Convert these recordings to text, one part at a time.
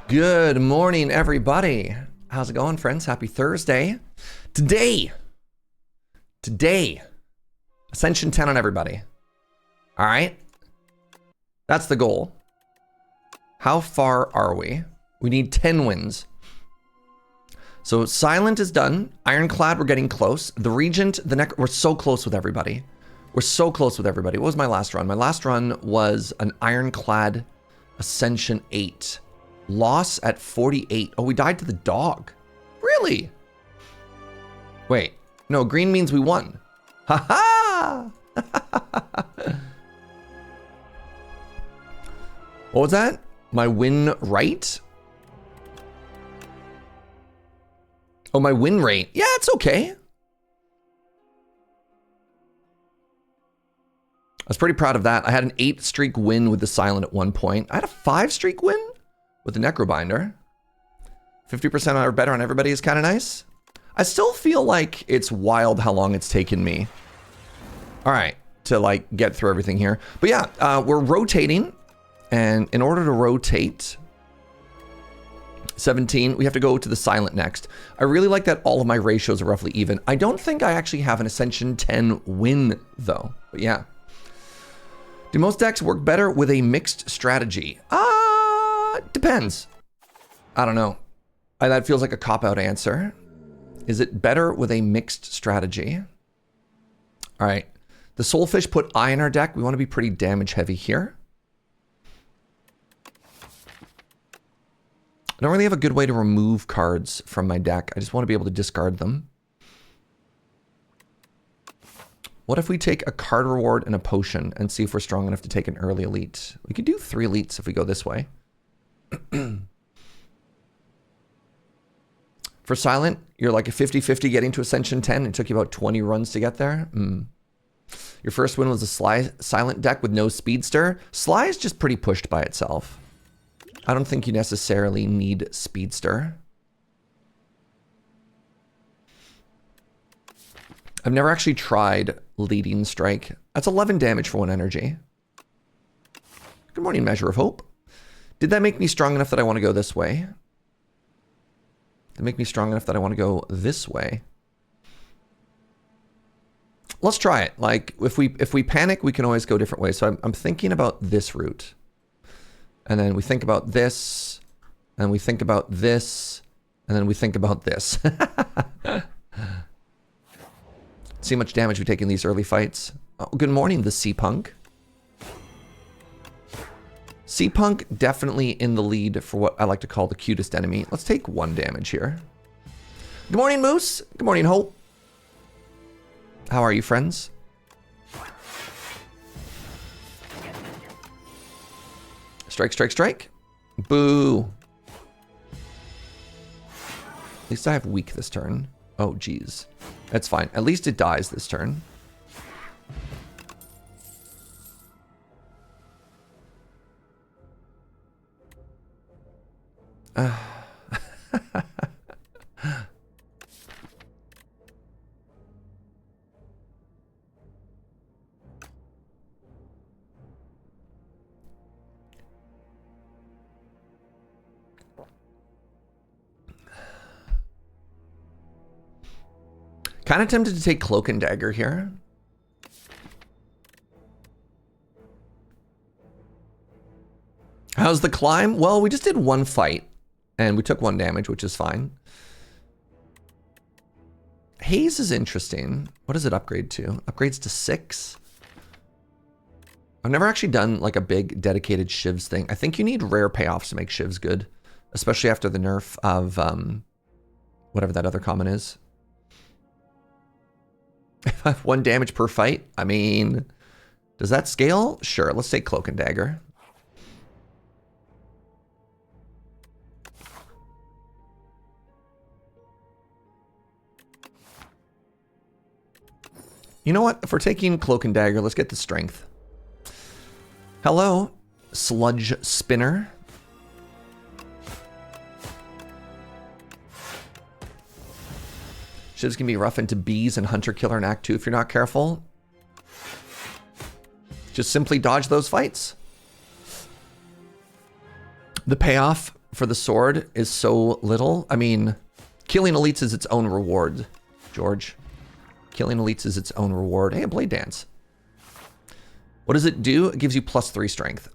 Good morning, everybody. How's it going, friends? Happy Thursday. Today, Ascension 10 on everybody. All right? That's the goal. How far are we? We need 10 wins. So Silent is done. Ironclad, we're getting close. The Regent, we're so close with everybody. We're so close with everybody. What was my last run? My last run was an Ironclad Ascension 8. Loss at 48. Oh, we died to the dog. Really? Wait. No, green means we won. Ha ha! What was that? My win rate? Oh, my win rate. Yeah, it's okay. I was pretty proud of that. I had an 8-streak win with the Silent at one point. I had a 5-streak win with the Necrobinder. 50% or better on everybody is kind of nice. I still feel like it's wild how long it's taken me. All right, to like get through everything here. But yeah, we're rotating. And in order to rotate 17, we have to go to the Silent next. I really like that all of my ratios are roughly even. I don't think I actually have an Ascension 10 win though. But yeah. Do most decks work better with a mixed strategy? Depends. I don't know. That feels like a cop-out answer. Is it better with a mixed strategy? All right. The Soulfish put Eye in our deck. We want to be pretty damage heavy here. I don't really have a good way to remove cards from my deck. I just want to be able to discard them. What if we take a card reward and a potion and see if we're strong enough to take an early elite? We could do 3 elites if we go this way. For Silent, you're like a 50-50 getting to Ascension 10. It took you about 20 runs to get there. Your first win was a Silent deck with no Speedster. Sly is just pretty pushed by itself. I don't think you necessarily need Speedster. I've never actually tried Leading Strike. That's 11 damage for 1 energy. Good morning, Measure of Hope. Did that make me strong enough that I want to go this way? Did it make me strong enough that I want to go this way? Let's try it. Like, if we panic, we can always go different ways. So I'm thinking about this route. And then we think about this. And we think about this. And then we think about this. See how much damage we take in these early fights. Oh, good morning, the Sea Punk. Sea Punk definitely in the lead for what I like to call the cutest enemy. Let's take 1 damage here. Good morning, Moose. Good morning, Hope. How are you, friends? Strike, strike, strike. Boo. At least I have weak this turn. Oh, geez. That's fine. At least it dies this turn. Kind of tempted to take Cloak and Dagger here. How's the climb? Well, we just did 1 fight and we took 1 damage, which is fine. Haze is interesting. What does it upgrade to? Upgrades to 6. I've never actually done like a big dedicated Shivs thing. I think you need rare payoffs to make Shivs good, especially after the nerf of whatever that other common is. If I have 1 damage per fight, I mean, does that scale? Sure, let's take Cloak and Dagger. You know what? If we're taking Cloak and Dagger, let's get the strength. Hello, Sludge Spinner. Shivs can be rough into bees and Hunter Killer in Act 2 if you're not careful. Just simply dodge those fights. The payoff for the sword is so little. I mean, killing elites is its own reward, George. Killing elites is its own reward. Hey, a blade dance. What does it do? It gives you +3 strength.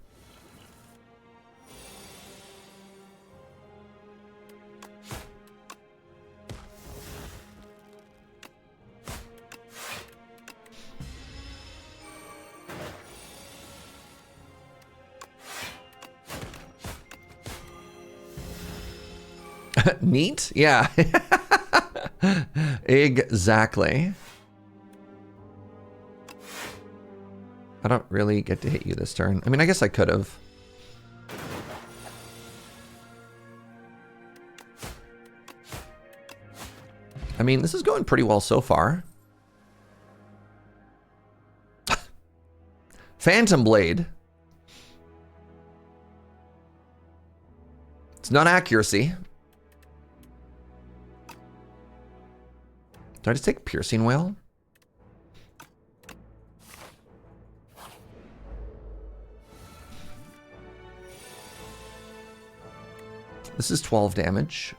Neat? Yeah. Exactly. I don't really get to hit you this turn. I mean, I guess I could have. I mean, this is going pretty well so far. Phantom Blade. It's not accuracy. Do I just take Piercing Wail? This is 12 damage.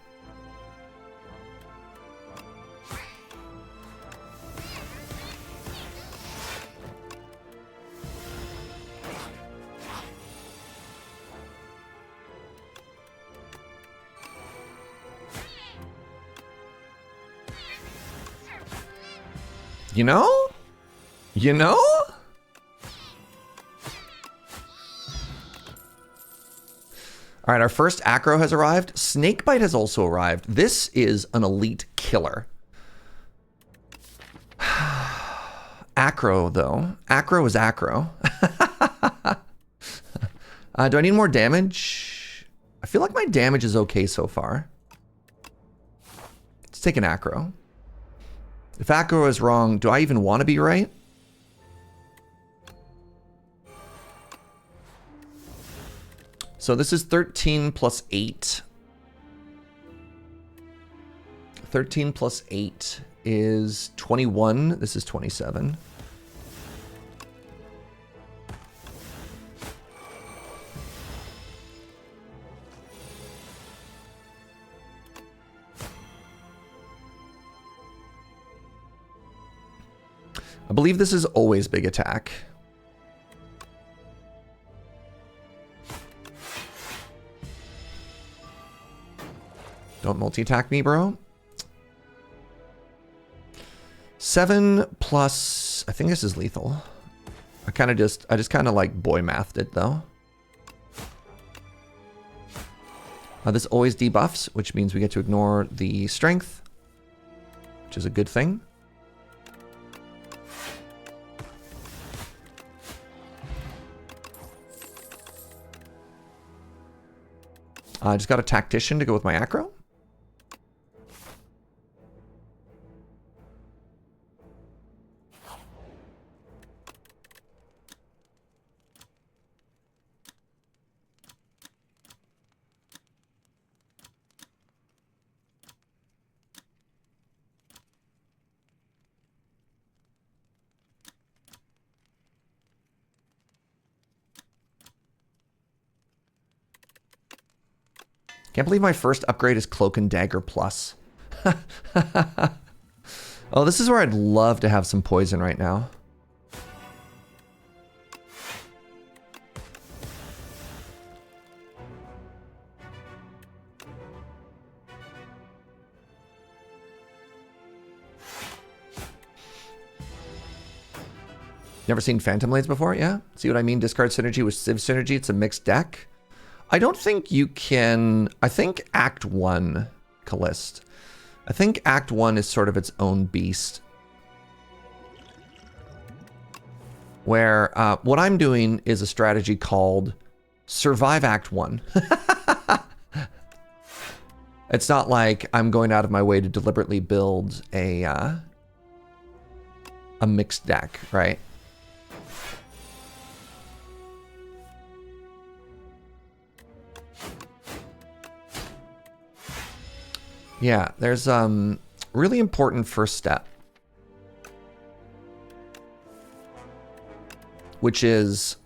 You know? You know? All right, our first acro has arrived. Snakebite has also arrived. This is an elite killer. Acro, though. Acro is acro. Do I need more damage? I feel like my damage is okay so far. Let's take an acro. If acro is wrong, do I even want to be right? So this is 13 plus 8. 13 plus 8 is 21. This is 27. I believe this is always big attack. Don't multi-attack me, bro. 7 plus... I think this is lethal. I just kind of like boy mathed it, though. This always debuffs, which means we get to ignore the strength, which is a good thing. I just got a tactician to go with my acro. Can't believe my first upgrade is Cloak and Dagger Plus. Oh, this is where I'd love to have some poison right now. Never seen Phantom Blades before? Yeah? See what I mean? Discard synergy with Civ synergy. It's a mixed deck. I don't think you can... I think Act 1, Callist. I think Act 1 is sort of its own beast. Where what I'm doing is a strategy called Survive Act 1. It's not like I'm going out of my way to deliberately build a mixed deck, right? Yeah, there's really important first step, which is,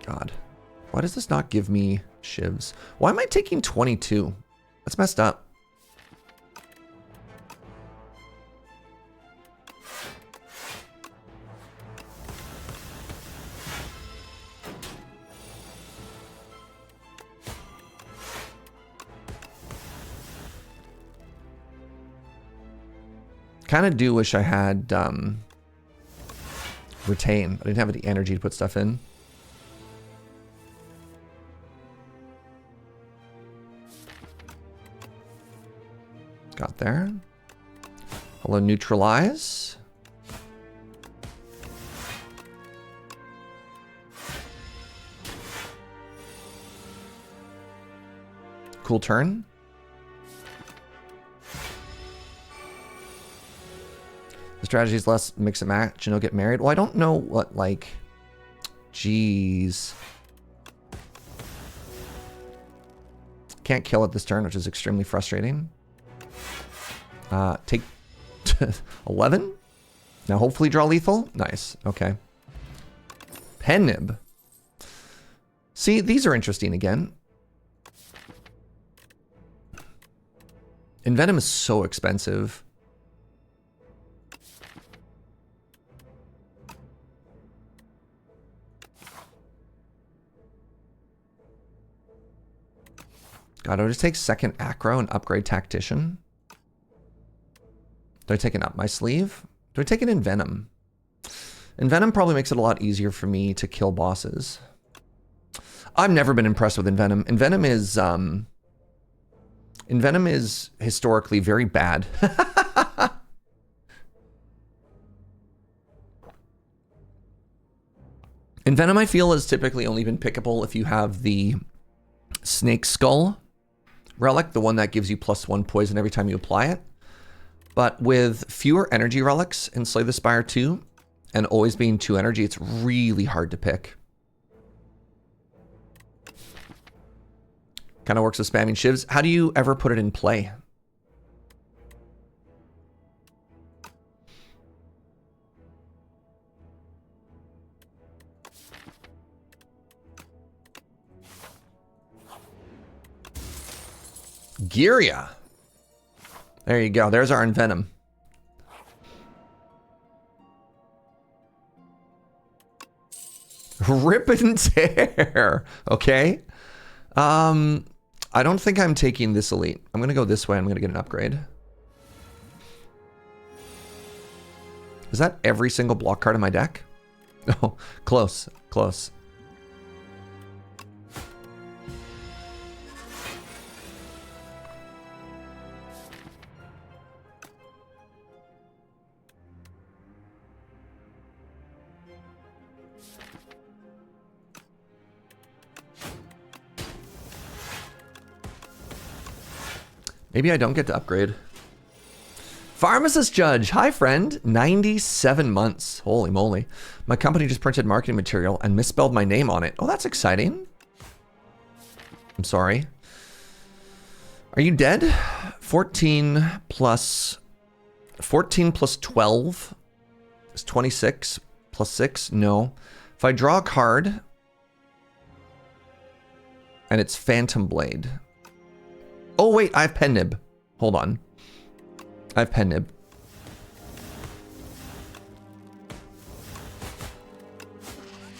God, why does this not give me Shivs. Why am I taking 22? That's messed up. Kind of do wish I had retain, but I didn't have the energy to put stuff in. Got there. Hello, neutralize. Cool turn. The strategy is less mix and match and you'll get married. Well, I don't know what, like, jeez. Can't kill it this turn, which is extremely frustrating. Take 11. Now hopefully draw lethal. Nice. Okay. Pen nib. See, these are interesting again. Envenom is so expensive. God, I would just take second acro and upgrade tactician. Do I take an up my sleeve? Do I take an envenom? Envenom probably makes it a lot easier for me to kill bosses. I've never been impressed with envenom. Envenom is historically very bad. Envenom, I feel, has typically only been pickable if you have the Snake Skull relic, the one that gives you +1 poison every time you apply it. But with fewer energy relics in Slay the Spire 2, and always being 2 energy, it's really hard to pick. Kind of works with spamming shivs. How do you ever put it in play? Giria. There you go. There's our envenom. Rip and tear. Okay. I don't think I'm taking this elite. I'm going to go this way. I'm going to get an upgrade. Is that every single block card in my deck? Oh, close. Close. Maybe I don't get to upgrade. Pharmacist Judge, hi friend, 97 months. Holy moly. My company just printed marketing material and misspelled my name on it. Oh, that's exciting. I'm sorry. Are you dead? 14 plus 12 is 26 plus 6. No. If I draw a card and it's Phantom Blade. Oh, wait, I have Pen Nib. Hold on. I have Pen Nib.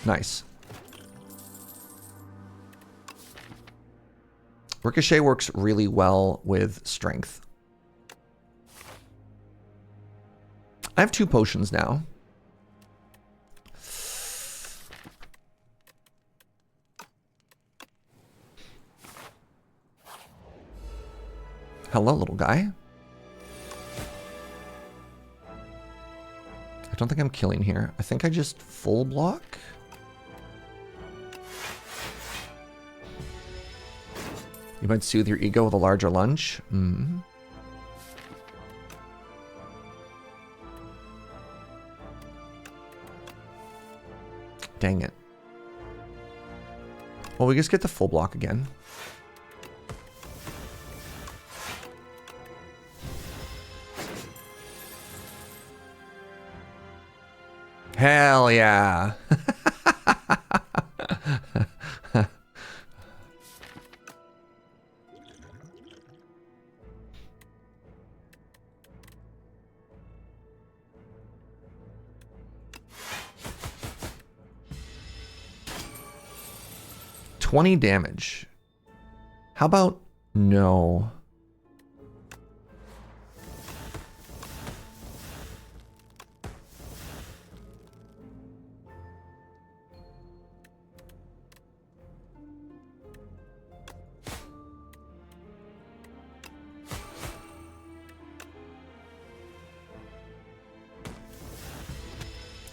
Nice. Ricochet works really well with strength. I have 2 potions now. Hello, little guy. I don't think I'm killing here. I think I just full block. You might soothe your ego with a larger lunge. Mm. Dang it. Well, we just get the full block again. Hell yeah. 20 damage. How about no?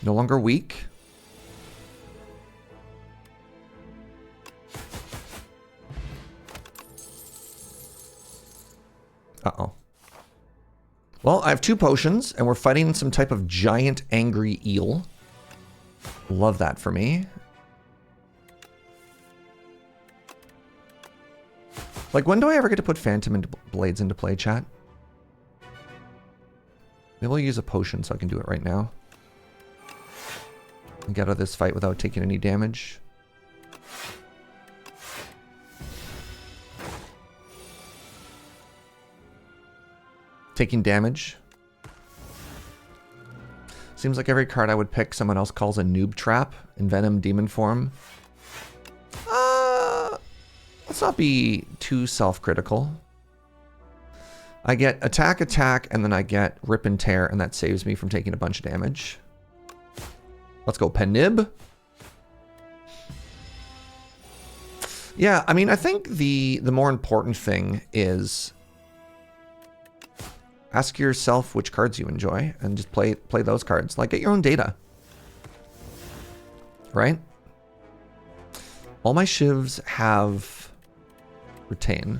No longer weak. Uh-oh. Well, I have 2 potions, and we're fighting some type of giant angry eel. Love that for me. Like, when do I ever get to put Phantom Blades into play, chat? Maybe we'll use a potion so I can do it right now. And get out of this fight without taking any damage. Taking damage. Seems like every card I would pick someone else calls a noob trap in Venom Demon form. Let's not be too self-critical. I get attack, and then I get rip and tear, and that saves me from taking a bunch of damage. Let's go Penib. Yeah, I mean, I think the more important thing is ask yourself which cards you enjoy and just play those cards. Like, get your own data. Right? All my shivs have retain.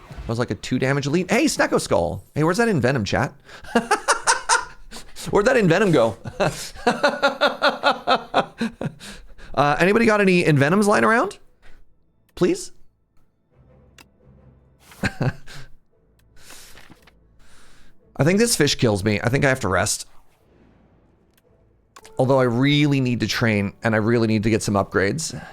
That was like a 2 damage elite. Hey, Snecko Skull. Hey, where's that in Venom, chat? Where'd that in Venom go? Anybody got any in Venoms lying around? Please? I think this fish kills me. I think I have to rest. Although I really need to train and I really need to get some upgrades.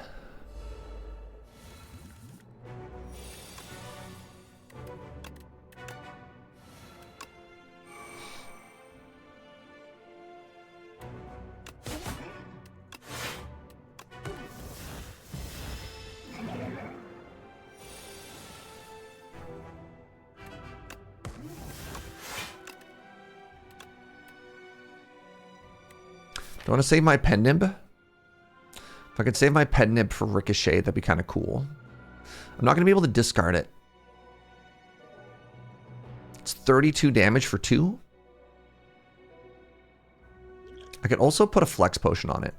Do I want to save my Penib? If I could save my Penib for Ricochet, that'd be kind of cool. I'm not going to be able to discard it. It's 32 damage for 2. I could also put a Flex Potion on it.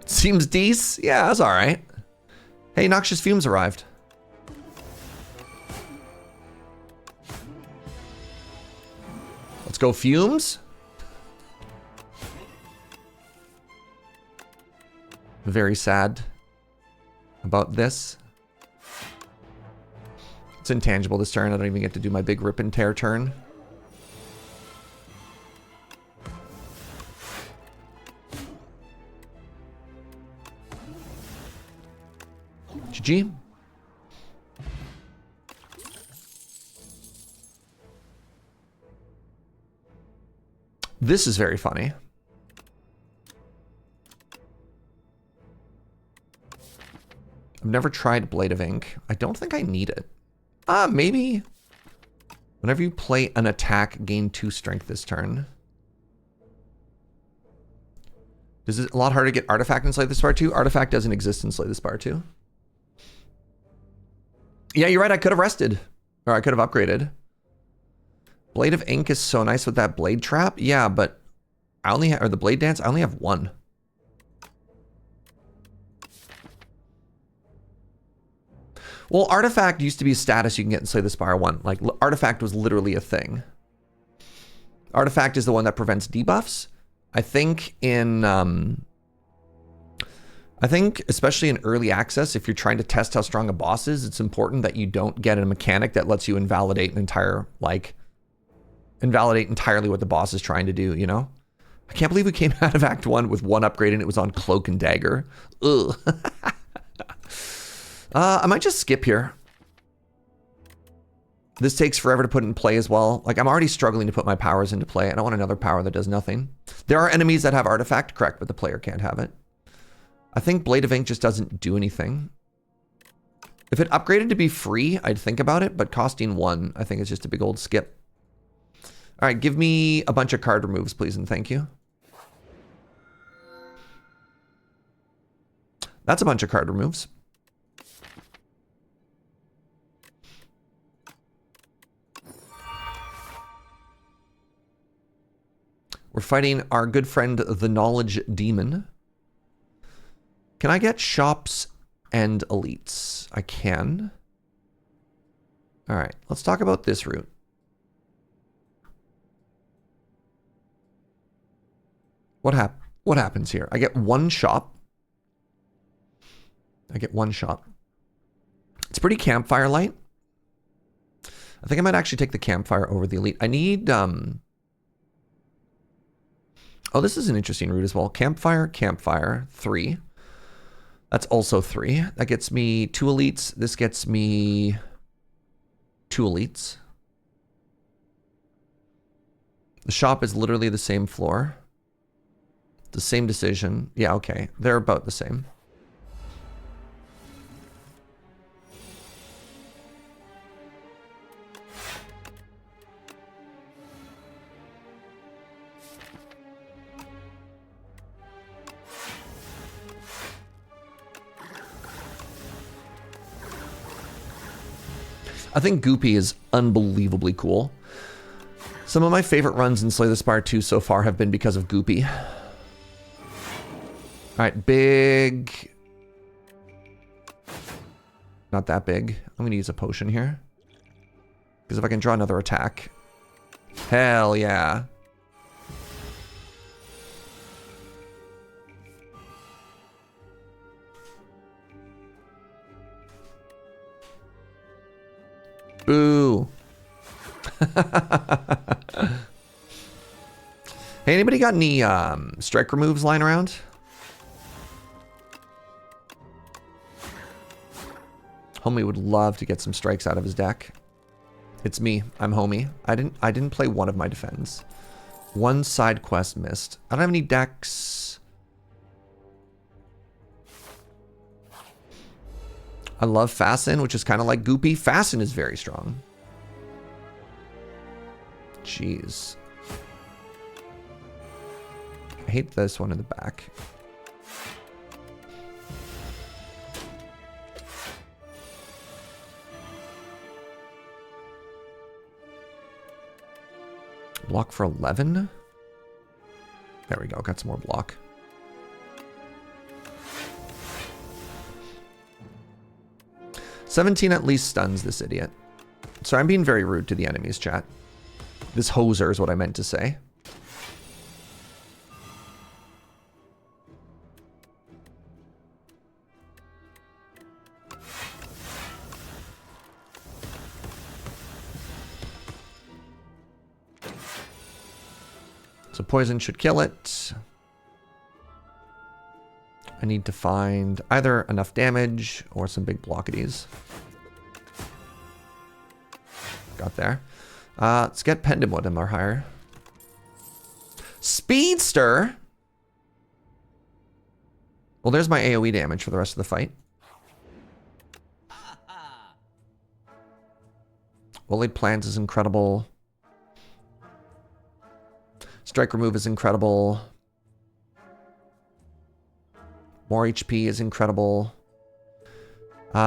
Seems decent. Yeah, that's all right. Hey, Noxious Fumes arrived. Let's go Fumes. Very sad about this. It's intangible this turn. I don't even get to do my big rip and tear turn. GG. This is very funny. I've never tried Blade of Ink. I don't think I need it. Maybe. Whenever you play an attack, gain 2 strength this turn. Is it a lot harder to get Artifact in Slay the Spire 2? Artifact doesn't exist in Slay the Spire 2. Yeah, you're right. I could have rested. Or I could have upgraded. Blade of Ink is so nice with that Blade Trap. Yeah, but I only have, or the Blade Dance, I only have 1. Well, Artifact used to be a status you can get in Slay the Spire 1. Like, Artifact was literally a thing. Artifact is the one that prevents debuffs. I think in... I think, especially in early access, if you're trying to test how strong a boss is, it's important that you don't get a mechanic that lets you invalidate an entire, like, invalidate entirely what the boss is trying to do, you know? I can't believe we came out of Act 1 with 1 upgrade and it was on Cloak and Dagger. Ugh. I might just skip here. This takes forever to put in play as well. Like, I'm already struggling to put my powers into play. I don't want another power that does nothing. There are enemies that have artifact, correct, but the player can't have it. I think Blade of Ink just doesn't do anything. If it upgraded to be free, I'd think about it, but costing 1, I think it's just a big old skip. All right, give me a bunch of card removes, please, and thank you. That's a bunch of card removes. We're fighting our good friend, the Knowledge Demon. Can I get shops and elites? I can. All right, let's talk about this route. What happens here? I get 1 shop. I get 1 shop. It's pretty campfire light. I think I might actually take the campfire over the elite. I need, oh, this is an interesting route as well. Campfire, campfire, 3. That's also 3. That gets me 2 elites. This gets me 2 elites. The shop is literally the same floor. The same decision. Yeah, okay. They're about the same. I think Goopy is unbelievably cool. Some of my favorite runs in Slay the Spire 2 so far have been because of Goopy. All right, big. Not that big. I'm gonna use a potion here. Because if I can draw another attack. Hell yeah. Boo. Hey, anybody got any strike removes lying around? Homie would love to get some strikes out of his deck. It's me. I'm Homie. I didn't play one of my defends. 1 side quest missed. I don't have any decks. I love Fasten, which is kind of like Goopy. Fasten is very strong. Jeez. I hate this one in the back. Block for 11? There we go, got some more block. $17 at least stuns this idiot. Sorry, I'm being very rude to the enemies, chat. This hoser is what I meant to say. So poison should kill it. I need to find either enough damage or some big blockages. Got there. Let's get Pendamwood in our higher. Speedster! Well, there's my AoE damage for the rest of the fight. Well-laid plans is incredible. Strike remove is incredible. More HP is incredible.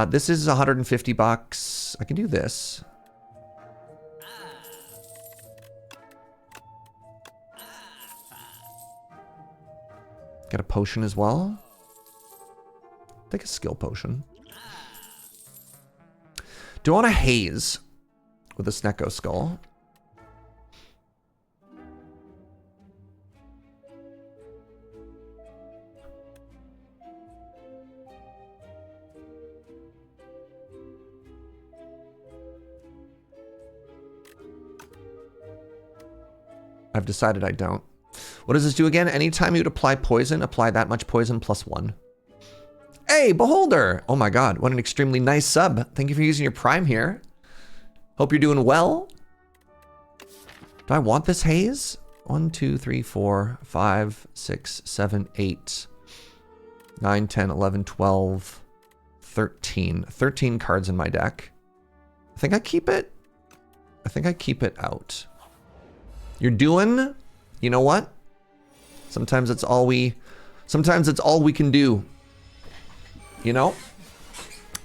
This is 150 bucks. I can do this. Get a potion as well. Take a skill potion. Do I want a haze with a Snecko skull? I've decided I don't. What does this do again? Anytime you'd apply poison, apply that much poison +1. Hey, Beholder! Oh my god, what an extremely nice sub. Thank you for using your Prime here. Hope you're doing well. Do I want this haze? 1, 2, 3, 4, 5, 6, 7, 8, 9, 10, 11, 12, 13. 13 cards in my deck. I think I keep it. I think I keep it out. You're doing, you know what? Sometimes it's all we can do. You know?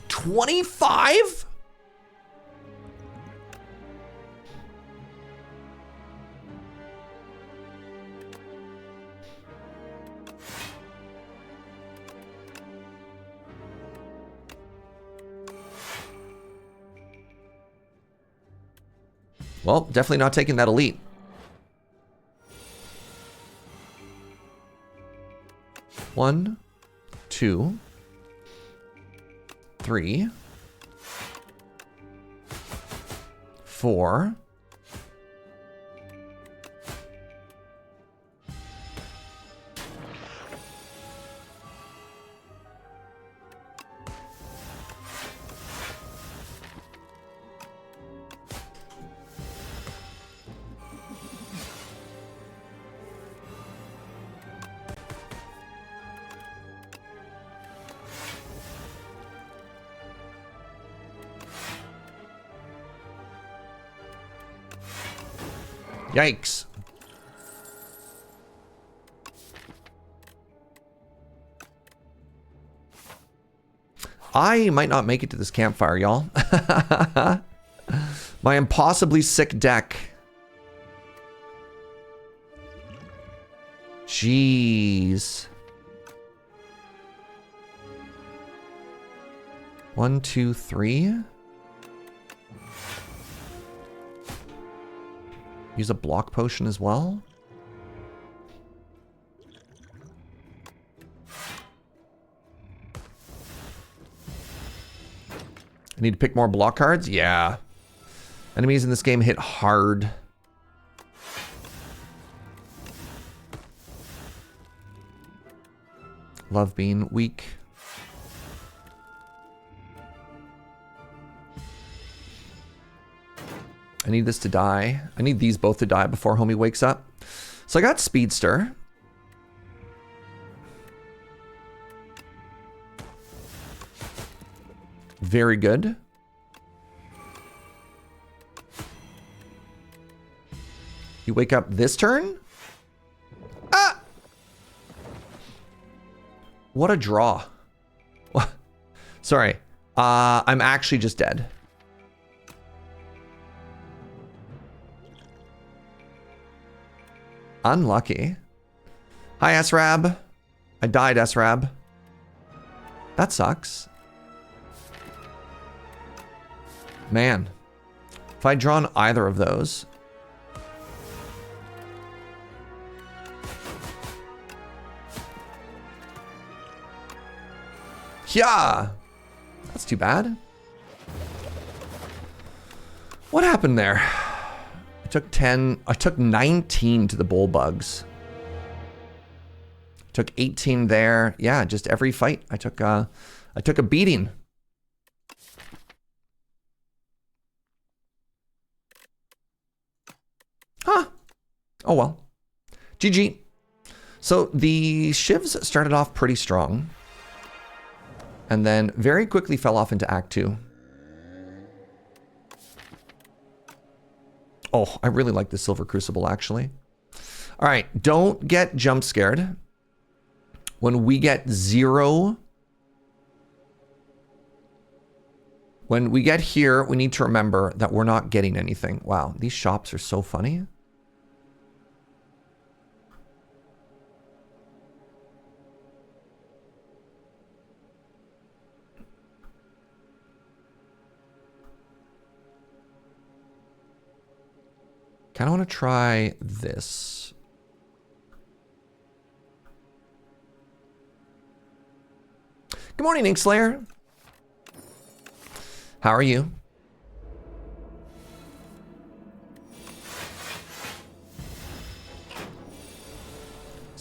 25? Well, definitely not taking that elite. One, 2, 3, 4. Yikes. I might not make it to this campfire, y'all. My impossibly sick deck. Jeez. 1, 2, 3. Use a block potion as well. I need to pick more block cards? Yeah. Enemies in this game hit hard. Love Bean, weak. I need this to die. I need these both to die before homie wakes up. So I got Speedster. Very good. You wake up this turn? Ah! What a draw. Sorry. I'm actually just dead. Unlucky. Hi, SRAB. I died, SRAB. That sucks. Man. If I'd drawn either of those. Yeah. That's too bad. What happened there? I took 10. I took 19 to the bull bugs. Took 18 there. Yeah, just every fight I took a beating. Huh. Oh well. GG. So the shivs started off pretty strong and then very quickly fell off into Act 2. Oh, I really like the Silver Crucible, actually. All right, don't get jump scared. When we get 0... When we get here, we need to remember that we're not getting anything. Wow, these shops are so funny. Kind of want to try this. Good morning, Inkslayer. How are you?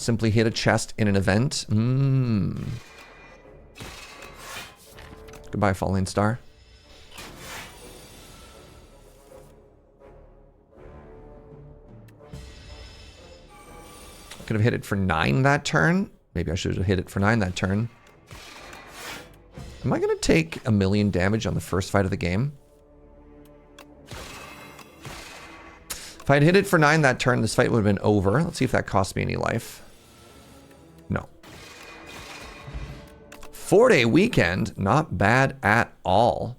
Simply hit a chest in an event. Goodbye, Falling Star. Could have hit it for 9 that turn. Maybe I should have hit it for 9 that turn. Am I going to take 1,000,000 damage on the first fight of the game? If I had hit it for 9 that turn, this fight would have been over. Let's see if that cost me any life. No. 4-day weekend. Not bad at all.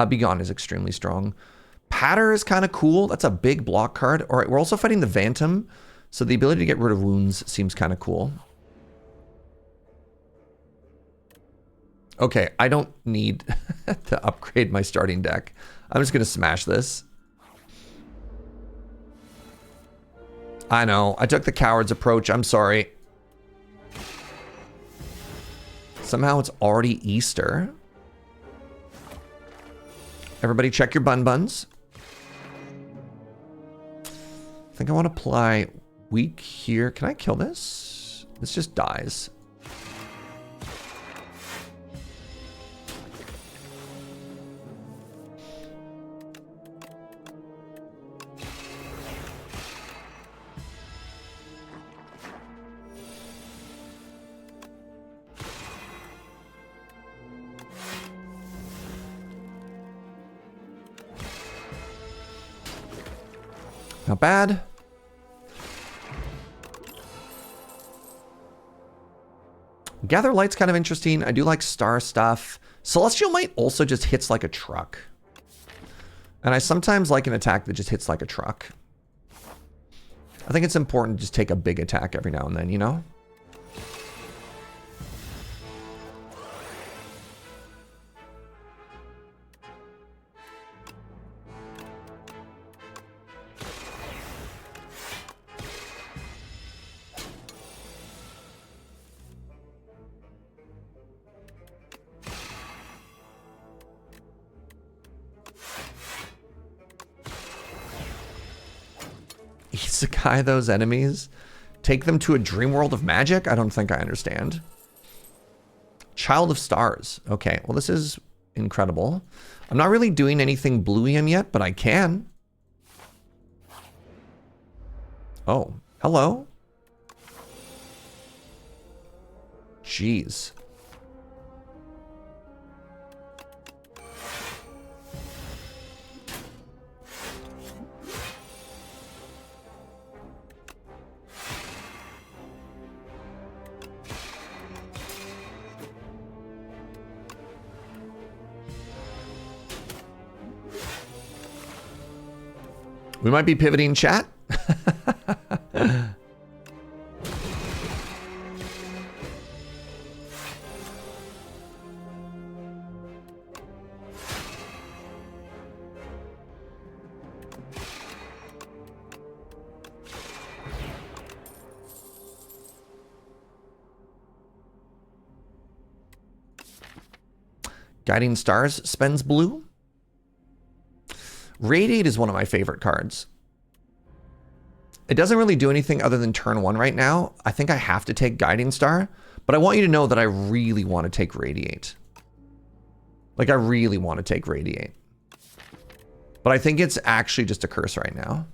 Begone is extremely strong. Patter is kind of cool. That's a big block card. All right, we're also fighting the Phantom. So the ability to get rid of wounds seems kind of cool. Okay, I don't need to upgrade my starting deck. I'm just going to smash this. I know, I took the coward's approach. I'm sorry. Somehow it's already Easter. Everybody check your bun buns. I think I want to apply weak here. Can I kill this? This just dies. Not bad. Gather Light's kind of interesting. I do like star stuff. Celestial Might also just hits like a truck. And I sometimes like an attack that just hits like a truck. I think it's important to just take a big attack every now and then, you know? Isekai those enemies? Take them to a dream world of magic? I don't think I understand. Child of Stars. Okay, well this is incredible. I'm not really doing anything blueium yet, but I can. Oh, hello. Jeez. We might be pivoting chat. Guiding Stars spends blue. Radiate is one of my favorite cards. It doesn't really do anything other than turn 1 right now. I think I have to take Guiding Star, but I want you to know that I really want to take Radiate. Like, I really want to take Radiate. But I think it's actually just a curse right now.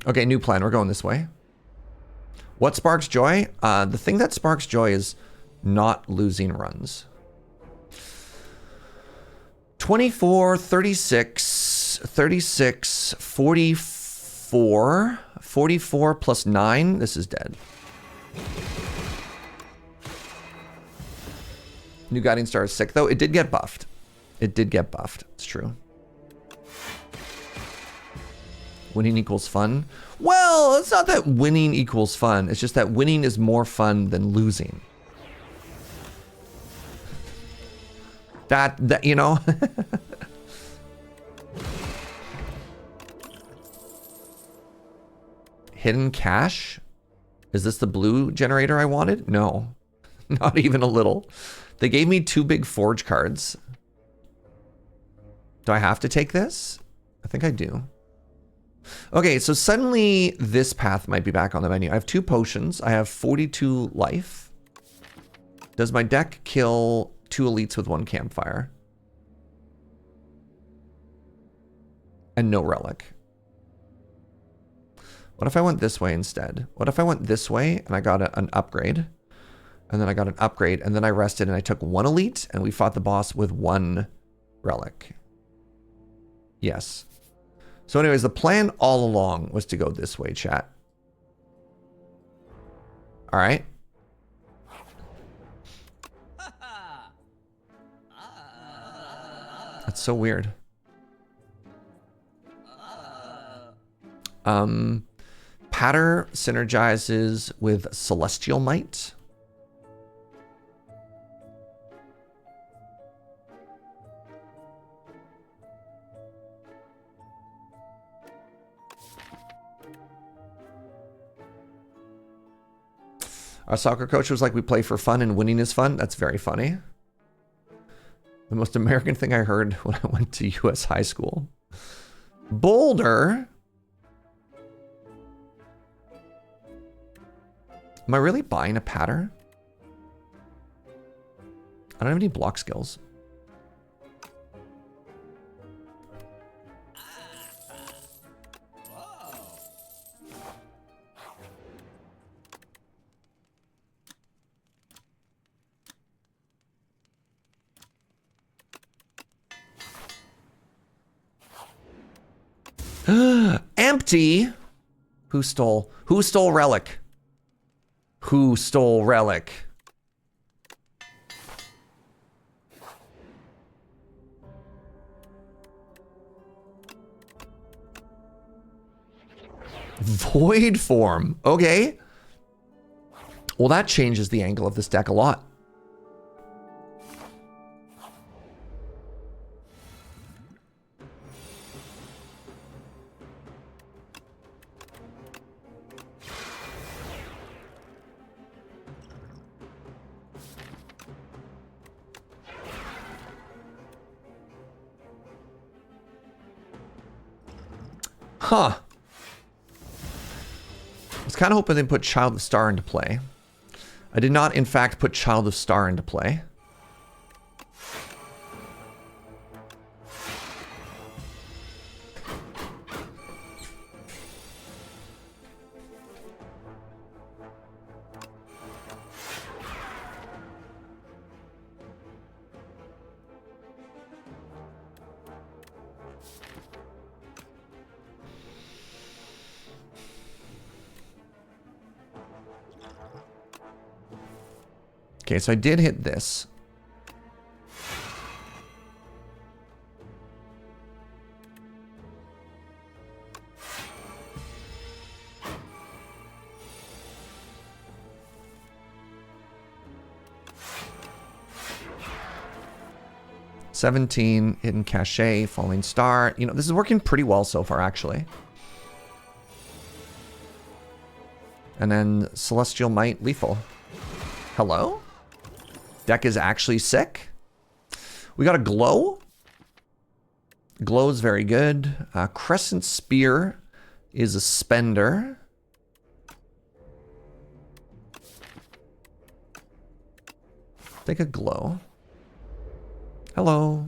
Okay, new plan. We're going this way. What sparks joy? The thing that sparks joy is not losing runs. 24, 36, 36, 44, 44 plus 9. This is dead. New Guiding Star is sick, though. It did get buffed. It did get buffed. It's true. Winning equals fun. Well, it's not that winning equals fun. It's just that winning is more fun than losing. That you know. Hidden cache? Is this the blue generator I wanted? No, not even a little. They gave me 2 big forge cards. Do I have to take this? I think I do. Okay, so suddenly this path might be back on the menu. I have 2 potions. I have 42 life. Does my deck kill 2 elites with 1 campfire? And no relic. What if I went this way instead? What if I went this way and I got an upgrade? And then I got an upgrade and then I rested and I took 1 elite and we fought the boss with 1 relic. Yes. So anyways, the plan all along was to go this way, chat. All right. That's so weird. Patter synergizes with Celestial Might. Our soccer coach was like, we play for fun and winning is fun. That's very funny. The most American thing I heard when I went to US high school. Boulder. Am I really buying a pattern? I don't have any block skills. Empty. Who stole relic? Who stole relic? Void form. Okay. Well, that changes the angle of this deck a lot. Huh. I was kind of hoping they'd put Child of Star into play. I did not, in fact, put Child of Star into play. Okay, so I did hit this. $17, hidden cachet, falling star. You know, this is working pretty well so far, actually. And then Celestial Might, lethal. Hello? Deck is actually sick. We got a glow. Glow is very good. Crescent Spear is a spender. Take a glow. Hello.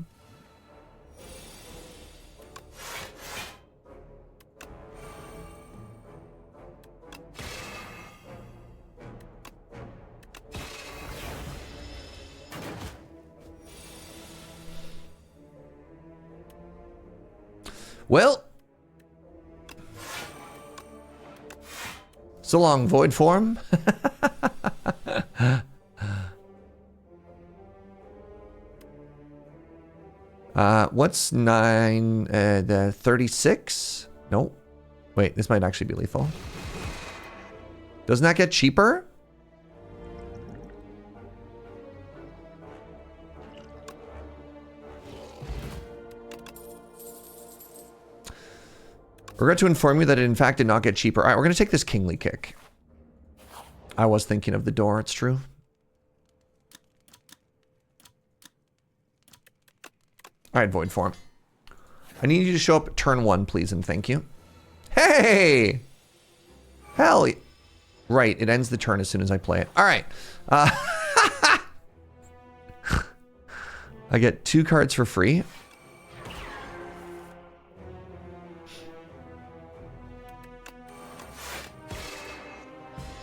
Well, so long, void form. What's 9? The 36? Nope. Wait, this might actually be lethal. Doesn't that get cheaper? Regret to inform you that it in fact did not get cheaper. All right, we're going to take this kingly kick. I was thinking of the door, it's true. All right, void form. I need you to show up turn 1, please, and thank you. Hey! Hell, right, it ends the turn as soon as I play it. All right. I get 2 cards for free.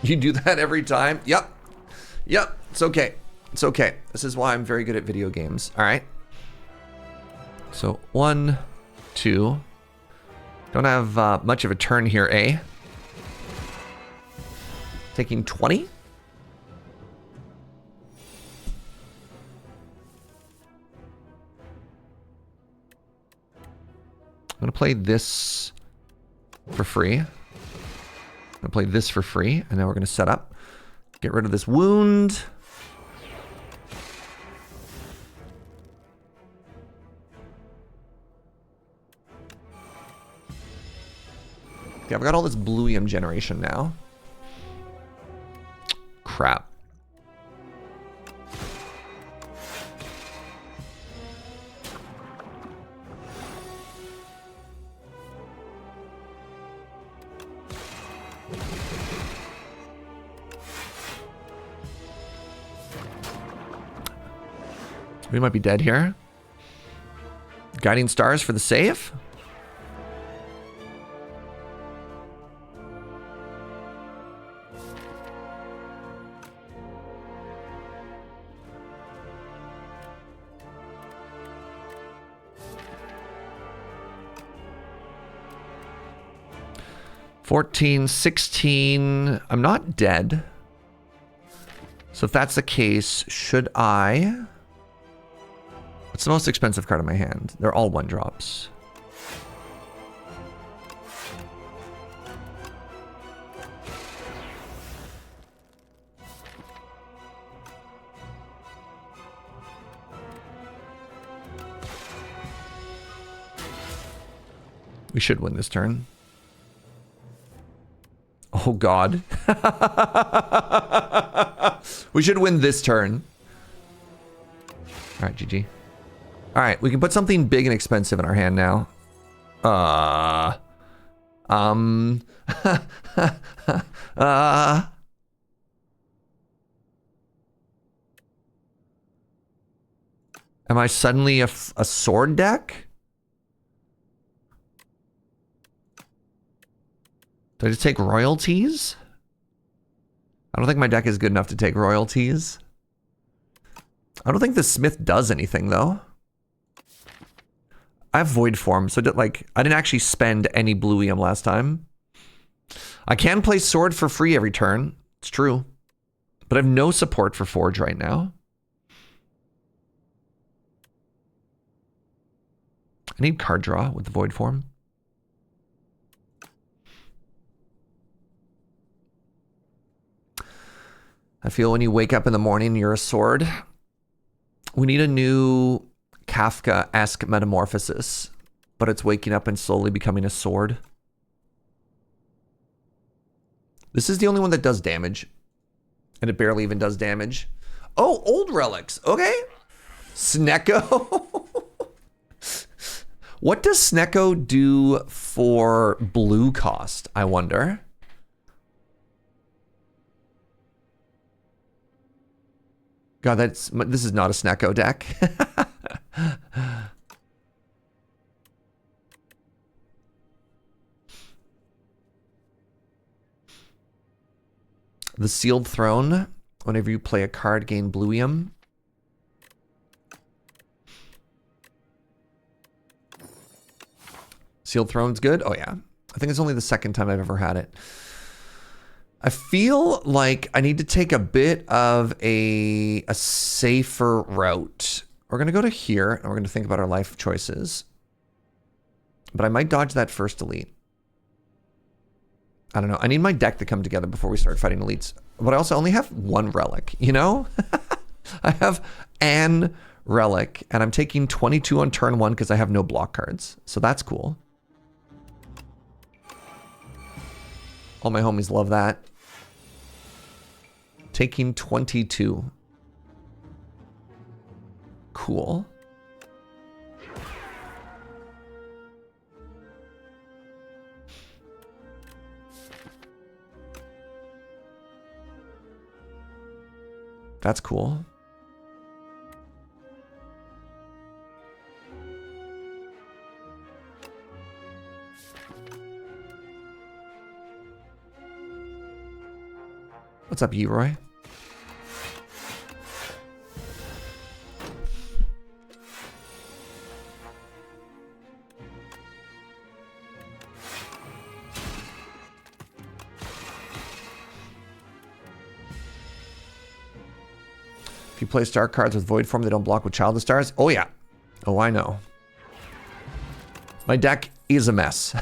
You do that every time? Yep. Yep, it's okay. It's okay. This is why I'm very good at video games. All right. So 1, 2. Don't have much of a turn here, eh? Taking 20. I'm gonna play this for free. I'm gonna play this for free, and then we're gonna set up. Get rid of this wound. Okay, I've got all this bluium generation now. Crap. We might be dead here. Guiding stars for the save. $14, $16. I'm not dead. So if that's the case, should I? What's the most expensive card in my hand? They're all 1-drops. We should win this turn. Oh, God. We should win this turn. All right, GG. All right, we can put something big and expensive in our hand now. Am I suddenly a sword deck? Do I just take royalties? I don't think my deck is good enough to take royalties. I don't think the Smith does anything, though. I have Void Form, so like I didn't actually spend any bluium last time. I can play Sword for free every turn. It's true. But I have no support for Forge right now. I need card draw with the Void Form. I feel when you wake up in the morning, you're a sword. We need a new Kafka-esque metamorphosis, but it's waking up and slowly becoming a sword. This is the only one that does damage, and it barely even does damage. Oh, old relics. Okay. Snecko. What does Snecko do for blue cost, I wonder? God, this is not a Snecko deck. The Sealed Throne. Whenever you play a card, gain bluium. Sealed Throne's good? Oh yeah. I think it's only the second time I've ever had it. I feel like I need to take a bit of a safer route. We're going to go to here, and we're going to think about our life choices. But I might dodge that first elite. I don't know. I need my deck to come together before we start fighting elites. But I also only have 1 relic, you know? I have an relic, and I'm taking 22 on turn 1 because I have no block cards. So that's cool. All my homies love that. Taking 22. Cool. That's cool. What's up, Roy? If you play star cards with void form, they don't block with child of stars. Oh yeah. Oh, I know. My deck is a mess.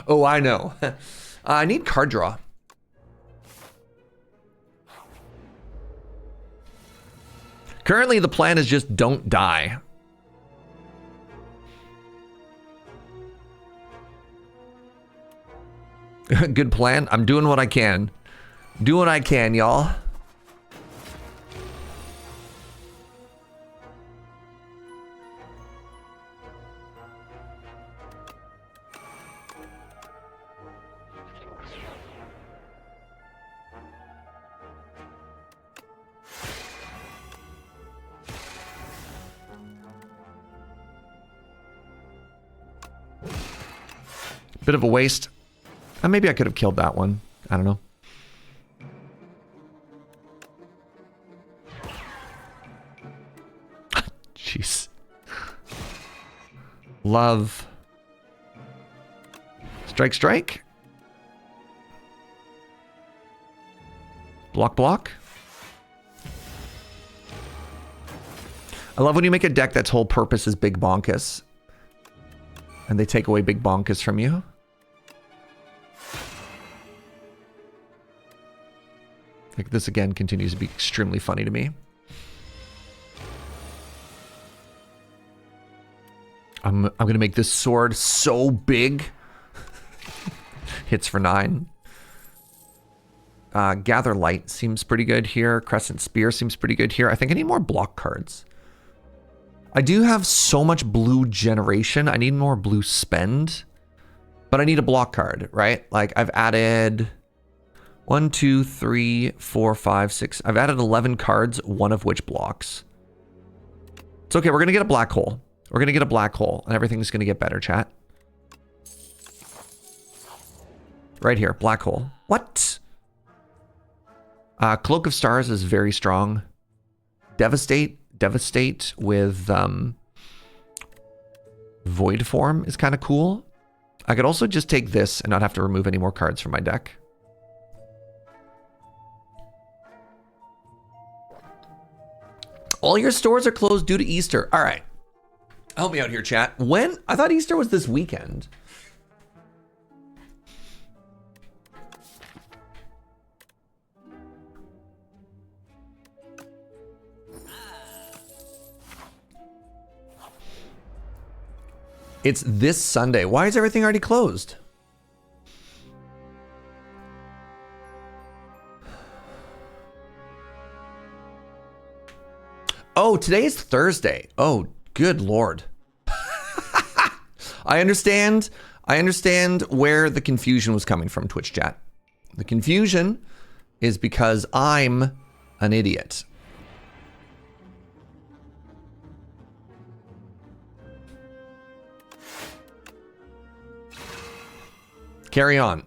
Oh, I know. I need card draw. Currently, the plan is just don't die. Good plan. I'm doing what I can. Doing what I can, y'all. Bit of a waste. Maybe I could have killed that one. I don't know. Jeez. Love. Strike, strike. Block, block. I love when you make a deck that's whole purpose is Big Bonkus. And they take away Big Bonkus from you. Like this again continues to be extremely funny to me. I'm gonna make this sword so big. Hits for 9. Gather Light seems pretty good here. Crescent Spear seems pretty good here. I think I need more block cards. I do have so much blue generation. I need more blue spend. But I need a block card, right? Like I've added 1, 2, 3, 4, 5, 6. I've added 11 cards, one of which blocks. It's okay. We're going to get a black hole. We're going to get a black hole and everything's going to get better, chat. Right here. Black hole. What? Cloak of Stars is very strong. Devastate with Void Form is kind of cool. I could also just take this and not have to remove any more cards from my deck. All your stores are closed due to Easter. All right. Help me out here, chat. When? I thought Easter was this weekend. It's this Sunday. Why is everything already closed? Oh, today is Thursday. Oh, good Lord. I understand where the confusion was coming from, Twitch chat. The confusion is because I'm an idiot. Carry on.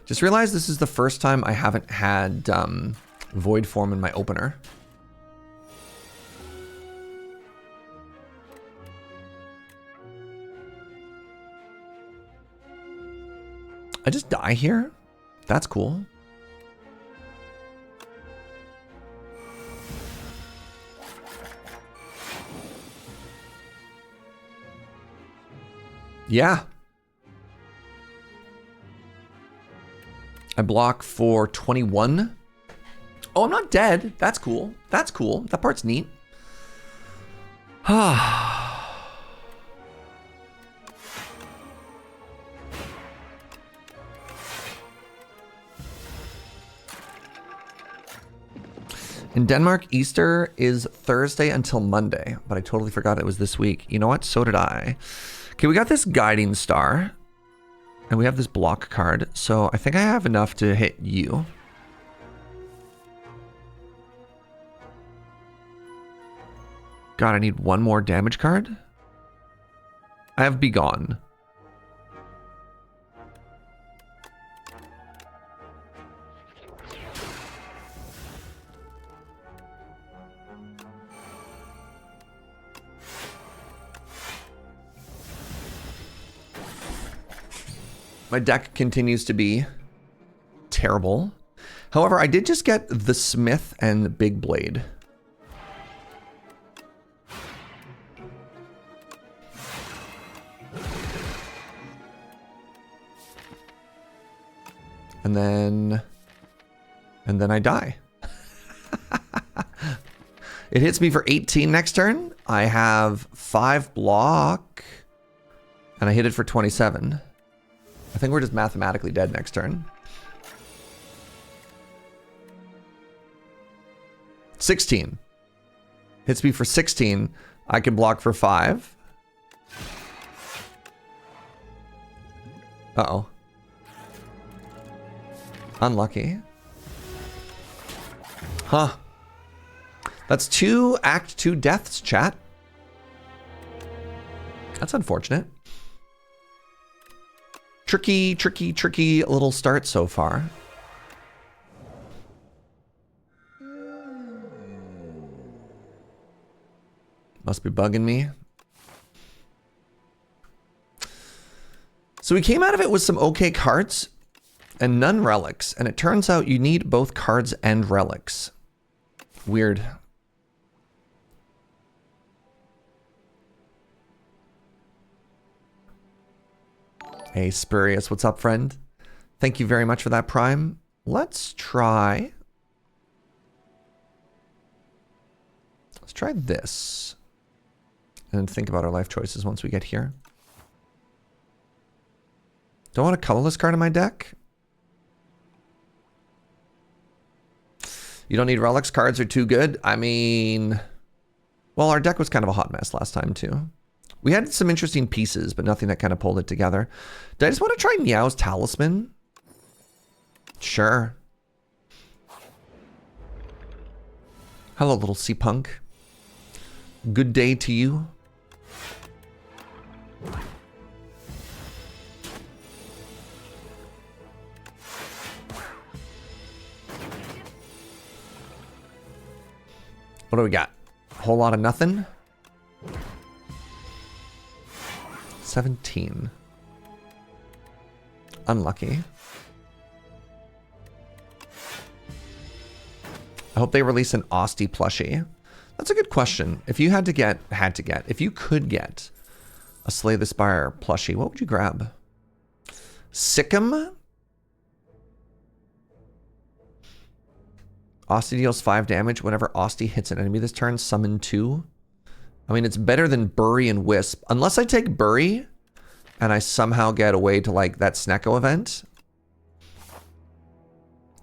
Just realized this is the first time I haven't had Void Form in my opener. I just die here? That's cool. Yeah. I block for 21. Oh, I'm not dead. That's cool. That's cool. That part's neat. In Denmark, Easter is Thursday until Monday, but I totally forgot it was this week. You know what? So did I. Okay, we got this guiding star. And we have this block card, so I think I have enough to hit you. God, I need one more damage card. I have Begone. My deck continues to be terrible. However, I did just get the Smith and Big Blade. And then I die. It hits me for 18 next turn. I have 5 block. And I hit it for 27. I think we're just mathematically dead next turn. 16. Hits me for 16. I can block for 5. Uh-oh. Unlucky. Huh. That's 2 Act 2 deaths, chat. That's unfortunate. Tricky, tricky, tricky little start so far. Must be bugging me. So we came out of it with some okay cards and none relics. And it turns out you need both cards and relics. Weird. Hey, Spurious, what's up, friend? Thank you very much for that Prime. Let's try this. And think about our life choices once we get here. Don't want a colorless card in my deck. You don't need relics. Cards are too good. I mean, well, our deck was kind of a hot mess last time too. We had some interesting pieces, but nothing that kind of pulled it together. Did I just want to try Meow's Talisman? Sure. Hello, little sea punk. Good day to you. What do we got? A whole lot of nothing. 17. Unlucky. I hope they release an Austie plushie. That's a good question. If you if you could get a Slay the Spire plushie, what would you grab? Sikkim? Austie deals 5 damage whenever Austie hits an enemy this turn. Summon 2. I mean, it's better than Bury and Wisp. Unless I take Bury and I somehow get away to like that Snecko event.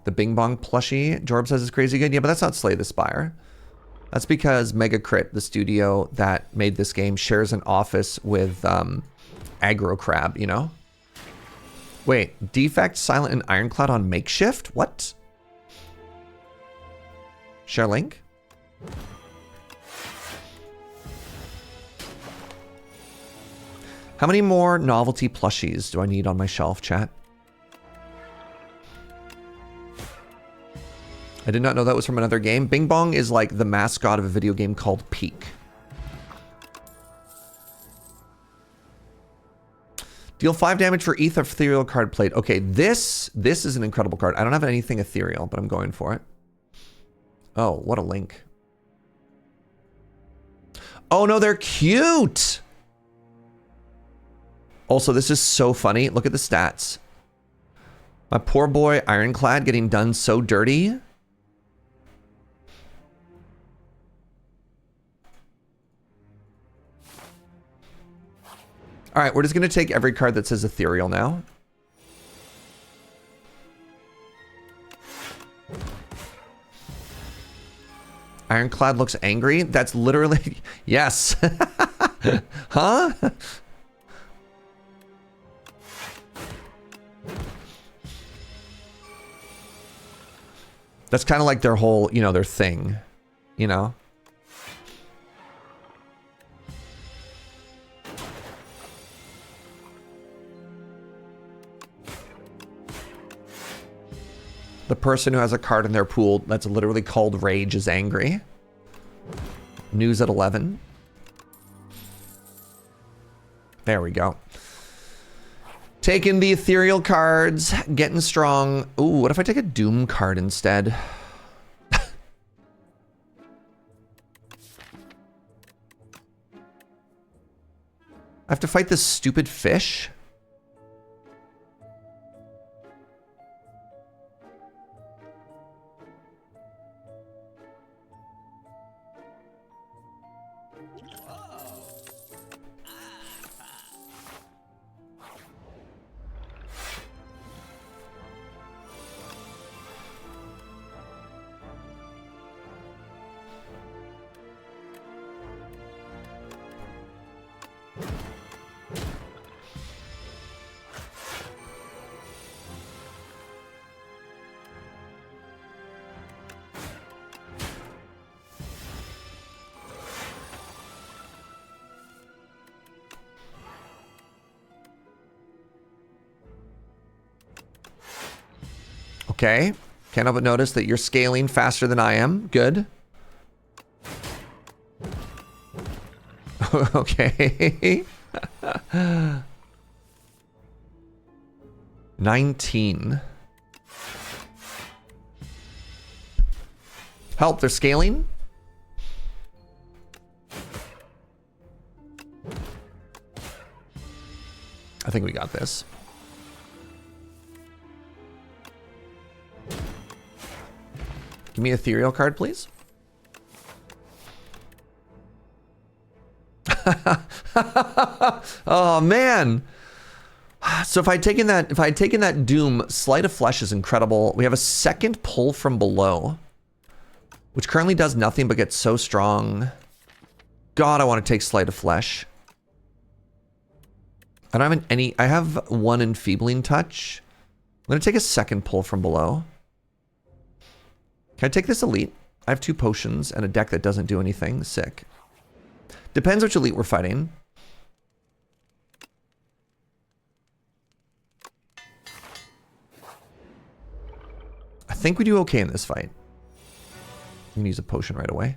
The Bing Bong plushie, Jorb says is crazy good. Yeah, but that's not Slay the Spire. That's because Mega Crit, the studio that made this game, shares an office with Aggro Crab, you know? Wait, Defect, Silent, and Ironclad on Makeshift? What? Share link? How many more novelty plushies do I need on my shelf, chat? I did not know that was from another game. Bing Bong is like the mascot of a video game called Peak. Deal 5 damage for ETH ethereal card played. Okay, this is an incredible card. I don't have anything ethereal, but I'm going for it. Oh, what a link. Oh no, they're cute! Also, this is so funny. Look at the stats. My poor boy Ironclad getting done so dirty. All right, we're just going to take every card that says ethereal now. Ironclad looks angry. That's literally... Yes. Huh? That's kind of like their whole, you know, their thing, you know? The person who has a card in their pool that's literally called Rage is angry. News at 11. There we go. Taking the ethereal cards, getting strong. Ooh, what if I take a Doom card instead? I have to fight this stupid fish? Okay. Can't help but notice that you're scaling faster than I am. Good. Okay. 19. Help, they're scaling. I think we got this. Give me an ethereal card, please. Oh man. So if I'd taken that Doom, Sleight of Flesh is incredible. We have a second pull from below, which currently does nothing but gets so strong. God, I want to take Sleight of Flesh. I don't have any. I have one Enfeebling Touch. I'm going to take a second pull from below. Can I take this elite? I have 2 potions and a deck that doesn't do anything. Sick. Depends which elite we're fighting. I think we do okay in this fight. I'm gonna use a potion right away.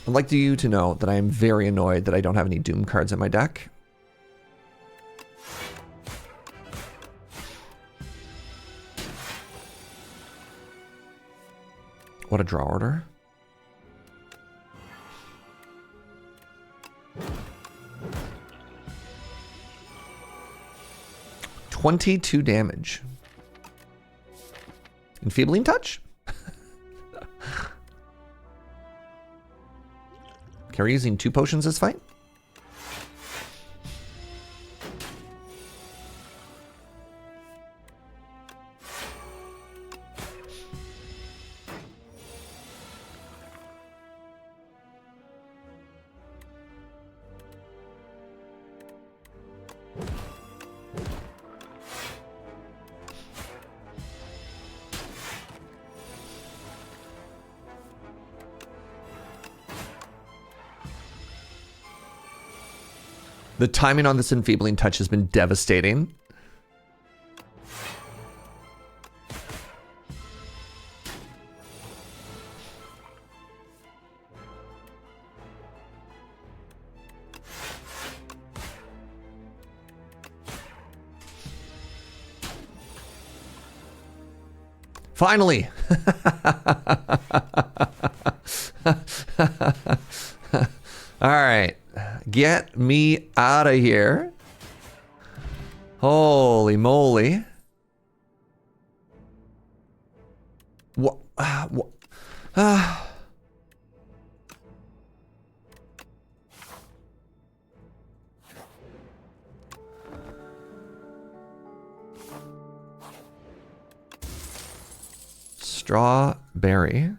I'd like you to know that I am very annoyed that I don't have any Doom cards in my deck. What a draw order. $22 damage. Enfeebling Touch? Okay, we're using 2 potions this fight. The timing on this Enfeebling Touch has been devastating. Finally! All right. Get me out of here. Holy moly. What? Strawberry.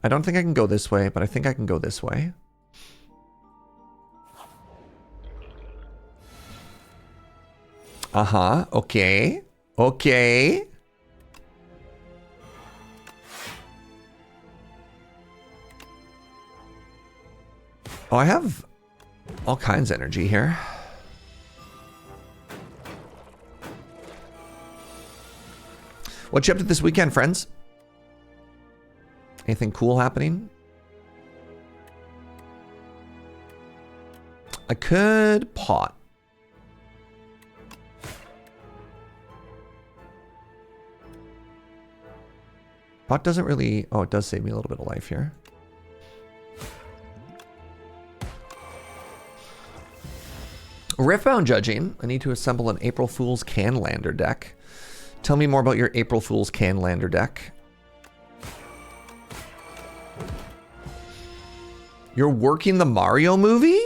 I don't think I can go this way, but I think I can go this way. Uh-huh. Okay. Okay. Oh, I have all kinds of energy here. What you up to this weekend, friends? Anything cool happening? I could pot. Pot doesn't really... Oh, it does save me a little bit of life here. Riftbound judging. I need to assemble an April Fool's Can Lander deck. Tell me more about your April Fool's Can Lander deck. You're working the Mario movie?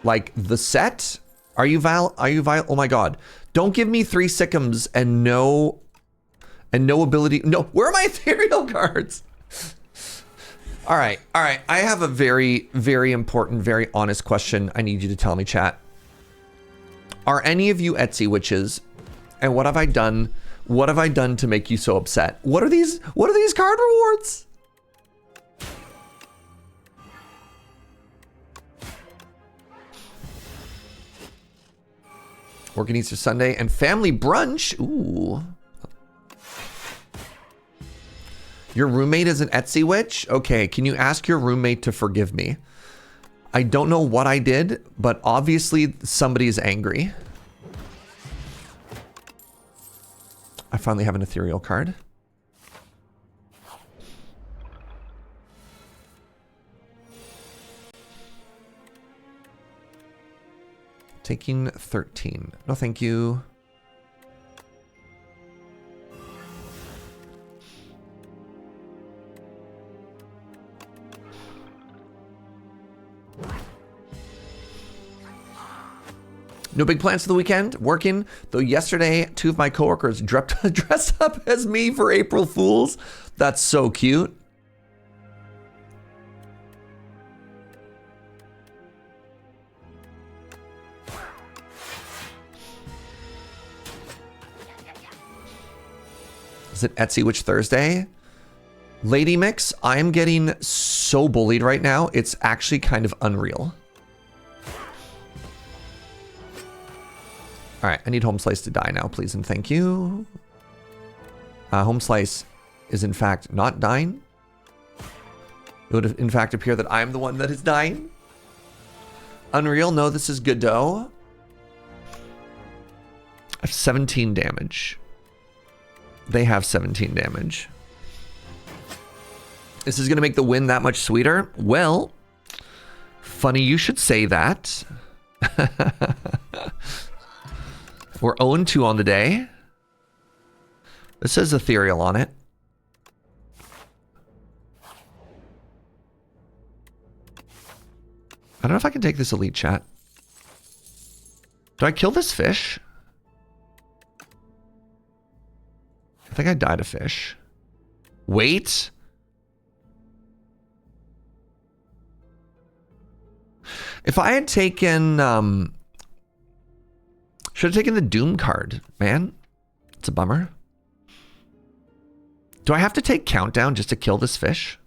Like the set? Are you Val? Oh my god. Don't give me 3 Sickums and no ability. No, where are my ethereal cards? All right. I have a very, very important, very honest question I need you to tell me, chat. Are any of you Etsy witches? And what have I done? What have I done to make you so upset? What are these card rewards? Working Easter Sunday and family brunch. Ooh. Your roommate is an Etsy witch? Okay, can you ask your roommate to forgive me? I don't know what I did, but obviously somebody is angry. I finally have an ethereal card. Taking 13. No, thank you. No big plans for the weekend. Working, though yesterday 2 of my coworkers dressed up as me for April Fools. That's so cute. Is it Etsy Witch Thursday? Lady Mix, I am getting so bullied right now. It's actually kind of unreal. All right, I need Home Slice to die now, please and thank you. Home Slice is in fact not dying. It would in fact appear that I'm the one that is dying. Unreal, no, this is Godot. I have 17 damage. They have 17 damage. This is going to make the win that much sweeter. Well, funny you should say that. We're 0-2 on the day. This says ethereal on it. I don't know if I can take this elite chat. Do I kill this fish? I think I died a fish. Wait. If I had taken... should have taken the Doom card, man. It's a bummer. Do I have to take Countdown just to kill this fish?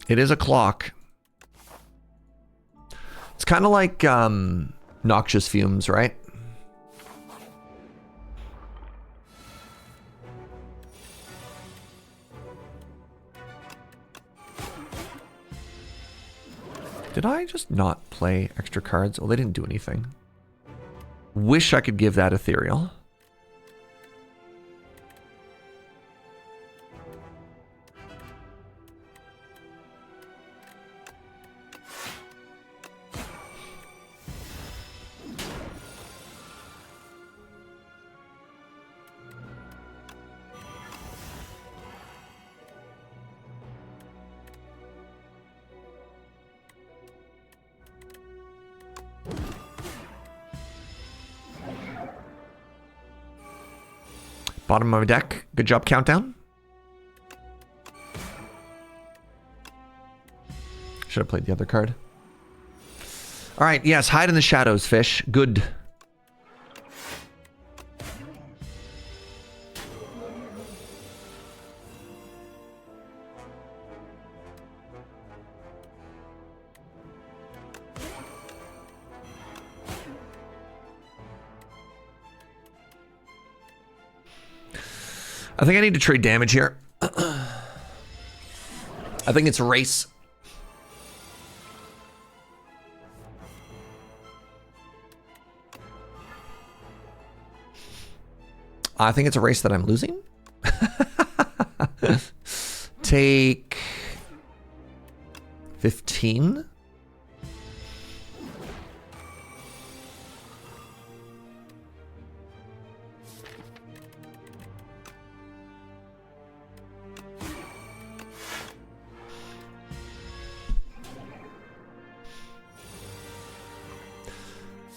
It is a clock. It's kind of like noxious fumes, right? Did I just not play extra cards? Well, they didn't do anything. Wish I could give that ethereal. Bottom of my deck. Good job, Countdown. Should have played the other card. All right, yes, hide in the shadows, fish. Good. I think I need to trade damage here. I think it's a race. I think it's a race that I'm losing. Take 15.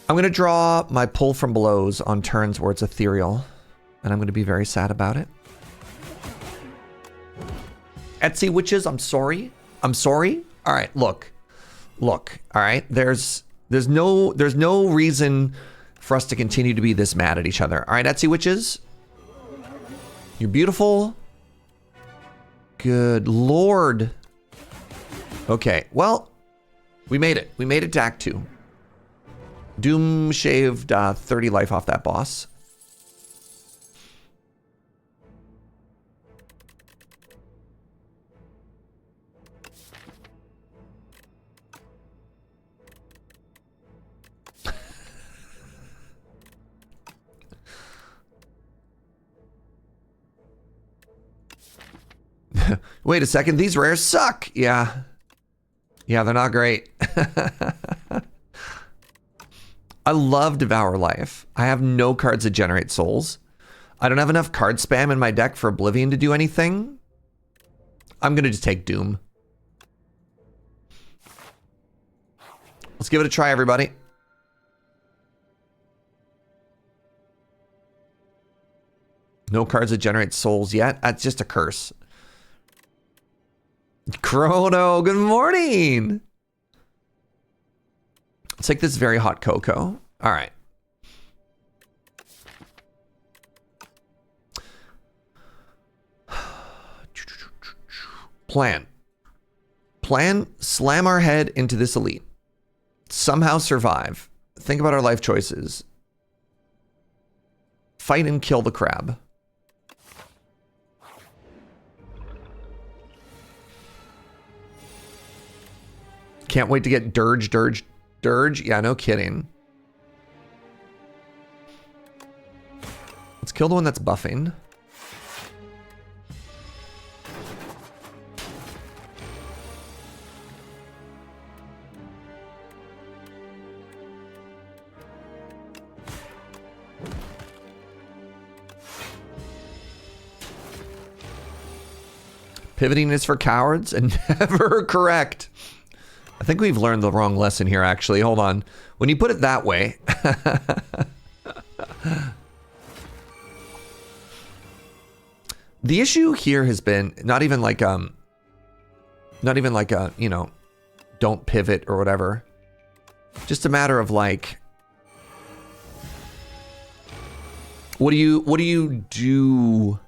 I'm going to draw my pull from belows on turns where it's ethereal, and I'm going to be very sad about it. Etsy witches, I'm sorry. I'm sorry. All right, look. Look, all right? There's no reason for us to continue to be this mad at each other. All right, Etsy witches? You're beautiful. Good Lord. Okay, well, we made it. We made it to Act 2. Doom shaved 30 life off that boss. Wait a second, these rares suck. Yeah. Yeah, they're not great. I love Devour Life. I have no cards that generate souls. I don't have enough card spam in my deck for Oblivion to do anything. I'm going to just take Doom. Let's give it a try, everybody. No cards that generate souls yet. That's just a curse. Chrono, good morning. Let's take this very hot cocoa. All right. Plan. Plan, slam our head into this elite. Somehow survive. Think about our life choices. Fight and kill the crab. Can't wait to get Dirge. Yeah, no kidding. Let's kill the one that's buffing. Pivoting is for cowards and never correct. I think we've learned the wrong lesson here, actually. Hold on. When you put it that way... The issue here has been not even like a, you know, don't pivot or whatever. Just a matter of like, what do you do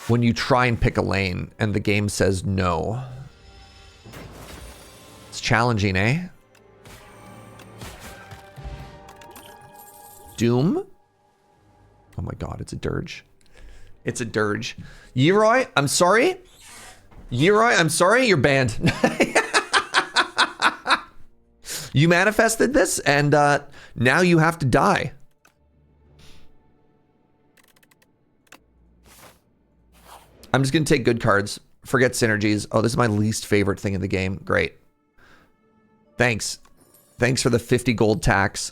when you try and pick a lane and the game says no? It's challenging, eh? Doom? Oh my god, it's a dirge. It's a dirge. Yeroy, I'm sorry. Yeroy, I'm sorry, you're banned. You manifested this, and now you have to die. I'm just gonna take good cards. Forget synergies. Oh, this is my least favorite thing in the game. Great. Thanks. Thanks for the 50 gold tax.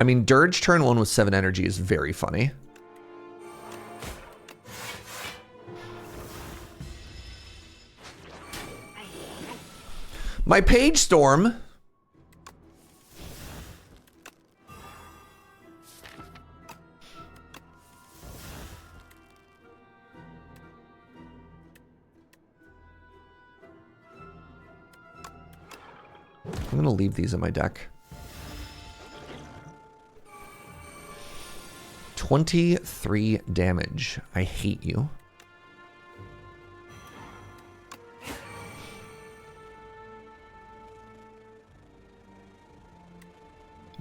I mean, Dirge turn 1 with 7 energy is very funny. My Page Storm I'm gonna leave these in my deck. 23 damage. I hate you.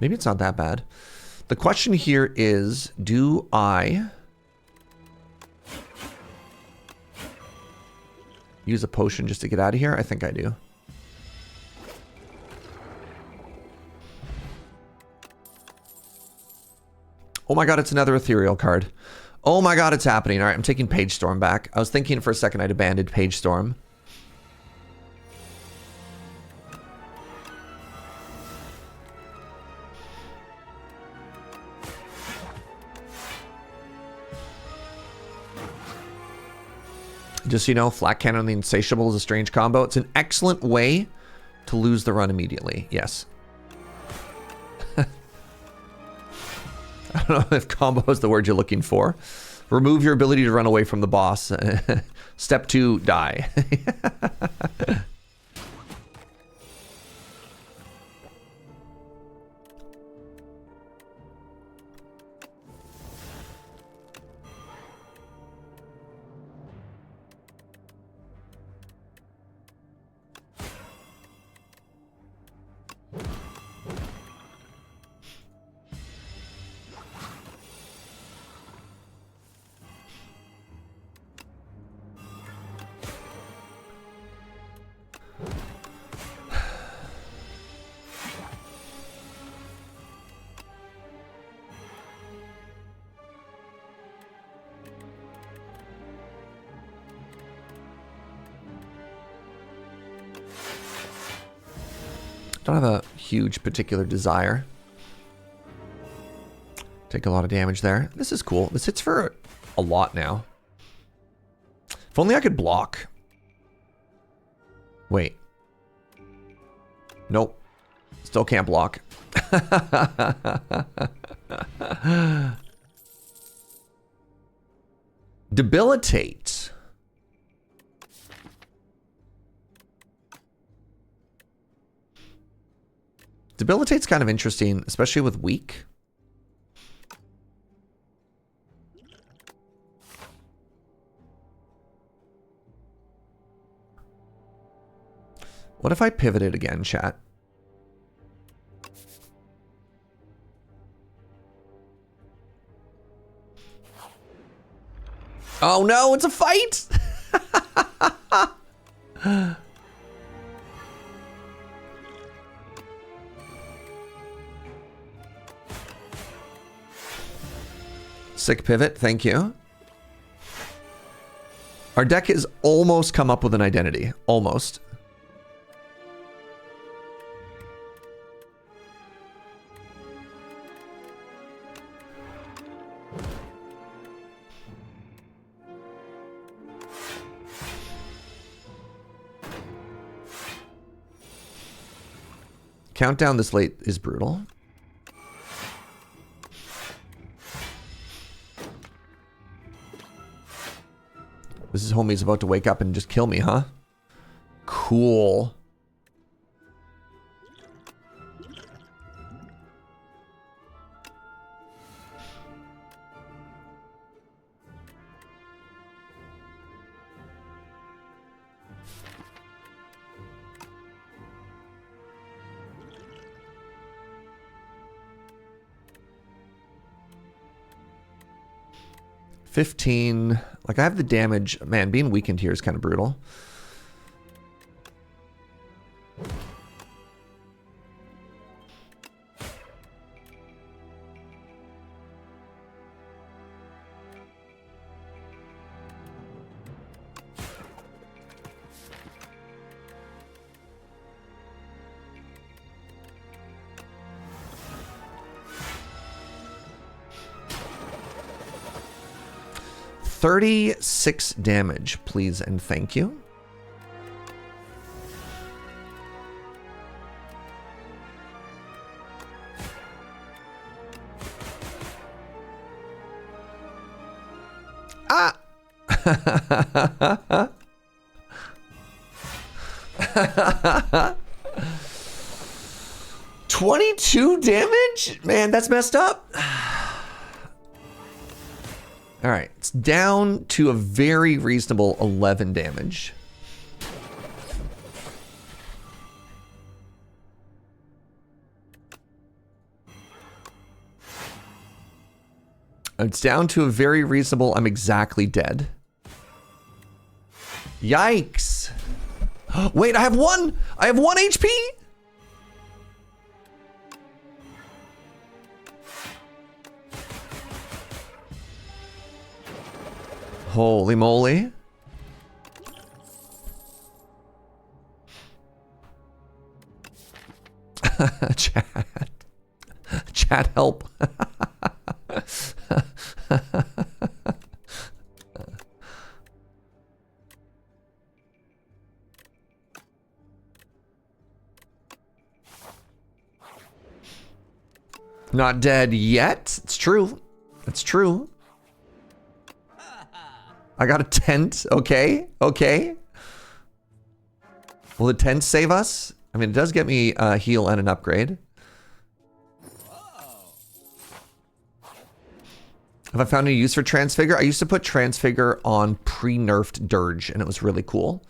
Maybe it's not that bad. The question here is, do I use a potion just to get out of here? I think I do. Oh my god, it's another ethereal card. Oh my god, it's happening. All right, I'm taking Page Storm back. I was thinking for a second I'd abandoned Page Storm. Just so you know, Flat Cannon and the Insatiable is a strange combo. It's an excellent way to lose the run immediately. Yes. I don't know if combo is the word you're looking for. Remove your ability to run away from the boss. Step 2, die. Don't have a huge particular desire. Take a lot of damage there. This is cool. This hits for a lot now. If only I could block. Wait. Nope. Still can't block. Debilitate. Debilitate's kind of interesting, especially with weak. What if I pivoted again, chat? Oh no, it's a fight! Sick pivot, thank you. Our deck has almost come up with an identity. Almost. Countdown this late is brutal. This is homie's about to wake up and just kill me, huh? Cool. $15. Like, I have the damage. Man, being weakened here is kind of brutal. $36 damage, please and thank you. Ah! 22 damage? Man, that's messed up. All right, it's down to a very reasonable 11 damage. It's down to a very reasonable, I'm exactly dead. Yikes. Wait, I have one HP? Holy moly. Chat. Chat, help. Not dead yet. It's true. It's true. I got a tent. Okay. Okay. Will the tent save us? I mean, it does get me a heal and an upgrade. Have I found any use for Transfigure? I used to put Transfigure on pre-nerfed Dirge, and it was really cool.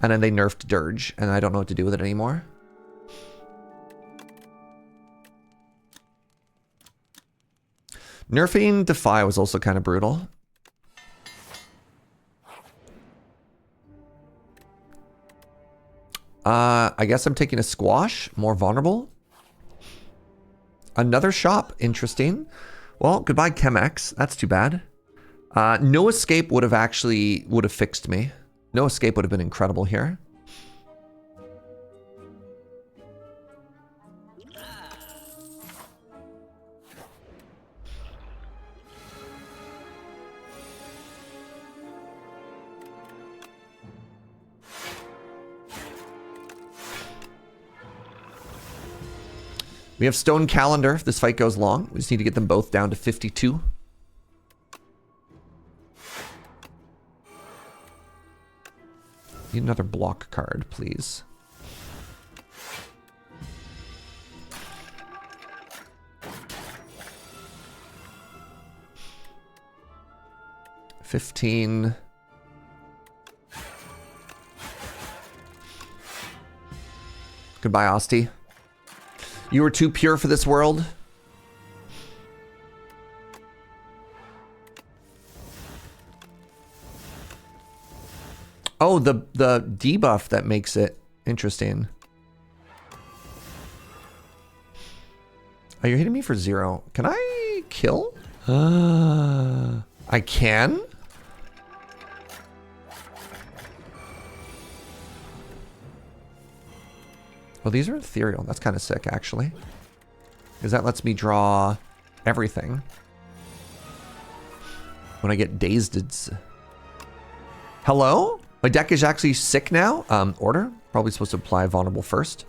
And then they nerfed Dirge, and I don't know what to do with it anymore. Nerfing Defy was also kind of brutal. I guess I'm taking a Squash, more vulnerable. Another shop, interesting. Well, goodbye Chemex, that's too bad. No Escape would have fixed me. No Escape would have been incredible here. We have Stone Calendar if this fight goes long. We just need to get them both down to 52. Need another block card, please. $15. Goodbye, Osti. You were too pure for this world. Oh, the debuff that makes it interesting. Oh, you're hitting me for 0. Can I kill? I can? Well, these are ethereal. That's kind of sick, actually. Because that lets me draw everything. When I get dazed. Hello? My deck is actually sick now? Order? Probably supposed to apply vulnerable first.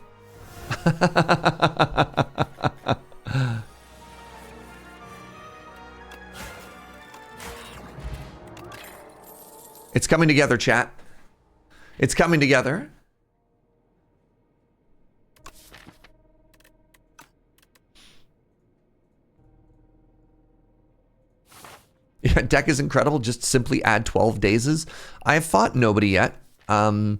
It's coming together, chat. It's coming together. Yeah, deck is incredible. Just simply add 12 dazes. I have fought nobody yet. I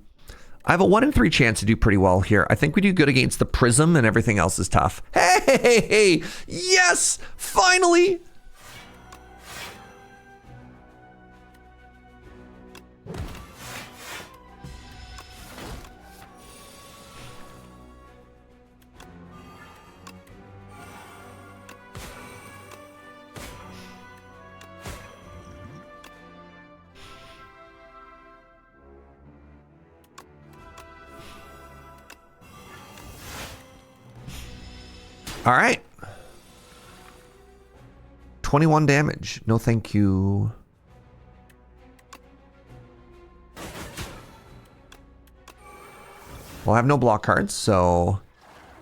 have a 1 in 3 chance to do pretty well here. I think we do good against the Prism and everything else is tough. Hey! Yes! Finally! All right. 21 damage. No, thank you. Well, I have no block cards, so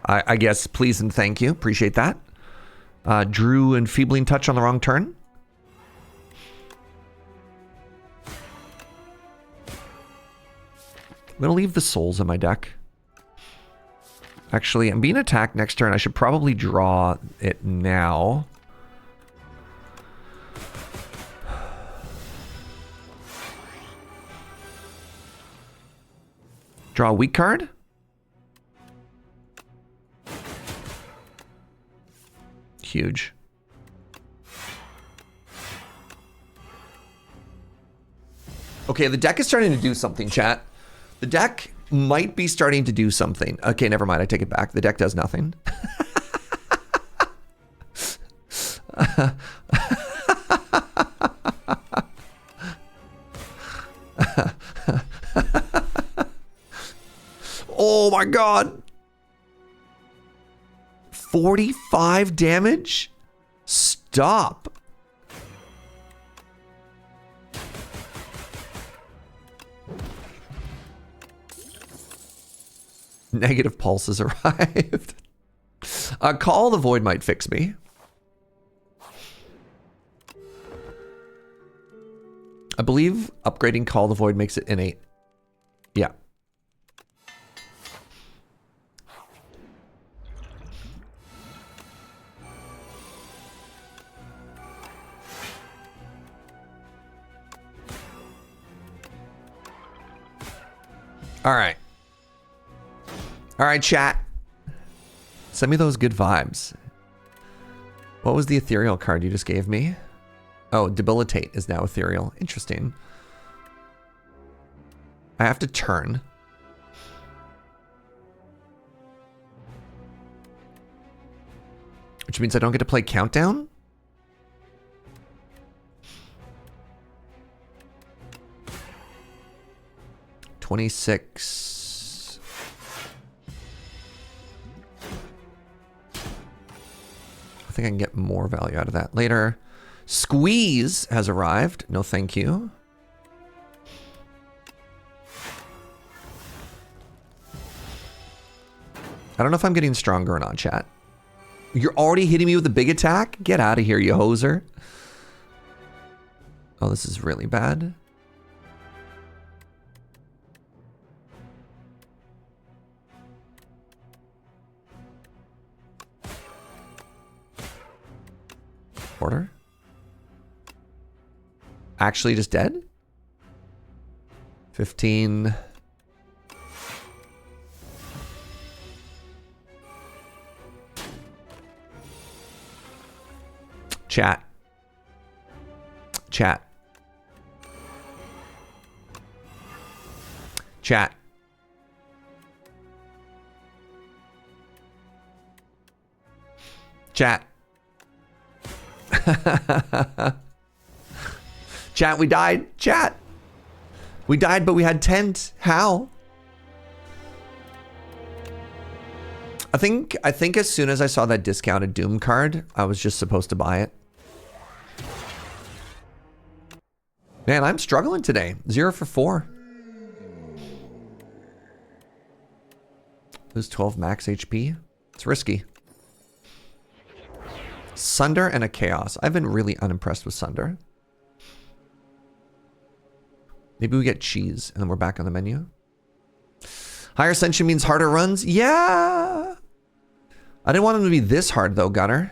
I guess please and thank you. Appreciate that. Drew Enfeebling Touch on the wrong turn. I'm going to leave the souls in my deck. Actually, I'm being attacked next turn. I should probably draw it now. Draw a weak card? Huge. Okay, the deck is starting to do something, chat. The deck might be starting to do something. Okay, never mind. I take it back. The deck does nothing. Oh my god. 45 damage? Stop. Negative pulses arrived. Call the Void might fix me. I believe upgrading Call the Void makes it innate. Yeah. All right. All right, chat. Send me those good vibes. What was the ethereal card you just gave me? Oh, Debilitate is now ethereal. Interesting. I have to turn. Which means I don't get to play Countdown? $26. I think I can get more value out of that later. Squeeze has arrived. No, thank you. I don't know if I'm getting stronger or not, chat. You're already hitting me with a big attack? Get out of here, you hoser. Oh, this is really bad. Order? Actually just dead? 15. Chat. Chat. Chat. Chat. Chat, we died. Chat. We died, but we had tent. How? I think as soon as I saw that discounted Doom card, I was just supposed to buy it. Man, I'm struggling today. 0 for 4. Lose 12 max HP. It's risky. Sunder and a Chaos. I've been really unimpressed with Sunder. Maybe we get cheese and then we're back on the menu. Higher Ascension means harder runs? Yeah! I didn't want them to be this hard though, Gunner.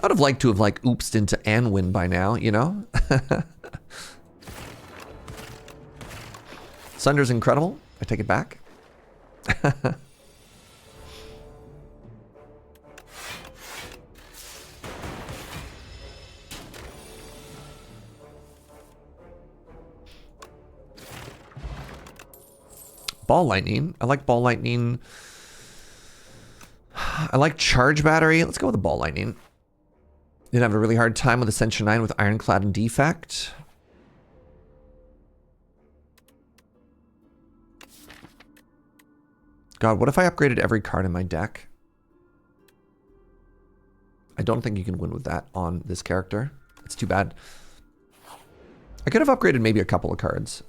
I'd have liked to have like oopsed into Anwin by now, you know? Sunder's incredible. I take it back. Ball Lightning. I like Ball Lightning. I like Charge Battery. Let's go with the Ball Lightning. Did have a really hard time with Ascension 9 with Ironclad and Defect. God, what if I upgraded every card in my deck? I don't think you can win with that on this character. It's too bad. I could have upgraded maybe a couple of cards.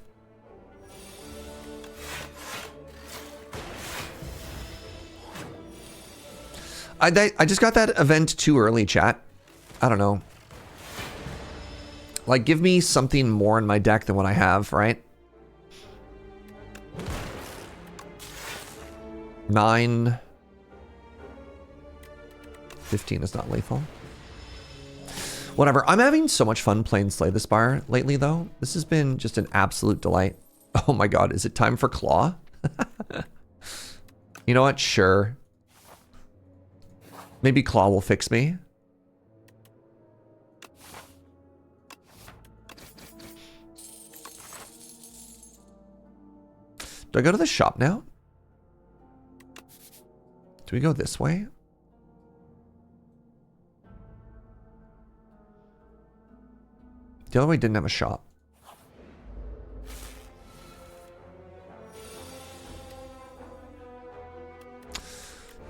I just got that event too early, chat. I don't know. Like, give me something more in my deck than what I have, right? 9. 15 is not lethal. Whatever. I'm having so much fun playing Slay the Spire lately, though. This has been just an absolute delight. Oh my god, is it time for Claw? You know what? Sure. Maybe Claw will fix me. Do I go to the shop now? Do we go this way? The other way didn't have a shop.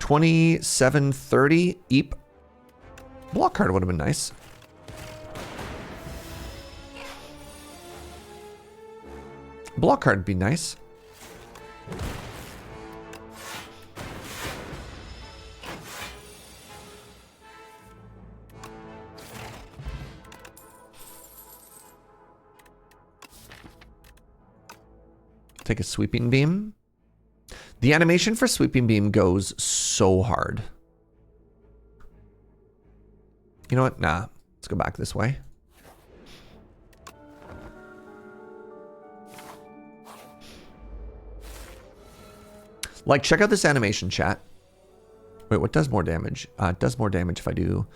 $27.30 Eep. Block card would have been nice. Block card would be nice. Take a sweeping beam. The animation for sweeping beam goes so hard. You know what? Nah. Let's go back this way. Like, check out this animation, chat. Wait, what does more damage? It does more damage if I do...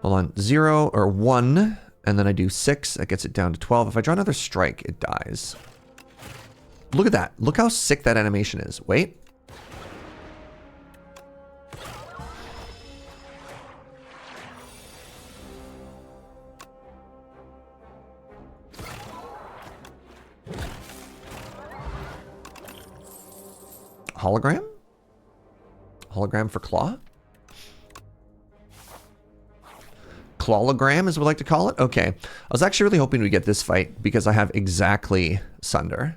Hold on. 0 or 1. And then I do 6. That gets it down to 12. If I draw another strike, it dies. Look at that. Look how sick that animation is. Wait. Hologram? Hologram for Claw? Clawlogram, as we like to call it? Okay. I was actually really hoping we get this fight because I have exactly Sunder.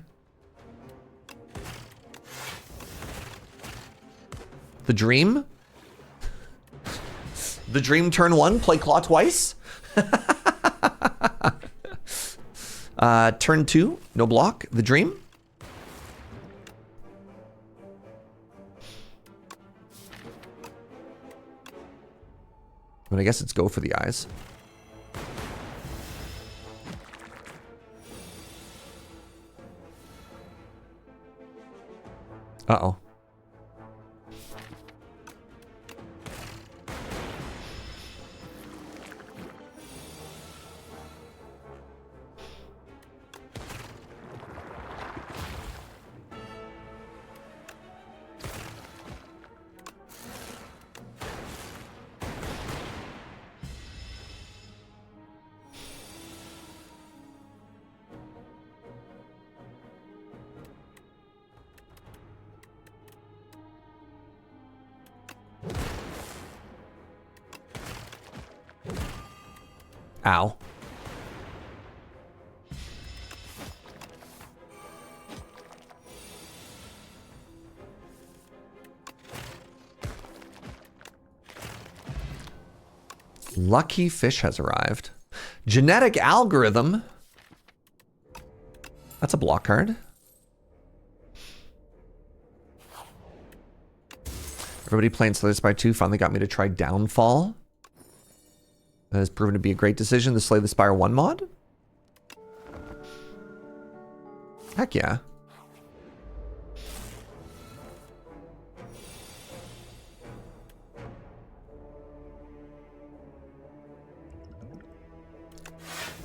The Dream? The Dream turn 1, play Claw twice? Turn 2, no block. The Dream? But I guess it's go for the eyes. Uh-oh. Ow. Lucky fish has arrived. Genetic algorithm. That's a block card. Everybody playing Slay the Spire 2 finally got me to try Downfall. That has proven to be a great decision. The Slay the Spire 1 mod? Heck yeah.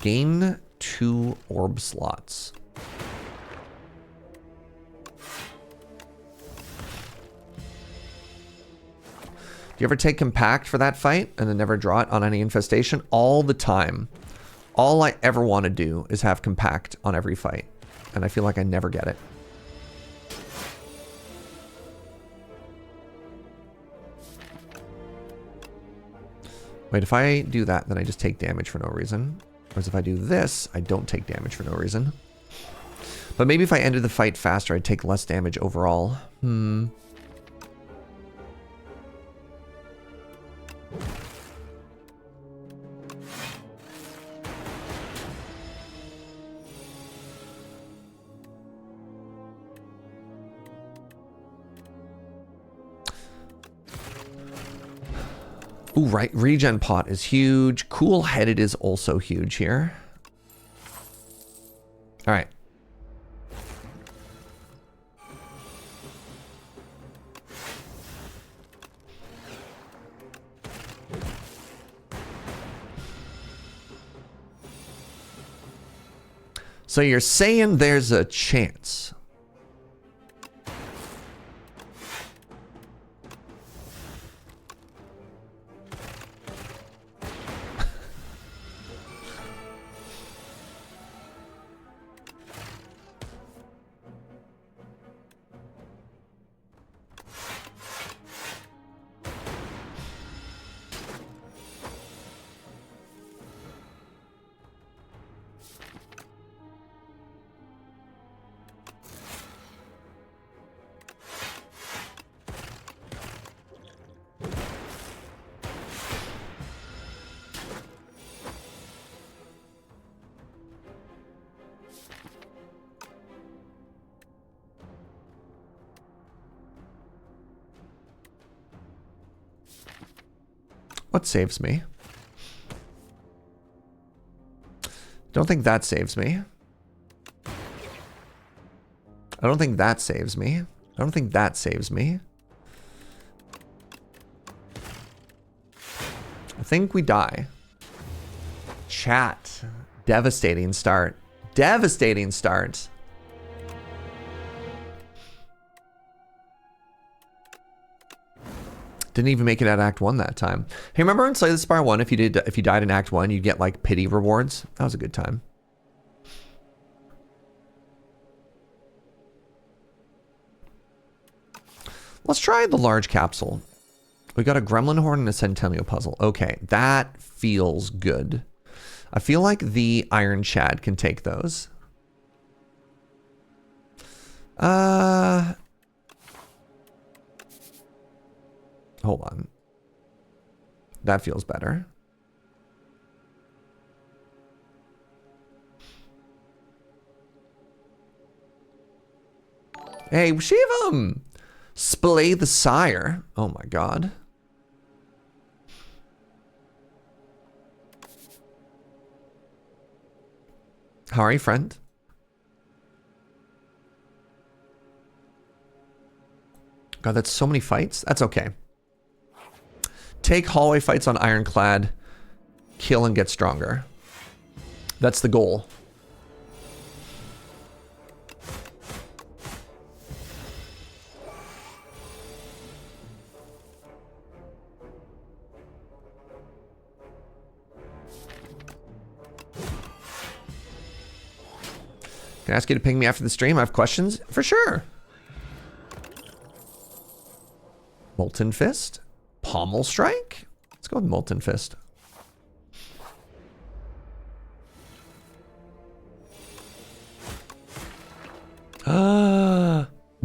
Gain 2 orb slots. Do you ever take Compact for that fight and then never draw it on any infestation? All the time. All I ever want to do is have Compact on every fight. And I feel like I never get it. Wait, if I do that, then I just take damage for no reason. Whereas if I do this, I don't take damage for no reason. But maybe if I ended the fight faster, I'd take less damage overall. Ooh, right. Regen pot is huge. Cool headed is also huge here. All right. So you're saying there's a chance. What saves me? Don't think that saves me. I don't think that saves me. I don't think that saves me. I think we die. Chat. Devastating start. Devastating start. Didn't even make it at Act 1 that time. Hey, remember in Slay the Spire 1, if you died in Act 1, you'd get like pity rewards? That was a good time. Let's try the large capsule. We got a Gremlin Horn and a Centennial Puzzle. Okay, that feels good. I feel like the Iron Chad can take those. Hold on. That feels better. Hey, Shivam! Splay the Sire. Oh my god. How are you, friend? God, that's so many fights. That's okay. Take hallway fights on Ironclad, kill and get stronger. That's the goal. Can I ask you to ping me after the stream? I have questions. For sure. Molten Fist. Pommel Strike? Let's go with Molten Fist.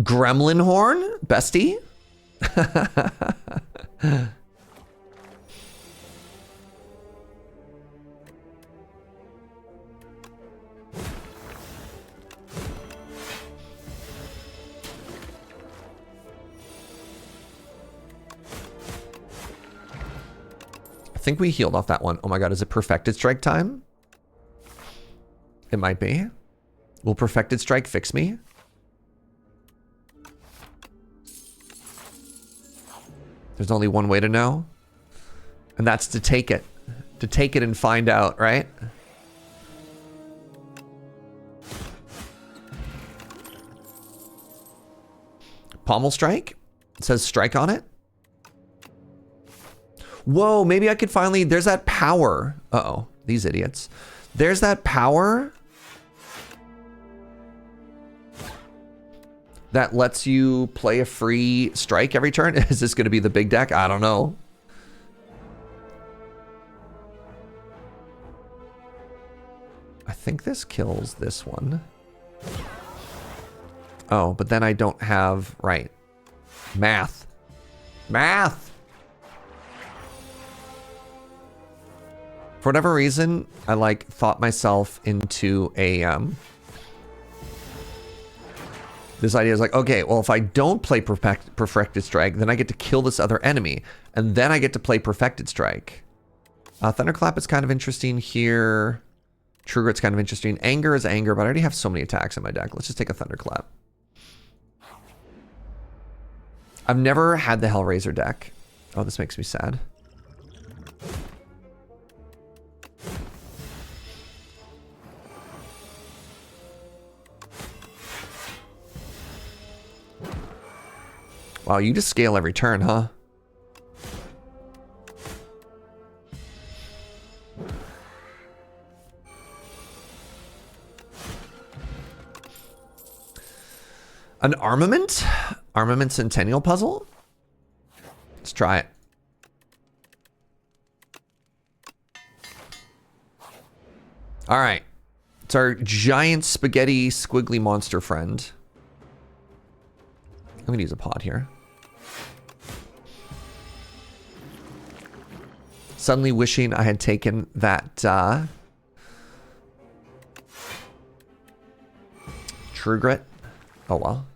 Gremlin Horn? Bestie? I think we healed off that one. Oh my god, is it Perfected Strike time? It might be. Will Perfected Strike fix me? There's only one way to know. And that's to take it. To take it and find out, right? Pommel Strike? It says strike on it. Whoa, maybe I could finally... There's that power. Uh-oh, these idiots. There's that power that lets you play a free strike every turn. Is this going to be the big deck? I don't know. I think this kills this one. Oh, but then I don't have... Right. Math. Math! For whatever reason, I like thought myself into a This idea is like, okay, well, if I don't play Perfected Strike, then I get to kill this other enemy. And then I get to play Perfected Strike. Thunderclap is kind of interesting here. True Grit's kind of interesting. Anger is anger, but I already have so many attacks in my deck. Let's just take a Thunderclap. I've never had the Hellraiser deck. Oh, this makes me sad. Wow, you just scale every turn, huh? An armament? Armament Centennial puzzle? Let's try it. All right. It's our giant spaghetti squiggly monster friend. I'm gonna use a pod here. Suddenly wishing I had taken that True Grit. Oh well.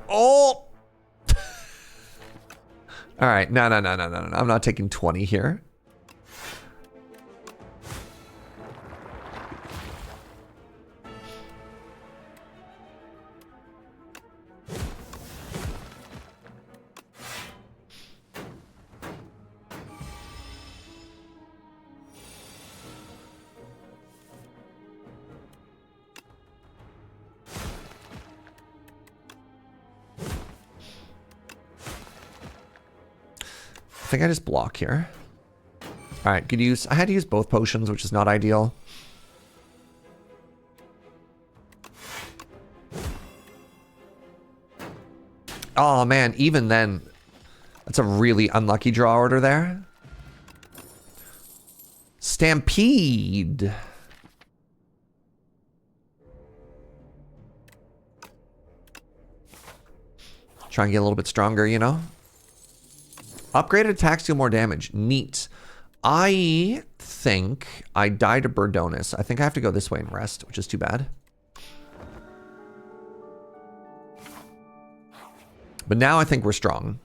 Oh! All right, no. I'm not taking 20 here. I think I just block here. All right, good use. I had to use both potions, which is not ideal. Oh man, even then, that's a really unlucky draw order there. Stampede. Try and get a little bit stronger, you know? Upgraded attacks deal more damage. Neat. I think I die to Burdonis. I think I have to go this way and rest, which is too bad. But now I think we're strong.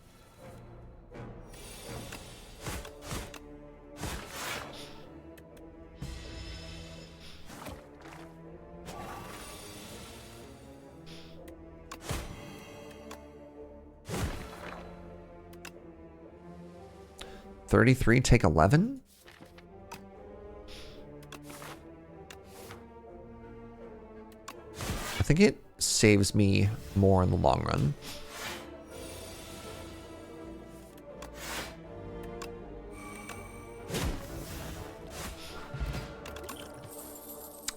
$33, take 11? I think it saves me more in the long run.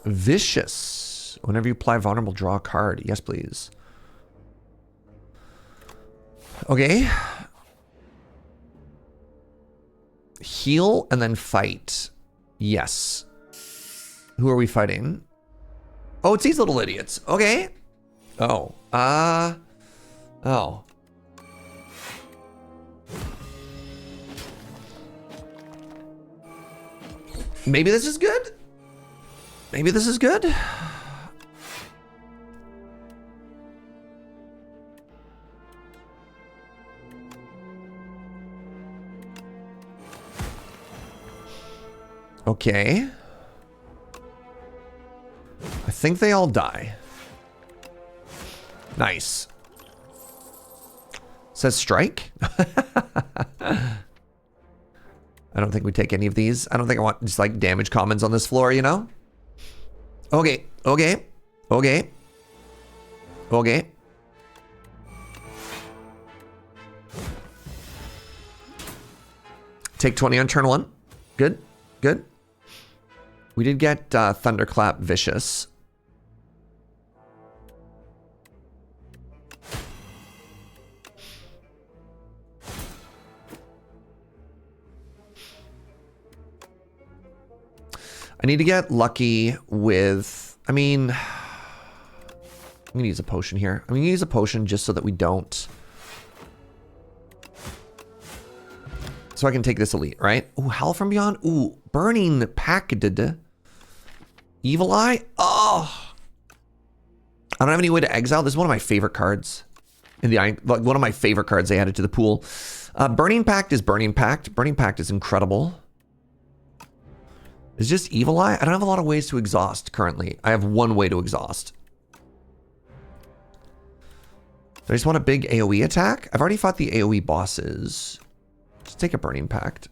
Vicious. Whenever you apply vulnerable, draw a card. Yes, please. Okay. Heal and then fight. Yes. Who are we fighting? Oh, it's these little idiots. Okay. Oh. Oh. Maybe this is good? Maybe this is good? Okay. I think they all die. Nice. Says strike. I don't think we take any of these. I don't think I want just like damage commons on this floor, you know? Okay, okay, okay, okay. Take 20 on turn 1. Good, good. We did get Thunderclap Vicious. I need to get lucky with, I mean, I'm gonna use a potion here. I'm gonna use a potion just so that we don't So I can take this elite, right? Ooh, Howl from Beyond. Ooh, Burning Packed. Evil Eye. Oh. I don't have any way to exile. This is one of my favorite cards. Like one of my favorite cards they added to the pool. Burning Pact is Burning Pact. Burning Pact is incredible. It's just Evil Eye. I don't have a lot of ways to exhaust currently. I have one way to exhaust. Do I just want a big AoE attack? I've already fought the AoE bosses. Just take a Burning Pact.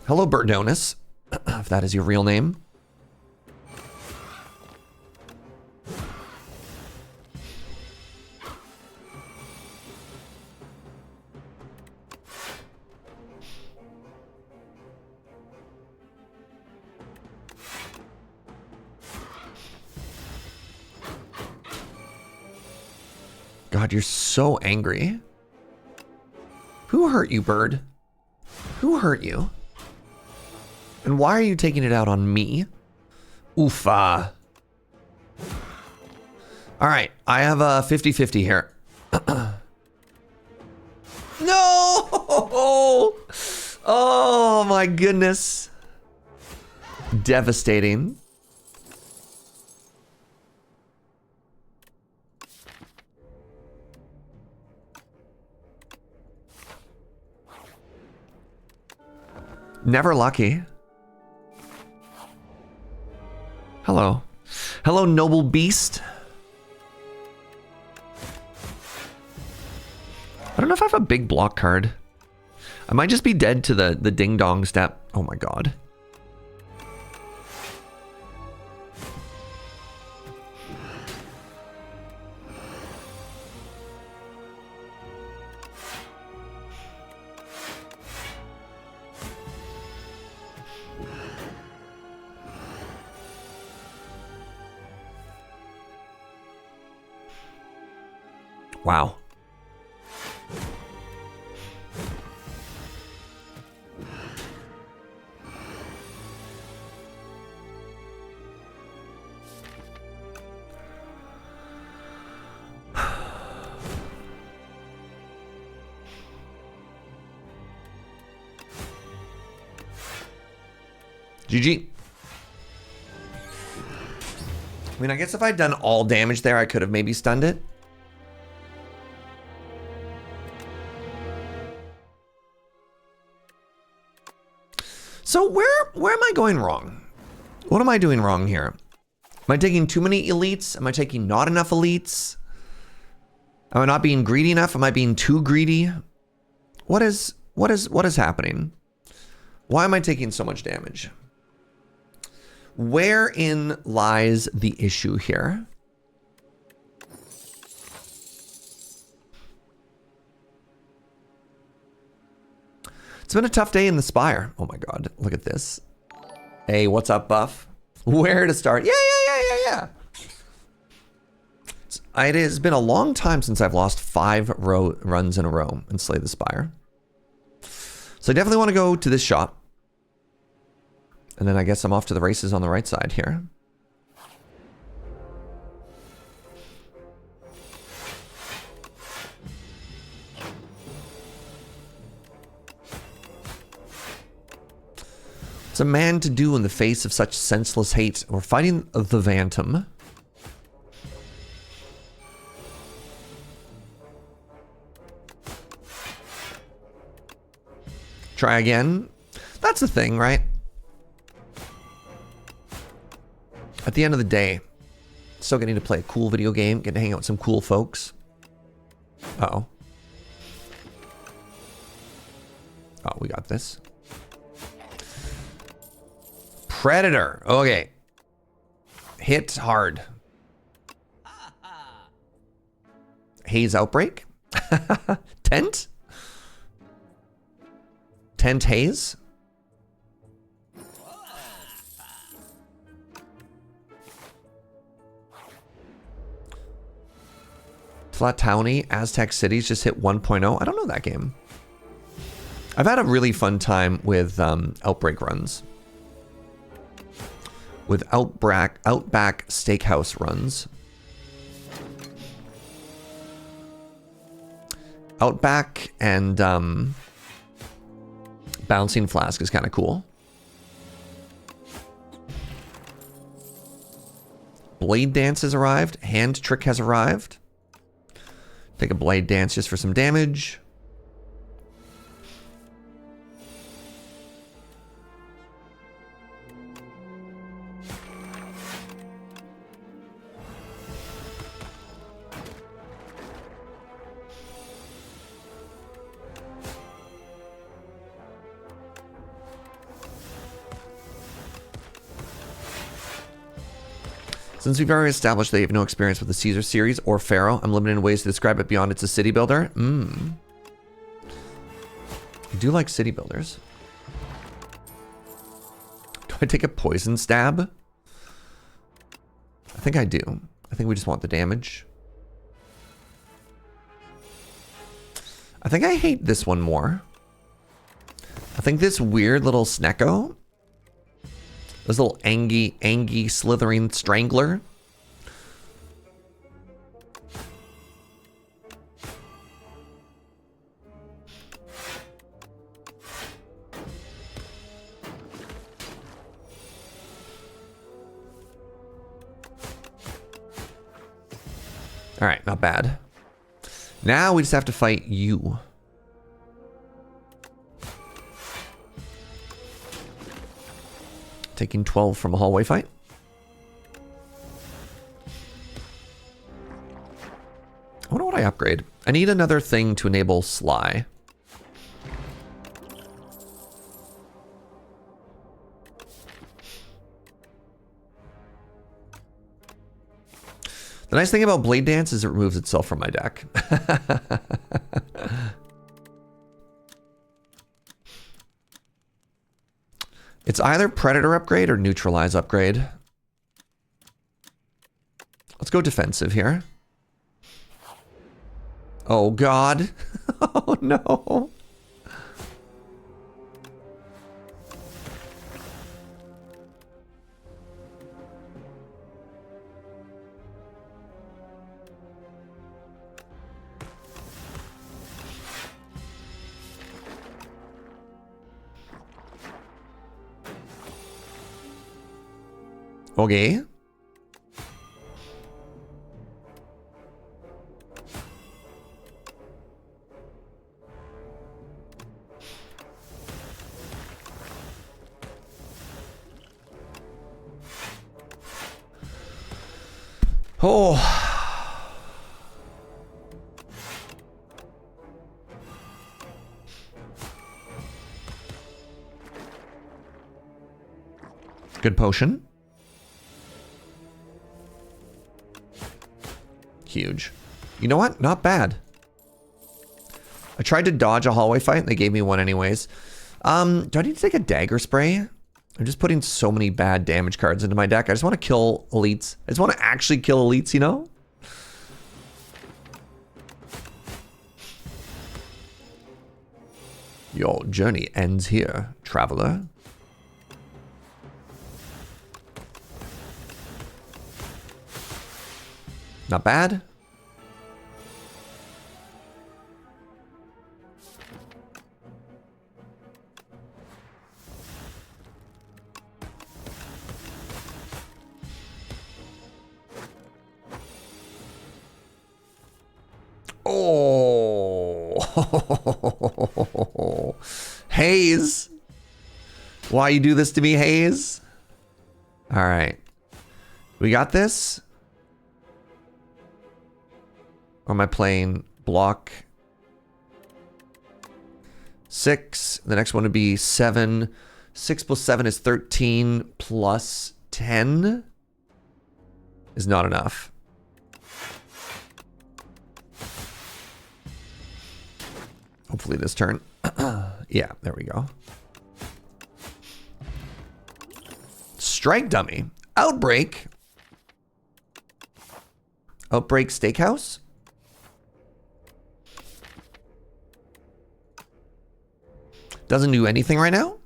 Hello, Burdonis, if that is your real name. God, you're so angry. Who hurt you, bird? Who hurt you? And why are you taking it out on me? Oofa. All right, I have a 50-50 here. No! Oh my goodness. Devastating. Never lucky. Hello. Hello, noble beast. I don't know if I have a big block card. I might just be dead to the ding dong step. Oh my god. Wow. GG. I mean, I guess if I'd done all damage there, I could have maybe stunned it. So where am I going wrong? What am I doing wrong here? Am I taking too many elites? Am I taking not enough elites? Am I not being greedy enough? Am I being too greedy? What is happening? Why am I taking so much damage? Wherein lies the issue here? It's been a tough day in the Spire. Oh my god, look at this. Hey, what's up, Buff? Where to start? Yeah. It has been a long time since I've lost 5 runs in a row in Slay the Spire. So I definitely want to go to this shop. And then I guess I'm off to the races on the right side here. What's a man to do in the face of such senseless hate? We're fighting the Phantom. Try again. That's the thing, right? At the end of the day, still getting to play a cool video game, getting to hang out with some cool folks. Uh-oh. Oh, we got this. Predator. Okay. Hit hard. Haze Outbreak. Tent? Tent Haze? Flat Towny, Aztec Cities just hit 1.0. I don't know that game. I've had a really fun time with Outbreak runs. With Outback Steakhouse runs. Outback and Bouncing Flask is kind of cool. Blade Dance has arrived. Hand Trick has arrived. Take a Blade Dance just for some damage. Since we've already established that you have no experience with the Caesar series or Pharaoh, I'm limited in ways to describe it beyond it's a city builder. I do like city builders. Do I take a poison stab? I think I do. I think we just want the damage. I think I hate this one more. I think this weird little Snecko, this little angy slithering strangler. All right, not bad. Now we just have to fight you. Taking 12 from a hallway fight. I wonder what I upgrade. I need another thing to enable Sly. The nice thing about Blade Dance is it removes itself from my deck. It's either Predator upgrade or Neutralize upgrade. Let's go defensive here. Oh God. Oh no. Okay. Oh. Good potion. Huge. You know what? Not bad. I tried to dodge a hallway fight and they gave me one anyways. Do I need to take a dagger spray? I'm just putting so many bad damage cards into my deck. I just want to kill elites. I just want to actually kill elites, you know? Your journey ends here, traveler. Not bad. Oh. Hayes. Why you do this to me, Hayes? All right. We got this. Or am I playing block 6? The next one would be 7. 6 plus 7 is 13 plus 10 is not enough. Hopefully this turn. Yeah, there we go. Strike dummy. Outbreak. Outbreak Steakhouse. Doesn't do anything right now.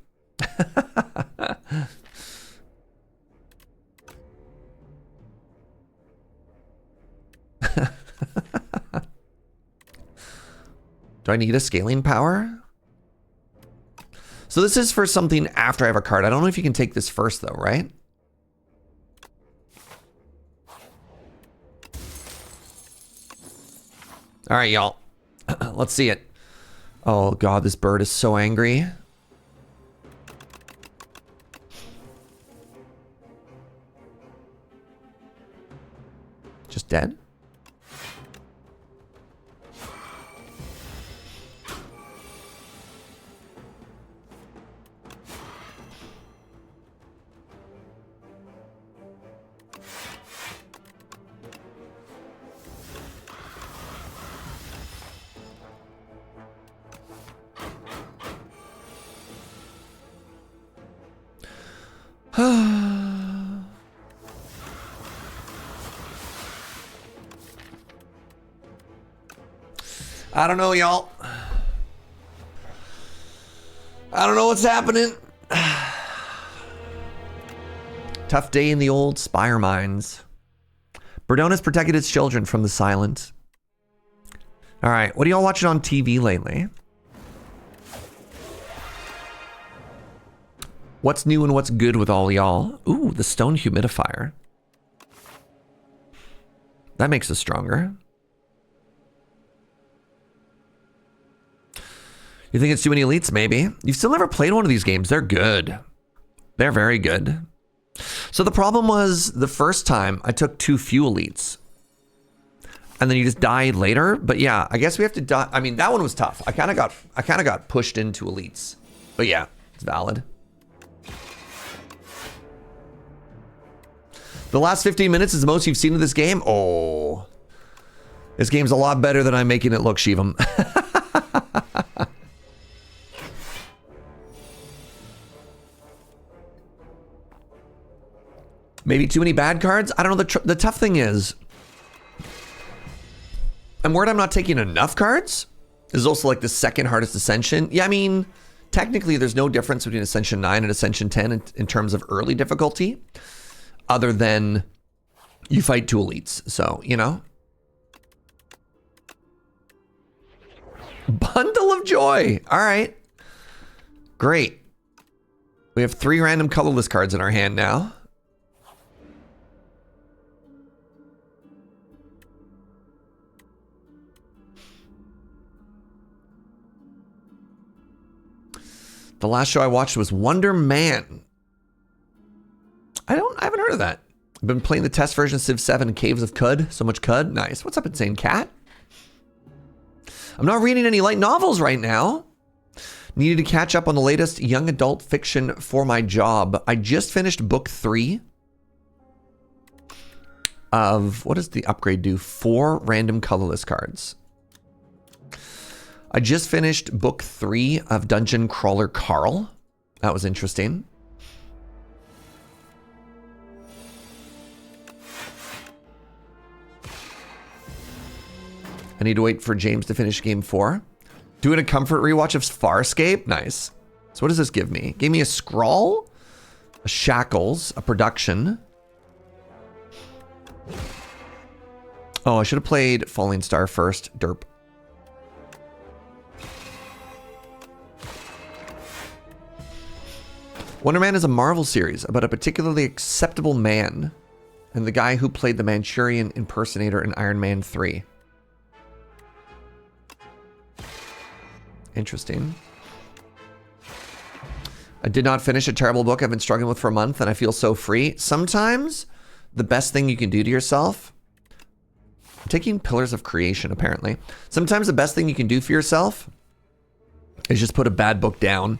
Do I need a scaling power? So this is for something after I have a card. I don't know if you can take this first though, right? All right, y'all. Let's see it. Oh God, this bird is so angry. Just dead? I don't know, y'all. I don't know what's happening. Tough day in the old Spire mines. Berdona's protected its children from the silent. All right, what are y'all watching on TV lately? What's new and what's good with all y'all? Ooh, the stone humidifier. That makes us stronger. You think it's too many elites? Maybe. You've still never played one of these games. They're good. They're very good. So the problem was the first time I took too few elites. And then you just died later. But yeah, I guess we have to die. I mean, that one was tough. I kind of got pushed into elites. But yeah, it's valid. The last 15 minutes is the most you've seen of this game? Oh. This game's a lot better than I'm making it look, Shivam. Maybe too many bad cards? I don't know. The tough thing is, I'm worried I'm not taking enough cards. This is also like the second hardest Ascension. Yeah, I mean, technically there's no difference between Ascension 9 and Ascension 10 in terms of early difficulty, other than you fight two elites. So, you know. Bundle of Joy. All right. Great. We have 3 random colorless cards in our hand now. The last show I watched was Wonder Man. I haven't heard of that. I've been playing the test version of Civ 7 Caves of Cud. So much Cud. Nice. What's up, Insane Cat? I'm not reading any light novels right now. Needed to catch up on the latest young adult fiction for my job. I just finished book 3 of, what does the upgrade do? 4 random colorless cards. I just finished book 3 of Dungeon Crawler Carl. That was interesting. I need to wait for James to finish game 4. Doing a comfort rewatch of Farscape. Nice. So what does this give me? Gave me a scroll, a shackles, a production. Oh, I should have played Falling Star first. Derp. Wonder Man is a Marvel series about a particularly acceptable man and the guy who played the Manchurian impersonator in Iron Man 3. Interesting. I did not finish a terrible book I've been struggling with for a month and I feel so free. Sometimes the best thing you can do to yourself, I'm taking Pillars of Creation apparently. Sometimes the best thing you can do for yourself is just put a bad book down.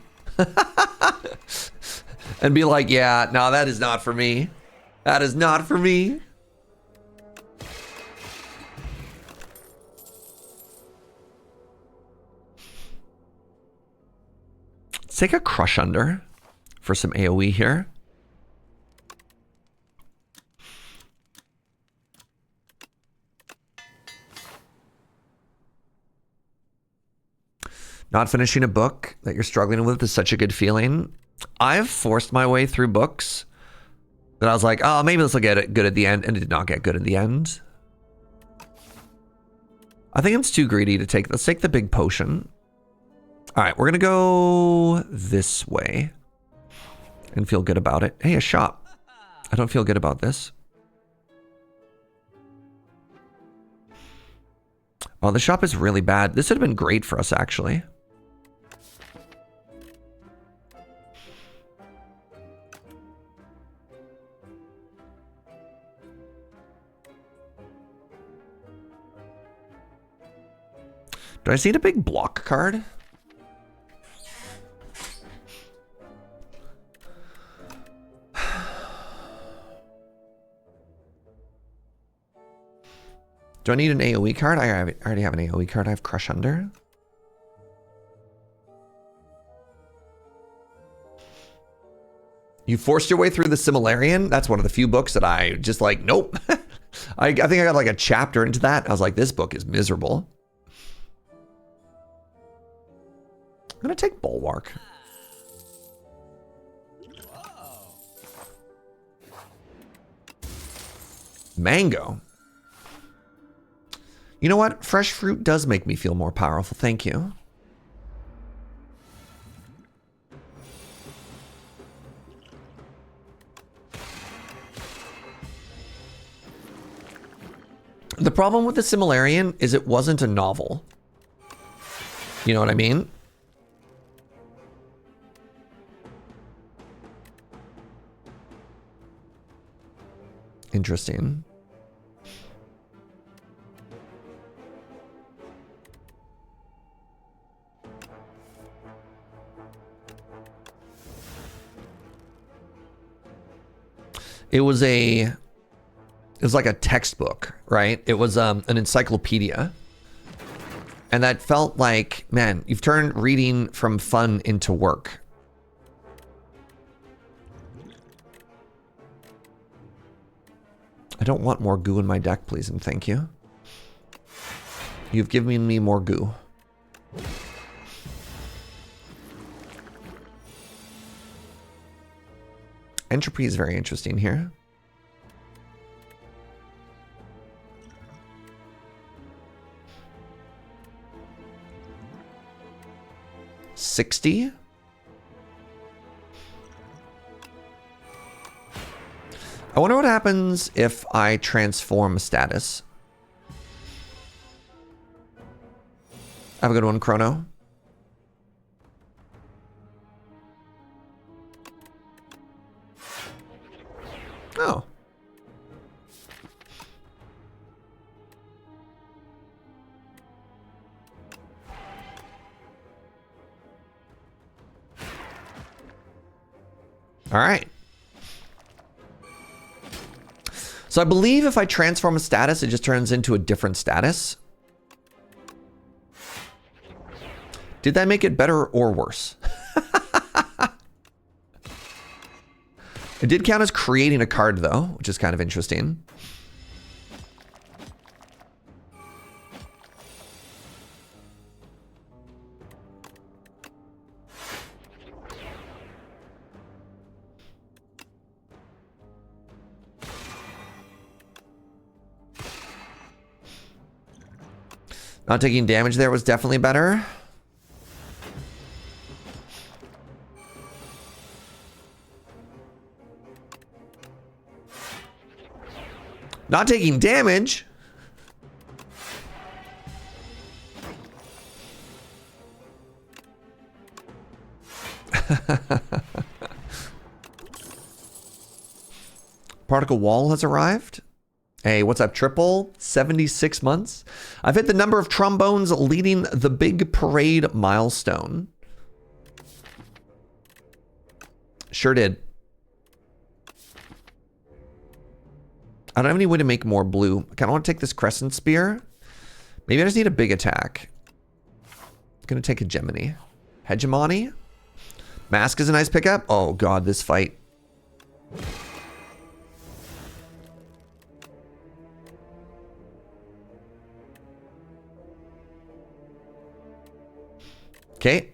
And be like, yeah, no, that is not for me. That is not for me. Let's take a Crush Under for some AoE here. Not finishing a book that you're struggling with is such a good feeling. I've forced my way through books that I was like, oh, maybe this will get it good at the end, and it did not get good at the end. I think it's too greedy to take. Let's take the big potion. All right, we're gonna go this way and feel good about it. Hey, a shop. I don't feel good about this. Oh, the shop is really bad. This would have been great for us, actually. Do I see a big block card? Do I need an AoE card? I already have an AoE card. I have Crush Under. You forced your way through the Similarian? That's one of the few books that I just like, nope. I think I got like a chapter into that. I was like, this book is miserable. I'm gonna take Bulwark. Mango. You know what? Fresh fruit does make me feel more powerful. Thank you. The problem with the Similarian is it wasn't a novel. You know what I mean? Interesting. It was like a textbook, right? It was an encyclopedia. And that felt like, man, you've turned reading from fun into work. I don't want more goo in my deck, please, and thank you. You've given me more goo. Entropy is very interesting here. $60. I wonder what happens if I transform a status. Have a good one, Chrono. Oh. All right. So I believe if I transform a status, it just turns into a different status. Did that make it better or worse? It did count as creating a card, though, which is kind of interesting. Not taking damage there was definitely better. Not taking damage. Particle Wall has arrived. Hey, what's up, Triple? 76 months. I've hit the number of trombones leading the big parade milestone. Sure did. I don't have any way to make more blue. I kind of want to take this Crescent Spear. Maybe I just need a big attack. I'm going to take a Gemini. Hegemony. Mask is a nice pickup. Oh, God, this fight. Okay.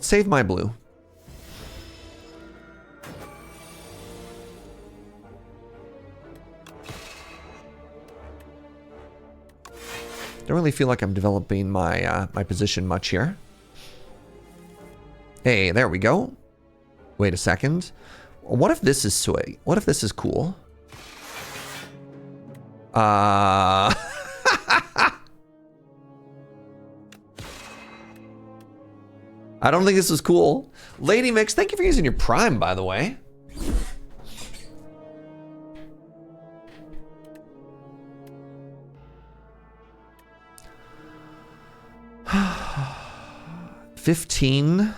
Let's save my blue. Don't really feel like I'm developing my my position much here. Hey, there we go. Wait a second. What if this is sweet? What if this is cool? I don't think this is cool. Lady Mix, thank you for using your Prime, by the way. $15.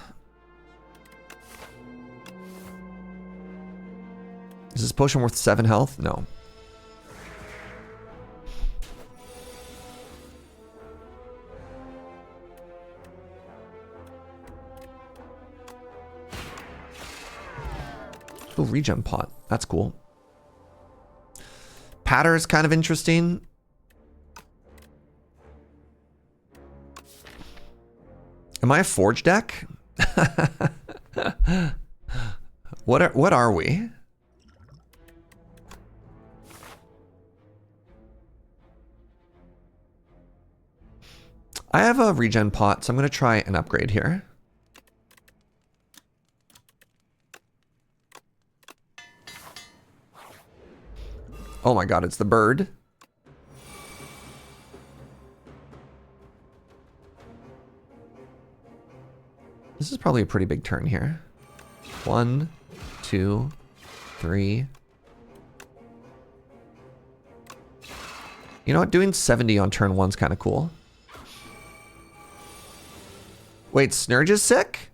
Is this potion worth 7 health? No. Oh, regen pot. That's cool. Patter is kind of interesting. Am I a forge deck? What are we? I have a regen pot, so I'm going to try an upgrade here. Oh my god, it's the bird. This is probably a pretty big turn here. 1, 2, 3. You know what? Doing 70 on turn 1's kind of cool. Wait, Serge is sick?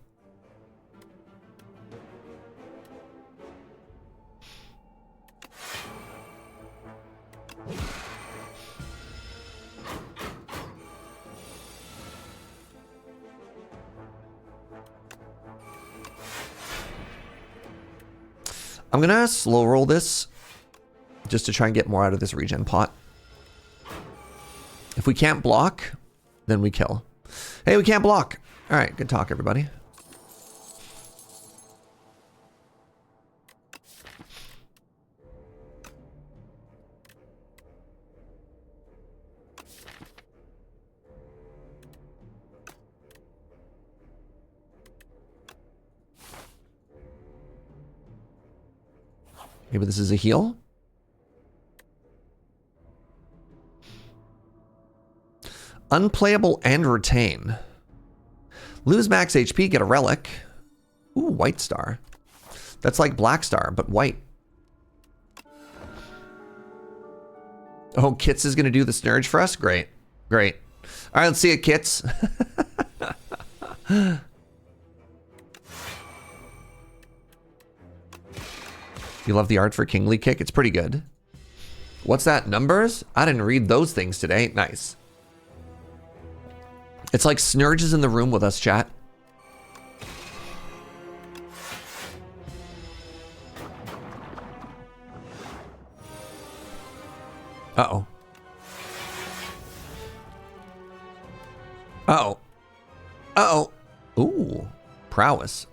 I'm gonna slow roll this just to try and get more out of this regen pot. If we can't block, then we kill. Hey, we can't block. All right, good talk, everybody. Maybe this is a heal. Unplayable and retain. Lose max HP, get a relic. Ooh, white star. That's like black star, but white. Oh, Kits is going to do the Serge for us? Great. Great. All right, let's see it, Kits. You love the art for Kingly Kick? It's pretty good. What's that? Numbers? I didn't read those things today. Nice. It's like Serge is in the room with us, chat. Uh-oh. Uh-oh. Uh-oh. Ooh. Prowess.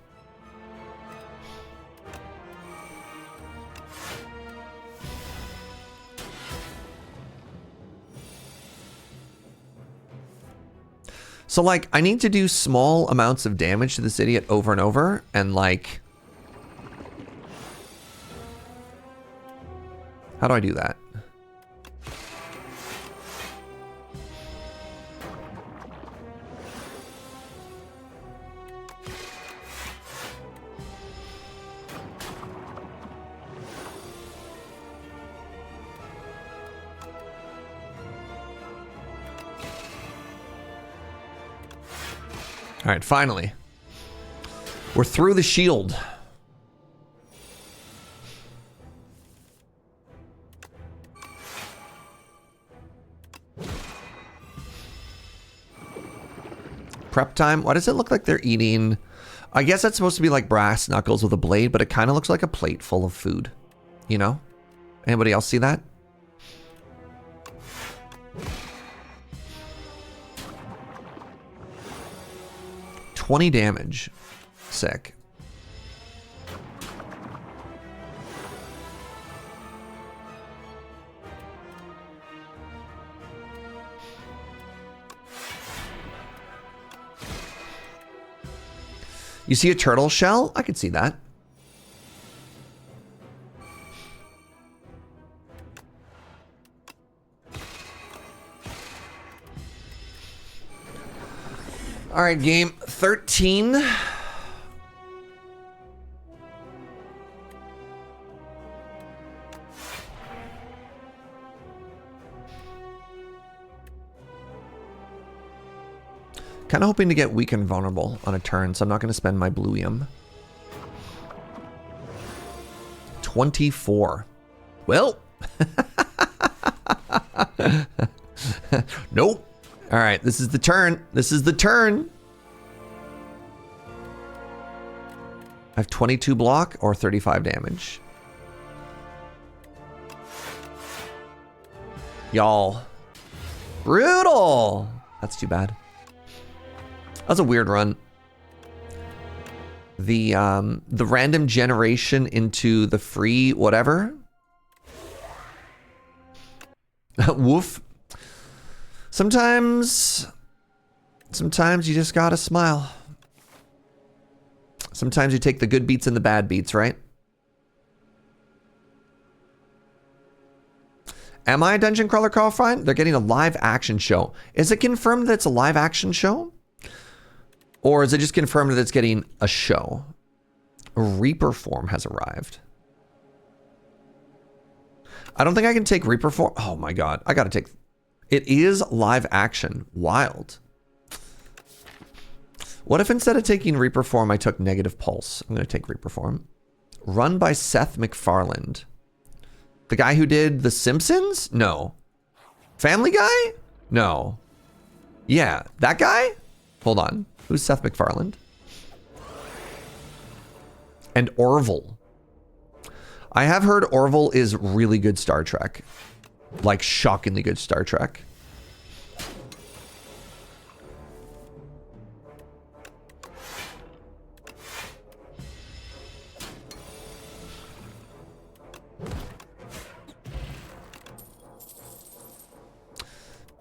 So, like, I need to do small amounts of damage to this idiot over and over, and, like... How do I do that? All right, finally. We're through the shield. Prep time. Why does it look like they're eating? I guess that's supposed to be like brass knuckles with a blade, but it kind of looks like a plate full of food. You know? Anybody else see that? $20 damage. Sick. You see a turtle shell? I could see that. All right, game 13. Kind of hoping to get weak and vulnerable on a turn, so I'm not going to spend my bluium. 24. Well. Nope. All right, this is the turn. This is the turn. I have 22 block or 35 damage. Y'all. Brutal. That's too bad. That was a weird run. The random generation into the free whatever. Woof. Sometimes you just gotta smile. Sometimes you take the good beats and the bad beats, right? Am I a Dungeon Crawler qualified? They're getting a live action show. Is it confirmed that it's a live action show? Or is it just confirmed that it's getting a show? A Reaper form has arrived. I don't think I can take Reaper form. Oh my god, I gotta take... It is live action. Wild. What if instead of taking Reaper form, I took Negative Pulse? I'm gonna take Reaper form. Run by Seth MacFarlane. The guy who did The Simpsons? No. Family Guy? No. Yeah, that guy? Hold on. Who's Seth MacFarlane? And Orville. I have heard Orville is really good Star Trek. Like, shockingly good Star Trek.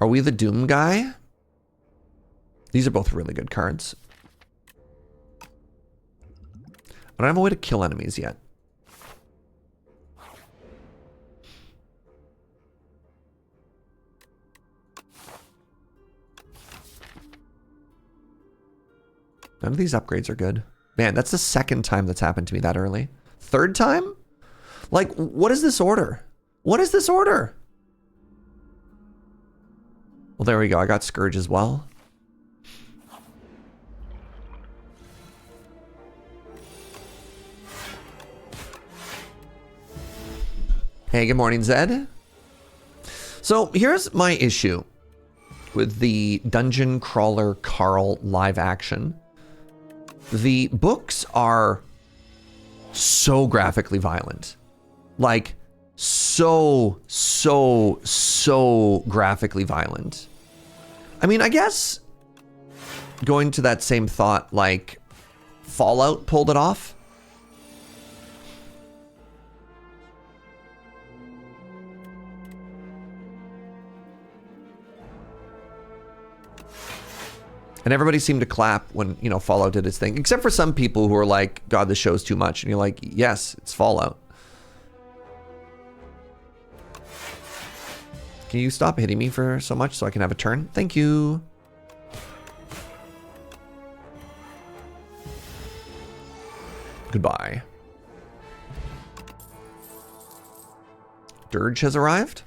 Are we the Doom guy? These are both really good cards. I don't have a way to kill enemies yet. None of these upgrades are good. Man, that's the second time that's happened to me that early. Third time? Like, what is this order? What is this order? Well, there we go. I got Scourge as well. Hey, good morning, Zed. So here's my issue with the Dungeon Crawler Carl live action. The books are so graphically violent. Like, so graphically violent. I mean, I guess going to that same thought, like, Fallout pulled it off. And everybody seemed to clap when, you know, Fallout did its thing. Except for some people who are like, God, this show's too much. And you're like, yes, it's Fallout. Can you stop hitting me for so much so I can have a turn? Thank you. Goodbye. Dirge has arrived.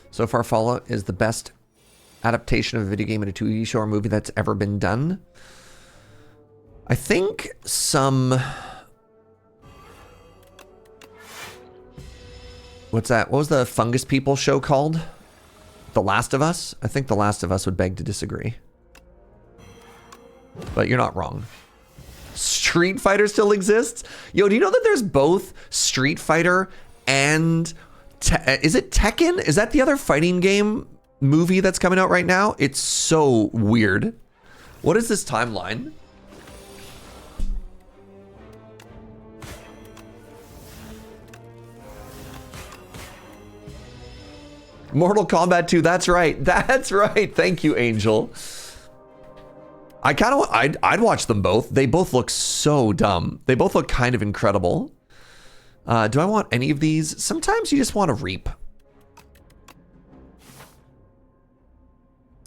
So far, Fallout is the best adaptation of a video game in a TV show or movie that's ever been done. I think some... What's that? What was the Fungus People show called? The Last of Us? I think The Last of Us would beg to disagree. but you're not wrong. Street Fighter still exists? Yo, do you know that there's both Street Fighter and... is it Tekken? Is that the other fighting game movie that's coming out right now? It's so weird. What is this timeline? Mortal Kombat 2, that's right. That's right. Thank you, Angel. I'd watch them both. They both look so dumb. They both look kind of incredible. Do I want any of these? Sometimes you just want to reap.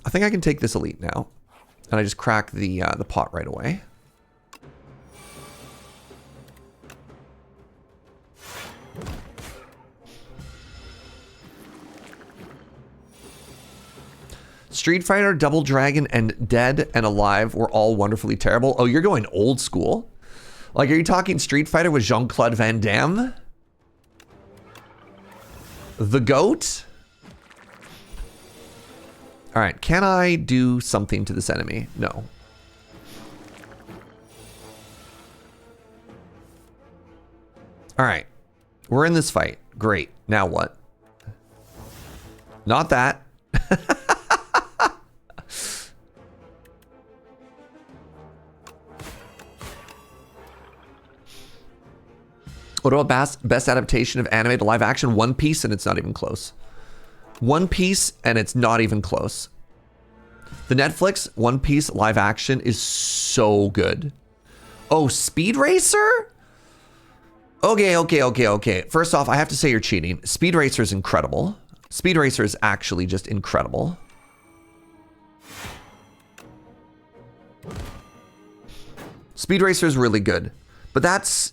I think I can take this elite now. And I just crack the pot right away. Street Fighter, Double Dragon, and Dead and Alive were all wonderfully terrible. Oh, you're going old school? Like, are you talking Street Fighter with Jean-Claude Van Damme? The GOAT? All right, can I do something to this enemy? No. All right, we're in this fight. Great, now what? Not that. What about best adaptation of anime to live action? One Piece, and it's not even close. One Piece, and it's not even close. The Netflix One Piece live action is so good. Oh, Speed Racer? Okay. First off, I have to say you're cheating. Speed Racer is incredible. Speed Racer is actually just incredible. Speed Racer is really good. But that's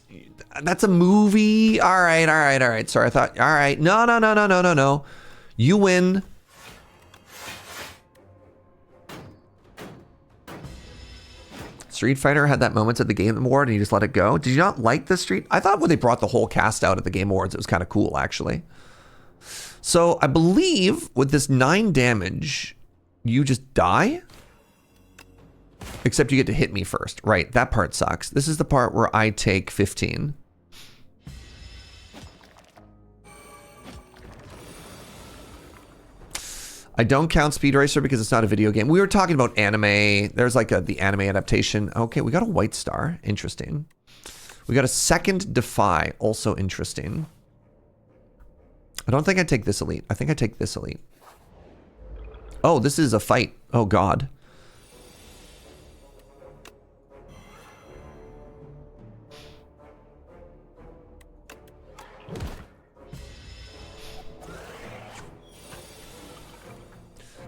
a movie. All right. Sorry, I thought, all right. No. You win. Street Fighter had that moment at the Game Award and you just let it go. Did you not like the Street? I thought when they brought the whole cast out at the Game Awards, it was kind of cool, actually. So I believe with this 9 damage, you just die. Except you get to hit me first. Right, that part sucks. This is the part where I take 15. I don't count Speed Racer because it's not a video game. We were talking about anime. There's like the anime adaptation. Okay, we got a white star. Interesting. We got a second Defy. Also interesting. I don't think I take this elite. I think I take this elite. Oh, this is a fight. Oh, God.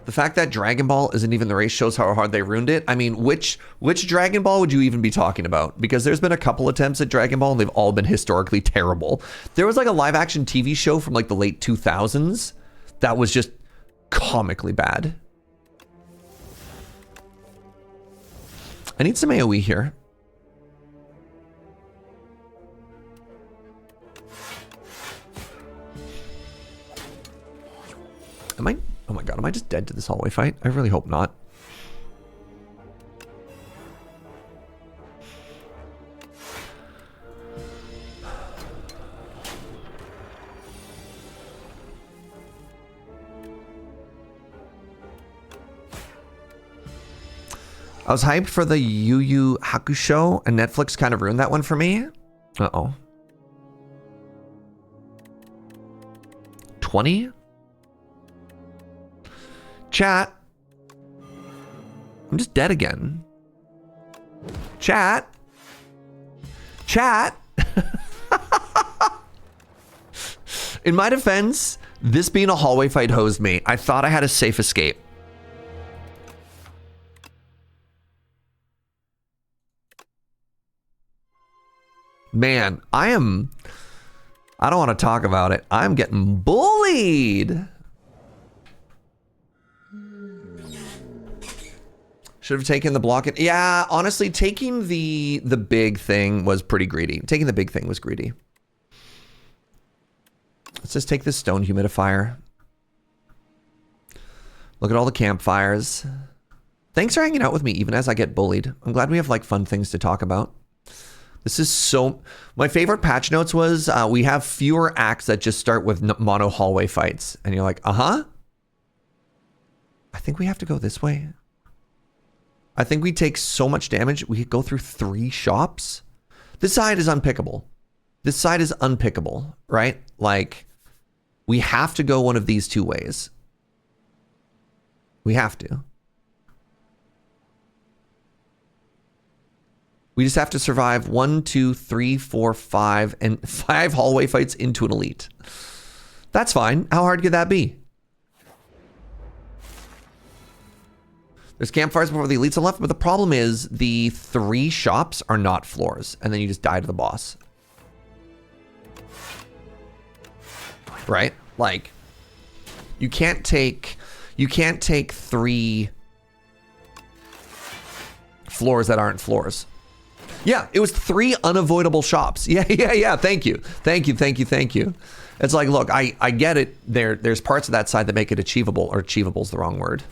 The fact that Dragon Ball isn't even the race shows how hard they ruined it. I mean, which Dragon Ball would you even be talking about? Because there's been a couple attempts at Dragon Ball and they've all been historically terrible. There was like a live action TV show from like the late 2000s that was just comically bad. I need some AoE here. Oh my God, am I just dead to this hallway fight? I really hope not. I was hyped for the Yu Yu Hakusho, and Netflix kind of ruined that one for me. Uh-oh. 20? Chat. I'm just dead again. Chat. In my defense, this being a hallway fight hosed me. I thought I had a safe escape. Man, I don't want to talk about it. I'm getting bullied. Should have taken the block. Yeah, honestly, taking the big thing was pretty greedy. Taking the big thing was greedy. Let's just take this stone humidifier. Look at all the campfires. Thanks for hanging out with me, even as I get bullied. I'm glad we have like fun things to talk about. This is so... My favorite patch notes was we have fewer acts that just start with mono hallway fights. And you're like, uh-huh. I think we have to go this way. I think we take so much damage. We could go through 3 shops. This side is unpickable. This side is unpickable, right? Like, we have to go one of these 2 ways. We have to. We just have to survive 1, 2, 3, 4, 5, and 5 hallway fights into an elite. That's fine. How hard could that be? There's campfires before the elites are left, but the problem is the 3 shops are not floors, and then you just die to the boss. Right? Like, you can't take 3 floors that aren't floors. Yeah, it was 3 unavoidable shops. Yeah. Thank you. It's like, look, I get it. There's parts of that side that make it achievable, or achievable is the wrong word.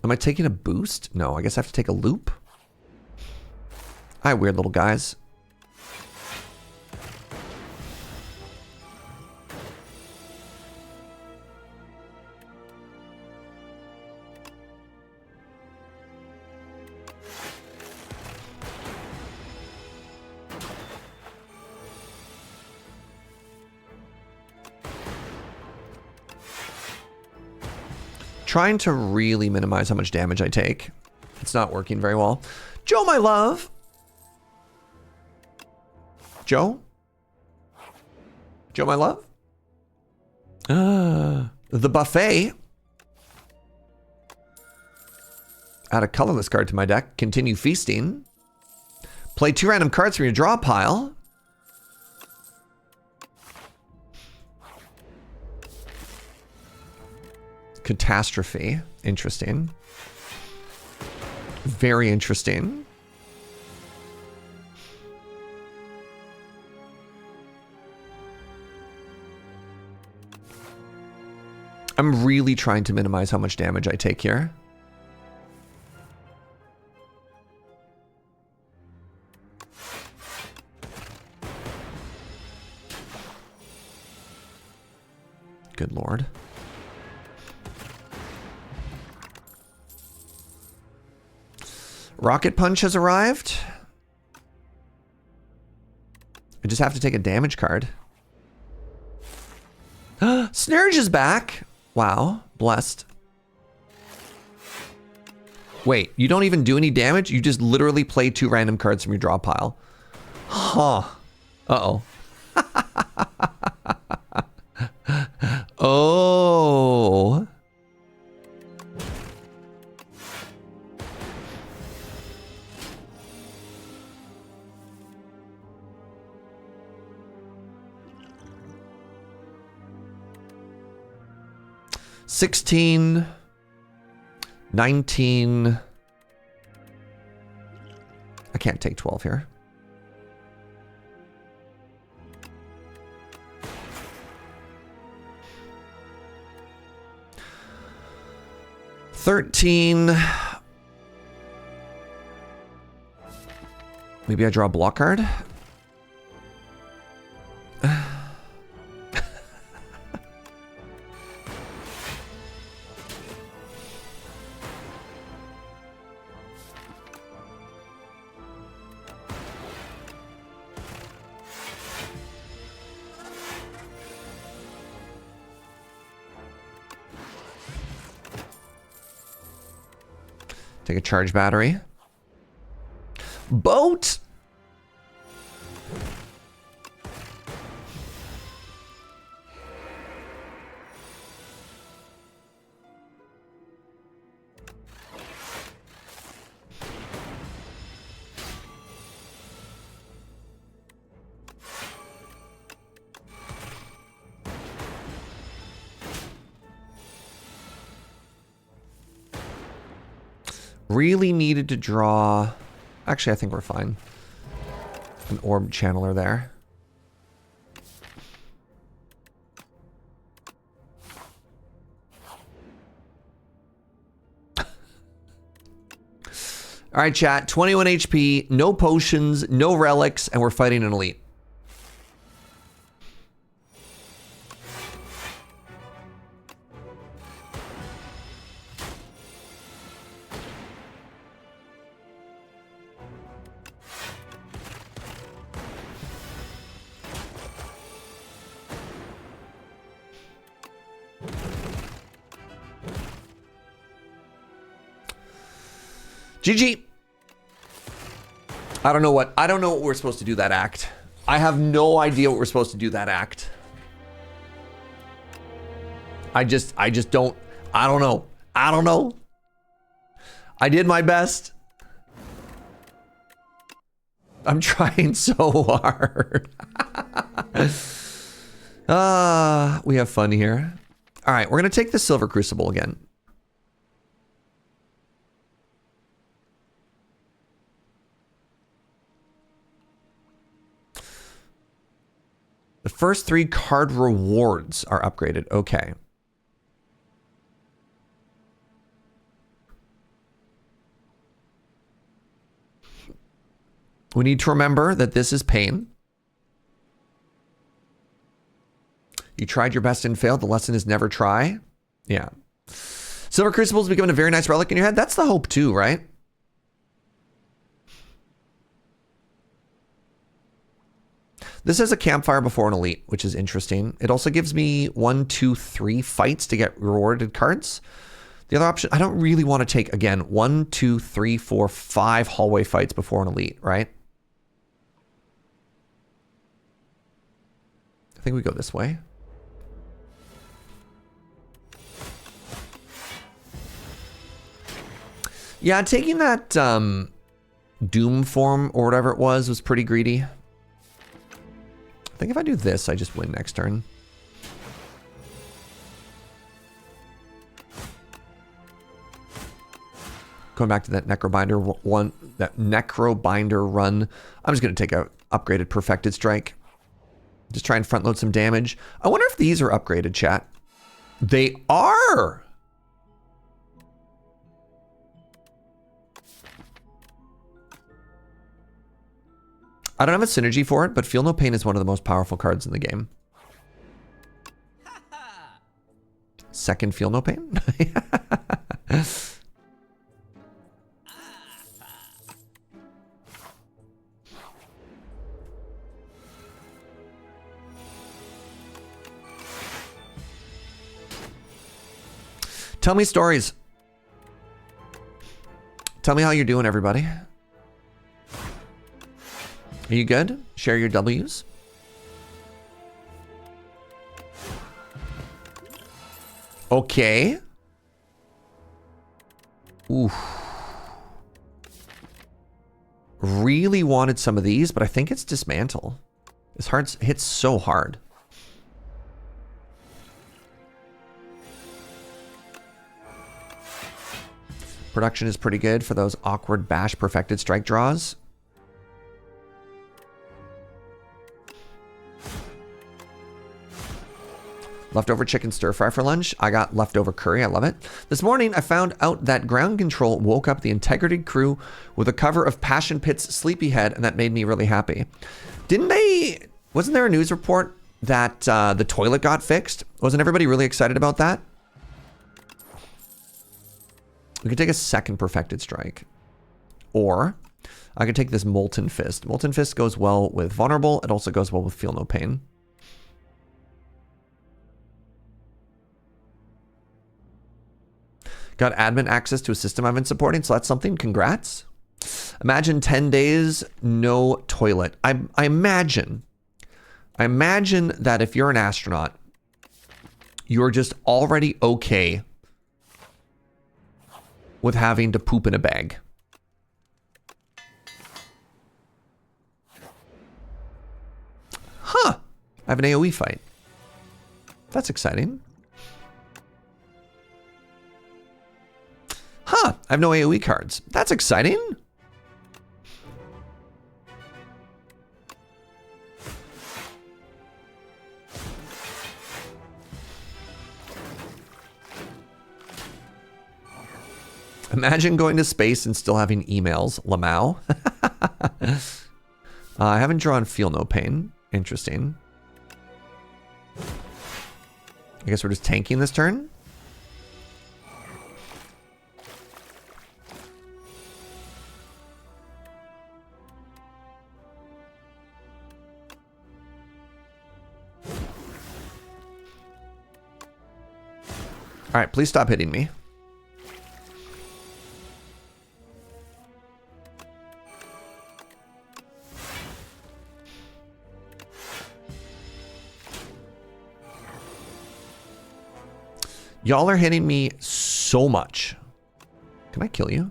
Am I taking a boost? No, I guess I have to take a loop. Hi, weird little guys. Trying to really minimize how much damage I take. It's not working very well. Joe, my love. Joe? Joe, my love? The buffet. Add a colorless card to my deck. Continue feasting. Play 2 random cards from your draw pile. Catastrophe. Interesting. Very interesting. I'm really trying to minimize how much damage I take here. Good Lord. Rocket Punch has arrived. I just have to take a damage card. Serge is back. Wow, blessed. Wait, you don't even do any damage? You just literally play 2 random cards from your draw pile. Huh. Uh-oh. Oh. $16, $19. I can't take 12 here. $13. Maybe I draw a block card. Take a charge battery. Boat! Really needed to draw... Actually, I think we're fine. An orb channeler there. All right, chat. 21 HP, no potions, no relics, and we're fighting an elite. GG. I don't know what we're supposed to do that act. I have no idea what we're supposed to do that act. I just don't. I don't know. I don't know. I did my best. I'm trying so hard. We have fun here. All right, we're gonna take the Silver Crucible again. The first 3 card rewards are upgraded. Okay. We need to remember that this is pain. You tried your best and failed. The lesson is never try. Yeah. Silver Crucible is becoming a very nice relic in your head. That's the hope too, right? This has a campfire before an elite, which is interesting. It also gives me 1, 2, 3 fights to get rewarded cards. The other option, I don't really want to take, again, 1, 2, 3, 4, 5 hallway fights before an elite, right? I think we go this way. Yeah, taking that Doom form or whatever it was pretty greedy. I think if I do this, I just win next turn. Going back to that Necrobinder one, that Necrobinder run. I'm just going to take a upgraded Perfected Strike. Just try and front load some damage. I wonder if these are upgraded, chat. They are! I don't have a synergy for it, but Feel No Pain is one of the most powerful cards in the game. Second Feel No Pain? Tell me stories. Tell me how you're doing, everybody. Are you good? Share your W's. Okay. Ooh. Really wanted some of these, but I think it's Dismantle. This heart hits so hard. Production is pretty good for those awkward bash Perfected Strike draws. Leftover chicken stir fry for lunch. I got leftover curry. I love it. This morning, I found out that ground control woke up the Integrity crew with a cover of Passion Pit's Sleepyhead, and that made me really happy. Wasn't there a news report that the toilet got fixed? Wasn't everybody really excited about that? We could take a second Perfected Strike. Or I could take this Molten Fist. Molten Fist goes well with Vulnerable. It also goes well with Feel No Pain. Got admin access to a system I've been supporting, so that's something. Congrats. Imagine 10 days, no toilet. I imagine that if you're an astronaut, you're just already okay with having to poop in a bag. Huh. I have an AoE fight. That's exciting. Huh, I have no AoE cards. That's exciting. Imagine going to space and still having emails. Lamau. I haven't drawn Feel No Pain. Interesting. I guess we're just tanking this turn. All right, please stop hitting me. Y'all are hitting me so much. Can I kill you?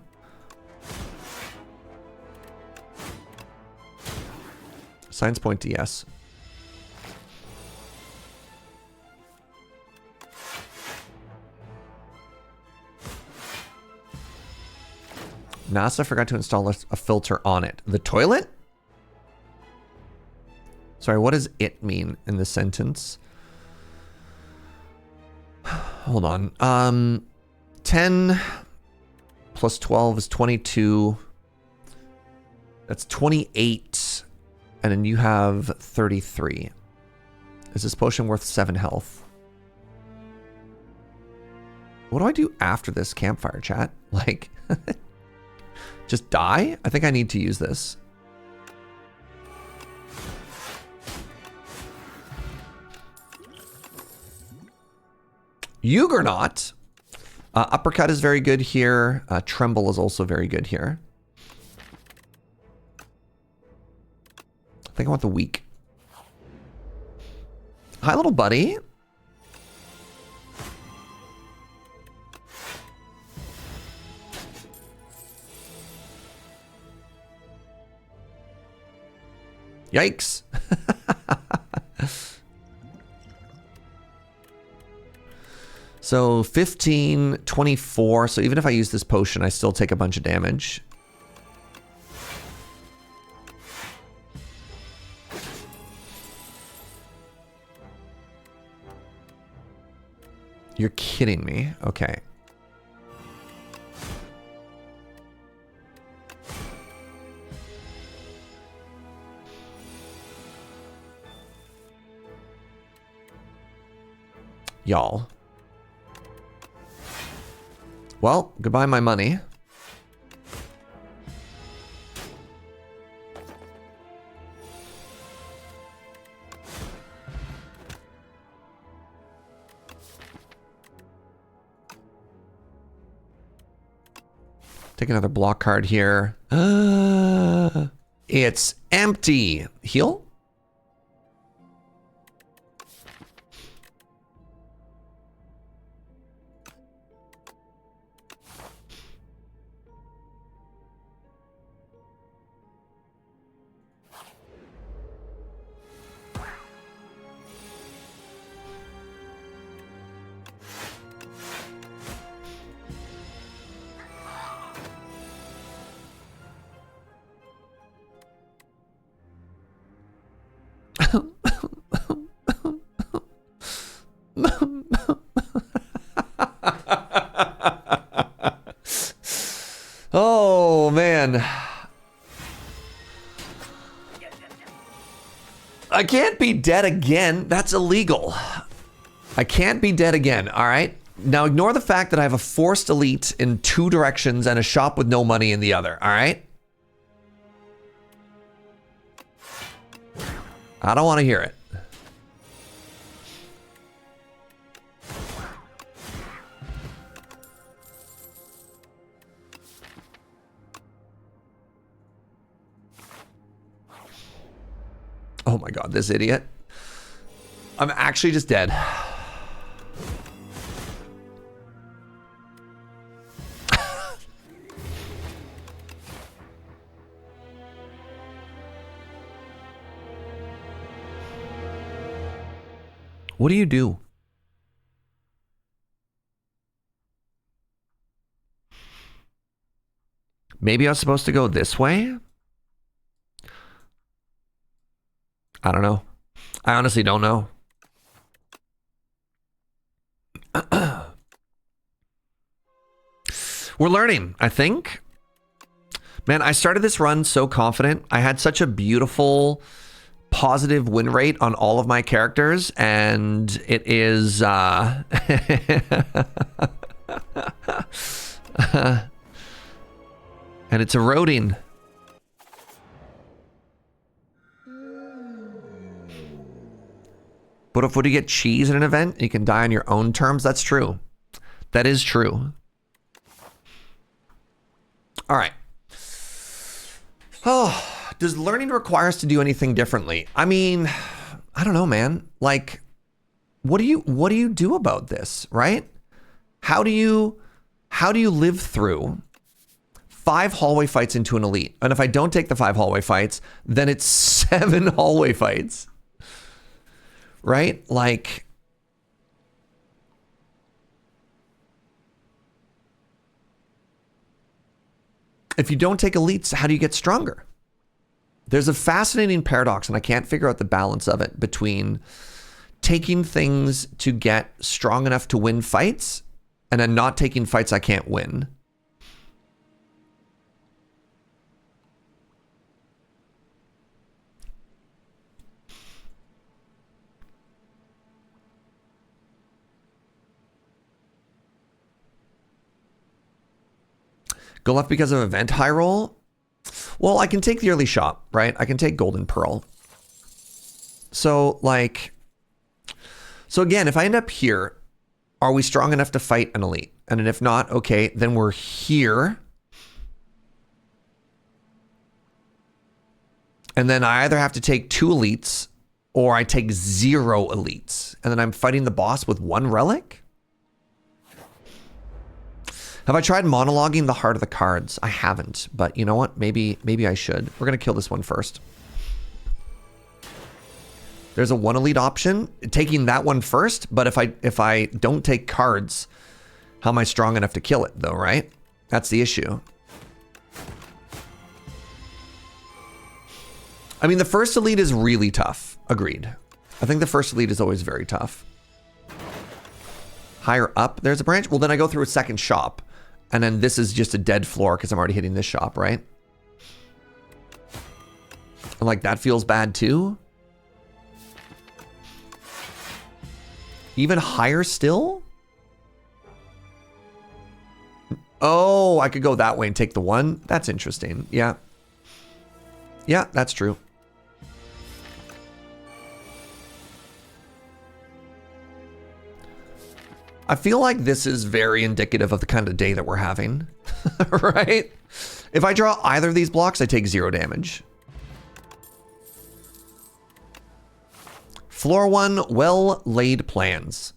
Science point DS. NASA forgot to install a filter on it. The toilet? Sorry, what does it mean in the sentence? Hold on. 10 plus 12 is 22. That's 28. And then you have 33. Is this potion worth 7 health? What do I do after this campfire chat? Like, just die? I think I need to use this. Juggernaut. Uppercut is very good here. Tremble is also very good here. I think I want the weak. Hi, little buddy. Yikes. So 15, 24. So even if I use this potion, I still take a bunch of damage. You're kidding me. Okay. Y'all. Well, goodbye my money. Take another block card here. It's empty. Heal? Oh, man. I can't be dead again. That's illegal. I can't be dead again, all right? Now ignore the fact that I have a forced elite in 2 directions and a shop with no money in the other, all right? I don't want to hear it. Oh my god, this idiot. I'm actually just dead. What do you do? Maybe I was supposed to go this way? I don't know. I honestly don't know. We're learning, I think. Man, I started this run so confident. I had such a beautiful, positive win rate on all of my characters, and it is... and it's eroding. But if you get cheese at an event, you can die on your own terms. That's true. That is true. All right. Oh, does learning require us to do anything differently? I mean, I don't know, man. Like, what do you do about this, right? How do you live through 5 hallway fights into an elite? And if I don't take the 5 hallway fights, then it's 7 hallway fights. Right? Like, if you don't take elites, how do you get stronger? There's a fascinating paradox, and I can't figure out the balance of it between taking things to get strong enough to win fights and then not taking fights I can't win. Go left because of event high roll? Well, I can take the early shop, right? I can take Golden Pearl. So, like... So again, if I end up here, are we strong enough to fight an elite? And if not, okay, then we're here. And then I either have to take 2 elites, or I take 0 elites. And then I'm fighting the boss with 1 relic? Have I tried monologuing the heart of the cards? I haven't, but you know what? Maybe I should. We're gonna kill this one first. There's a 1 elite option, taking that one first, but if I don't take cards, how am I strong enough to kill it though, right? That's the issue. I mean, the first elite is really tough. Agreed. I think the first elite is always very tough. Higher up, there's a branch. Well, then I go through a second shop. And then this is just a dead floor because I'm already hitting this shop, right? And like, that feels bad too. Even higher still? Oh, I could go that way and take the 1. That's interesting. Yeah. Yeah, that's true. I feel like this is very indicative of the kind of day that we're having, right? If I draw either of these blocks, I take 0 damage. Floor 1, well-laid plans.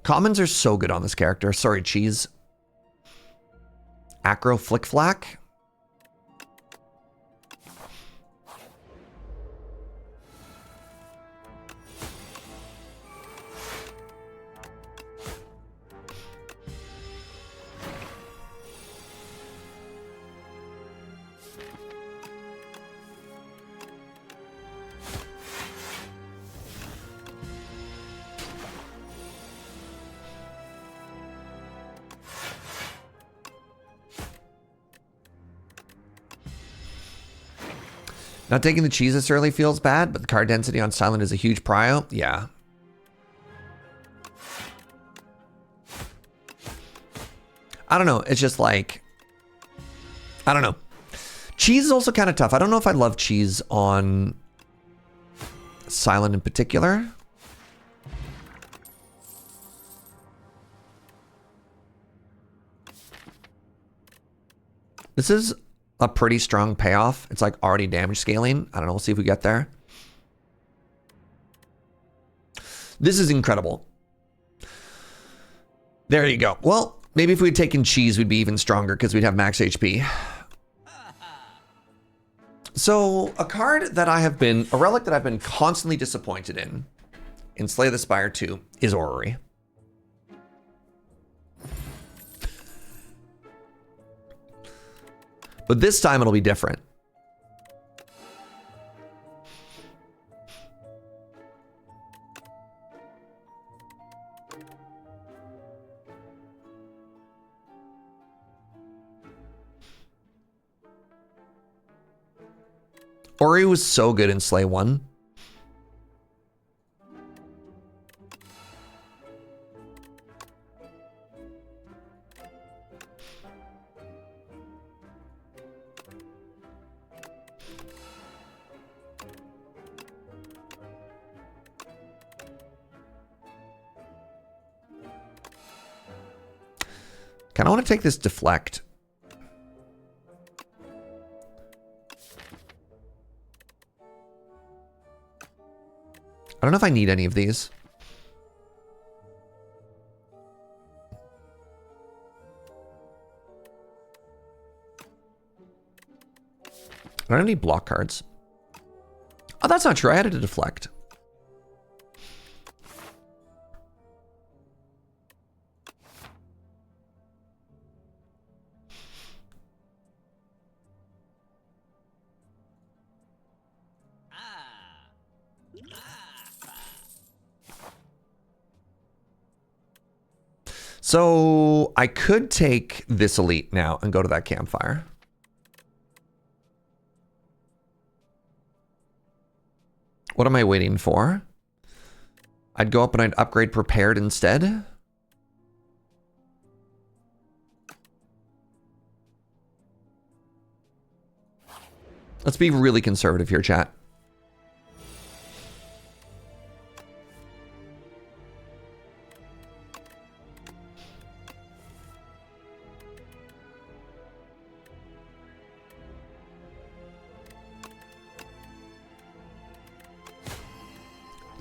Commons are so good on this character. Sorry, cheese. Acro Flick Flack. Not taking the cheese this early feels bad, but the card density on silent is a huge prio. Yeah. I don't know. It's just like, I don't know. Cheese is also kind of tough. I don't know if I love cheese on silent in particular. This is a pretty strong payoff. It's like already damage scaling. I don't know. We'll see if we get there. This is incredible. There you go. Well, maybe if we had taken cheese, we'd be even stronger because we'd have max HP. So a card that I have been, a relic that I've been constantly disappointed in Slay the Spire 2 is Orrery. But this time it'll be different. Ori was so good in Slay 1. Kind of want to take this deflect. I don't know if I need any of these. I don't have any block cards. Oh, that's not true. I added a deflect. So I could take this elite now and go to that campfire. What am I waiting for? I'd go up and I'd upgrade prepared instead. Let's be really conservative here, chat.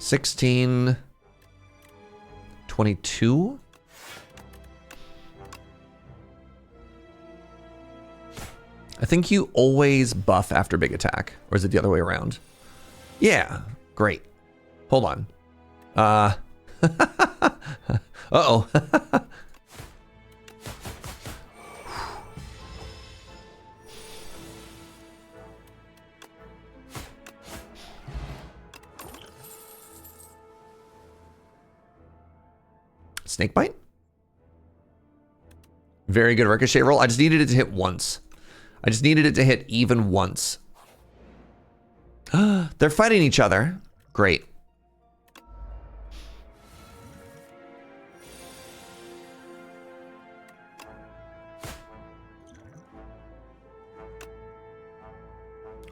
$16, $22. I think you always buff after big attack, or is it the other way around? Yeah, great. Hold on. Uh-oh. Snakebite? Very good ricochet roll. I just needed it to hit once. I just needed it to hit even once. They're fighting each other. Great.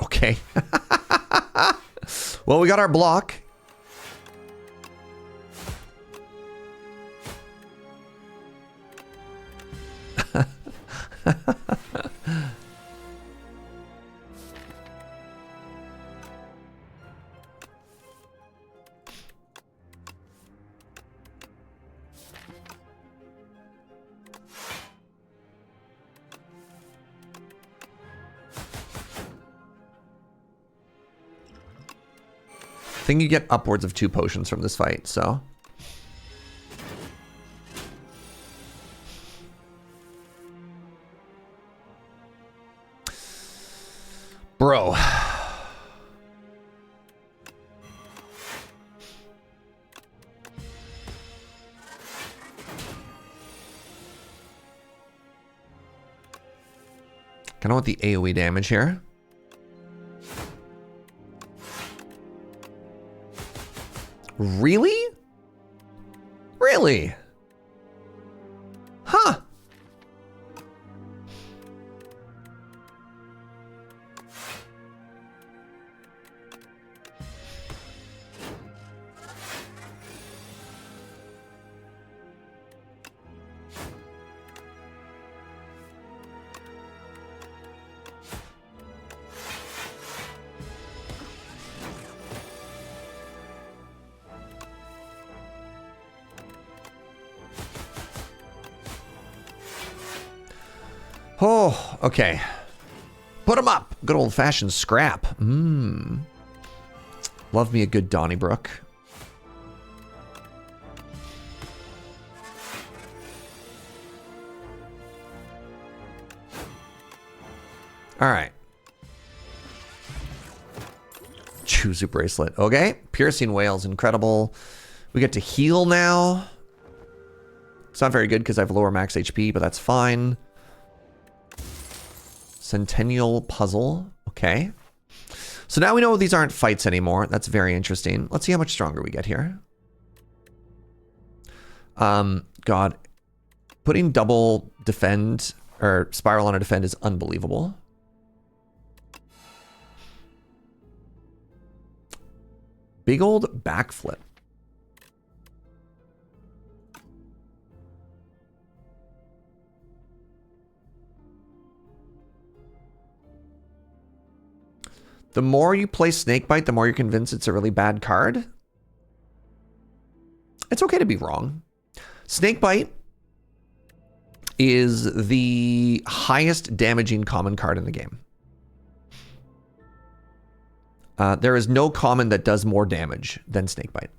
Okay. Well, we got our block. I think you get upwards of 2 potions from this fight, so. Bro. Kinda want the AoE damage here. Really? Really? Huh. Oh, okay. Put him up. Good old-fashioned scrap. Love me a good Donnybrook. All right. Chuzu bracelet. Okay. Piercing whale's incredible. We get to heal now. It's not very good because I have lower max HP, but that's fine. Centennial puzzle. Okay. So now we know these aren't fights anymore. That's very interesting. Let's see how much stronger we get here. God. Putting double defend or spiral on a defend is unbelievable. Big old backflip. The more you play Snakebite, the more you're convinced it's a really bad card. It's okay to be wrong. Snakebite is the highest damaging common card in the game. There is no common that does more damage than Snakebite.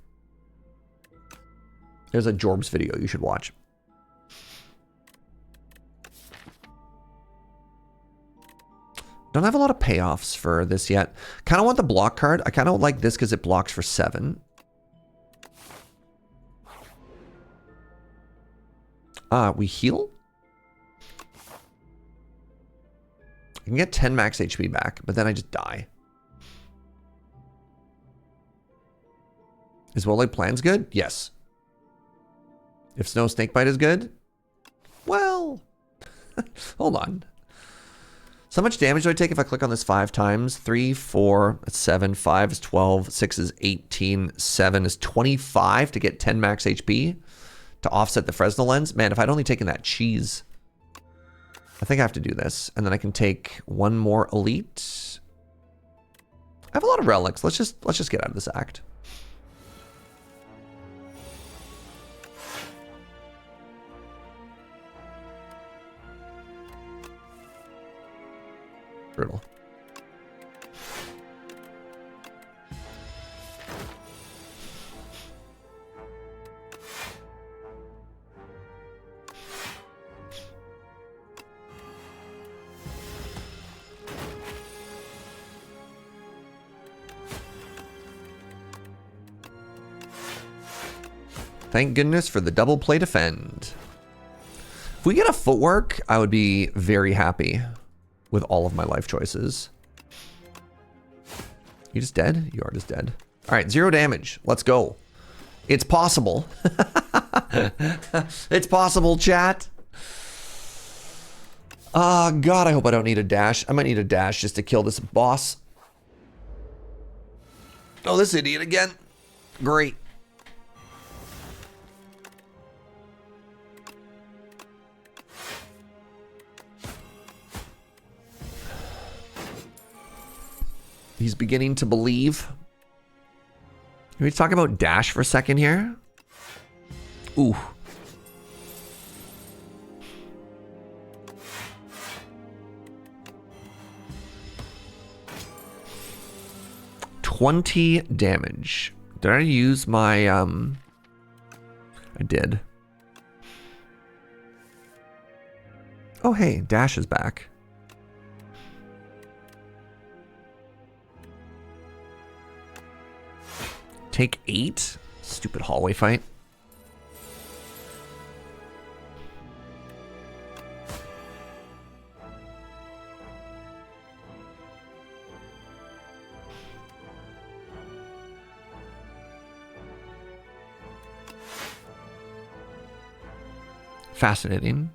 There's a Jorbs video you should watch. Don't have a lot of payoffs for this yet. Kind of want the block card. I kind of like this because it blocks for 7. We heal? I can get 10 max HP back, but then I just die. Is Well-Laid Plans good? Yes. If Snow Snakebite is good? Well, hold on. So how much damage do I take if I click on this 5 times? 3, 4, that's 7, 5 is 12, 6 is 18, 7 is 25 to get 10 max HP to offset the Fresnel lens. Man, if I'd only taken that cheese. I think I have to do this. And then I can take one more elite. I have a lot of relics. Let's just get out of this act. Brutal. Thank goodness for the double play defend. If we get a footwork, I would be very happy with all of my life choices. You just dead? You are just dead. All right, 0 damage. Let's go. It's possible. It's possible, chat. God, I hope I don't need a dash. I might need a dash just to kill this boss. Oh, this idiot again. Great. He's beginning to believe. Can we talk about dash for a second here? Ooh. $20 damage. Did I use my I did. Oh hey, dash is back. Take 8. Stupid hallway fight. Fascinating.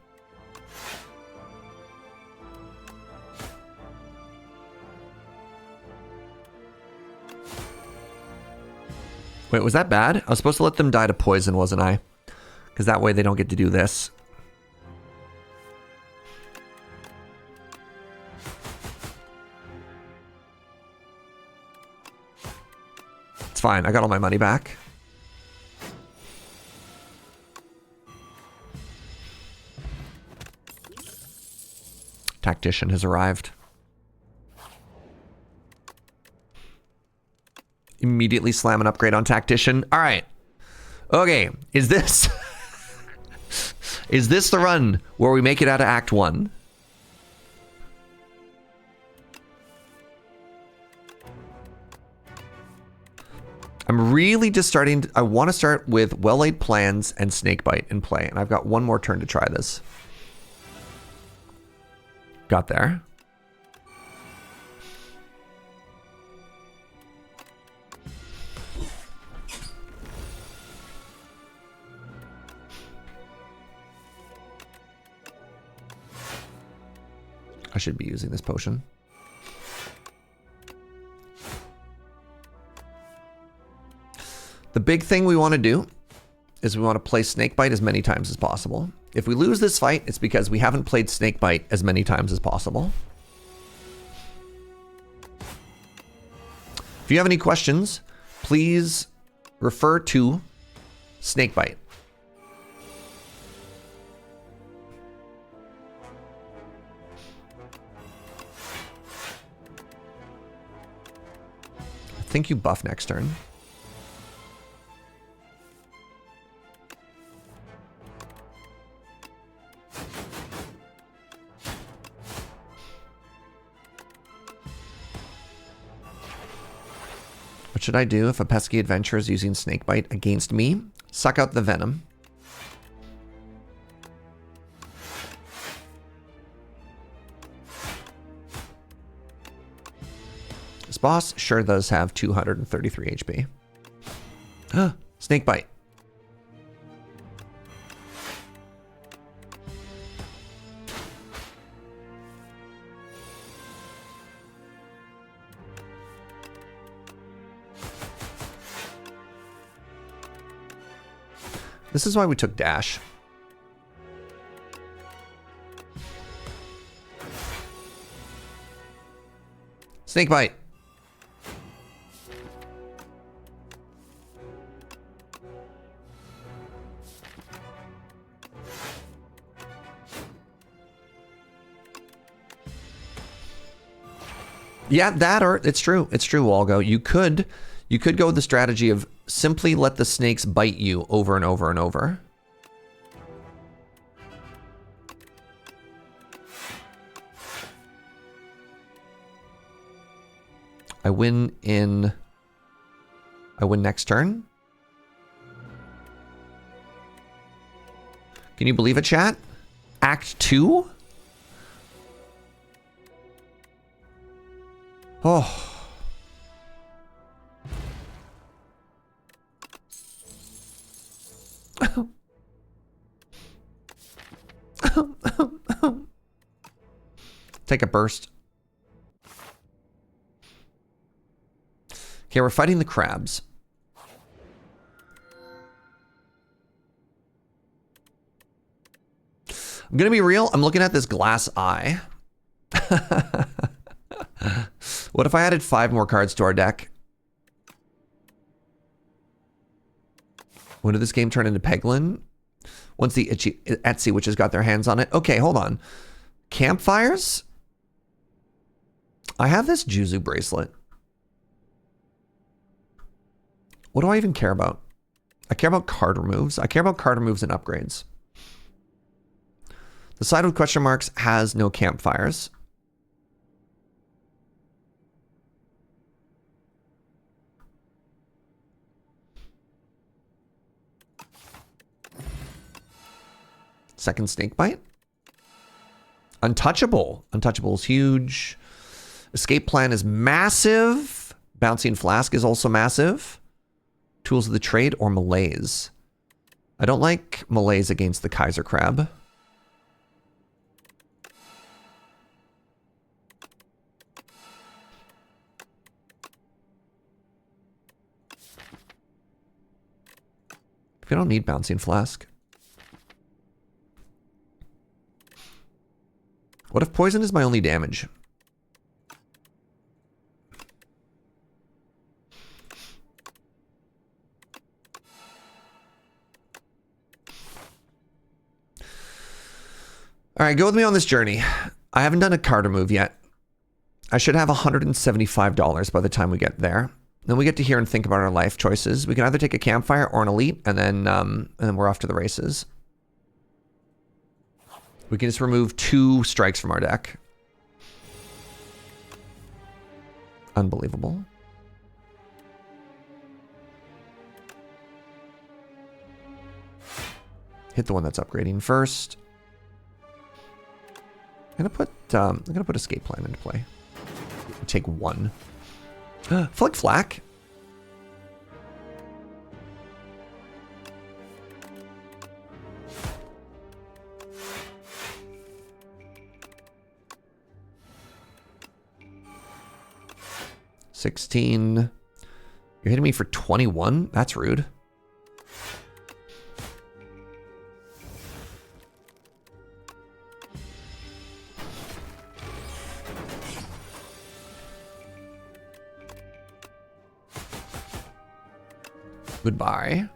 Wait, was that bad? I was supposed to let them die to poison, wasn't I? Because that way they don't get to do this. It's fine. I got all my money back. Tactician has arrived. Immediately slam an upgrade on Tactician. All right. Okay. Is this... is this the run where we make it out of Act 1? I'm really just starting... I want to start with Well-Laid Plans and Snakebite in play. And I've got one more turn to try this. Got there. I should be using this potion. The big thing we want to do is we want to play Snakebite as many times as possible. If we lose this fight, it's because we haven't played Snakebite as many times as possible. If you have any questions, please refer to Snakebite. I think you buff next turn. What should I do if a pesky adventurer is using Snakebite against me? Suck out the venom. This boss sure does have 233 HP. Snakebite. This is why we took dash. Snakebite. Yeah, that or it's true. It's true, Walgo. You could go with the strategy of simply let the snakes bite you over and over and over. I win next turn. Can you believe it, chat? Act 2? Oh. Take a burst. Okay, we're fighting the crabs. I'm gonna be real, I'm looking at this glass eye. What if I added 5 more cards to our deck? When did this game turn into Peglin? Once the Etsy witches got their hands on it. Okay, hold on. Campfires? I have this Juzu bracelet. What do I even care about? I care about card removes. I care about card removes and upgrades. The side with question marks has no campfires. Second Snakebite. Untouchable. Untouchable is huge. Escape plan is massive. Bouncing Flask is also massive. Tools of the Trade or Malaise. I don't like Malaise against the Kaiser Crab. We don't need Bouncing Flask. What if poison is my only damage? All right, go with me on this journey. I haven't done a card remove yet. I should have $175 by the time we get there. Then we get to hear and think about our life choices. We can either take a campfire or an elite, and then we're off to the races. We can just remove 2 strikes from our deck. Unbelievable. Hit the one that's upgrading first. I'm gonna put escape plan into play. Take 1. Flick Flack. 16. You're hitting me for 21? That's rude. Goodbye.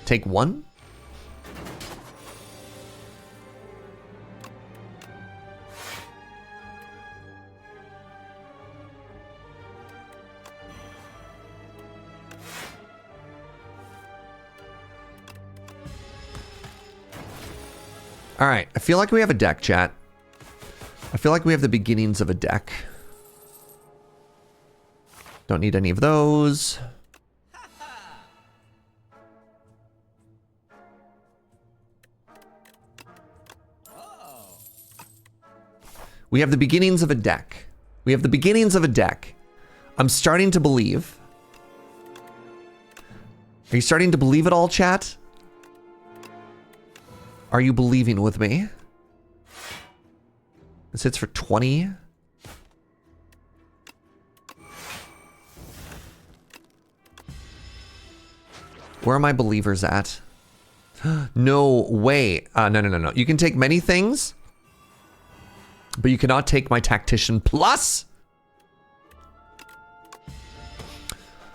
Take one. All right, I feel like we have a deck, chat. I feel like we have the beginnings of a deck. Don't need any of those. We have the beginnings of a deck. We have the beginnings of a deck. I'm starting to believe. Are you starting to believe it all, chat? Are you believing with me? This hits for 20. Where are my believers at? No way. No. You can take many things, but you cannot take my Tactician Plus.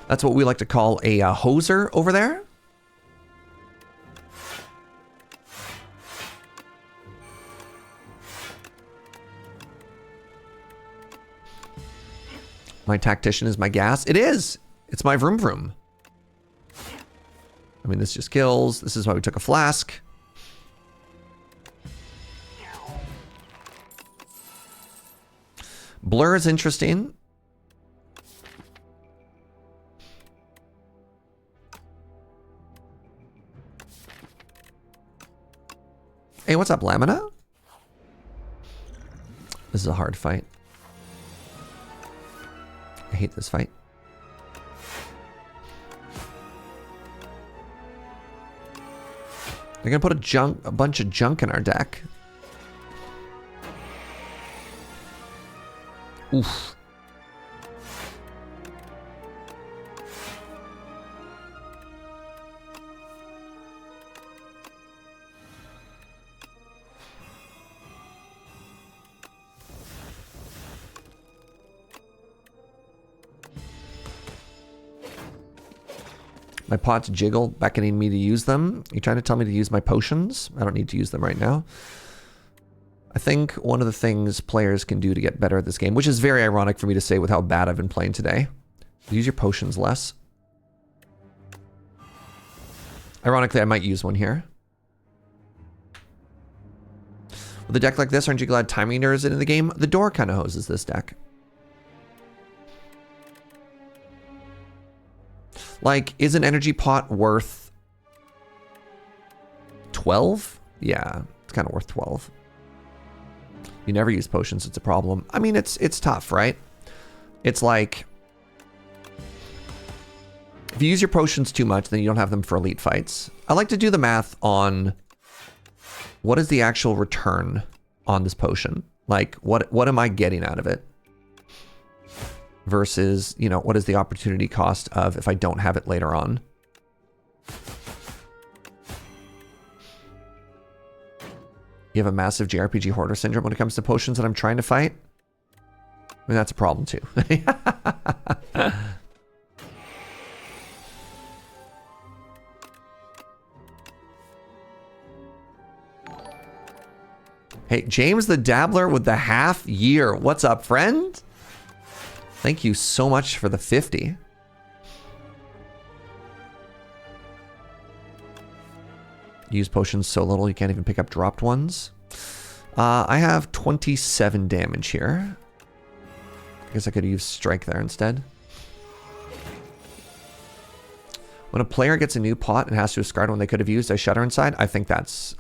That's what we like to call a hoser over there. My Tactician is my gas. It is. It's my vroom vroom. I mean, this just kills. This is why we took a flask. Blur is interesting. Hey, what's up, Lamina? This is a hard fight. I hate this fight. They're gonna put a bunch of junk in our deck. Oof. My pots jiggle, beckoning me to use them. You trying to tell me to use my potions? I don't need to use them right now. I think one of the things players can do to get better at this game, which is very ironic for me to say with how bad I've been playing today, use your potions less. Ironically, I might use one here. With a deck like this, aren't you glad Time Eater is in the game? The door kind of hoses this deck. Like, is an energy pot worth 12? Yeah, it's kind of worth 12. You never use potions, it's a problem. I mean, it's tough, right? It's like, if you use your potions too much, then you don't have them for elite fights. I like to do the math on what is the actual return on this potion? Like, what am I getting out of it? Versus, you know, what is the opportunity cost of if I don't have it later on? You have a massive JRPG hoarder syndrome when it comes to potions that I'm trying to fight? I mean, that's a problem too. Hey, James the Dabbler with the half year. What's up, friend? Thank you so much for the 50. Use potions so little you can't even pick up dropped ones. I have 27 damage here. I guess I could use strike there instead. When a player gets a new pot and has to discard one they could have used, I shudder inside. I think that's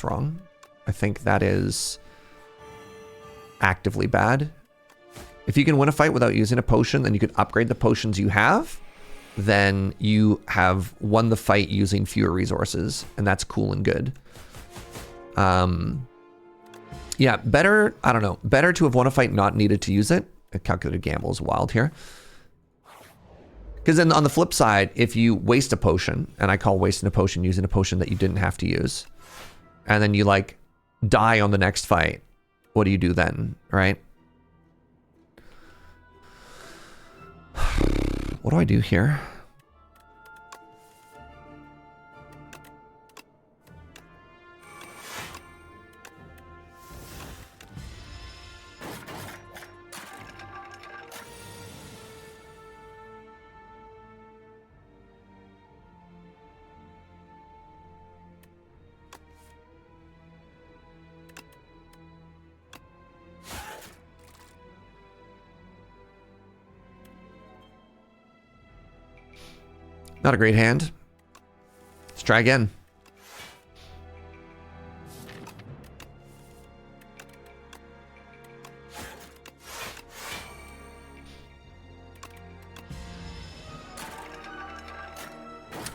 wrong. I think that is actively bad. If you can win a fight without using a potion, then you could upgrade the potions you have. Then you have won the fight using fewer resources, and that's cool and good. Yeah, better, I don't know, better to have won a fight, not needed to use it. A calculated gamble is wild here. Because then on the flip side, if you waste a potion, and I call wasting a potion using a potion that you didn't have to use, and then you like die on the next fight, what do you do then, right? What do I do here? Not a great hand. Let's try again.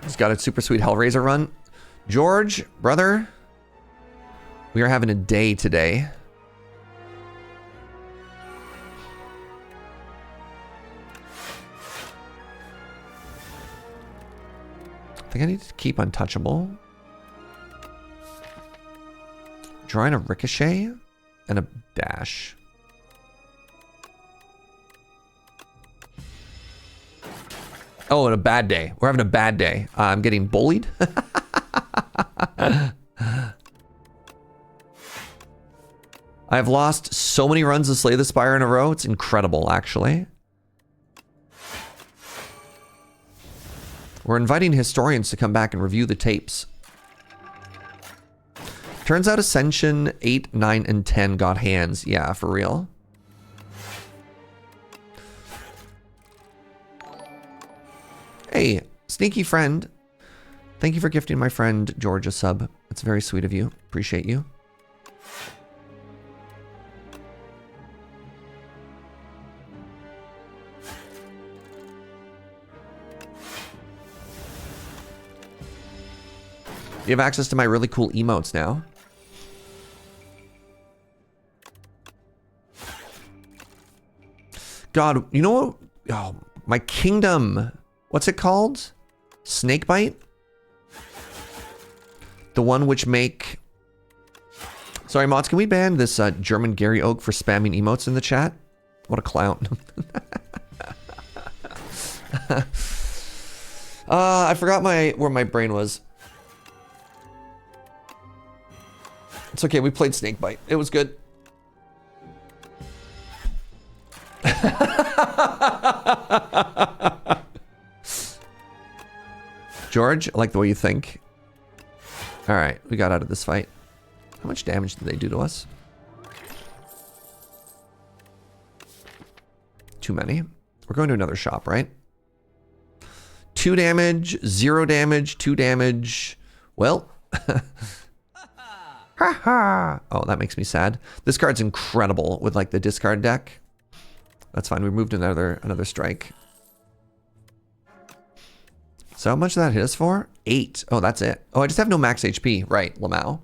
He's got a super sweet Hellraiser run. George, brother, we are having a day today. I think I need to keep untouchable. Drawing a ricochet and a dash. Oh, and a bad day. We're having a bad day. I'm getting bullied. I've lost so many runs of Slay the Spire in a row. It's incredible, actually. We're inviting historians to come back and review the tapes. Turns out Ascension 8, 9, and 10 got hands. Yeah, for real. Hey, sneaky friend. Thank you for gifting my friend George a sub. It's very sweet of you. Appreciate you. You have access to my really cool emotes now. God, you know what? Oh, my kingdom. What's it called? Snakebite? The one which make... Sorry, mods, can we ban this German Gary Oak for spamming emotes in the chat? What a clown. I forgot where my brain was. It's okay, we played Snakebite. It was good. George, I like the way you think. Alright, we got out of this fight. How much damage did they do to us? Too many. We're going to another shop, right? 2 damage, 0 damage, 2 damage. Well... Haha. Oh, that makes me sad. This card's incredible with like the discard deck. That's fine. We moved another strike. So how much did that hit us for? 8. Oh, that's it. Oh, I just have no max HP. Right, Lamau.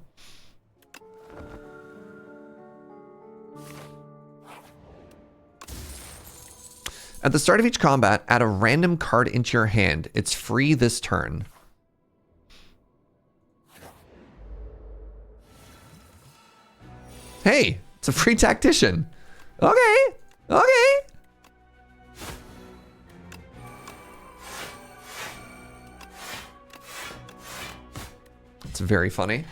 At the start of each combat, add a random card into your hand. It's free this turn. Hey, it's a free tactician. Okay, okay. It's very funny.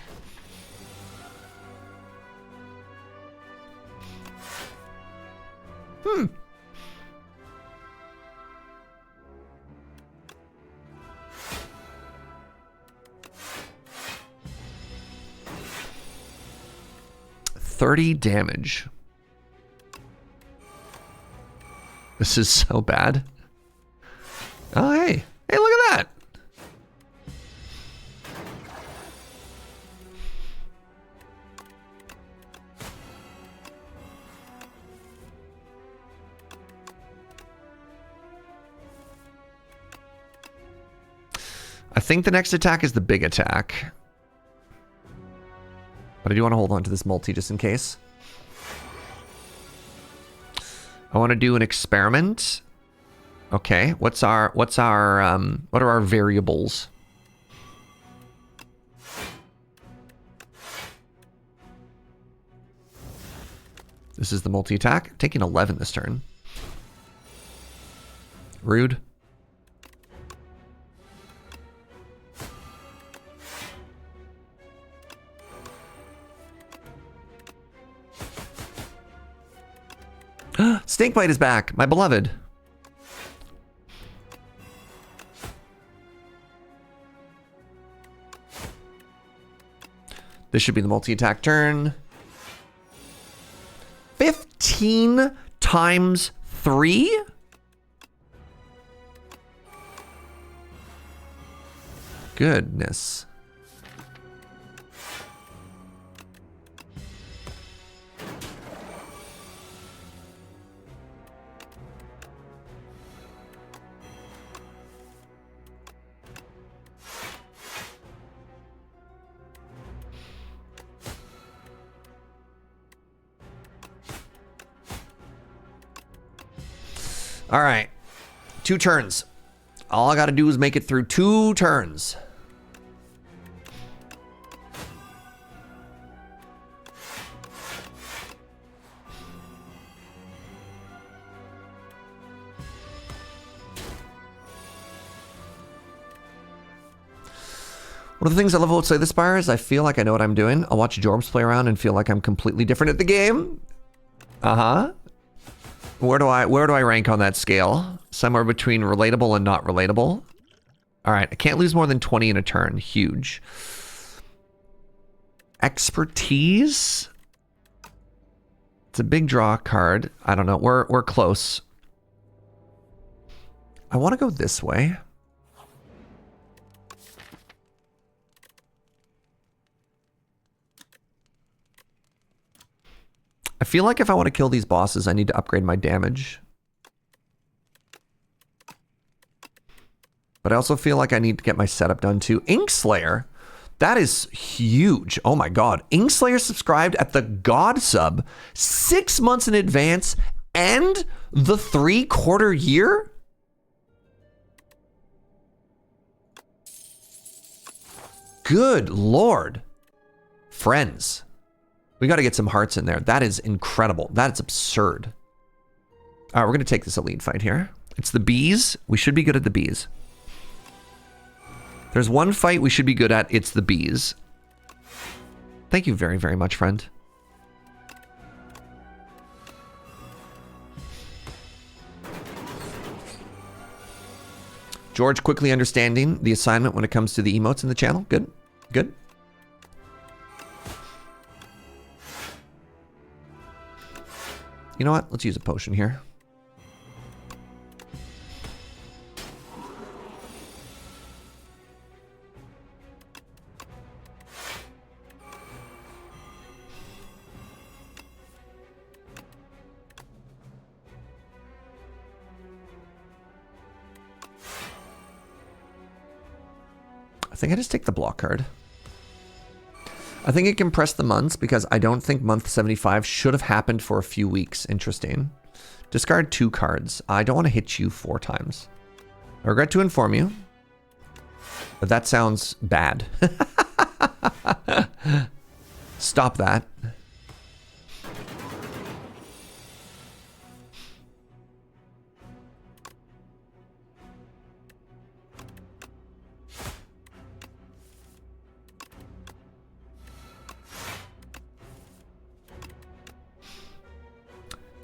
Hmm. $30 damage. This is so bad. Oh, hey. Hey, look at that. I think the next attack is the big attack. But I do want to hold on to this multi just in case. I want to do an experiment. Okay, what are our variables? This is the multi-attack. Taking 11 this turn. Rude. Snakebite is back, my beloved. This should be the multi-attack turn. 15 times 3? Goodness. All right, 2 turns. All I gotta do is make it through 2 turns. One of the things I love about Slay the Spire is I feel like I know what I'm doing. I'll watch Jorbs play around and feel like I'm completely different at the game. Uh-huh. Where do I rank on that scale? Somewhere between relatable and not relatable. All right, I can't lose more than 20 in a turn. Huge. Expertise. It's a big draw card. I don't know. We're close. I want to go this way. I feel like if I want to kill these bosses, I need to upgrade my damage. But I also feel like I need to get my setup done too. Inkslayer, that is huge. Oh my god. Inkslayer subscribed at the God sub 6 months in advance and the 3/4 year? Good lord. Friends. We got to get some hearts in there. That is incredible. That's absurd. All right, we're going to take this elite fight here. It's the bees. We should be good at the bees. There's one fight we should be good at. It's the bees. Thank you very, very much, friend. George quickly understanding the assignment when it comes to the emotes in the channel. Good. Good. You know what? Let's use a potion here. I think I just take the block card. I think it compressed the months because I don't think month 75 should have happened for a few weeks. Interesting. Discard 2 cards. I don't want to hit you 4 times. I regret to inform you, but that sounds bad. Stop that.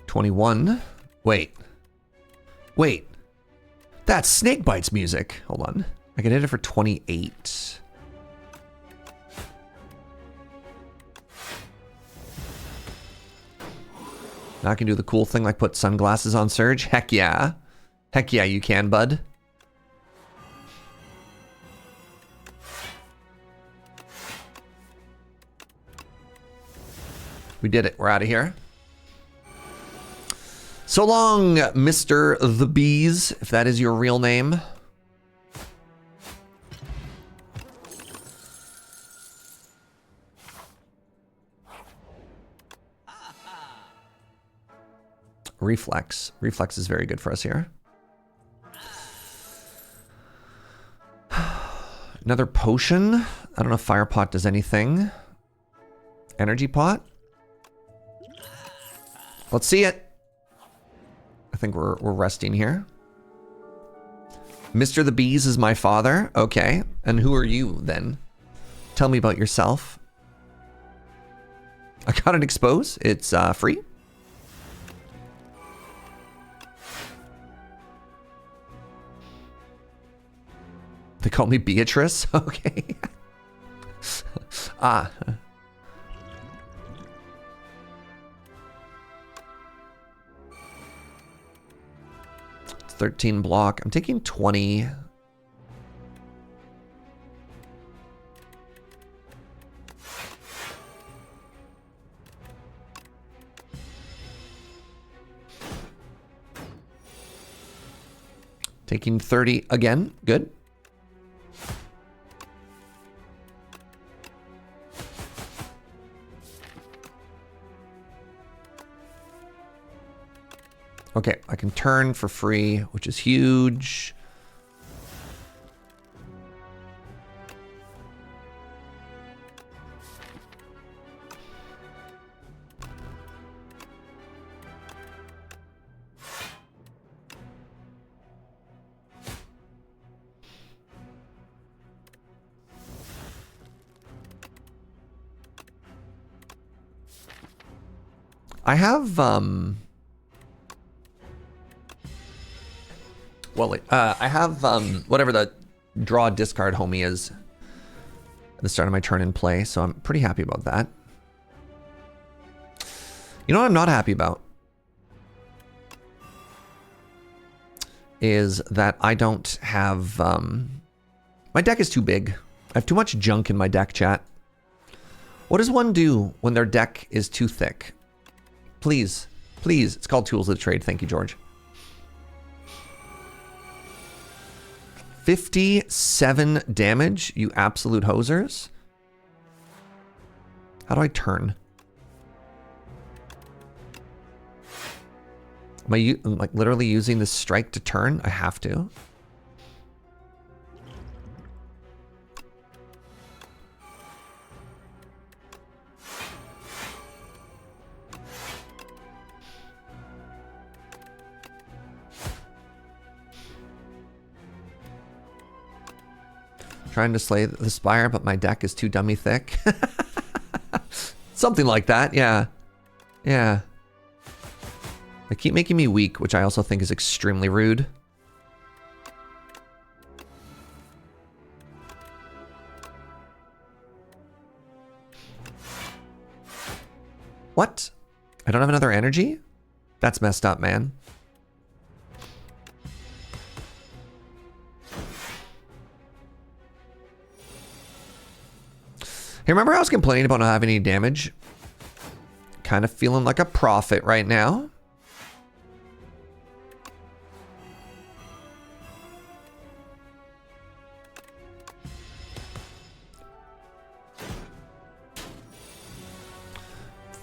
$21. Wait. That's Snakebite's music. Hold on. I can hit it for 28. Now I can do the cool thing like put sunglasses on Serge. Heck yeah. Heck yeah, you can, bud. We did it. We're out of here. So long, Mr. The Bees, if that is your real name. Reflex. Reflex is very good for us here. Another potion. I don't know if Fire Pot does anything. Energy Pot. Let's see it. I think we're resting here. Mr. the Bees is my father. Okay. And who are you then? Tell me about yourself. I got an expose. It's free. They call me Beatrice. Okay. Ah. It's 13 block. I'm taking 20. Taking 30 again. Good. Okay, I can turn for free, which is huge. I have, I have, whatever the draw discard homie is at the start of my turn in play, so I'm pretty happy about that. You know what I'm not happy about? Is that I don't have, my deck is too big. I have too much junk in my deck, chat. What does one do when their deck is too thick? Please, please. It's called Tools of the Trade. Thank you, George. 57 damage, you absolute hosers. How do I turn? Am I like literally using this strike to turn? I have to. Trying to slay the Spire, but my deck is too dummy thick. Something like that, yeah. Yeah. They keep making me weak, which I also think is extremely rude. What? I don't have another energy? That's messed up, man. Hey, remember I was complaining about not having any damage? Kind of feeling like a prophet right now.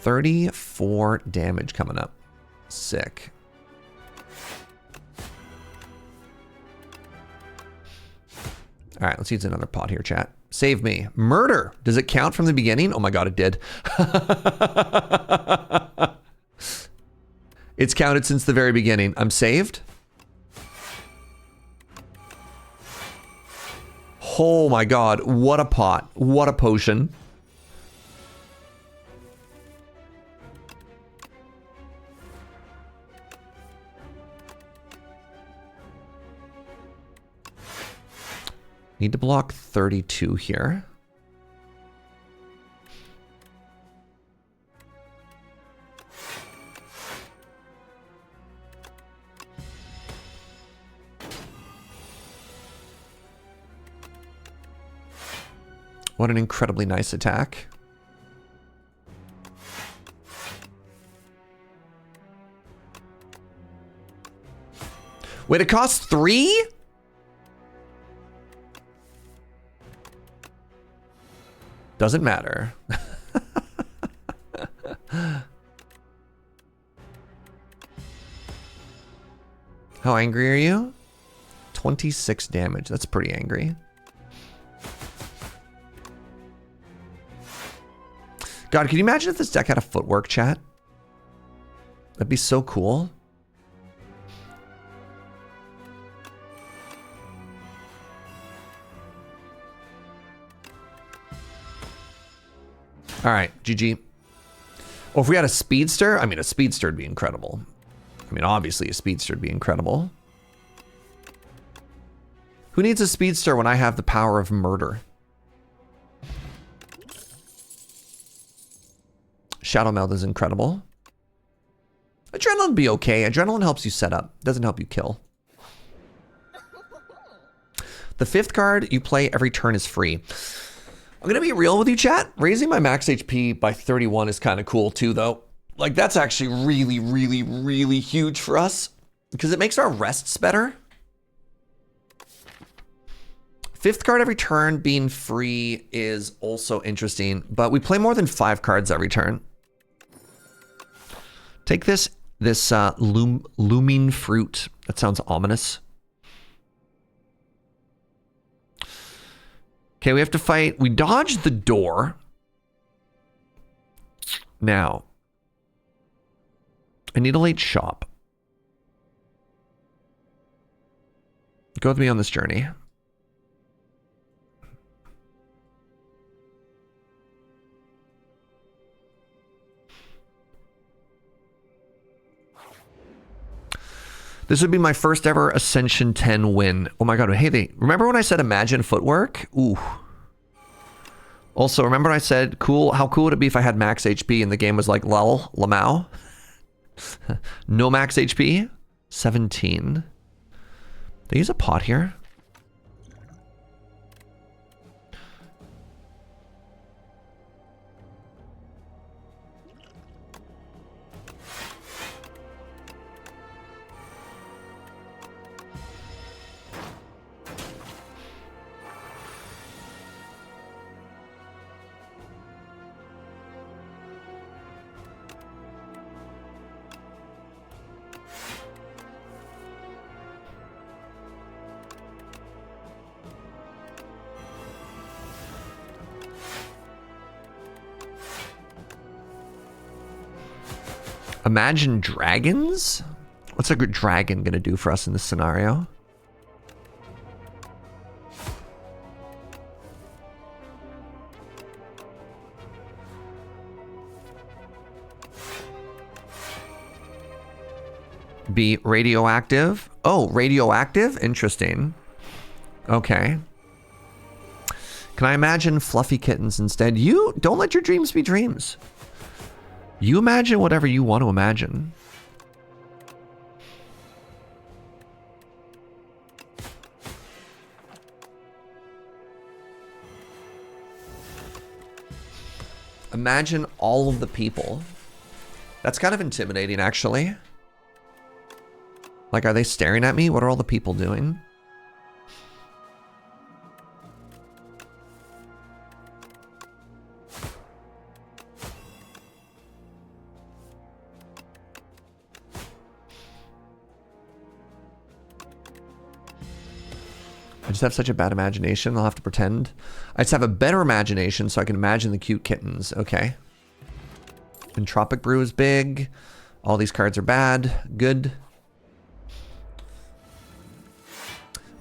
$34 damage coming up. Sick. All right, let's use another pot here, chat. Save me. Murder. Does it count from the beginning? Oh my god, it did. It's counted since the very beginning. I'm saved. Oh my god, what a pot. What a potion. Need to block 32 here. What an incredibly nice attack. Wait, it costs 3? Doesn't matter. How angry are you? 26 damage. That's pretty angry. God, can you imagine if this deck had a footwork, chat? That'd be so cool. All right, GG. Or if we had a speedster, I mean, a speedster would be incredible. I mean, obviously a speedster would be incredible. Who needs a speedster when I have the power of murder? Shadow Meld is incredible. Adrenaline would be okay. Adrenaline helps you set up. Doesn't help you kill. The 5th card you play every turn is free. I'm going to be real with you, chat. Raising my max HP by 31 is kind of cool too, though. Like, that's actually really, really, really huge for us because it makes our rests better. 5th card every turn being free is also interesting, but we play more than 5 cards every turn. Take this looming fruit. That sounds ominous. Okay, we have to fight. We dodged the door. Now, I need a late shop. Go with me on this journey. This would be my first ever Ascension 10 win. Oh my god, hey, remember when I said imagine footwork? Ooh. Also, remember I said, cool, how cool would it be if I had max HP and the game was like, lol, Lamau? No max HP? 17. They use a pot here? Imagine dragons? What's a good dragon gonna do for us in this scenario? Be radioactive. Oh, radioactive? Interesting. Okay. Can I imagine fluffy kittens instead? You don't let your dreams be dreams. You imagine whatever you want to imagine. Imagine all of the people. That's kind of intimidating, actually. Like, are they staring at me? What are all the people doing? I just have such a bad imagination. I'll have to pretend. I just have a better imagination so I can imagine the cute kittens. Okay. Entropic Brew is big. All these cards are bad. Good.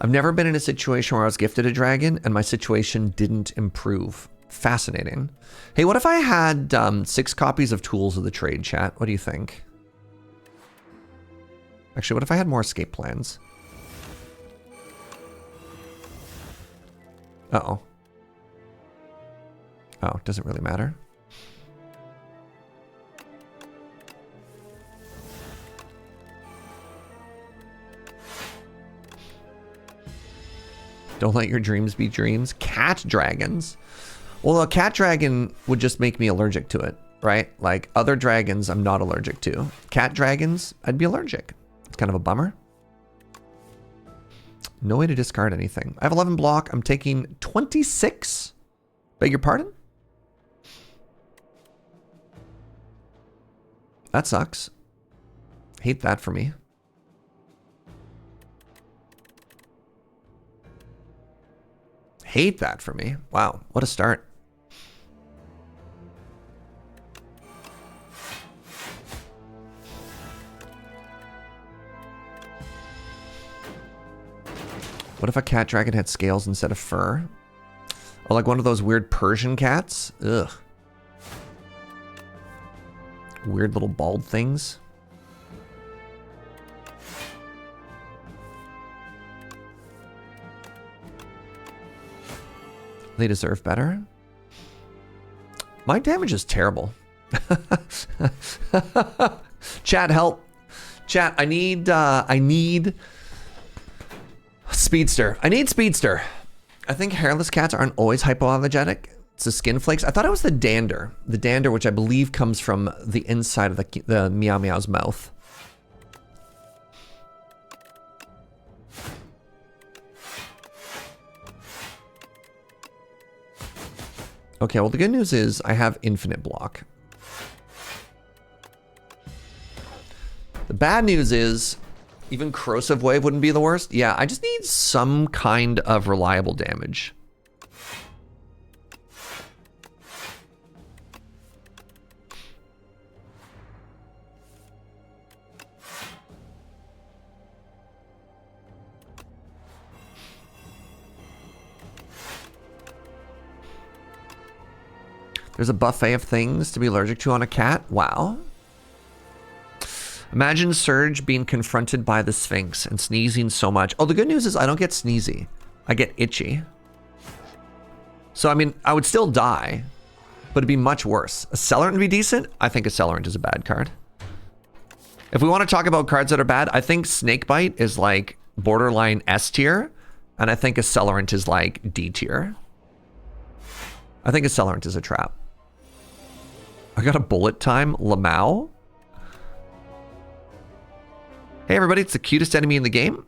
I've never been in a situation where I was gifted a dragon and my situation didn't improve. Fascinating. Hey, what if I had 6 copies of Tools of the Trade, chat? What do you think? Actually, what if I had more escape plans? Uh-oh. Oh, it doesn't really matter. Don't let your dreams be dreams. Cat dragons. Well, a cat dragon would just make me allergic to it, right? Like other dragons, I'm not allergic to. Cat dragons, I'd be allergic. It's kind of a bummer. No way to discard anything. I have 11 block. I'm taking 26. Beg your pardon? That sucks. Hate that for me. hate that for me. Wow, what a start. What if a cat dragon had scales instead of fur? Or like one of those weird Persian cats? Ugh. Weird little bald things. They deserve better. My damage is terrible. Chat, help. Chat, I need Speedster. I need Speedster. I think hairless cats aren't always hypoallergenic. It's the skin flakes. I thought it was the dander. The dander, which I believe comes from the inside of the Meow Meow's mouth. Okay, well, the good news is I have infinite block. The bad news is even corrosive wave wouldn't be the worst. Yeah, I just need some kind of reliable damage. There's a buffet of things to be allergic to on a cat. Wow. Imagine Serge being confronted by the Sphinx and sneezing so much. Oh, the good news is I don't get sneezy. I get itchy. So, I mean, I would still die, but it'd be much worse. Accelerant would be decent. I think Accelerant is a bad card. If we want to talk about cards that are bad, I think Snakebite is like borderline S tier, and I think Accelerant is like D tier. I think Accelerant is a trap. I got a bullet time, Lamau. Hey everybody, it's the cutest enemy in the game.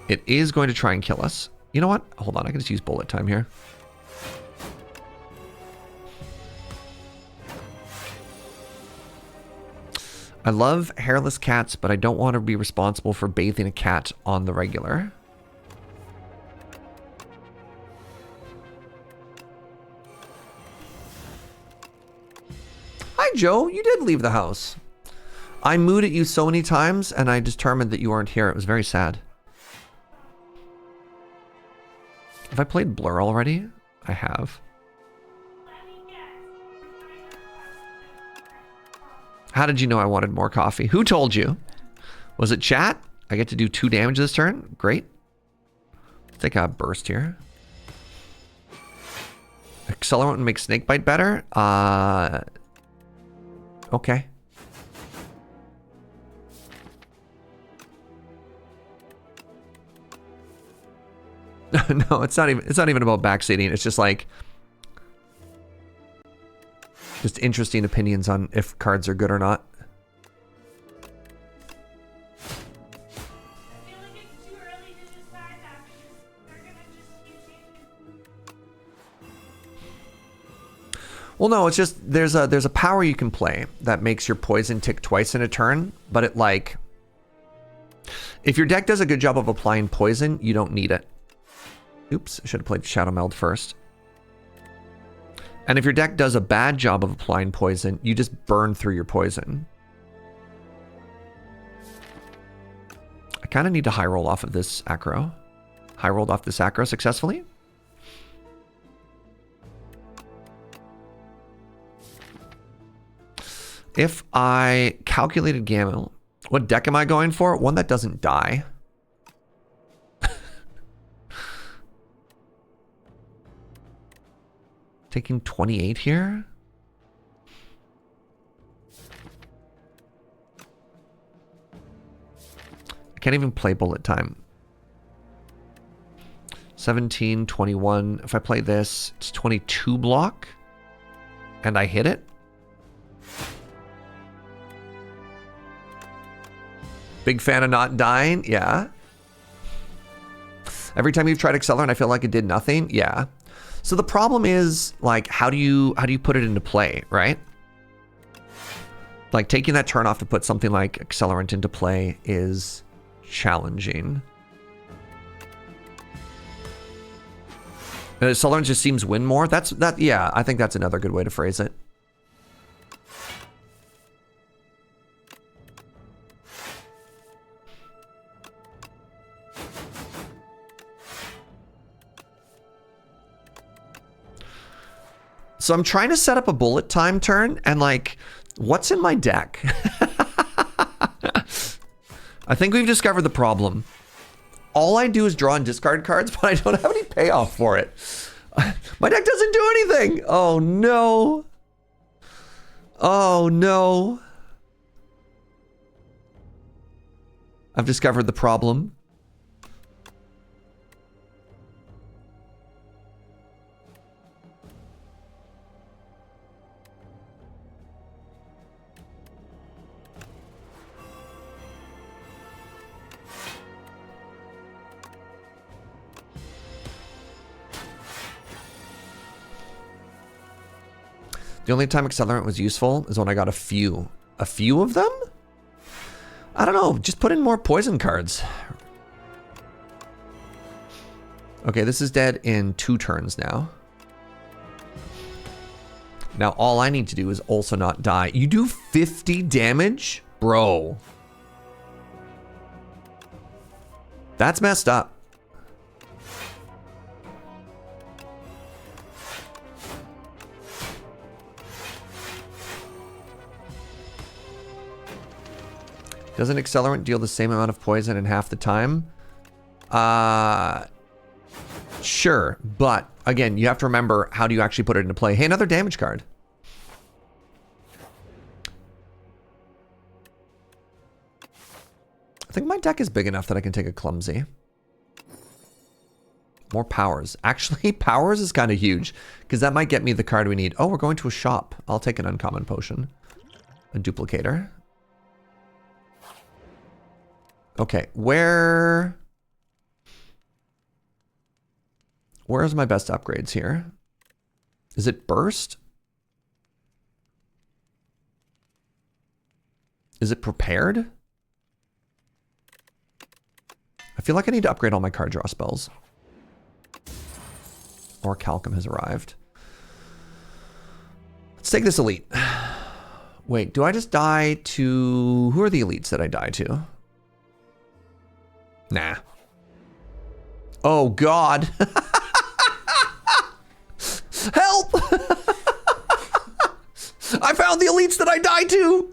It is going to try and kill us. You know what? Hold on, I can just use bullet time here. I love hairless cats, but I don't want to be responsible for bathing a cat on the regular. Hi Joe, you did leave the house. I mooed at you so many times and I determined that you weren't here. It was very sad. Have I played Blur already? I have. How did you know I wanted more coffee? Who told you? Was it chat? I get to do 2 damage this turn. Great. Let's take a burst here. Accelerant makes Snakebite better. Okay. No, it's not even about backseating. It's just like just interesting opinions on if cards are good or not. Well, no, it's just there's a power you can play that makes your poison tick twice in a turn, but it like if your deck does a good job of applying poison, you don't need it. Oops, I should have played Shadow Meld first. And if your deck does a bad job of applying poison, you just burn through your poison. I kind of need to high roll off of this aggro. High rolled off this aggro successfully. If I calculated Gamma, what deck am I going for? One that doesn't die. Taking 28 here. I can't even play bullet time. 17, 21. If I play this, it's 22 block. And I hit it. Big fan of not dying. Yeah. Every time you've tried Accelerant, I feel like it did nothing. Yeah. So the problem is, like, how do you put it into play, right? Like, taking that turn off to put something like Accelerant into play is challenging. Accelerant just seems win more. Yeah, I think that's another good way to phrase it. So I'm trying to set up a bullet time turn, and like, what's in my deck? I think we've discovered the problem. All I do is draw and discard cards, but I don't have any payoff for it. My deck doesn't do anything. Oh no. Oh no. I've discovered the problem. The only time Accelerant was useful is when I got a few. A few of them? I don't know. Just put in more poison cards. Okay, this is dead in 2 turns now. Now all I need to do is also not die. You do 50 damage? Bro. That's messed up. Doesn't Accelerant deal the same amount of poison in half the time? Sure, but again, you have to remember, how do you actually put it into play? Hey, another damage card. I think my deck is big enough that I can take a Clumsy. More powers. Actually, powers is kind of huge, because that might get me the card we need. Oh, we're going to a shop. I'll take an uncommon potion. A duplicator. Okay, where's my best upgrades here? Is it burst? Is it prepared? I feel like I need to upgrade all my card draw spells. Or Calcum has arrived. Let's take this elite. Wait, do I just die to... Who are the elites that I die to? Nah. Oh, God. Help! I found the elites that I died to!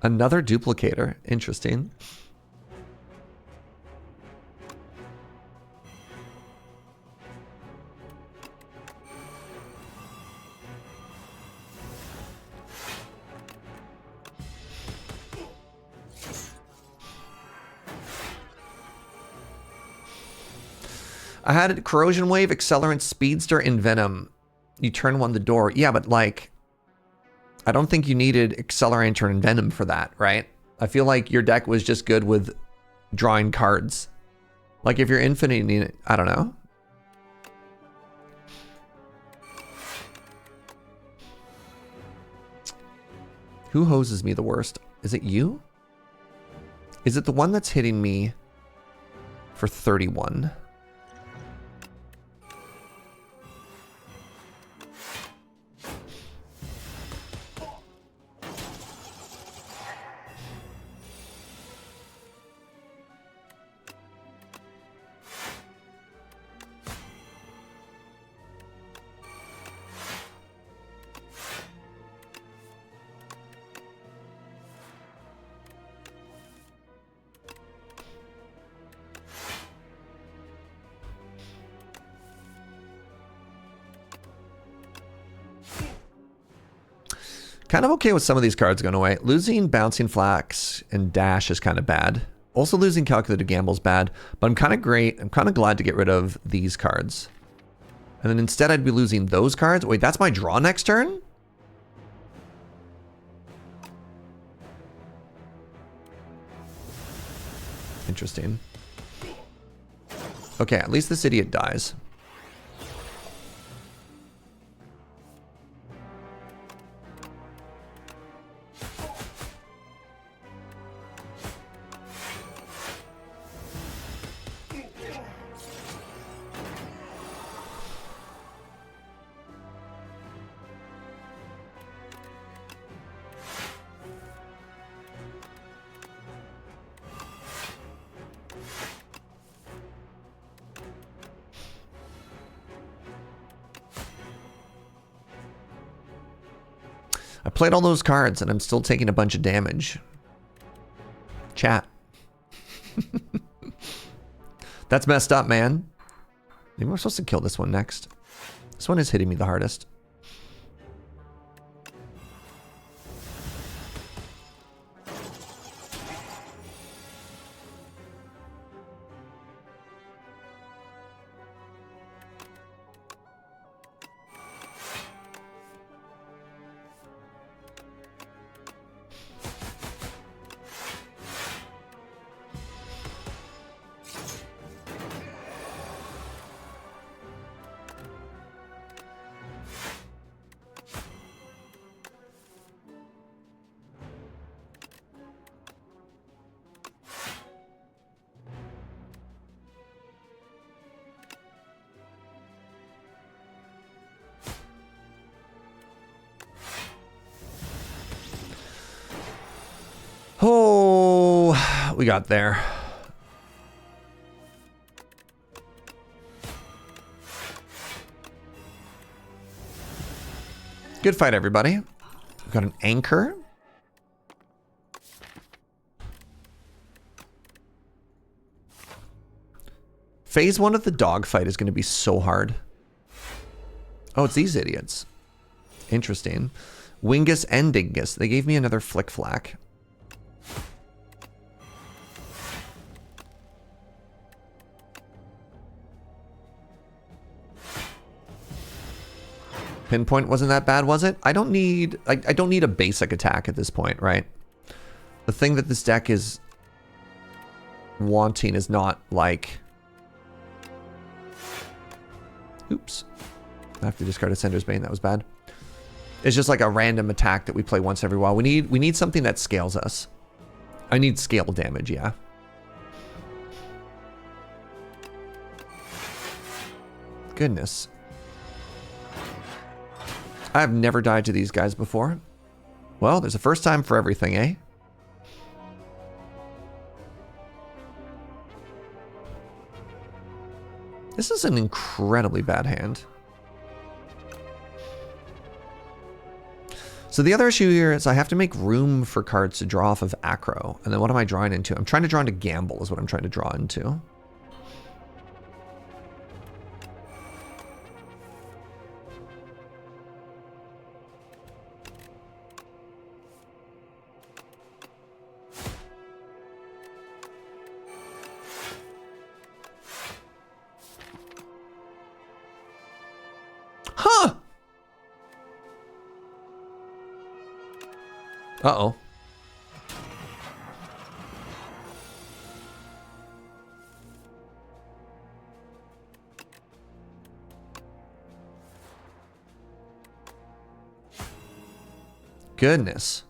Another duplicator. Interesting. I had Corrosion Wave, Accelerant, Speedster, and Venom. You turn one the door. Yeah, but like, I don't think you needed Accelerant and Venom for that, right? I feel like your deck was just good with drawing cards. Like if you're infinite, I don't know. Who hoses me the worst? Is it you? Is it the one that's hitting me for 31? Kind of okay with some of these cards going away. Losing Bouncing Flax and Dash is kind of bad. Also losing Calculated Gamble is bad, but I'm kind of great. I'm kind of glad to get rid of these cards. And then instead I'd be losing those cards. Wait, that's my draw next turn? Interesting. Okay, at least this idiot dies. I played all those cards and I'm still taking a bunch of damage. Chat. That's messed up, man. Maybe we're supposed to kill this one next. This one is hitting me the hardest. Oh, we got there. Good fight, everybody. We've got an anchor. Phase 1 of the dogfight is going to be so hard. Oh, it's these idiots. Interesting. Wingus and Dingus. They gave me another Flick Flack. Pinpoint wasn't that bad, was it? I don't need a basic attack at this point, right? The thing that this deck is wanting is not like... Oops. I have to discard a Sender's Bane. That was bad. It's just like a random attack that we play once every while. We need something that scales us. I need scale damage, yeah. Goodness. I've never died to these guys before. Well, there's a first time for everything, eh? This is an incredibly bad hand. So the other issue here is I have to make room for cards to draw off of Acro. And then what am I drawing into? I'm trying to draw into Gamble is what I'm trying to draw into. Huh! Uh-oh. Goodness.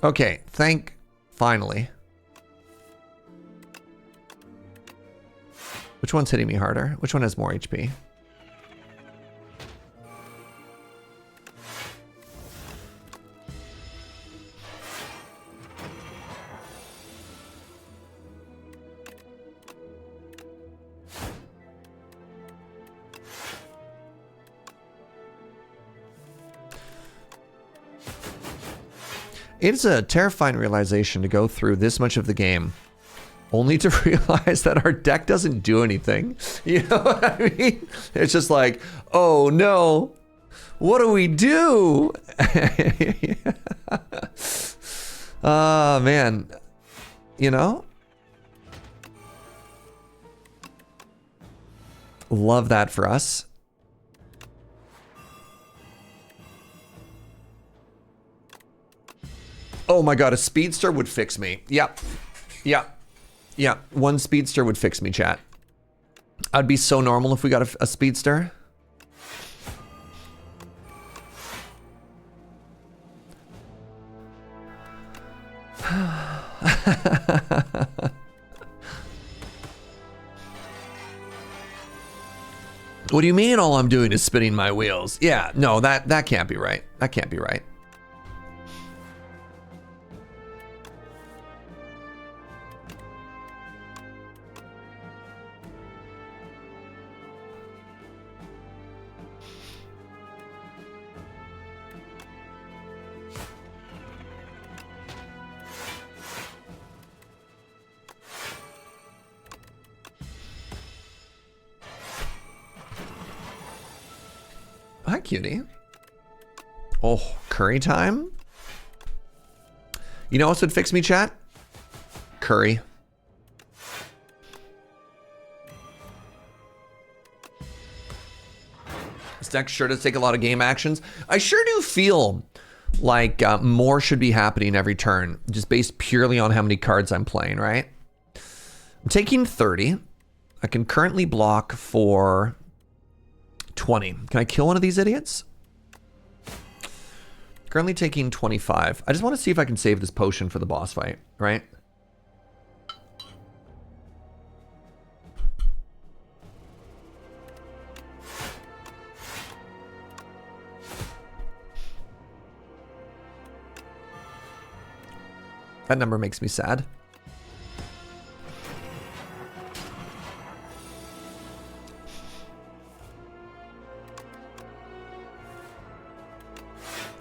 Okay, finally. Which one's hitting me harder? Which one has more HP? It's a terrifying realization to go through this much of the game only to realize that our deck doesn't do anything. You know what I mean? It's just like, oh no, what do we do? Man, you know? Love that for us. Oh my god, a speedster would fix me. Yep. Yep. Yeah, one speedster would fix me, chat. I'd be so normal if we got a speedster. What do you mean all I'm doing is spinning my wheels? Yeah, no, that can't be right. That can't be right. cutie. Oh, curry time? You know what would fix me, chat? Curry. This deck sure does take a lot of game actions. I sure do feel like more should be happening every turn, just based purely on how many cards I'm playing, right? I'm taking 30. I can currently block for 20. Can I kill one of these idiots? Currently taking 25. I just want to see if I can save this potion for the boss fight, right? That number makes me sad.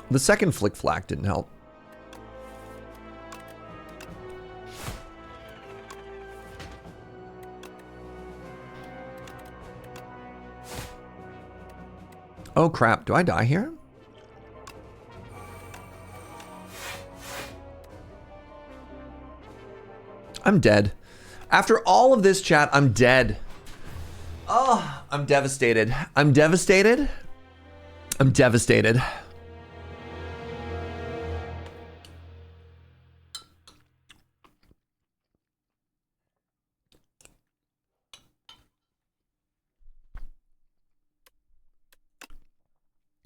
The second flick flack didn't help. Oh crap, do I die here? I'm dead. After all of this, chat, I'm dead. Oh, I'm devastated. I'm devastated. I'm devastated.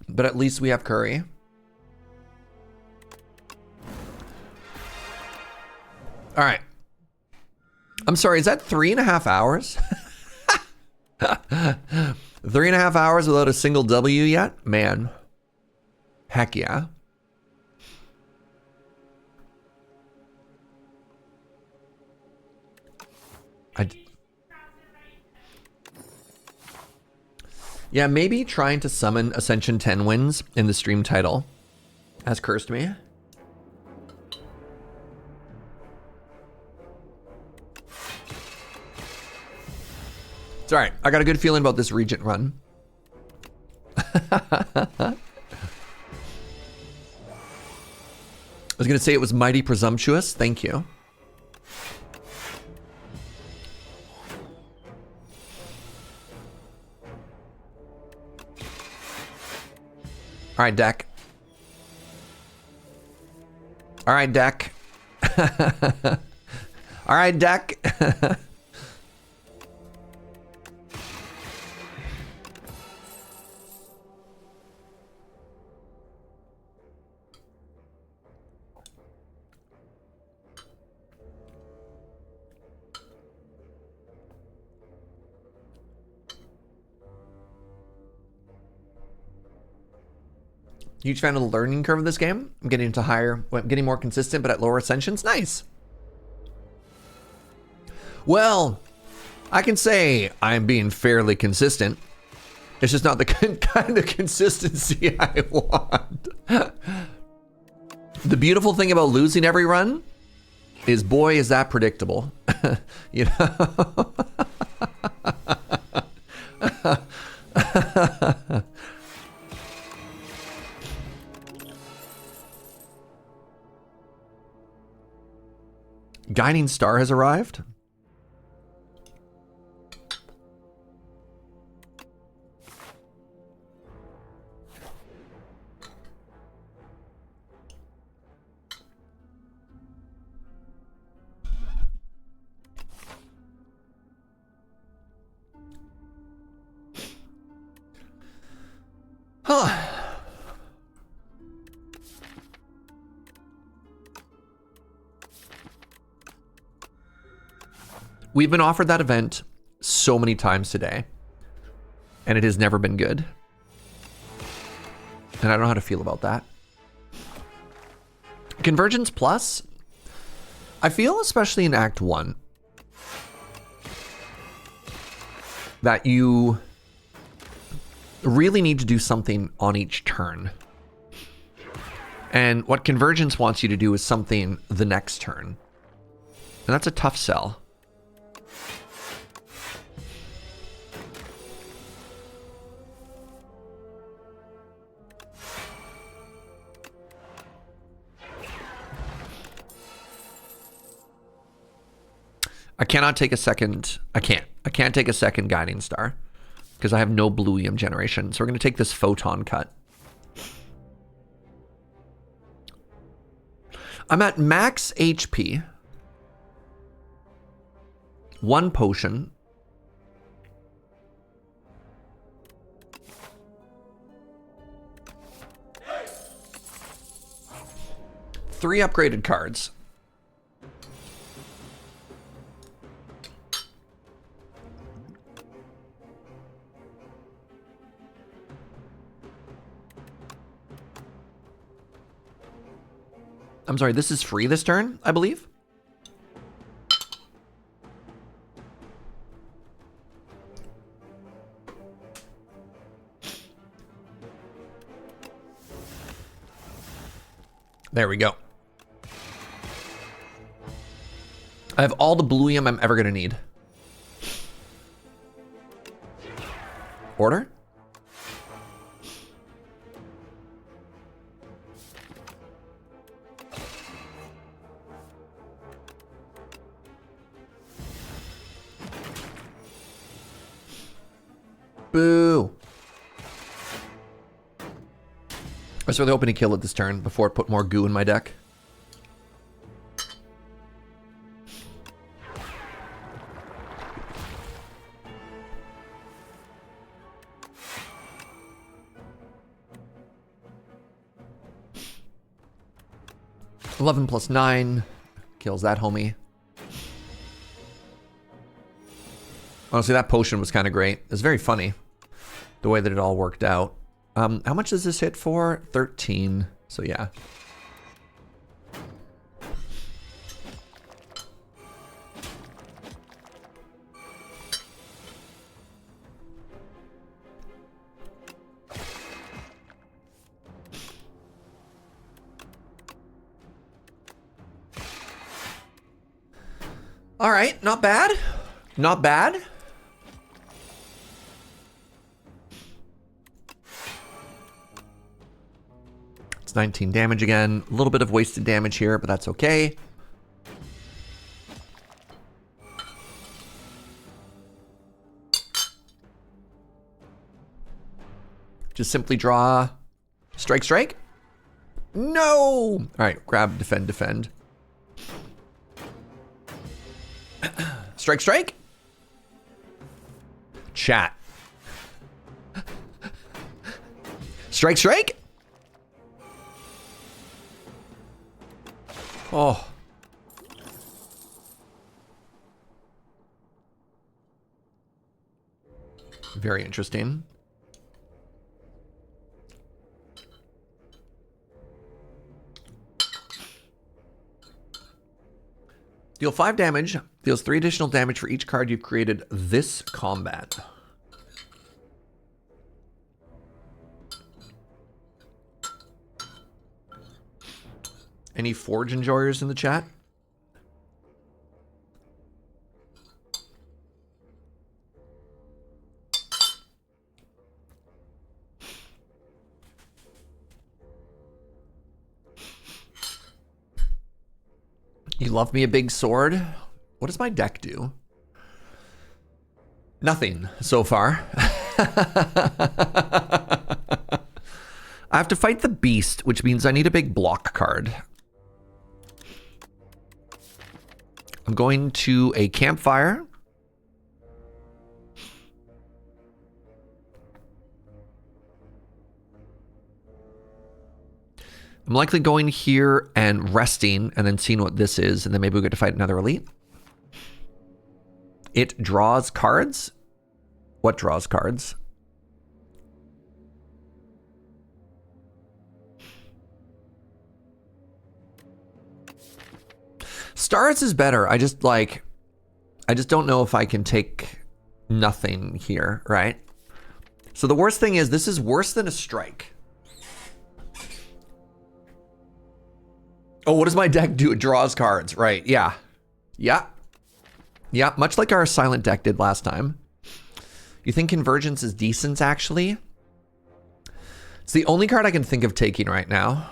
But at least we have curry. All right. I'm sorry, is that 3.5 hours? 3.5 hours without a single W yet? Man. Heck yeah. Yeah, maybe trying to summon Ascension 10 wins in the stream title has cursed me. It's all right. I got a good feeling about this Regent run. I was going to say it was mighty presumptuous. Thank you. All right, deck. All right, deck. All right, deck. Huge fan of the learning curve of this game. I'm getting to higher, getting more consistent, but at lower ascensions. Nice. Well, I can say I'm being fairly consistent. It's just not the kind of consistency I want. The beautiful thing about losing every run is, boy, is that predictable. You know? Guiding Star has arrived. Huh. We've been offered that event so many times today, and it has never been good. And I don't know how to feel about that. Convergence Plus, I feel, especially in Act 1, that you really need to do something on each turn. And what Convergence wants you to do is something the next turn. And that's a tough sell. I cannot take a second. I can't take a second Guiding Star because I have no Blueium generation. So we're going to take this Photon Cut. I'm at max HP. 1 potion. Three upgraded cards. I'm sorry, this is free this turn, I believe. There we go. I have all the Blueium I'm ever going to need. Order? Boo. I was really hoping to kill it this turn before it put more goo in my deck. $11 + 9 kills that homie. Honestly, that potion was kind of great. It was very funny, the way that it all worked out. How much does this hit for? 13. So yeah. All right, not bad. Not bad. It's 19 damage again. A little bit of wasted damage here, but that's okay. Just simply draw strike, strike. No! All right, grab, defend, defend. Strike, strike. Chat. Strike, strike. Oh. Very interesting. Deal 5 damage. Deals 3 additional damage for each card you've created this combat. Any Forge enjoyers in the chat? You love me a big sword? What does my deck do? Nothing so far. I have to fight the beast, which means I need a big block card. I'm going to a campfire. I'm likely going here and resting and then seeing what this is, and then maybe we'll get to fight another elite. It draws cards. What draws cards? Stars is better. I just don't know if I can take nothing here, right? So the worst thing is this is worse than a strike. Oh, what does my deck do? It draws cards, right? Yeah. Yeah. Yeah, much like our silent deck did last time. You think Convergence is decent, actually? It's the only card I can think of taking right now.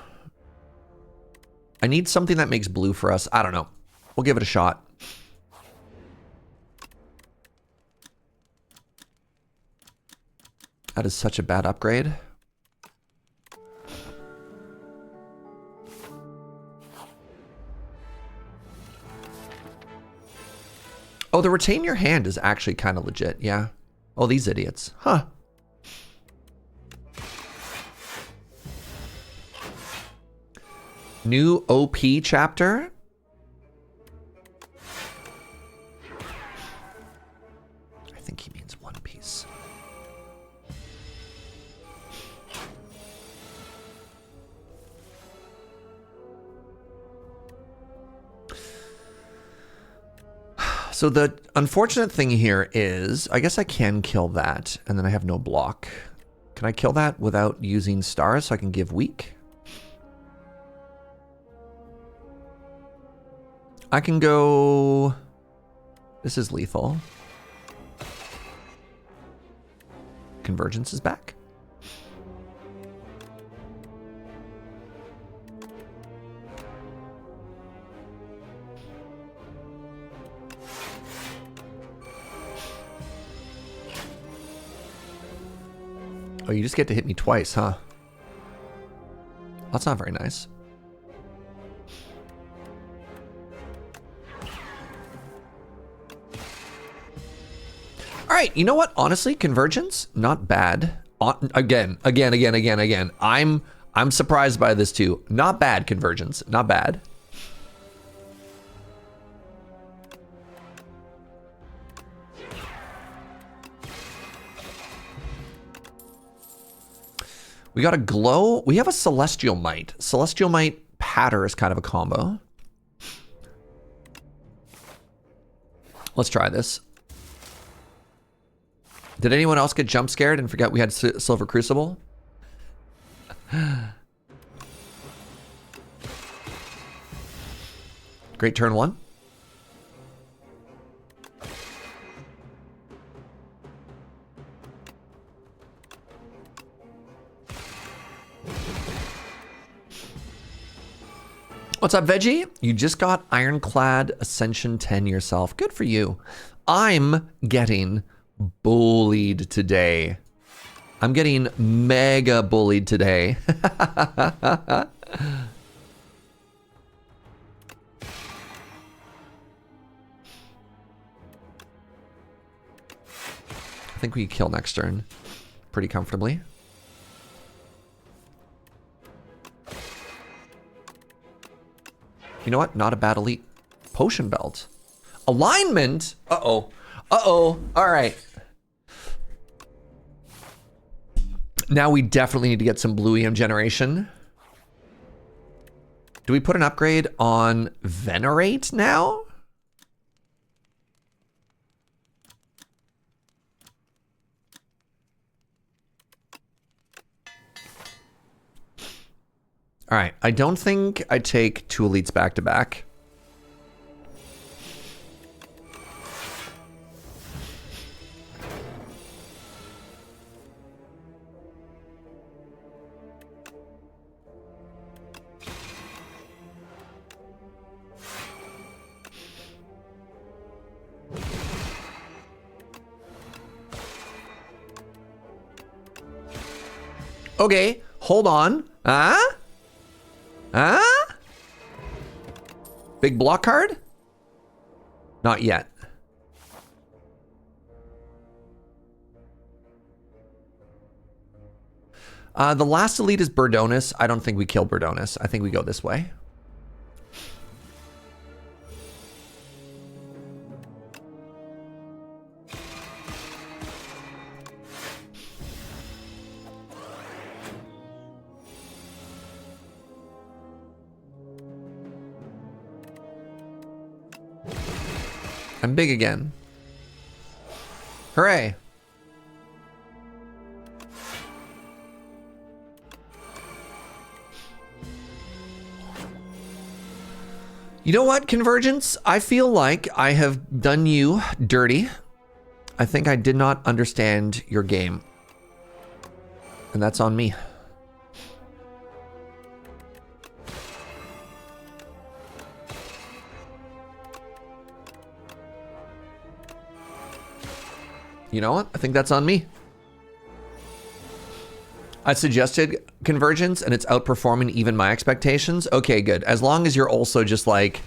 I need something that makes blue for us. I don't know. We'll give it a shot. That is such a bad upgrade. Oh, the retain your hand is actually kind of legit, yeah. Oh, these idiots. Huh. New OP chapter. I think he means One Piece. So the unfortunate thing here is, I guess I can kill that, and then I have no block. Can I kill that without using stars so I can give weak? I can go... This is lethal. Convergence is back. Oh, you just get to hit me twice, huh? That's not very nice. All right, you know what? Honestly, convergence, not bad. Again. I'm surprised by this too. Not bad, convergence, not bad. We got a glow. We have a celestial might. Celestial might patter is kind of a combo. Let's try this. Did anyone else get jump scared and forget we had Silver Crucible? Great turn one. What's up, Veggie? You just got Ironclad Ascension 10 yourself. Good for you. I'm getting bullied today. I'm getting mega bullied today. I think we kill next turn pretty comfortably. You know what? Not a bad elite. Potion belt. Alignment? Uh-oh. Uh-oh. All right. Now we definitely need to get some blue EM generation. Do we put an upgrade on Venerate now? All right, I don't think I take two elites back to back. Okay, hold on. Huh? Big block card? Not yet. The last elite is Burdonis. I don't think we kill Burdonis. I think we go this way. I'm big again. Hooray. You know what, Convergence? I feel like I have done you dirty. I think I did not understand your game. And that's on me. You know what? I think that's on me. I suggested convergence and it's outperforming even my expectations. Okay, good. As long as you're also just like,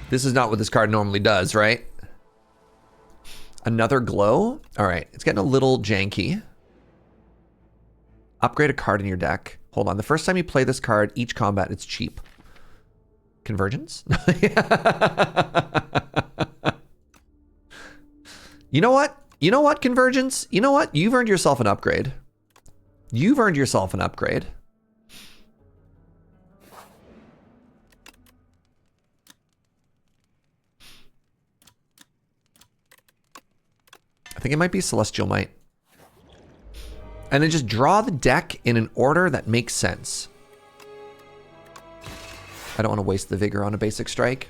this is not what this card normally does, right? Another glow? All right, it's getting a little janky. Upgrade a card in your deck. Hold on, the first time you play this card, each combat, it's cheap. Convergence? You know what? You know what, Convergence? You know what? You've earned yourself an upgrade. You've earned yourself an upgrade. I think it might be Celestial Might. And then just draw the deck in an order that makes sense. I don't want to waste the Vigor on a basic strike.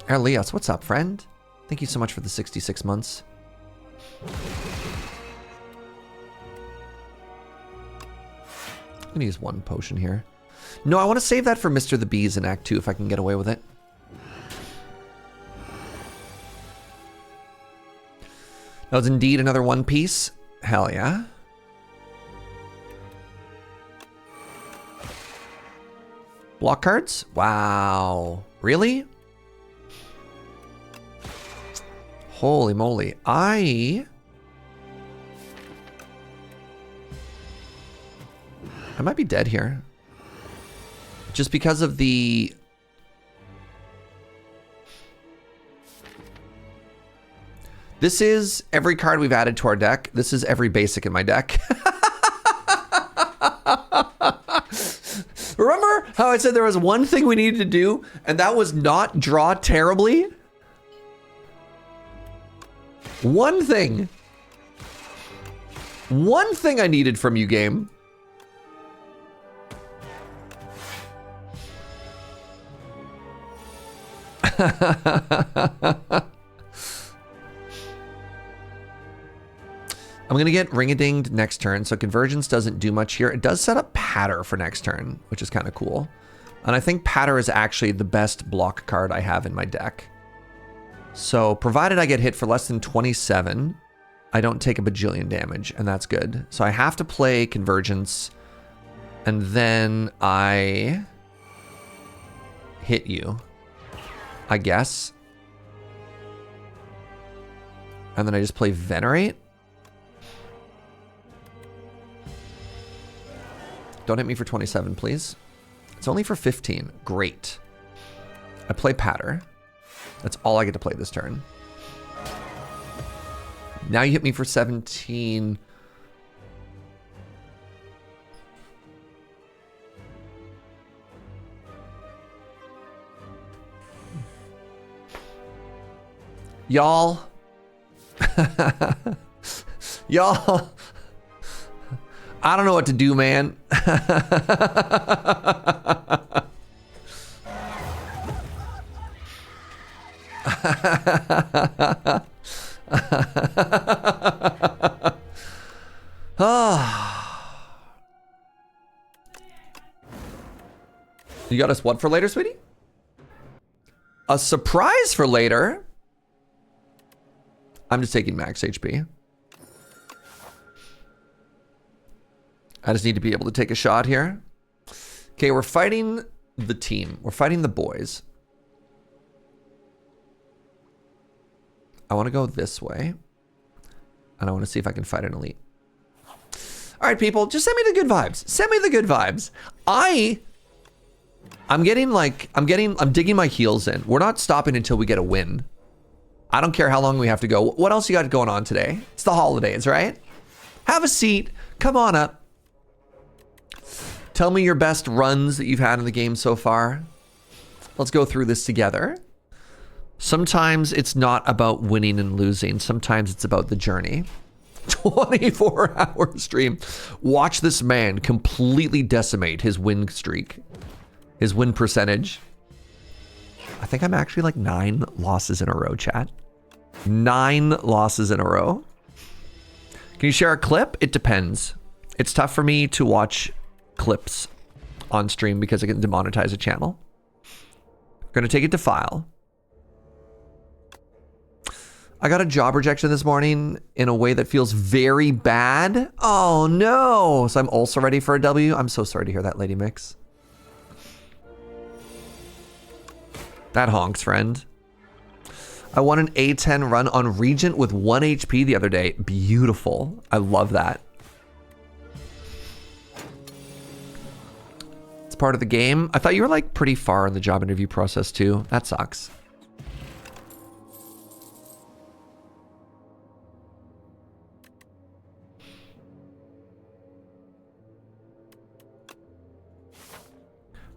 Elias, what's up, friend? Thank you so much for the 66 months. I'm gonna use one potion here. No, I want to save that for Mr. the Bees in Act 2 if I can get away with it. That was indeed another one piece. Hell yeah. Block cards? Wow. Really? Holy moly. I might be dead here. Just because of the... This is every card we've added to our deck. This is every basic in my deck. Remember how I said there was one thing we needed to do, and that was not draw terribly? One thing. One thing I needed from you, game. I'm gonna get ring-a-dinged next turn, so Convergence doesn't do much here. It does set up Patter for next turn, which is kind of cool. And I think Patter is actually the best block card I have in my deck. So provided I get hit for less than 27, I don't take a bajillion damage, and that's good. So I have to play Convergence, and then I hit you, I guess. And then I just play Venerate. Don't hit me for 27, please. It's only for 15. Great. I play Patter. That's all I get to play this turn. Now you hit me for 17. Y'all. Y'all. I don't know what to do, man. You got us what for later, sweetie? A surprise for later? I'm just taking max HP. I just need to be able to take a shot here. Okay, we're fighting the team. We're fighting the boys. I want to go this way. And I want to see if I can fight an elite. All right, people, just send me the good vibes. Send me the good vibes. I'm digging my heels in. We're not stopping until we get a win. I don't care how long we have to go. What else you got going on today? It's the holidays, right? Have a seat. Come on up. Tell me your best runs that you've had in the game so far. Let's go through this together. Sometimes it's not about winning and losing. Sometimes it's about the journey. 24-hour stream. Watch this man completely decimate his win streak. His win percentage. I think I'm actually like 9 losses in a row, chat. 9 losses in a row. Can you share a clip? It depends. It's tough for me to watch clips on stream because I can demonetize a channel. We're going to take it to file. I got a job rejection this morning in a way that feels very bad. Oh no. So I'm also ready for a W. I'm so sorry to hear that, Lady Mix. That honks, friend. I won an A10 run on Regent with 1 HP the other day. Beautiful. I love that. It's part of the game. I thought you were like pretty far in the job interview process too. That sucks.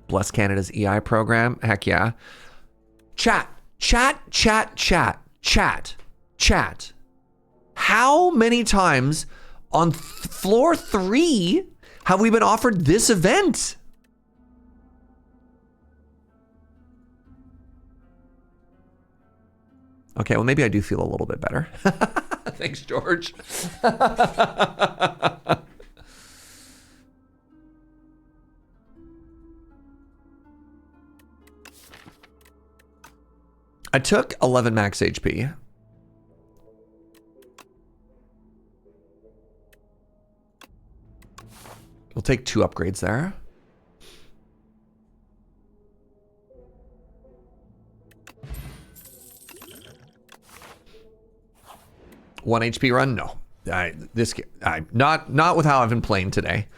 Bless Canada's EI program. Heck yeah. Chat. How many times on floor 3 have we been offered this event? Okay, well, maybe I do feel a little bit better. Thanks, George. I took 11 max HP. We'll take 2 upgrades there. One HP run? No. Not with how I've been playing today.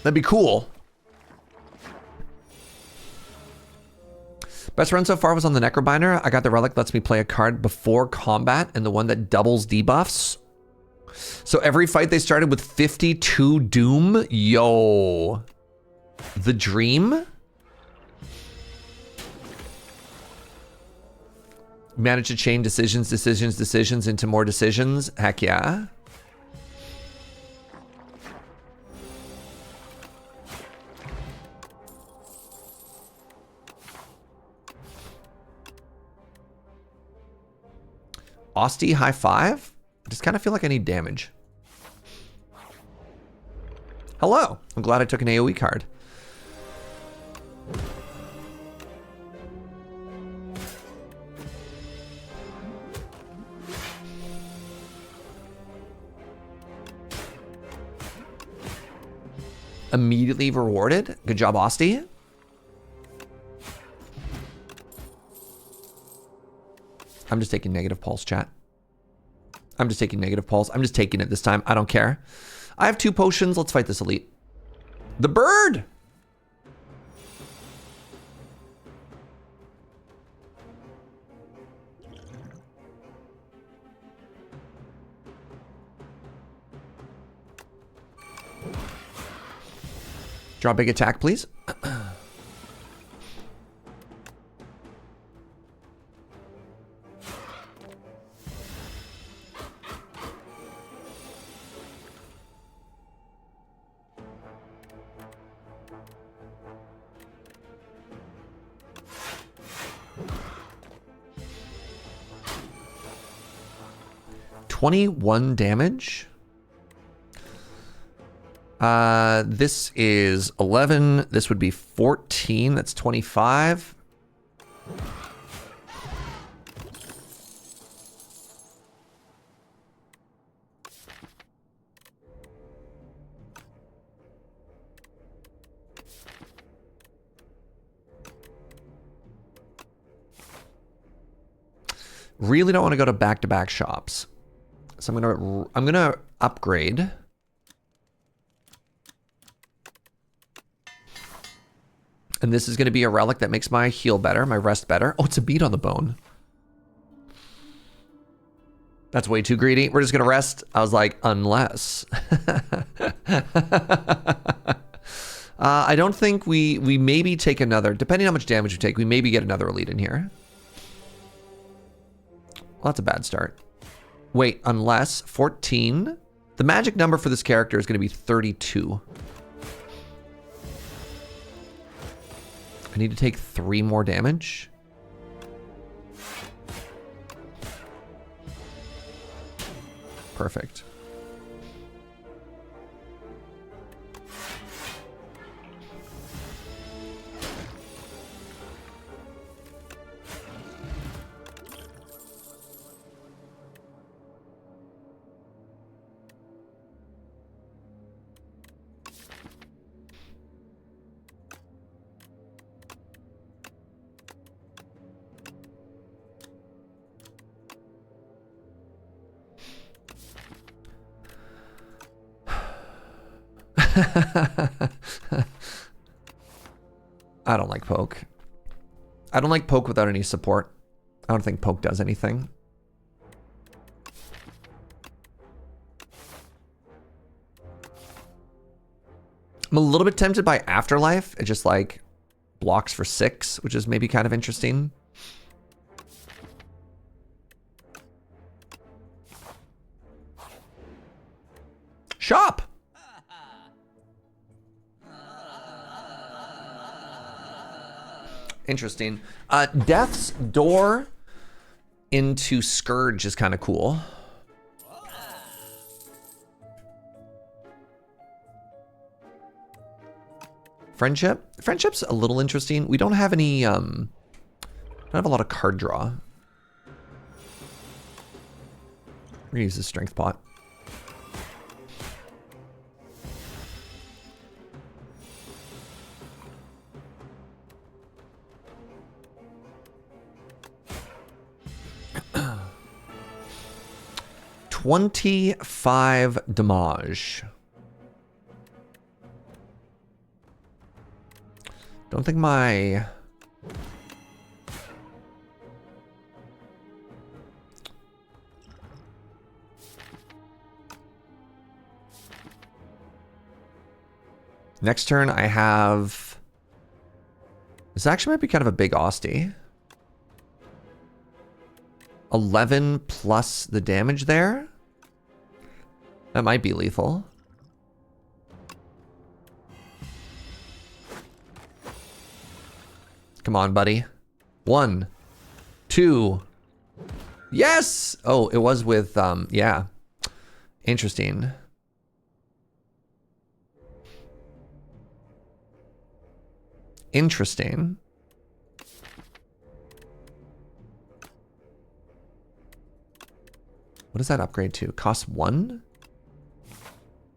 That'd be cool. Best run so far was on the Necrobinder. I got the relic, lets me play a card before combat, and the one that doubles debuffs. So every fight they started with 52 Doom. Yo. The dream? Managed to chain decisions into more decisions. Heck yeah. Osty, high 5? I just kind of feel like I need damage. Hello. I'm glad I took an AoE card. Immediately rewarded. Good job, Osty. I'm just taking negative pulse, chat. I'm just taking negative pulse. I'm just taking it this time. I don't care. I have 2 potions. Let's fight this elite. The bird! Draw big attack, please. $21 damage. This is 11. This would be 14. That's 25. Really don't want to go to back-to-back shops. So I'm gonna upgrade. And this is gonna be a relic that makes my heal better, my rest better. Oh, it's a bead on the bone. That's way too greedy. We're just gonna rest. I was like, unless. I don't think we maybe take another, depending on how much damage we take, we maybe get another elite in here. Well, that's a bad start. Wait, unless 14. The magic number for this character is going to be 32. I need to take 3 more damage. Perfect. I don't like poke. I don't like poke without any support. I don't think poke does anything. I'm a little bit tempted by Afterlife. It just like blocks for 6, which is maybe kind of interesting. Shop! Interesting. Death's Door into Scourge is kind of cool. Friendship? Friendship's a little interesting. We don't have any, don't have a lot of card draw. We're gonna use the strength pot. $25 damage. Don't think my... Next turn I have... This actually might be kind of a big Austie. 11 plus the damage there. That might be lethal. Come on, buddy. 1, 2. Yes! Oh, it was with, yeah. Interesting. Interesting. What does that upgrade to? Cost 1?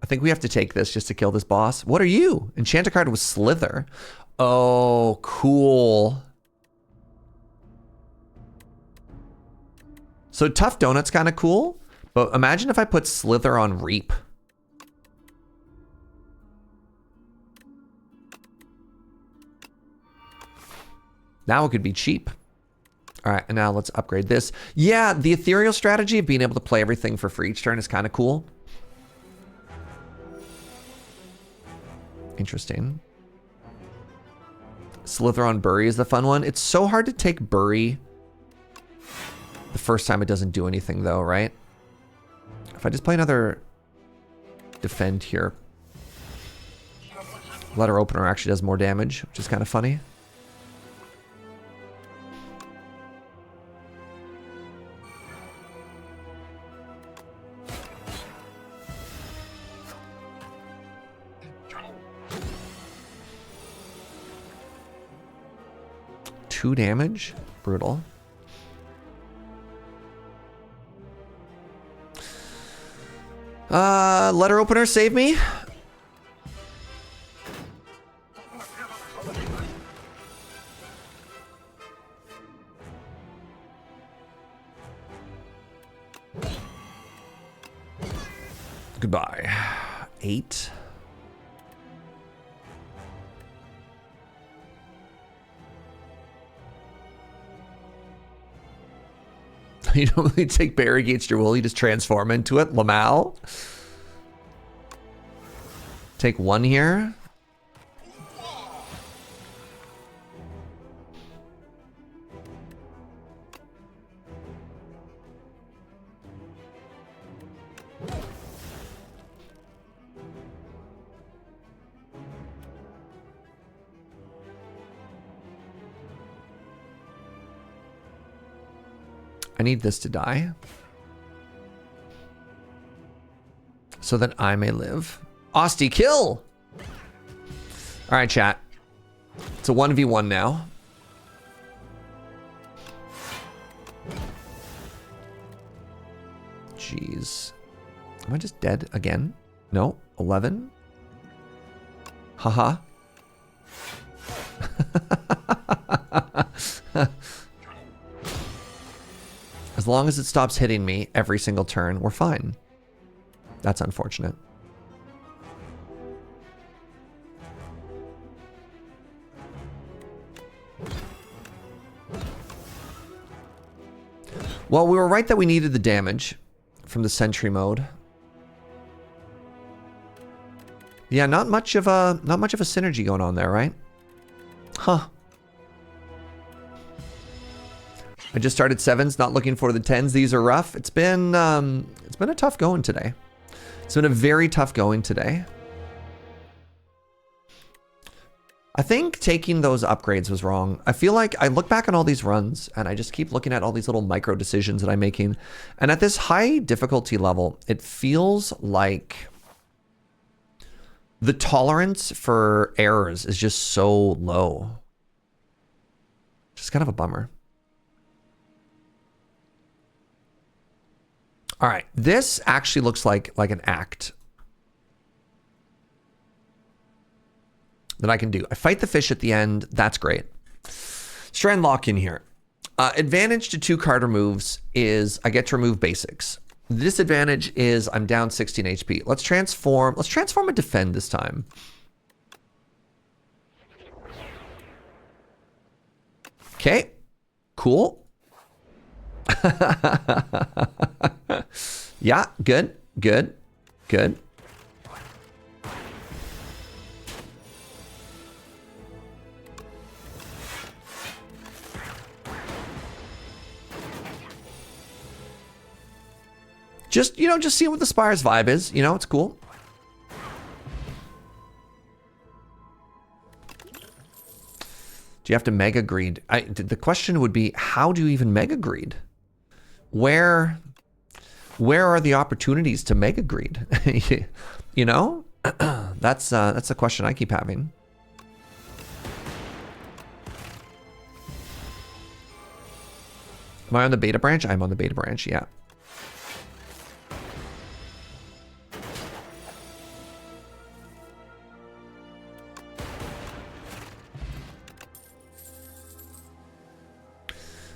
I think we have to take this just to kill this boss. What are you? Enchanted card was Slither. Oh, cool. So Tough Donut's kind of cool, but imagine if I put Slither on Reap. Now it could be cheap. All right, and now let's upgrade this. Yeah, the ethereal strategy of being able to play everything for free each turn is kind of cool. Interesting. Slither on Bury is the fun one. It's so hard to take Bury the first time it doesn't do anything though, right? If I just play another defend here. Letter opener actually does more damage, which is kind of funny. Two damage? Brutal. Letter opener, save me. Goodbye. 8. You don't really take Barry against your will, you just transform into it. Lamal. Take 1 here. I need this to die so that I may live. Austie kill! All right, chat. It's a 1v1 now. Jeez. Am I just dead again? No. 11? Haha. As long as it stops hitting me every single turn, we're fine. That's unfortunate. Well, we were right that we needed the damage from the sentry mode. Yeah, not much of a synergy going on there, right? Huh. I just started 7s, not looking for the 10s. These are rough. It's been a tough going today. It's been a very tough going today. I think taking those upgrades was wrong. I feel like I look back on all these runs and I just keep looking at all these little micro decisions that I'm making. And at this high difficulty level, it feels like the tolerance for errors is just so low. Just kind of a bummer. All right, this actually looks like an act that I can do. I fight the fish at the end. That's great. Strand lock in here. Advantage to 2-card removes is I get to remove basics. The disadvantage is I'm down 16 HP. Let's transform and defend this time. Okay, cool. Yeah, good. Just, just seeing what the Spire's vibe is. It's cool. Do you have to mega greed? The question would be, how do you even mega greed? Where are the opportunities to mega greed? That's a question I keep having. Am I on the beta branch? I'm on the beta branch, yeah.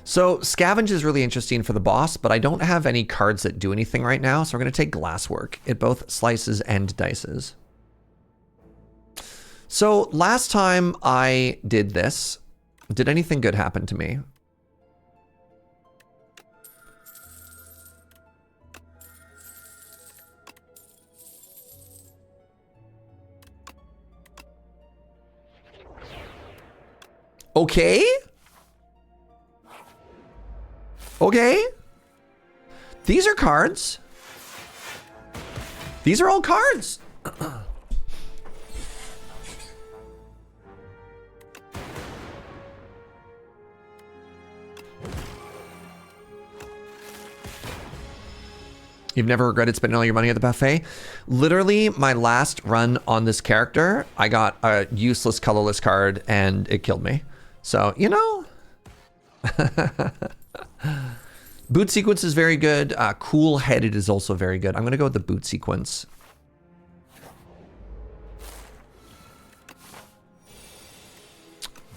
So Scavenge is really interesting for the boss, but I don't have any cards that do anything right now, so we're going to take Glasswork. It both slices and dices. So last time I did this, did anything good happen to me? Okay. Okay. These are cards. These are all cards. You've never regretted spending all your money at the buffet? Literally, my last run on this character, I got a useless colorless card and it killed me. So, Boot sequence is very good. Cool headed is also very good. I'm going to go with the boot sequence.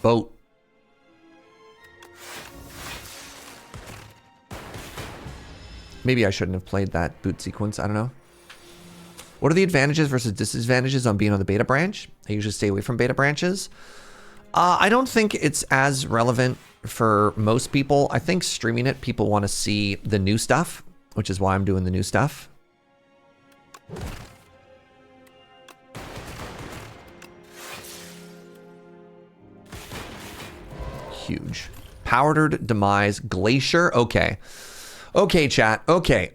Boat. Maybe I shouldn't have played that boot sequence. I don't know. What are the advantages versus disadvantages on being on the beta branch? I usually stay away from beta branches. I don't think it's as relevant for most people. I think streaming it, people want to see the new stuff, which is why I'm doing the new stuff. Huge. Powdered Demise Glacier. Okay. Okay, chat. Okay.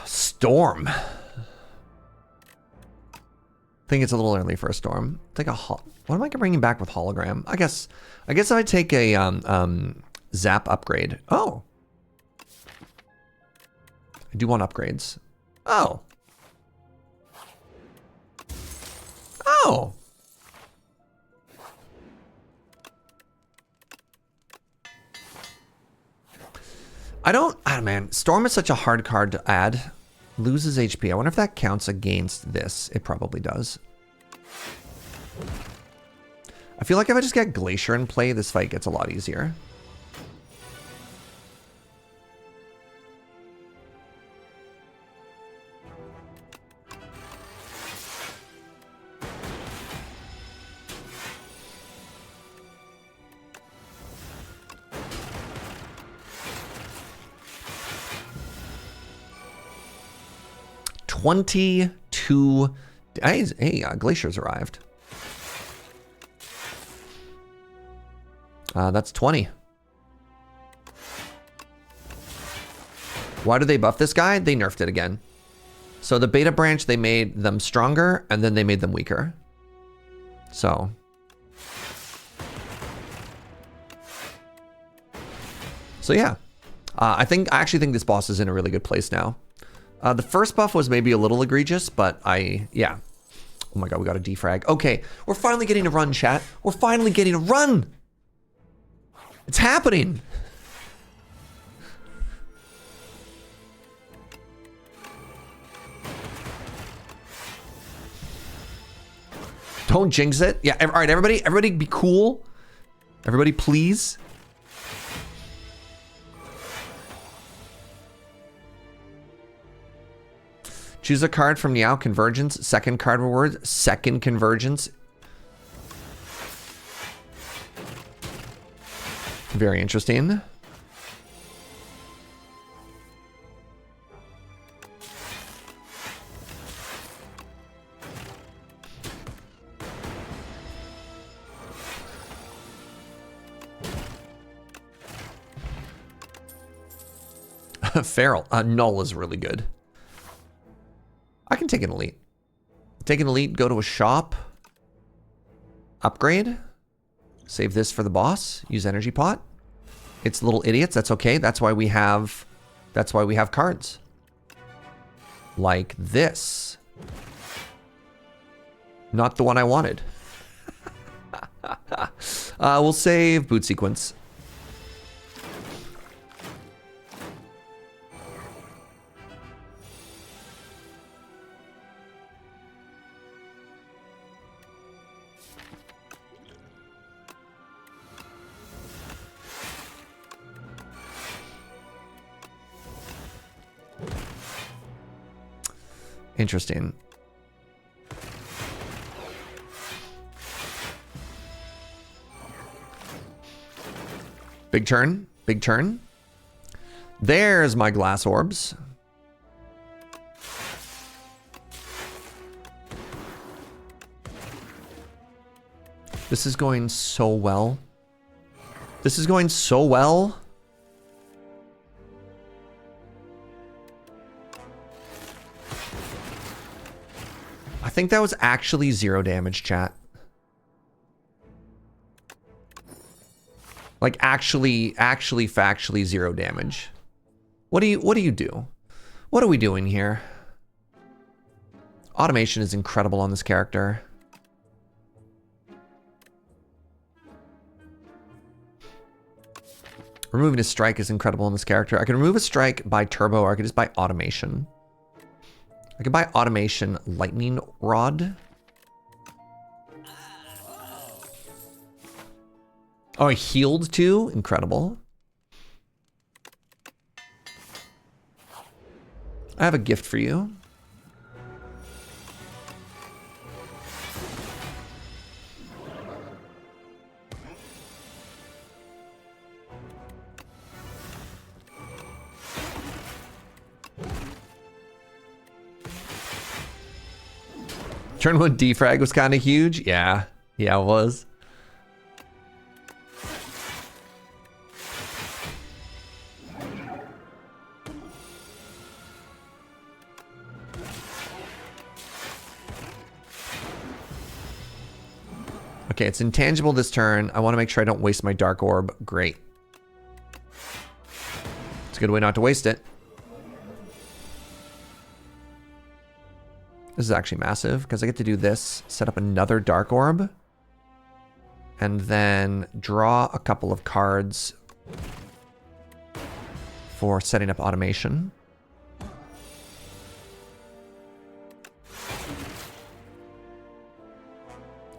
Storm. I think it's a little early for a storm. Take a what am I bringing back with hologram? I guess if I take a zap upgrade. Oh, I do want upgrades. Oh, Oh. Man, Storm is such a hard card to add. Loses HP. I wonder if that counts against this. It probably does. I feel like if I just get Glacier in play, this fight gets a lot easier. Hey, Glacier's arrived. That's 20. Why do they buff this guy? They nerfed it again. So the beta branch, they made them stronger, and then they made them weaker. So. So yeah. I actually think this boss is in a really good place now. The first buff was maybe a little egregious, but yeah. Oh my god, we got a defrag. Okay, we're finally getting a run, chat. We're finally getting a run! It's happening! Don't jinx it. Yeah, all right, everybody be cool. Everybody, please. Choose a card from Meow Convergence. Second card reward. Second Convergence. Very interesting. Feral. Null is really good. I can take an elite. Take an elite, go to a shop. Upgrade. Save this for the boss. Use energy pot. It's little idiots. That's okay. That's why we have cards. Like this. Not the one I wanted. We'll save boot sequence. Interesting. Big turn. Big turn. There's my glass orbs. This is going so well. This is going so well. I think that was actually 0 damage, chat. Like actually factually 0 damage. What do you do? What are we doing here? Automation is incredible on this character. Removing a strike is incredible on this character. I can remove a strike by turbo, or I can just buy automation. I can buy automation lightning rod. Oh, I healed too? Incredible. I have a gift for you. Turn 1 defrag was kind of huge. Yeah, it was. Okay, it's intangible this turn. I want to make sure I don't waste my dark orb. Great. It's a good way not to waste it. This is actually massive because I get to do this, set up another Dark Orb, and then draw a couple of cards for setting up automation.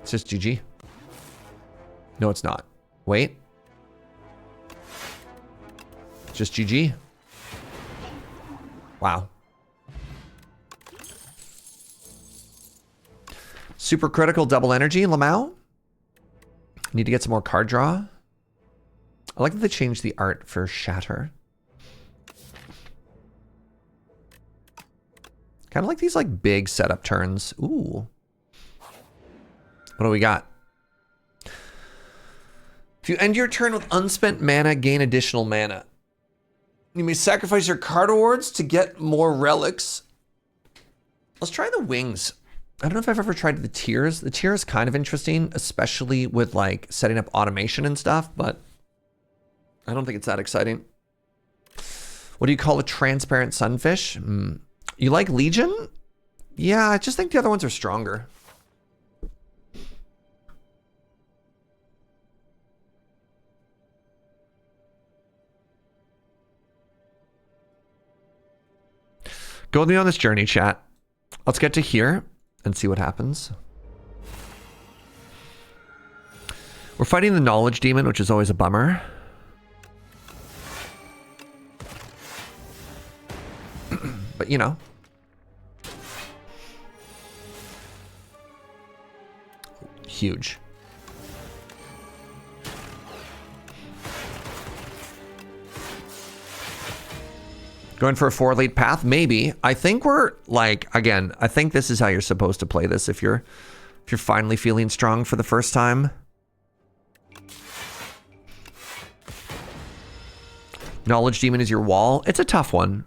It's just GG. No, it's not. Wait. It's just GG. Wow. Super critical double energy, Lamau. Need to get some more card draw. I like that they changed the art for Shatter. Kind of like these like big setup turns. Ooh. What do we got? If you end your turn with unspent mana, gain additional mana. You may sacrifice your card awards to get more relics. Let's try the wings. I don't know if I've ever tried the tiers. The tier is kind of interesting, especially with like setting up automation and stuff, but I don't think it's that exciting. What do you call a transparent sunfish? You like Legion? Yeah, I just think the other ones are stronger. Go with me on this journey, chat. Let's get to here and see what happens. We're fighting the knowledge demon, which is always a bummer. But you know. Huge. Going for a 4-lead path? Maybe. I think we're like, again, I think this is how you're supposed to play this if you're finally feeling strong for the first time. Knowledge Demon is your wall. It's a tough one.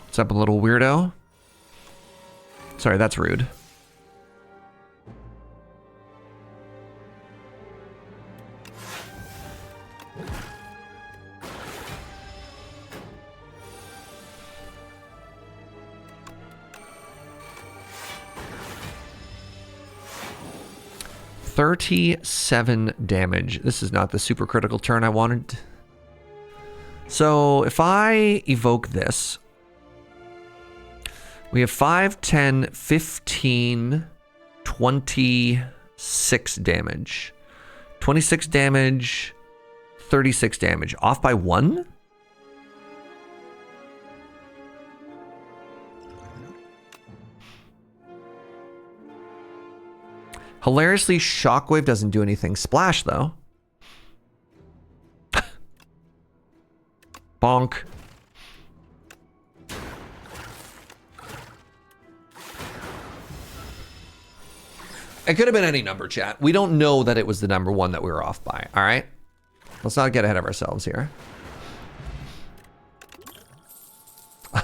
What's up, a little weirdo? Sorry, that's rude. $37 damage. This is not the super critical turn I wanted. So if I evoke this, we have 5, 10, 15, 26 damage. 26 damage, 36 damage. Off by 1? Hilariously, Shockwave doesn't do anything. Splash, though. Bonk. It could have been any number, chat. We don't know that it was the number 1 that we were off by, all right? Let's not get ahead of ourselves here.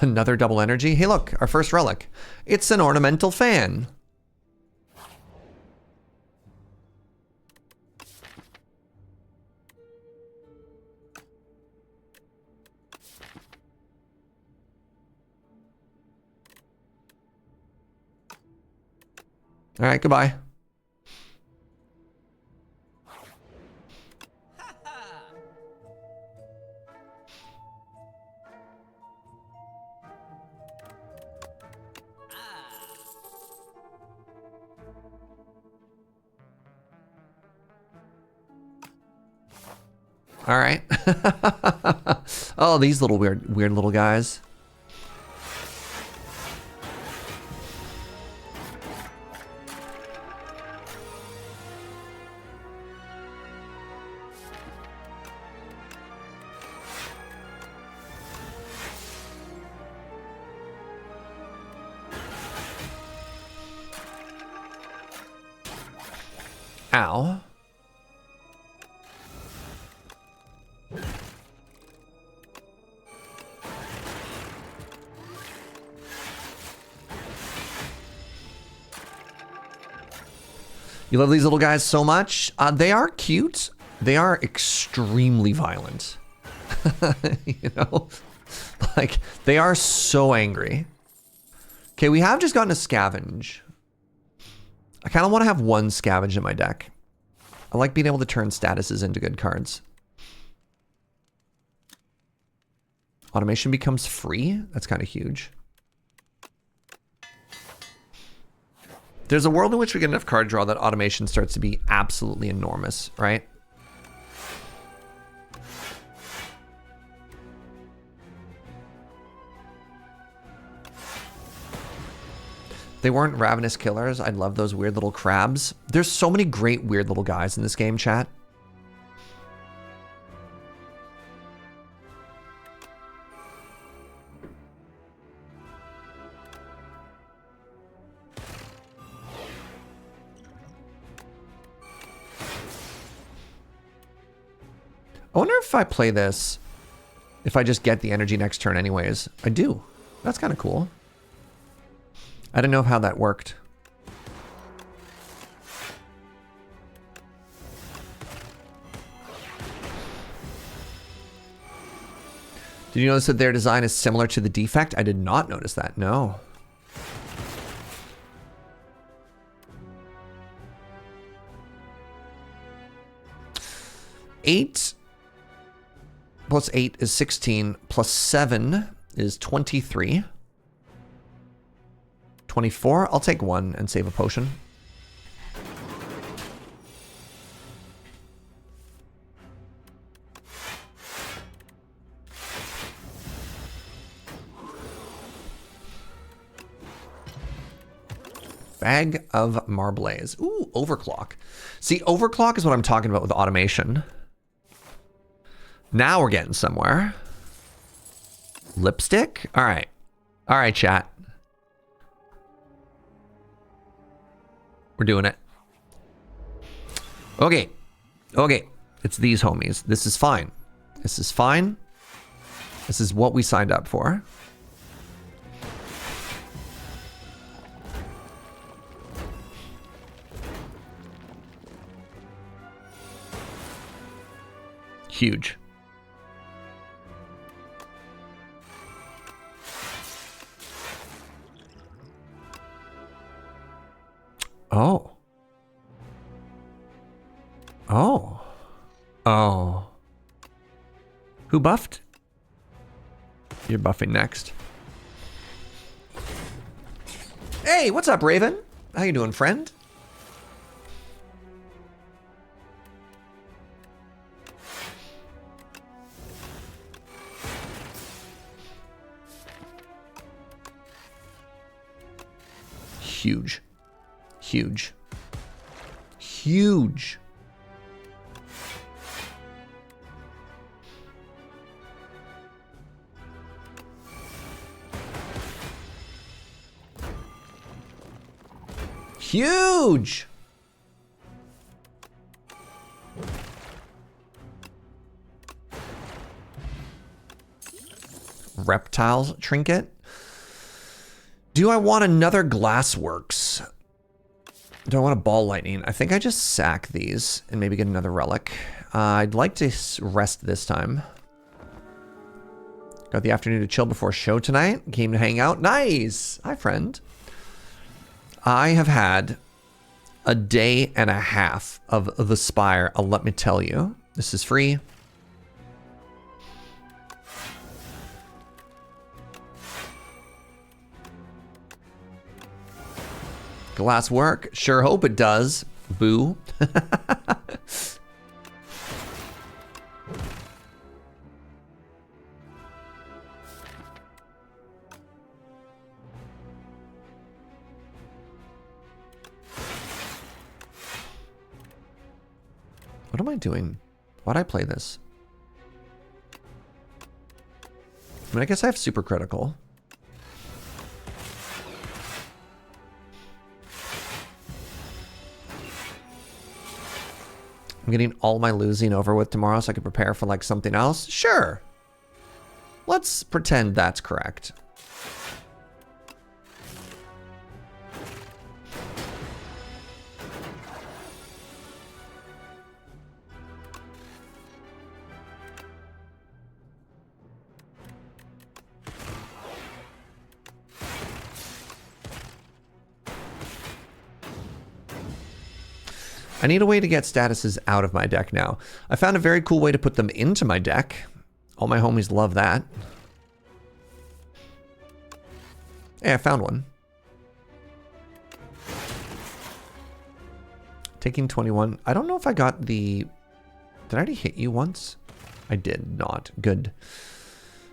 Another double energy. Hey, look, our first relic. It's an ornamental fan. All right, goodbye. All right. Oh, these little weird little guys. Ow. You love these little guys so much. They are cute. They are extremely violent. You know? Like, they are so angry. Okay, we have just gotten a scavenge. I kind of want to have one scavenge in my deck. I like being able to turn statuses into good cards. Automation becomes free? That's kind of huge. There's a world in which we get enough card draw that automation starts to be absolutely enormous, right? They weren't ravenous killers. I love those weird little crabs. There's so many great weird little guys in this game, chat. I wonder if I play this, if I just get the energy next turn anyways. I do. That's kind of cool. I didn't know how that worked. Did you notice that their design is similar to the Defect? I did not notice that, no. Eight plus 8 is 16, plus 7 is 23. 24, I'll take 1 and save a potion. Bag of Marblaze. Ooh, overclock. See, overclock is what I'm talking about with automation. Now we're getting somewhere. Lipstick? All right. All right, chat. We're doing it. Okay. Okay. It's these homies. This is fine. This is fine. This is what we signed up for. Huge. Oh. Oh. Oh. Who buffed? You're buffing next. Hey, what's up, Raven? How you doing, friend? Huge. Huge. Huge. Huge. Reptiles trinket. Do I want another Glassworks? Do I want a ball lightning? I think I just sack these and maybe get another relic. I'd like to rest this time. Got the afternoon to chill before show tonight. Came to hang out. Nice. Hi, friend. I have had a day and a half of the Spire. Let me tell you. This is free. Glass work? Sure hope it does. Boo. What am I doing? Why'd I play this? I mean, I guess I have super critical. I'm getting all my losing over with tomorrow so I can prepare for like something else. Sure. Let's pretend that's correct. I need a way to get statuses out of my deck now. I found a very cool way to put them into my deck. All my homies love that. Hey, I found one. Taking 21. I don't know if I got the... Did I already hit you once? I did not. Good.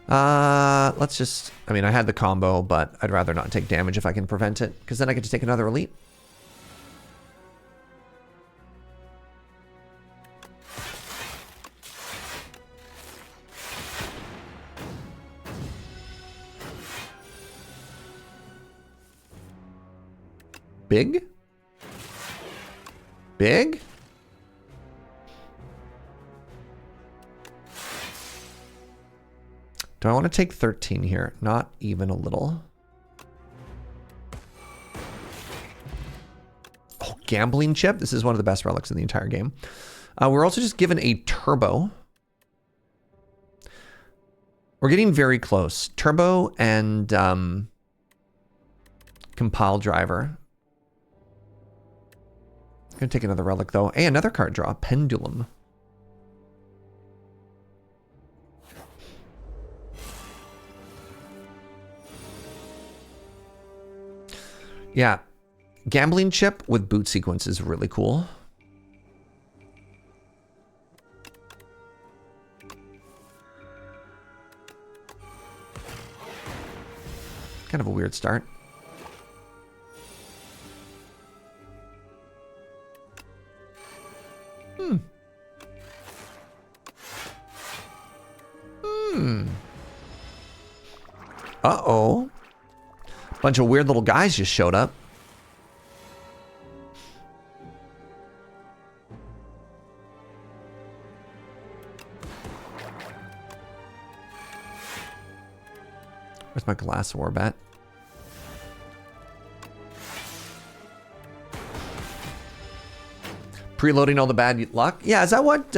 Let's just... I mean, I had the combo, but I'd rather not take damage if I can prevent it, because then I get to take another elite. Big? Big? Do I want to take 13 here? Not even a little. Oh, gambling chip. This is one of the best relics in the entire game. We're also just given a turbo. We're getting very close. Turbo and compile driver. I'm going to take another relic though. Hey, another card draw. Pendulum. Yeah, gambling chip with boot sequence is really cool. Kind of a weird start. Uh-oh. Bunch of weird little guys just showed up. Where's my glass orb at? Preloading all the bad luck? Yeah, is that what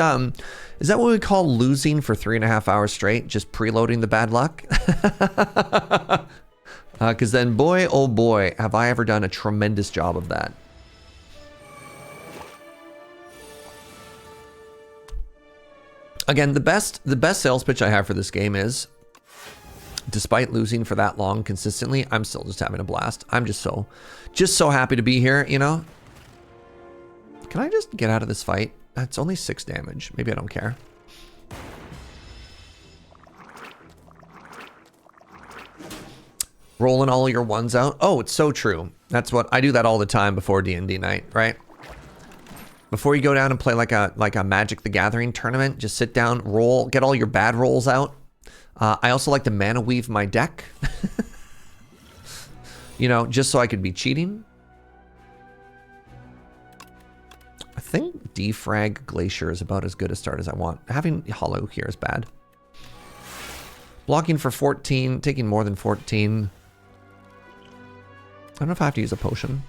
we call losing for 3.5 hours straight? Just preloading the bad luck? Because then, boy, oh boy, have I ever done a tremendous job of that. Again, the best sales pitch I have for this game is, despite losing for that long consistently, I'm still just having a blast. I'm just so happy to be here, you know? Can I just get out of this fight? It's only 6 damage. Maybe I don't care. Rolling all your ones out. Oh, it's so true. That's what I do that all the time before D&D night, right? Before you go down and play like a Magic the Gathering tournament, just sit down, roll, get all your bad rolls out. I also like to mana weave my deck. You know, just so I could be cheating. I think defrag Glacier is about as good a start as I want. Having Hollow here is bad. Blocking for 14, taking more than 14. I don't know if I have to use a potion.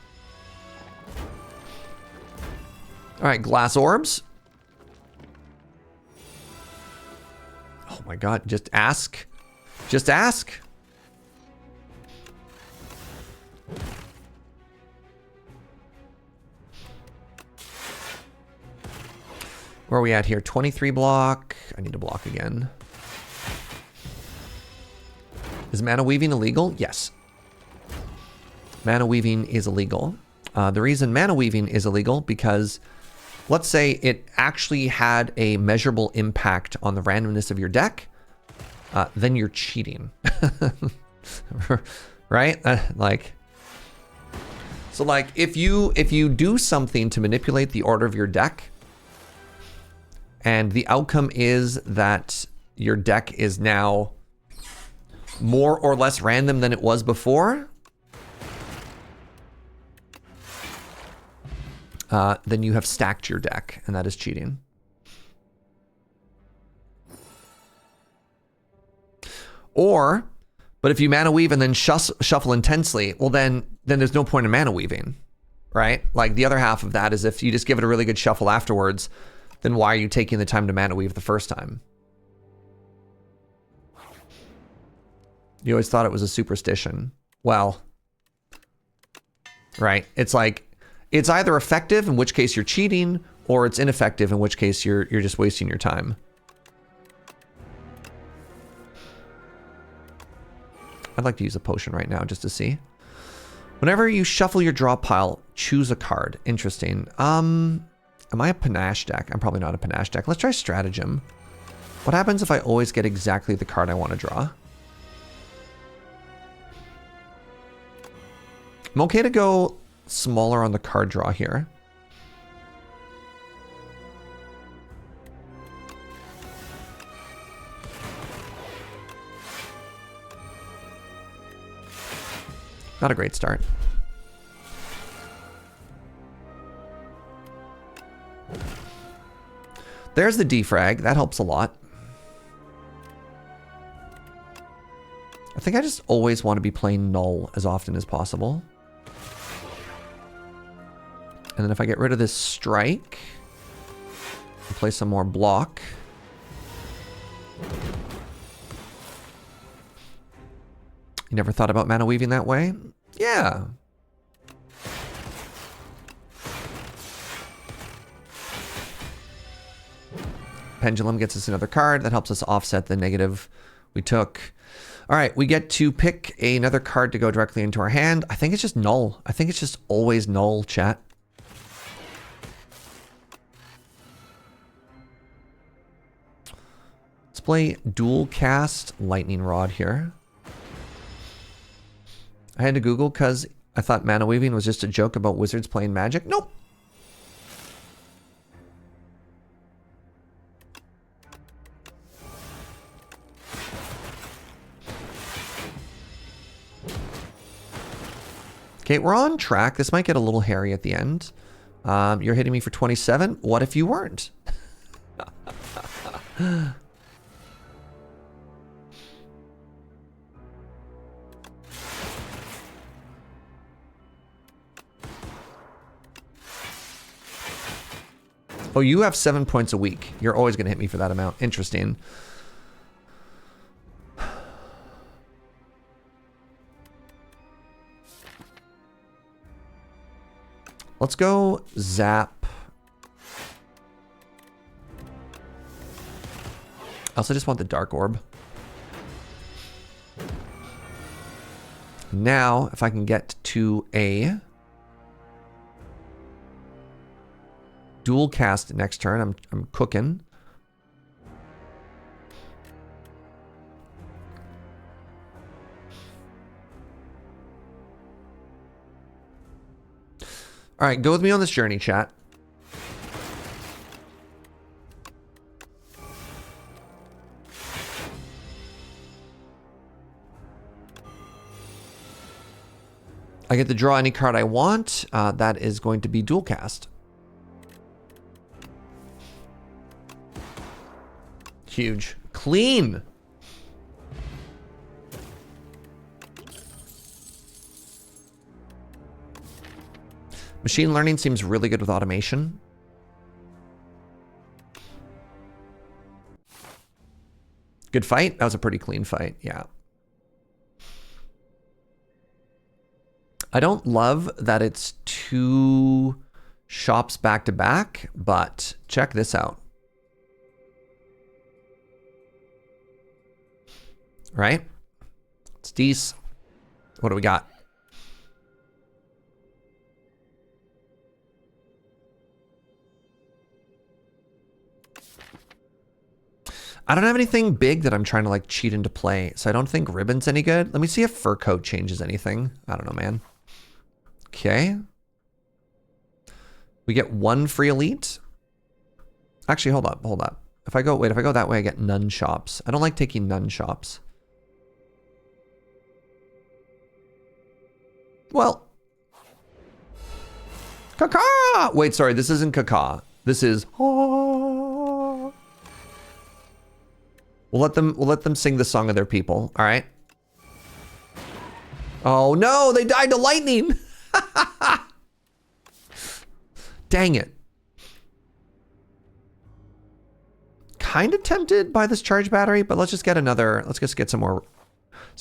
All right, glass orbs. Oh my god, just ask. Just ask. Where are we at here? 23 block. I need to block again. Is mana weaving illegal? Yes. Mana weaving is illegal. The reason mana weaving is illegal because let's say it actually had a measurable impact on the randomness of your deck, then you're cheating. Right? So like if you do something to manipulate the order of your deck and the outcome is that your deck is now more or less random than it was before, then you have stacked your deck, and that is cheating. But if you mana weave and then shuffle intensely, well then there's no point in mana weaving, right? Like the other half of that is if you just give it a really good shuffle afterwards, then why are you taking the time to mana weave the first time? You always thought it was a superstition. Well, right. It's like It's either effective, in which case you're cheating, or it's ineffective, in which case you're just wasting your time. I'd like to use a potion right now just to see. Whenever you shuffle your draw pile, choose a card. Interesting. Am I a panache deck? I'm probably not a panache deck. Let's try stratagem. What happens if I always get exactly the card I want to draw? I'm okay to go smaller on the card draw here. Not a great start. There's the defrag. That helps a lot. I think I just always want to be playing null as often as possible. And then if I get rid of this strike, I'll play some more block. You never thought about mana weaving that way? Yeah. Pendulum gets us another card. That helps us offset the negative we took. All right, we get to pick another card to go directly into our hand. I think it's just null. I think it's just always null, chat. Let's play dual cast lightning rod here. I had to Google because I thought mana weaving was just a joke about wizards playing Magic. Nope. Okay, we're on track. This might get a little hairy at the end. You're hitting me for 27. What if you weren't? Oh, you have 7 points a week. You're always going to hit me for that amount. Interesting. Let's go zap. I also just want the dark orb. Now, if I can get to a dual cast next turn, I'm cooking. All right, go with me on this journey, chat. I get to draw any card I want. That is going to be dual cast. Huge. Clean. Machine learning seems really good with automation. Good fight. That was a pretty clean fight. Yeah. I don't love that it's 2 shops back to back, but check this out. Right? It's decent. What do we got? I don't have anything big that I'm trying to like cheat into play, so I don't think ribbon's any good. Let me see if fur coat changes anything. I don't know, man. Okay. We get 1 free elite. Actually, hold up. If I go that way, I get none shops. I don't like taking none shops. Well. Caca! Wait, sorry, this isn't caca. This is We'll let them sing the song of their people, all right? Oh no, they died to lightning. Dang it. Kind of tempted by this charge battery, but let's just get some more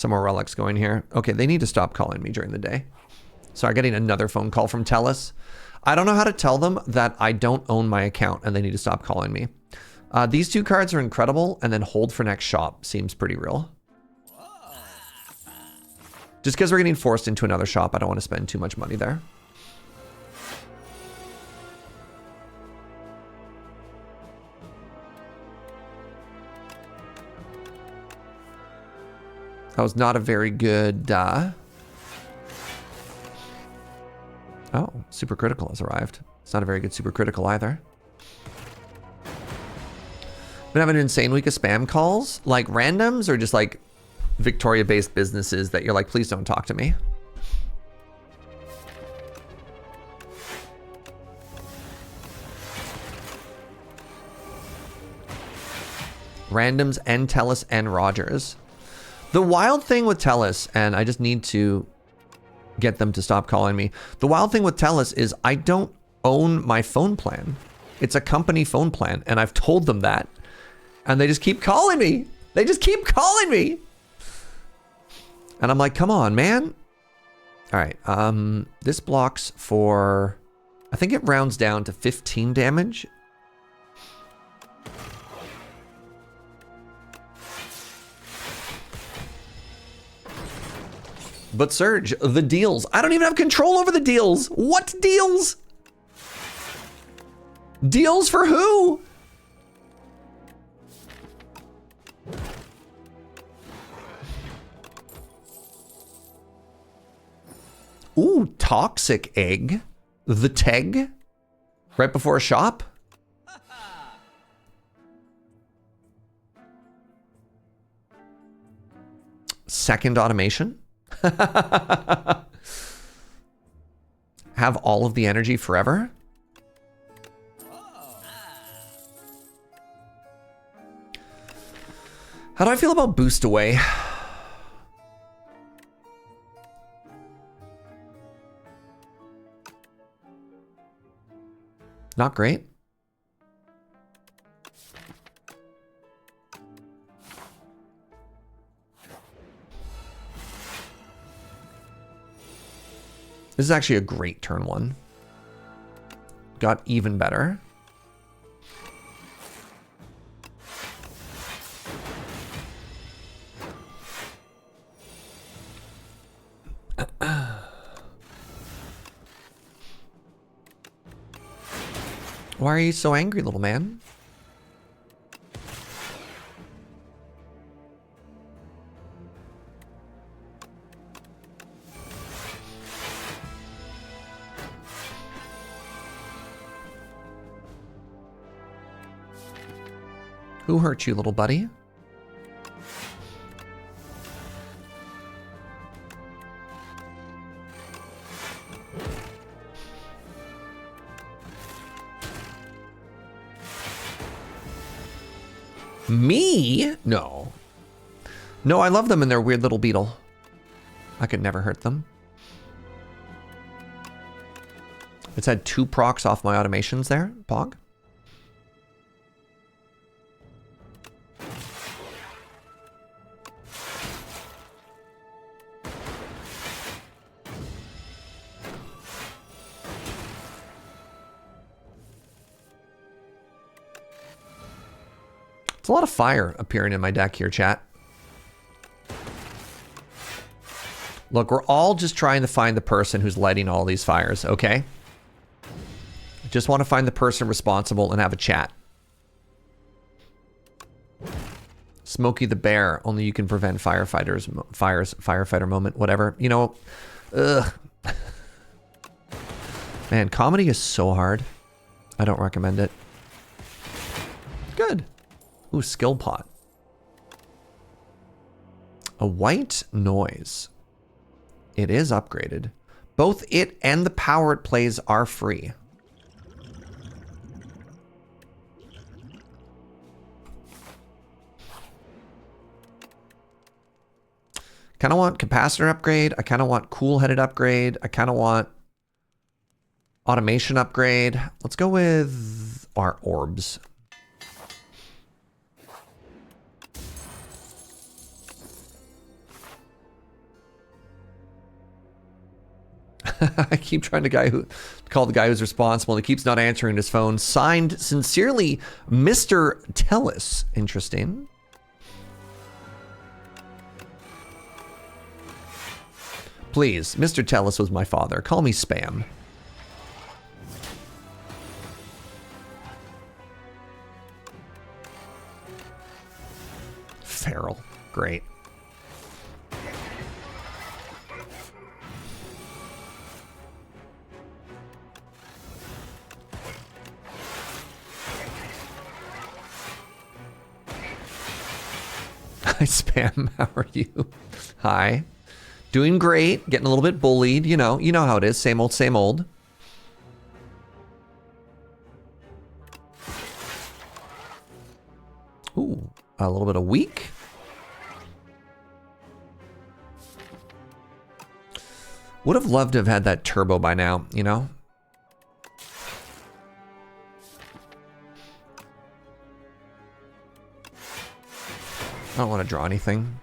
relics going here. Okay, they need to stop calling me during the day. Sorry, getting another phone call from TELUS. I don't know how to tell them that I don't own my account and they need to stop calling me. These 2 cards are incredible, and then hold for next shop seems pretty real. Just because we're getting forced into another shop, I don't want to spend too much money there. That was not a very good... Oh, super critical has arrived. It's not a very good super critical either. Been having an insane week of spam calls, like randoms or just like Victoria-based businesses that you're like, please don't talk to me. Randoms and TELUS and Rogers. The wild thing with TELUS, and I just need to get them to stop calling me. The wild thing with TELUS is I don't own my phone plan. It's a company phone plan, and I've told them that. And they just keep calling me. They just keep calling me. And I'm like, come on, man. All right, this blocks for, I think it rounds down to 15 damage. But Serge, the deals. I don't even have control over the deals. What deals? Deals for who? Ooh, toxic egg. The Teg. Right before a shop. Second automation. Have all of the energy forever. How do I feel about boost away? Not great. This is actually a great turn 1. Got even better. Why are you so angry, little man? Who hurt you, little buddy? Me? No. No, I love them and their weird little beetle. I could never hurt them. It's had 2 procs off my automations there, Pog. It's a lot of fire appearing in my deck here, chat. Look, we're all just trying to find the person who's lighting all these fires, okay? Just want to find the person responsible and have a chat. Smokey the Bear, only you can prevent firefighter moment, whatever. You know, ugh. Man, comedy is so hard. I don't recommend it. Good. Ooh, skill pot. A white noise. It is upgraded. Both it and the power it plays are free. Kind of want capacitor upgrade. I kind of want cool-headed upgrade. I kind of want automation upgrade. Let's go with our orbs. I keep trying to call the guy who's responsible. He keeps not answering his phone. Signed, sincerely, Mr. Tellis. Interesting. Please, Mr. Tellis was my father. Call me Spam. Feral. Great. Hi, Spam. How are you? Hi. Doing great. Getting a little bit bullied. You know how it is. Same old, same old. Ooh, a little bit of weak. Would have loved to have had that turbo by now, you know? I don't want to draw anything.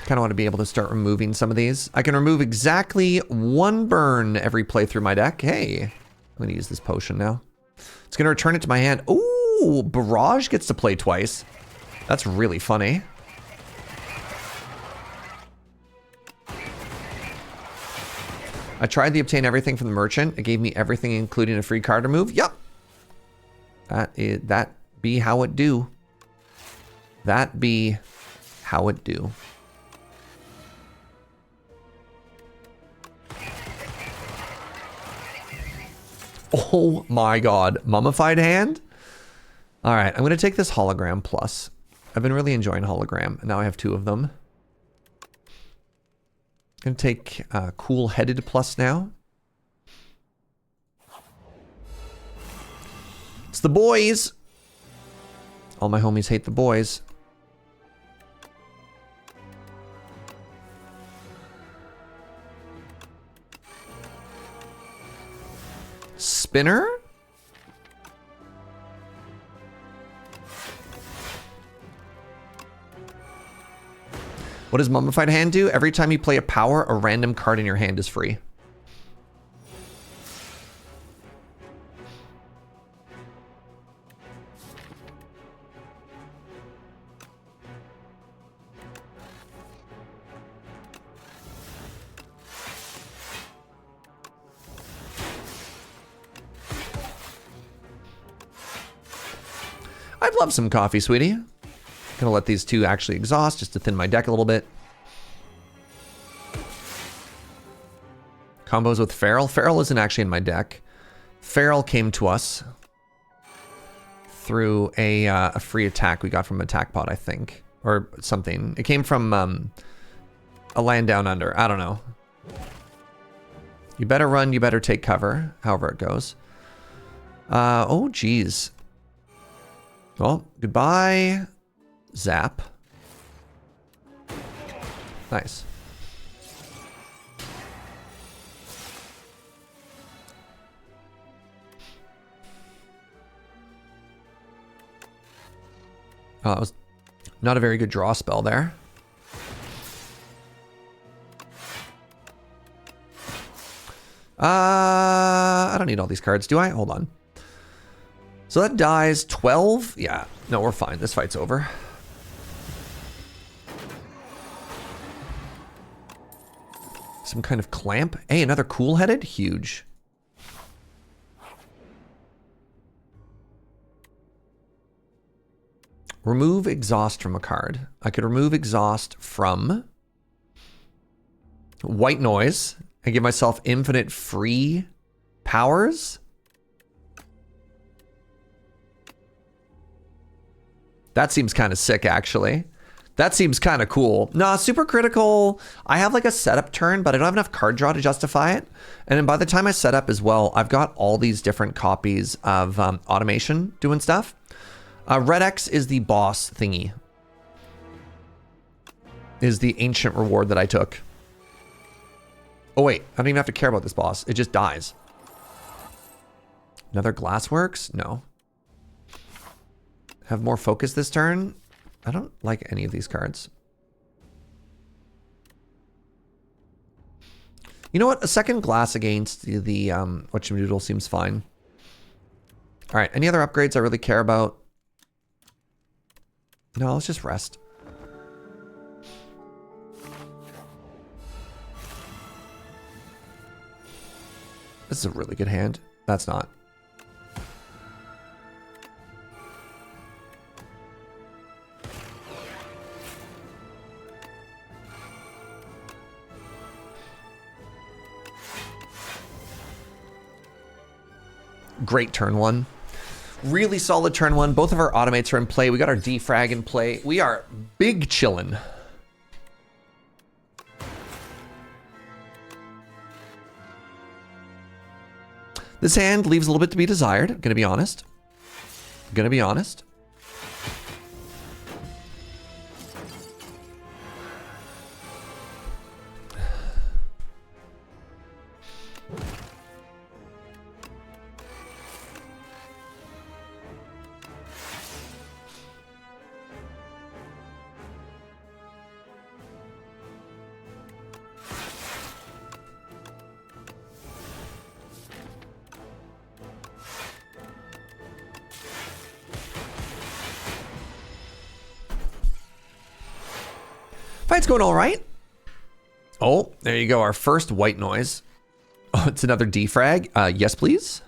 Kind of want to be able to start removing some of these. I can remove exactly 1 burn every play through my deck. Hey, I'm going to use this potion now. It's going to return it to my hand. Ooh, Barrage gets to play twice. That's really funny. I tried to obtain everything from the merchant. It gave me everything, including a free card remove. Yup. That be how it do. That be how it do. Oh my god. Mummified hand? Alright, I'm going to take this hologram plus. I've been really enjoying hologram, and now I have 2 of them. Gonna take cool headed plus now. It's the boys. All my homies hate the boys. Spinner. What does Mummified Hand do? Every time you play a power, a random card in your hand is free. I'd love some coffee, sweetie. Gonna let these 2 actually exhaust just to thin my deck a little bit. Combos with Feral. Feral isn't actually in my deck. Feral came to us through a free attack we got from Attack Pod, I think. Or something. It came from a land down under. I don't know. You better run, you better take cover. However it goes. Oh, geez. Well, goodbye. Zap. Nice. Oh, that was not a very good draw spell there. I don't need all these cards, do I? Hold on. So that dies 12? Yeah, no, we're fine. This fight's over. Some kind of clamp. Hey, another cool-headed? Huge. Remove exhaust from a card. I could remove exhaust from white noise and give myself infinite free powers. That seems kind of sick, actually. That seems kind of cool. Nah, super critical. I have like a setup turn, but I don't have enough card draw to justify it. And then by the time I set up as well, I've got all these different copies of automation doing stuff. Red X is the boss thingy. Is the ancient reward that I took. Oh wait, I don't even have to care about this boss. It just dies. Another Glassworks? No. Have more focus this turn? I don't like any of these cards. You know what? A second glass against the whatchamadoodle seems fine. All right, any other upgrades I really care about? No, let's just rest. This is a really good hand. That's not. Great turn one. Really solid turn one. Both of our automates are in play. We got our defrag in play. We are big chillin'. This hand leaves a little bit to be desired. I'm gonna be honest. Fight's going all right. Oh, there you go. Our first white noise. Oh, it's another defrag. Yes, please.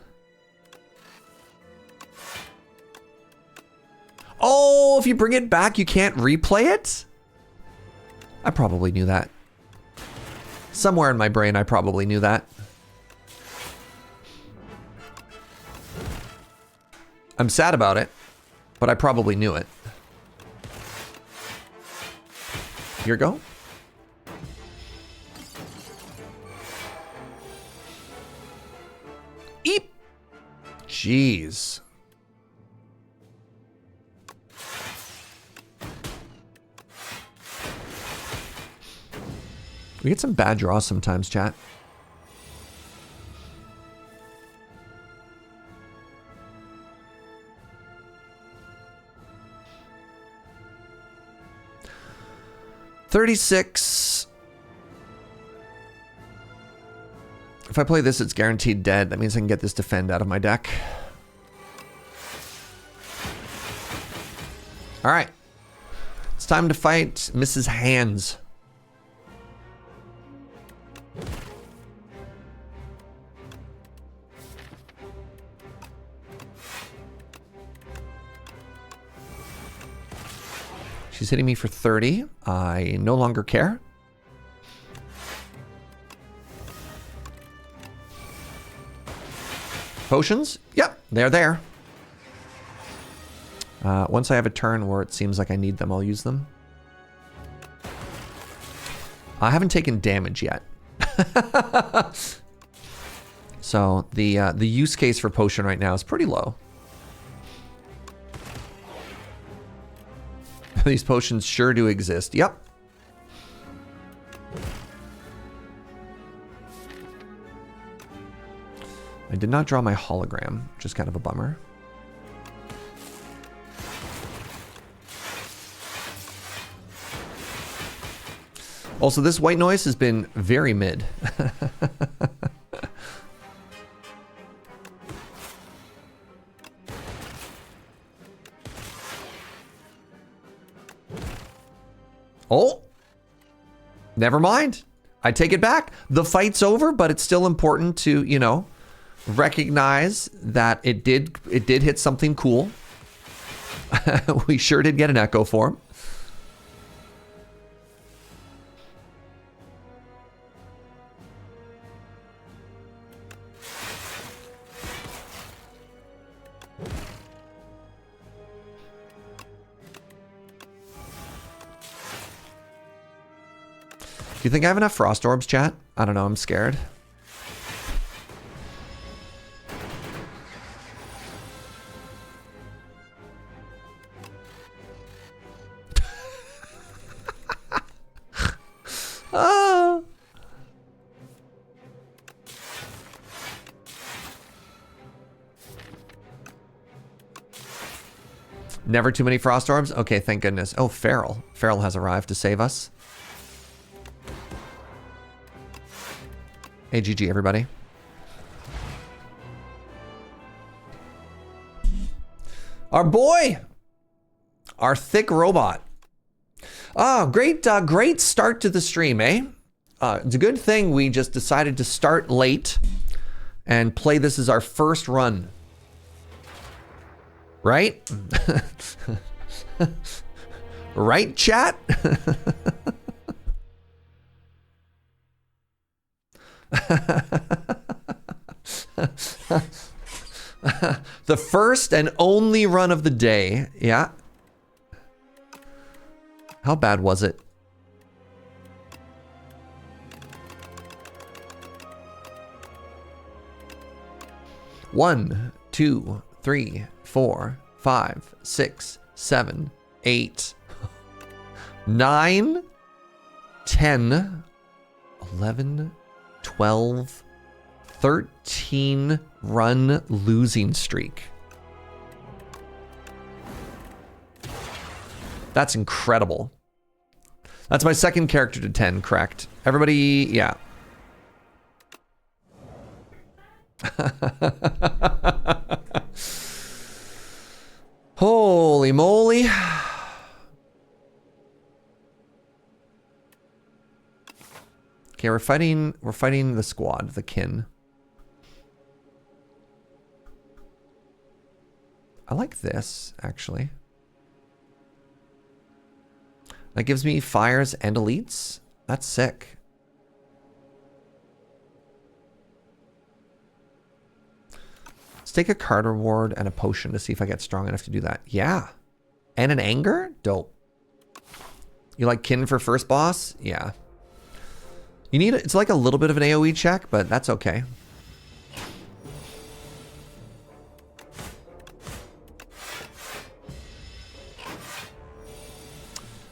Oh, if you bring it back, you can't replay it? I probably knew that. Somewhere in my brain, I probably knew that. I'm sad about it, but I probably knew it. Here we go. Eep. Jeez. We get some bad draws sometimes, chat. $36. If I play this, it's guaranteed dead. That means I can get this defend out of my deck. All right. It's time to fight Mrs. Hands. She's hitting me for 30. I no longer care. Potions? Yep, they're there. Once I have a turn where it seems like I need them, I'll use them. I haven't taken damage yet. So the use case for potion right now is pretty low. These potions sure do exist. Yep. I did not draw my hologram, which is kind of a bummer. Also, this white noise has been very mid. Oh, never mind. I take it back. The fight's over, but it's still important to, you know, recognize that it did hit something cool. We sure did get an echo form. Do you think I have enough frost orbs, chat? I don't know, I'm scared. Oh. Never too many frost orbs? Okay, thank goodness. Oh, Feral. Feral has arrived to save us. AGG, everybody. Our boy! Our thick robot. Oh, great start to the stream, eh? It's a good thing we just decided to start late and play this as our first run. Right? Right, chat? The first and only run of the day. Yeah. How bad was it? One, 2, 3, 4, 5, 6, 7, 8, 9, 10, 11, 12, 13 run losing streak. That's incredible. That's my second character to 10, correct? Everybody, yeah. Holy moly. Okay, we're fighting the squad, the kin. I like this, actually. That gives me fires and elites. That's sick. Let's take a card reward and a potion to see if I get strong enough to do that. Yeah. And an anger? Dope. You like kin for first boss? Yeah. You need it's like a little bit of an AoE check, but that's okay.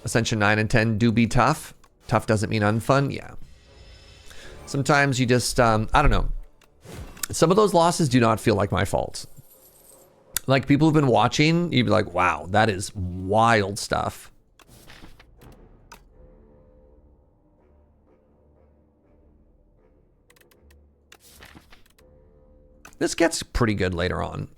Ascension 9 and 10 do be tough. Tough doesn't mean unfun. Yeah. Sometimes you just, I don't know. Some of those losses do not feel like my fault. Like people who've been watching, you'd be like, wow, that is wild stuff. This gets pretty good later on.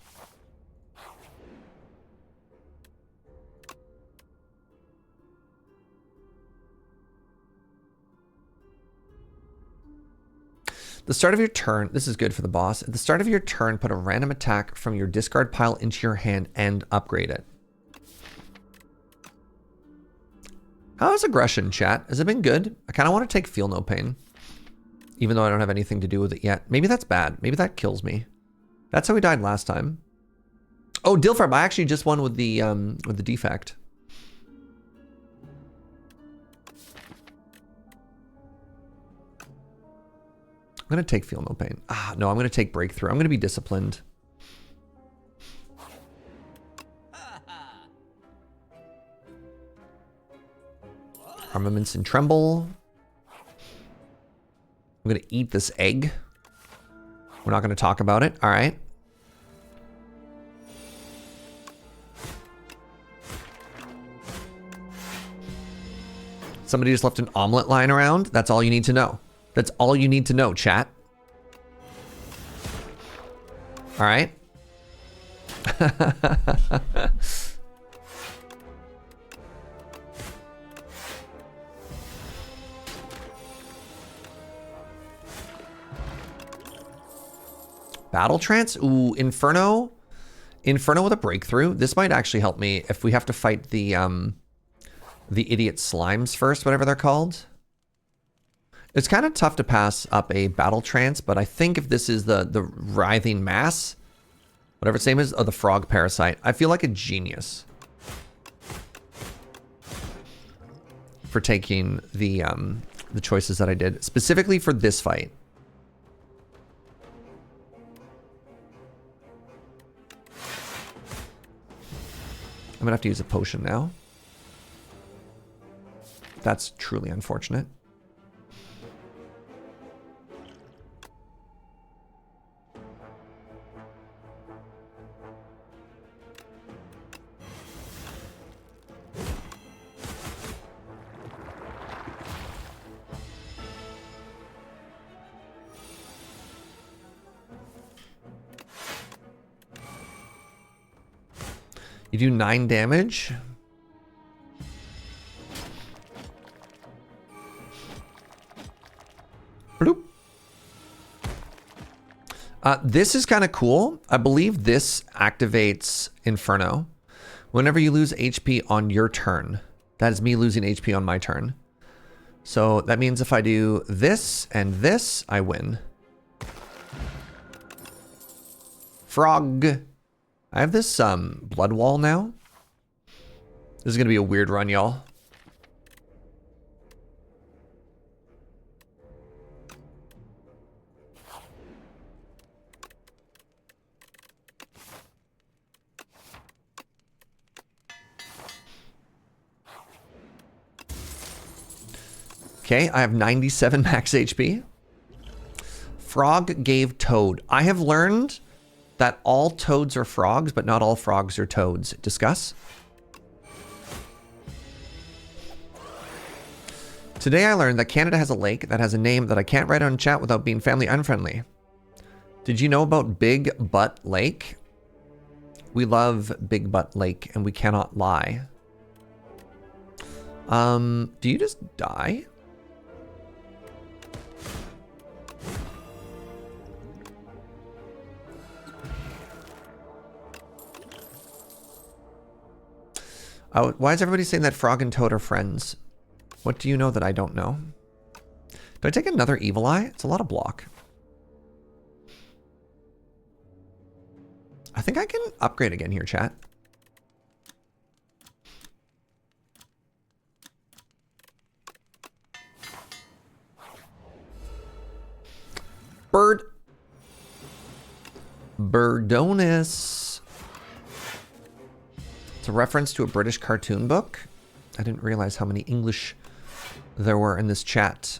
The start of your turn, this is good for the boss. At the start of your turn, put a random attack from your discard pile into your hand and upgrade it. How is aggression, chat? Has it been good? I kind of want to take Feel No Pain, even though I don't have anything to do with it yet. Maybe that's bad. Maybe that kills me. That's how we died last time. Oh, Dilfarb, I actually just won with the defect. I'm going to take Feel No Pain. Ah, no, I'm going to take Breakthrough. I'm going to be disciplined. Armaments and Tremble. I'm going to eat this egg. We're not going to talk about it. All right. Somebody just left an omelet lying around. That's all you need to know. That's all you need to know, chat. All right. Battle Trance? Ooh, Inferno. Inferno with a breakthrough. This might actually help me if we have to fight the idiot slimes first, whatever they're called. It's kind of tough to pass up a Battle Trance, but I think if this is the writhing mass, whatever its name is, or the frog parasite, I feel like a genius for taking the choices that I did, specifically for this fight. I'm gonna have to use a potion now. That's truly unfortunate. You do 9 damage. Bloop. This is kind of cool. I believe this activates Inferno. Whenever you lose HP on your turn, that is me losing HP on my turn. So that means if I do this and this, I win. Frog. I have this blood wall now. This is gonna be a weird run, y'all. Okay, I have 97 max HP. Frog gave toad. I have learned that all toads are frogs, but not all frogs are toads. Discuss. Today I learned that Canada has a lake that has a name that I can't write on chat without being family unfriendly. Did you know about Big Butt Lake? We love Big Butt Lake and we cannot lie. Do you just die? Why is everybody saying that Frog and Toad are friends? What do you know that I don't know? Do I take another Evil Eye? It's a lot of block. I think I can upgrade again here, chat. Bird. Birdonis. It's a reference to a British cartoon book. I didn't realize how many English there were in this chat.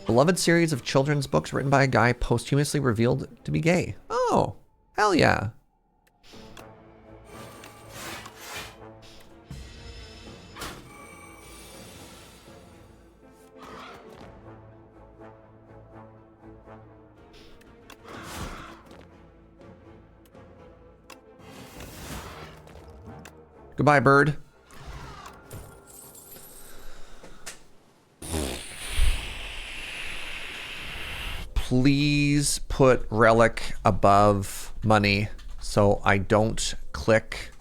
Beloved series of children's books written by a guy posthumously revealed to be gay. Oh, hell yeah. Goodbye, bird. Please put relic above money so I don't click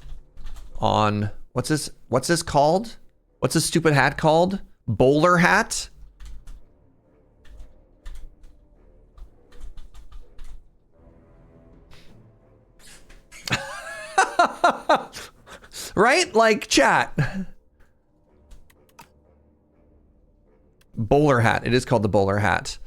on what's this called? What's this stupid hat called? Bowler hat? Right? Like, chat. Bowler hat. It is called the bowler hat.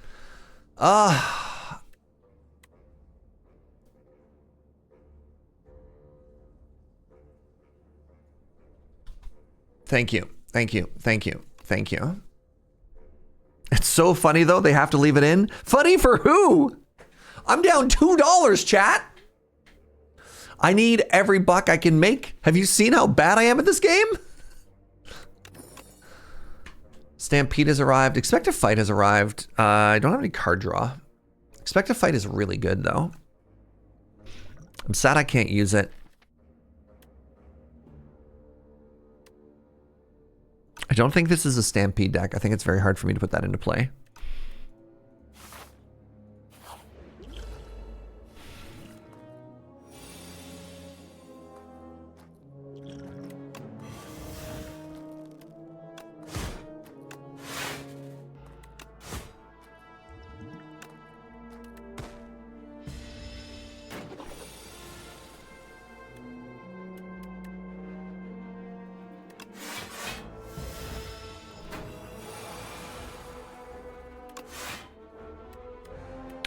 Thank you. Thank you. Thank you. Thank you. It's so funny, though. They have to leave it in. Funny for who? I'm down $2, chat. I need every buck I can make. Have you seen how bad I am at this game? Stampede has arrived. Expect a Fight has arrived. I don't have any card draw. Expect a Fight is really good, though. I'm sad I can't use it. I don't think this is a Stampede deck. I think it's very hard for me to put that into play.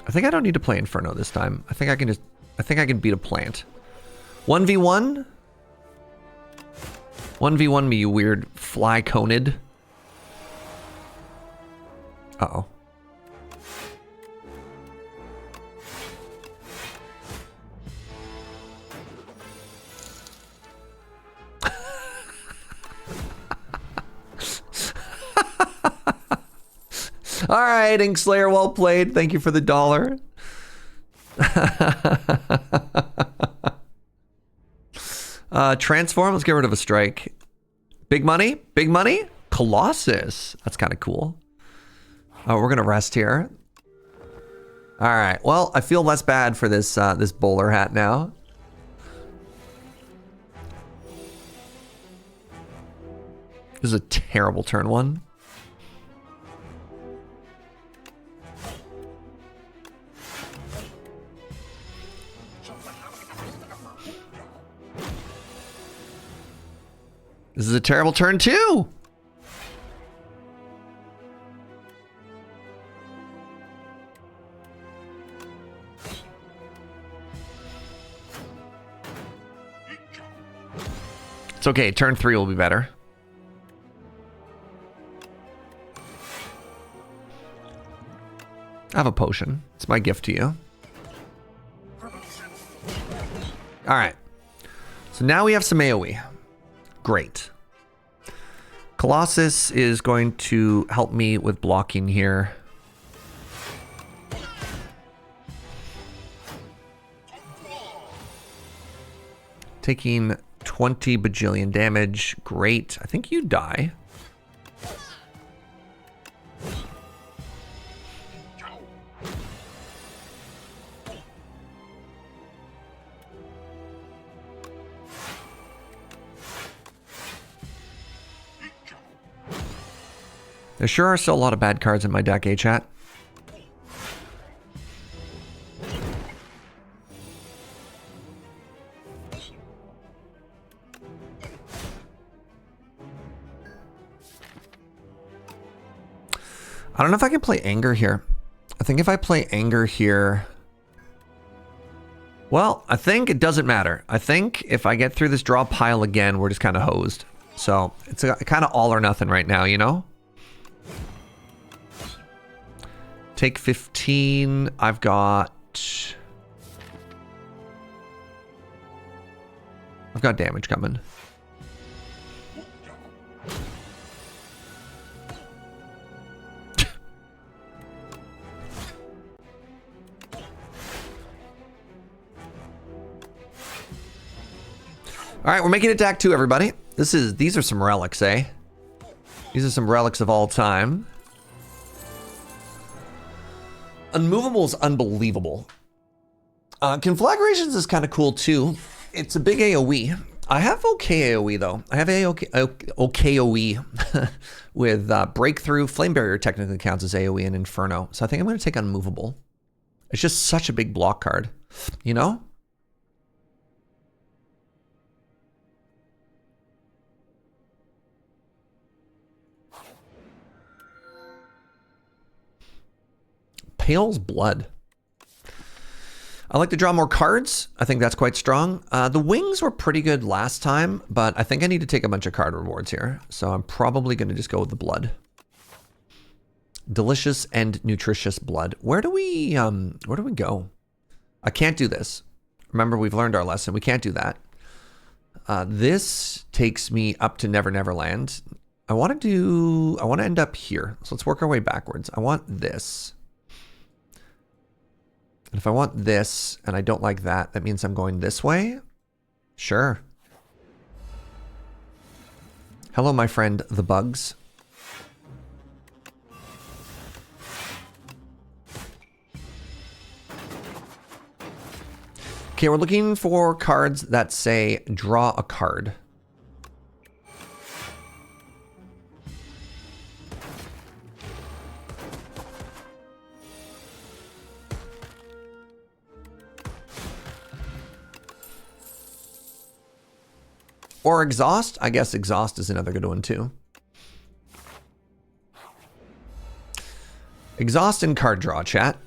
I think I don't need to play Inferno this time. I think I can beat a plant. 1v1? 1v1 me, you weird fly conid. Uh-oh. All right, Inkslayer, well played. Thank you for the $1. Transform, let's get rid of a strike. Big money, big money. Colossus, that's kind of cool. Oh, we're gonna rest here. All right, well, I feel less bad for this this bowler hat now. This is a terrible turn 1. This is a terrible turn 2. It's okay, turn 3 will be better. I have a potion. It's my gift to you. All right. So now we have some AoE. Great. Colossus is going to help me with blocking here. Taking 20 bajillion damage. Great. I think you die. There sure are still a lot of bad cards in my deck, chat? I don't know if I can play Anger here. I think if I play Anger here... Well, I think it doesn't matter. I think if I get through this draw pile again, we're just kind of hosed. So it's kind of all or nothing right now, you know? Take 15. I've got damage coming. All right, we're making it to Act 2, everybody. These are some relics, eh? These are some relics of all time. Unmovable is unbelievable. Conflagrations is kind of cool too. It's a big AoE. I have okay AoE though. I have okay AoE with Breakthrough. Flame Barrier technically counts as AoE and Inferno. So I think I'm going to take Unmovable. It's just such a big block card, you know? Pale's Blood. I like to draw more cards. I think that's quite strong. The wings were pretty good last time, but I think I need to take a bunch of card rewards here. So I'm probably going to just go with the blood. Delicious and nutritious blood. Where do we go? I can't do this. Remember, we've learned our lesson. We can't do that. This takes me up to Never Never Land. I want to end up here. So let's work our way backwards. I want this. And if I want this and I don't like that, that means I'm going this way? Sure. Hello, my friend, the bugs. Okay, we're looking for cards that say draw a card. Or exhaust. I guess exhaust is another good one too. Exhaust and card draw, chat.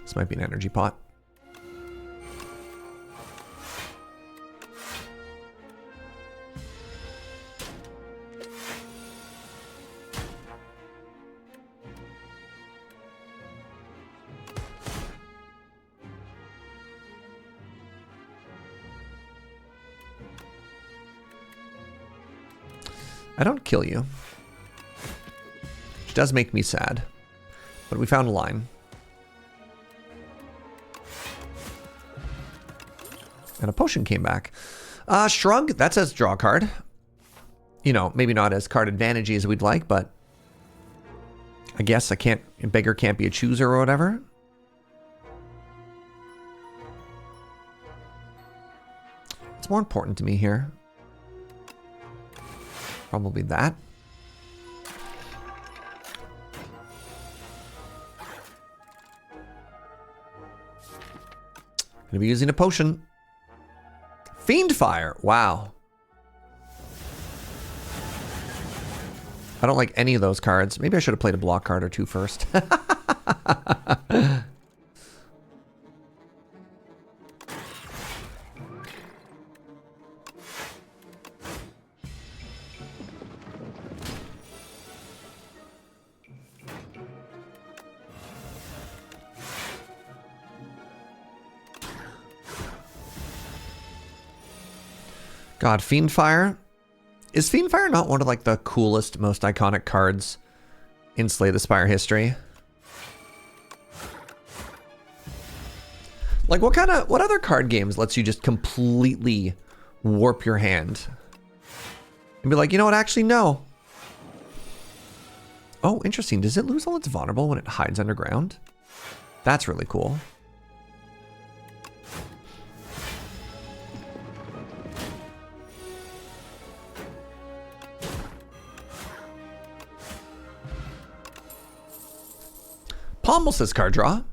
This might be an energy pot. I don't kill you. Which does make me sad. But we found a line. And a potion came back. Shrug, that says draw card. You know, maybe not as card advantage as we'd like, but I guess beggar can't be a chooser or whatever. What's more important to me here? Probably that. Gonna be using a potion. Fiend Fire, wow. I don't like any of those cards. Maybe I should have played a block card or two first. God, Fiend Fire. Is Fiend Fire not one of like the coolest, most iconic cards in Slay the Spire history? Like what other card games lets you just completely warp your hand? And be like, you know what, actually no. Oh, interesting. Does it lose all its vulnerable when it hides underground? That's really cool. Pommel says card draw.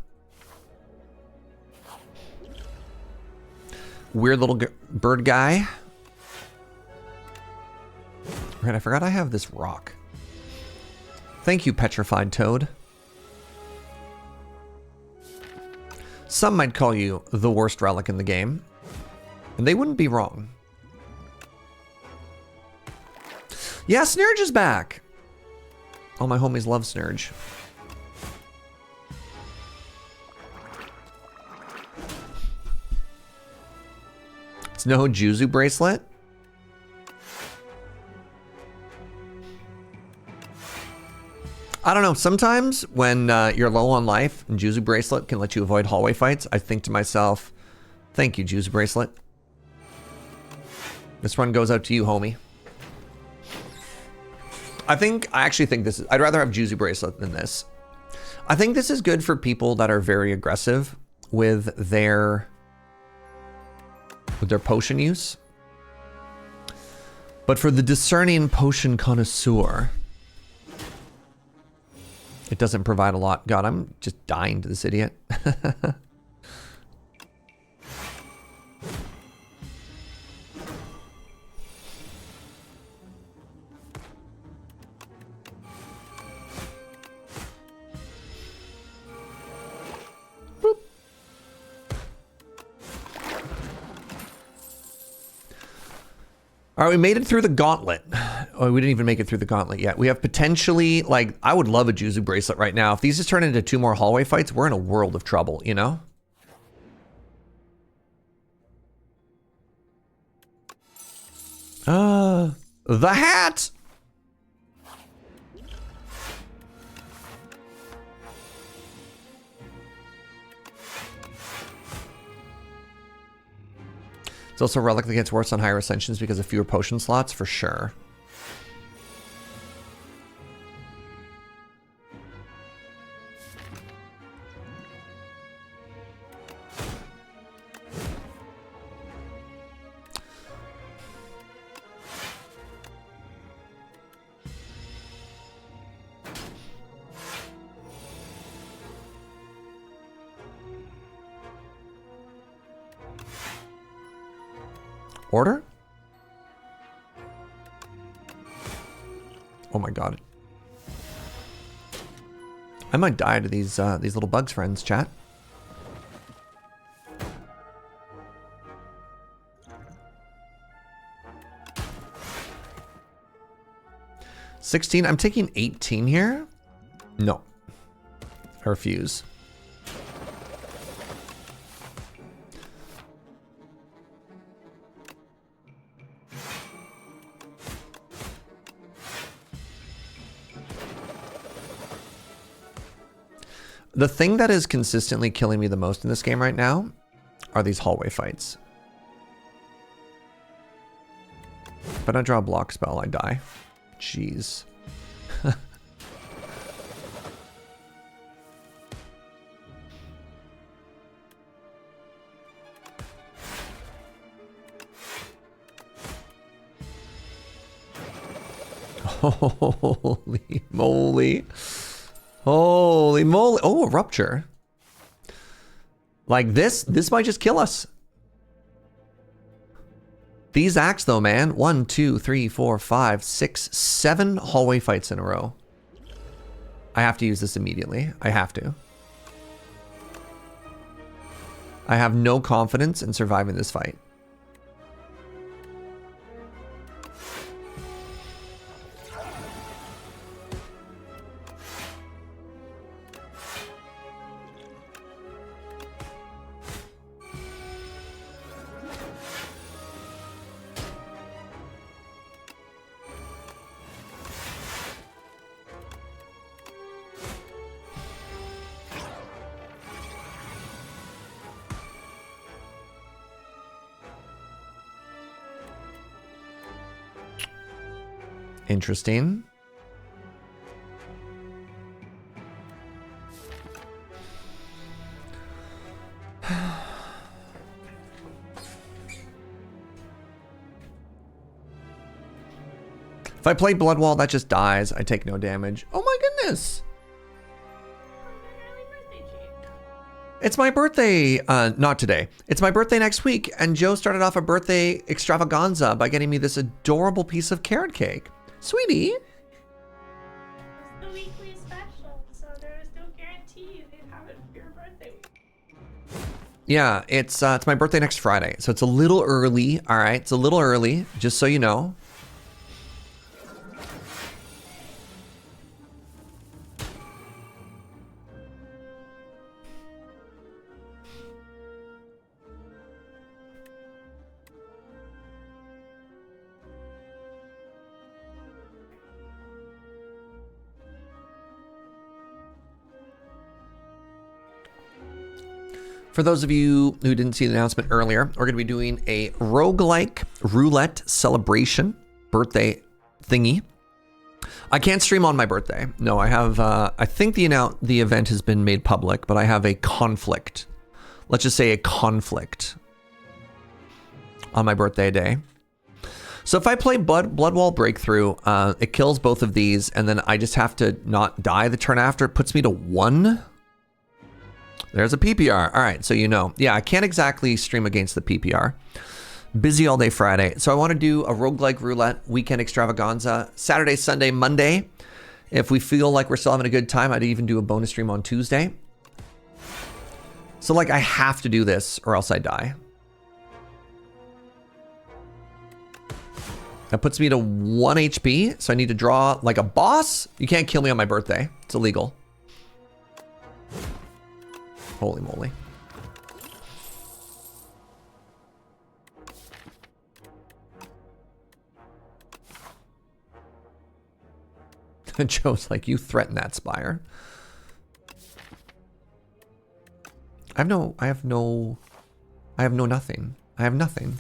Weird little bird guy. Right, I forgot I have this rock. Thank you, Petrified Toad. Some might call you the worst relic in the game, and they wouldn't be wrong. Yeah, Serge is back. All my homies love Serge. It's no Juzu bracelet. I don't know. Sometimes when you're low on life and Juzu bracelet can let you avoid hallway fights, I think to myself, thank you, Juzu bracelet. This one goes out to you, homie. I actually think this is, I'd rather have Juzu bracelet than this. I think this is good for people that are very aggressive with their potion use. But for the discerning potion connoisseur, it doesn't provide a lot. God, I'm just dying to this idiot. All right, we made it through the gauntlet. Oh, we didn't even make it through the gauntlet yet. We have potentially, like, I would love a Juzu bracelet right now. If these just turn into 2 more hallway fights, we're in a world of trouble, you know? The hat! It's also a relic that gets worse on higher ascensions because of fewer potion slots, for sure. Order? Oh my god. I might die to these little bugs, friends, chat. $16. I'm taking 18 here. No. I refuse. The thing that is consistently killing me the most in this game right now are these hallway fights. If I don't draw a block spell, I die. Jeez. Holy moly. Holy moly. Oh, a rupture. Like this might just kill us. These acts though, man. 1, 2, 3, 4, 5, 6, 7 hallway fights in a row. I have to use this immediately. I have to. I have no confidence in surviving this fight. Interesting. If I play Bloodwall, that just dies. I take no damage. Oh my goodness. It's my birthday, not today. It's my birthday next week, and Joe started off a birthday extravaganza by getting me this adorable piece of carrot cake. Sweetie. It's the weekly special, so there is no guarantee they'd have it for your birthday week. Yeah, it's my birthday next Friday, so it's a little early. All right, it's a little early, just so you know. For those of you who didn't see the announcement earlier, we're going to be doing a roguelike roulette celebration birthday thingy. I can't stream on my birthday. No, I have, I think the event has been made public, but I have a conflict. Let's just say a conflict on my birthday day. So if I play Bloodwall Breakthrough, it kills both of these, and then I just have to not die the turn after. It puts me to 1. There's a PPR. All right, so you know. Yeah, I can't exactly stream against the PPR. Busy all day Friday. So I want to do a roguelike roulette weekend extravaganza Saturday, Sunday, Monday. If we feel like we're still having a good time, I'd even do a bonus stream on Tuesday. So like I have to do this or else I die. That puts me to 1 HP. So I need to draw like a boss. You can't kill me on my birthday. It's illegal. Holy moly. Joe's like, you threaten that Spire. I have nothing. I have nothing.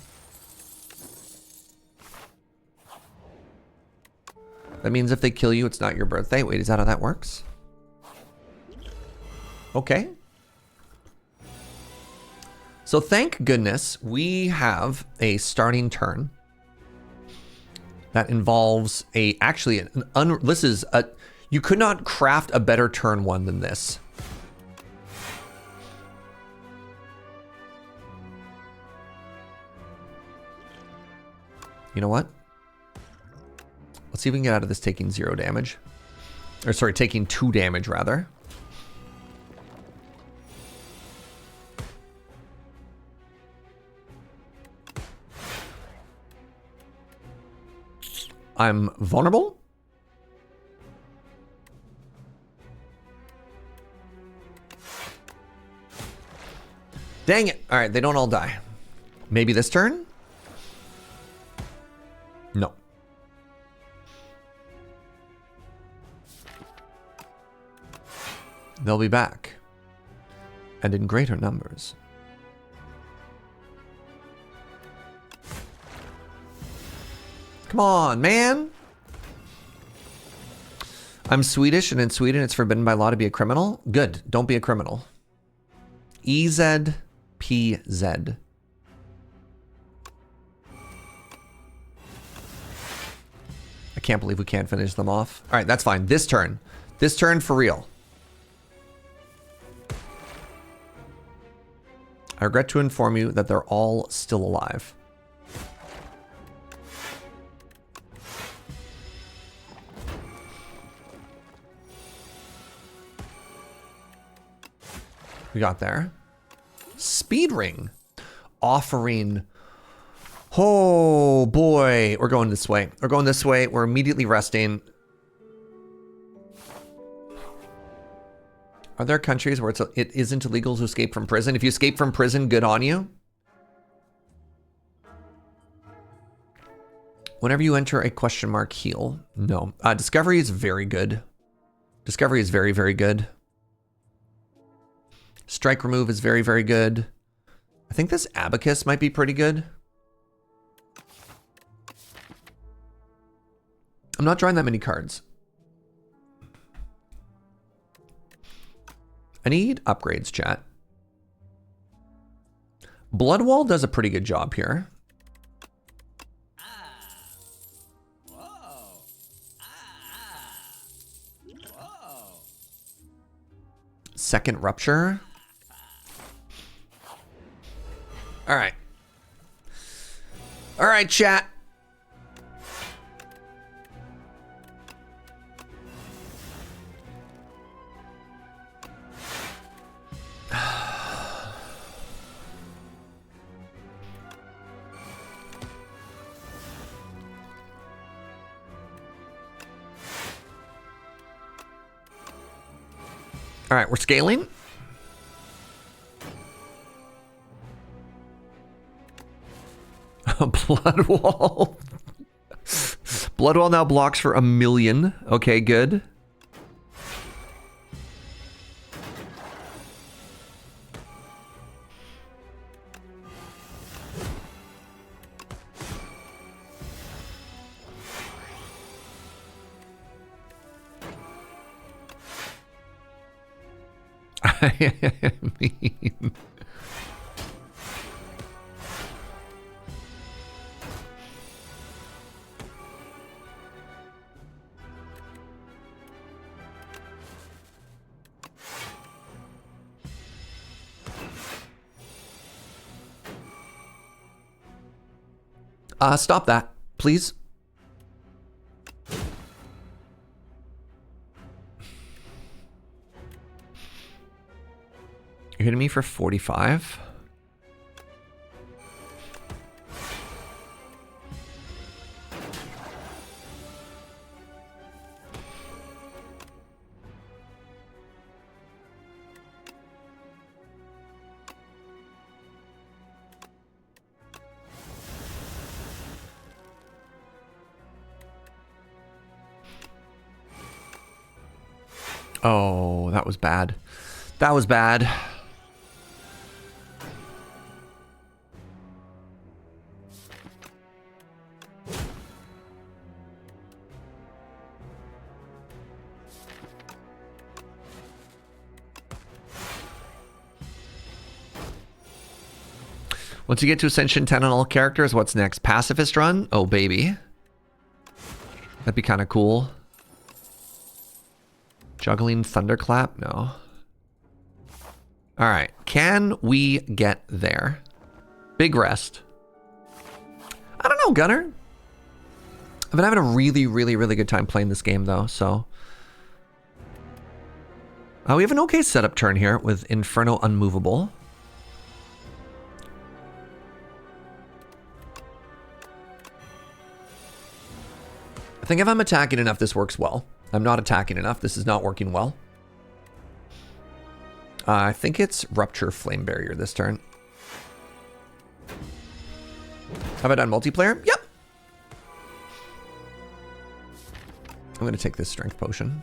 That means if they kill you, it's not your birthday. Wait, is that how that works? Okay. So thank goodness we have a starting turn that involves you could not craft a better turn 1 than this. You know what? Let's see if we can get out of this taking 0 damage. Or sorry, taking 2 damage rather. I'm vulnerable. Dang it. All right, they don't all die. Maybe this turn? No. They'll be back. And in greater numbers. Come on, man! I'm Swedish, and in Sweden it's forbidden by law to be a criminal. Good, don't be a criminal. EZPZ. I can't believe we can't finish them off. All right, that's fine. This turn. This turn for real. I regret to inform you that they're all still alive. We got there. Speed ring. Offering. Oh boy. We're going this way. We're going this way. We're immediately resting. Are there countries where it isn't illegal to escape from prison? If you escape from prison, good on you. Whenever you enter a question mark, heal. No. Discovery is very good. Discovery is very, very good. Strike remove is very, very good. I think this abacus might be pretty good. I'm not drawing that many cards. I need upgrades, chat. Bloodwall does a pretty good job here. Second rupture. All right. All right, chat. All right, we're scaling. Bloodwall. Bloodwall now blocks for 1 million. Okay, good. I mean... stop that, please. You're hitting me for 45? Oh, that was bad. That was bad. Once you get to Ascension 10 on all characters, what's next? Pacifist run? Oh, baby. That'd be kind of cool. Juggling Thunderclap? No. All right. Can we get there? Big rest. I don't know, Gunner. I've been having a really, really, really good time playing this game, though, so... we have an okay setup turn here with Inferno Unmovable. I think if I'm attacking enough, this works well. I'm not attacking enough. This is not working well. I think it's Rupture Flame Barrier this turn. Have I done multiplayer? Yep. I'm going to take this Strength Potion.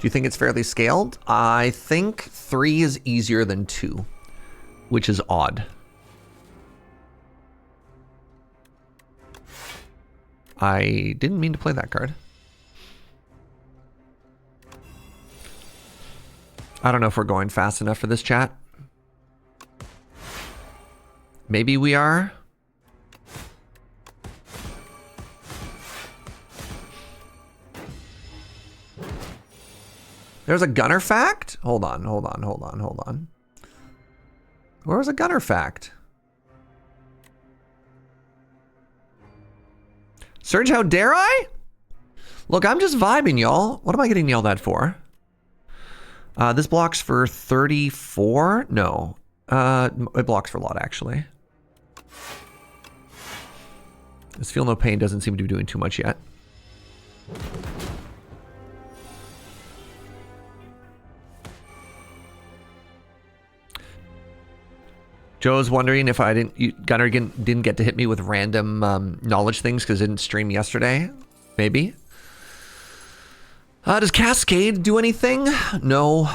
you think it's fairly scaled? I think 3 is easier than 2, which is odd. I didn't mean to play that card. I don't know if we're going fast enough for this chat. Maybe we are. There's a gunner fact? Hold on. Where was a gunner fact? Serge, how dare I? Look, I'm just vibing, y'all. What am I getting yelled at for? This blocks for 34? No. It blocks for a lot, actually. This Feel No Pain doesn't seem to be doing too much yet. Joe's wondering if Gunner didn't get to hit me with random knowledge things because I didn't stream yesterday. Maybe. Does Cascade do anything? No.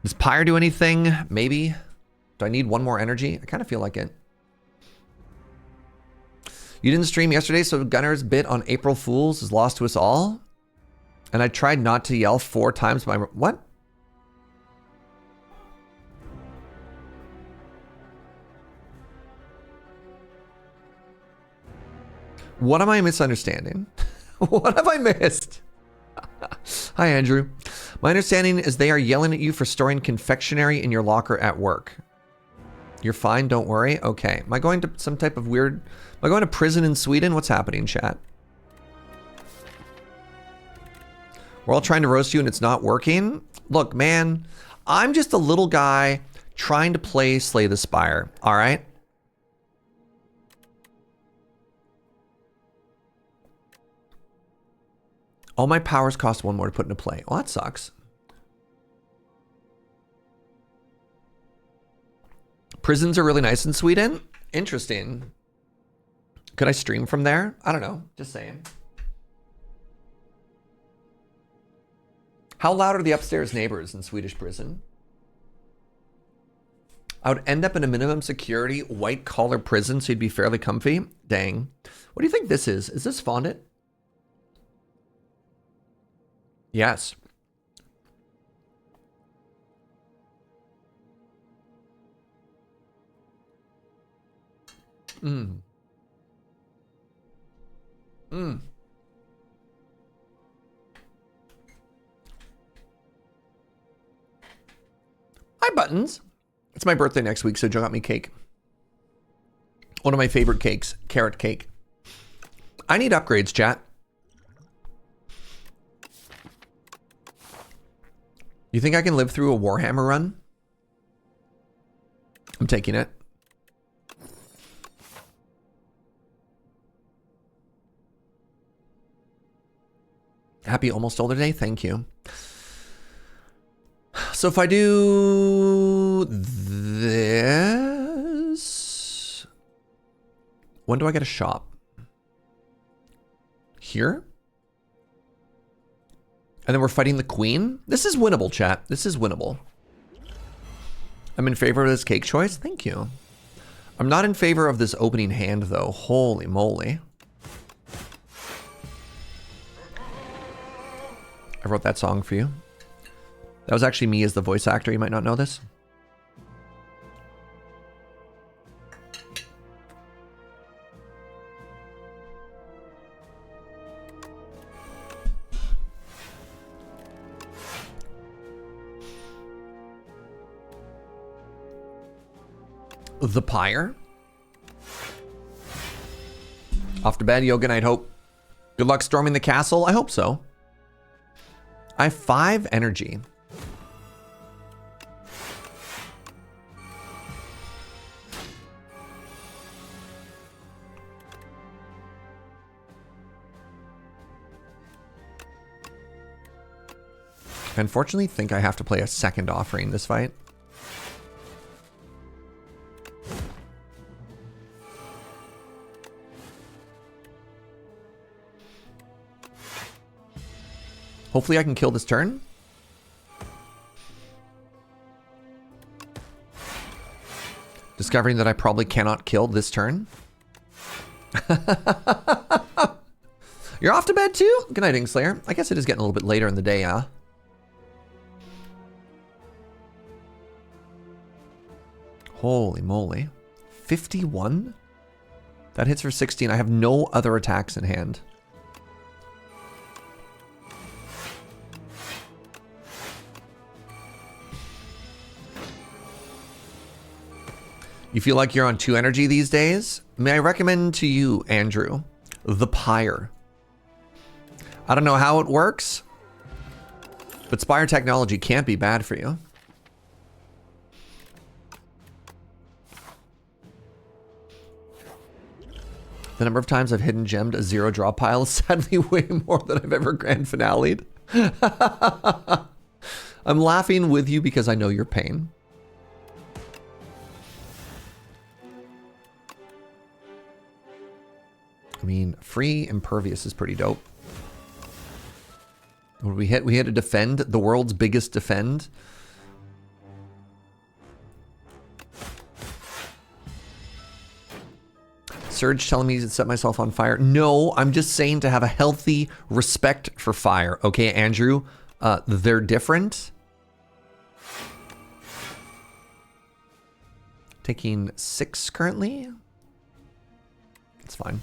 Does Pyre do anything? Maybe. Do I need one more energy? I kind of feel like it. You didn't stream yesterday, so Gunner's bit on April Fools is lost to us all? And I tried not to yell 4 times by... What? What am I misunderstanding? What have I missed? Hi, Andrew. My understanding is they are yelling at you for storing confectionery in your locker at work. You're fine, don't worry. Okay. Am I going to some type of weird... Am I going to prison in Sweden? What's happening, chat? We're all trying to roast you and it's not working? Look, man, I'm just a little guy trying to play Slay the Spire, all right? All my powers cost 1 more to put into play. Well, that sucks. Prisons are really nice in Sweden. Interesting. Could I stream from there? I don't know. Just saying. How loud are the upstairs neighbors in Swedish prison? I would end up in a minimum security white collar prison so you'd be fairly comfy. Dang. What do you think this is? Is this fondant? Yes. Hi, Buttons. It's my birthday next week, so Joe got me cake. One of my favorite cakes, carrot cake. I need upgrades, chat. You think I can live through a Warhammer run? I'm taking it. Happy almost older day. Thank you. So if I do this, when do I get a shop? Here? And then we're fighting the queen? This is winnable, chat. This is winnable. I'm in favor of this cake choice. Thank you. I'm not in favor of this opening hand, though. Holy moly. I wrote that song for you. That was actually me as the voice actor. You might not know this. The Pyre. Off to bed, yoga night, hope. Good luck storming the castle. I hope so. I have 5 energy. I unfortunately think I have to play a second offering this fight. Hopefully I can kill this turn. Discovering that I probably cannot kill this turn. You're off to bed too? Good night, Ingslayer. I guess it is getting a little bit later in the day, yeah? Holy moly. 51? That hits for 16. I have no other attacks in hand. You feel like you're on 2 energy these days? May I recommend to you, Andrew, the Pyre. I don't know how it works, but Spire technology can't be bad for you. The number of times I've hidden gemmed a 0 draw pile is sadly way more than I've ever grand finale'd. I'm laughing with you because I know your pain. I mean, free impervious is pretty dope. What did we hit? We hit a defend, the world's biggest defend. Serge telling me to set myself on fire. No, I'm just saying to have a healthy respect for fire. Okay, Andrew, they're different. Taking 6 currently. It's fine.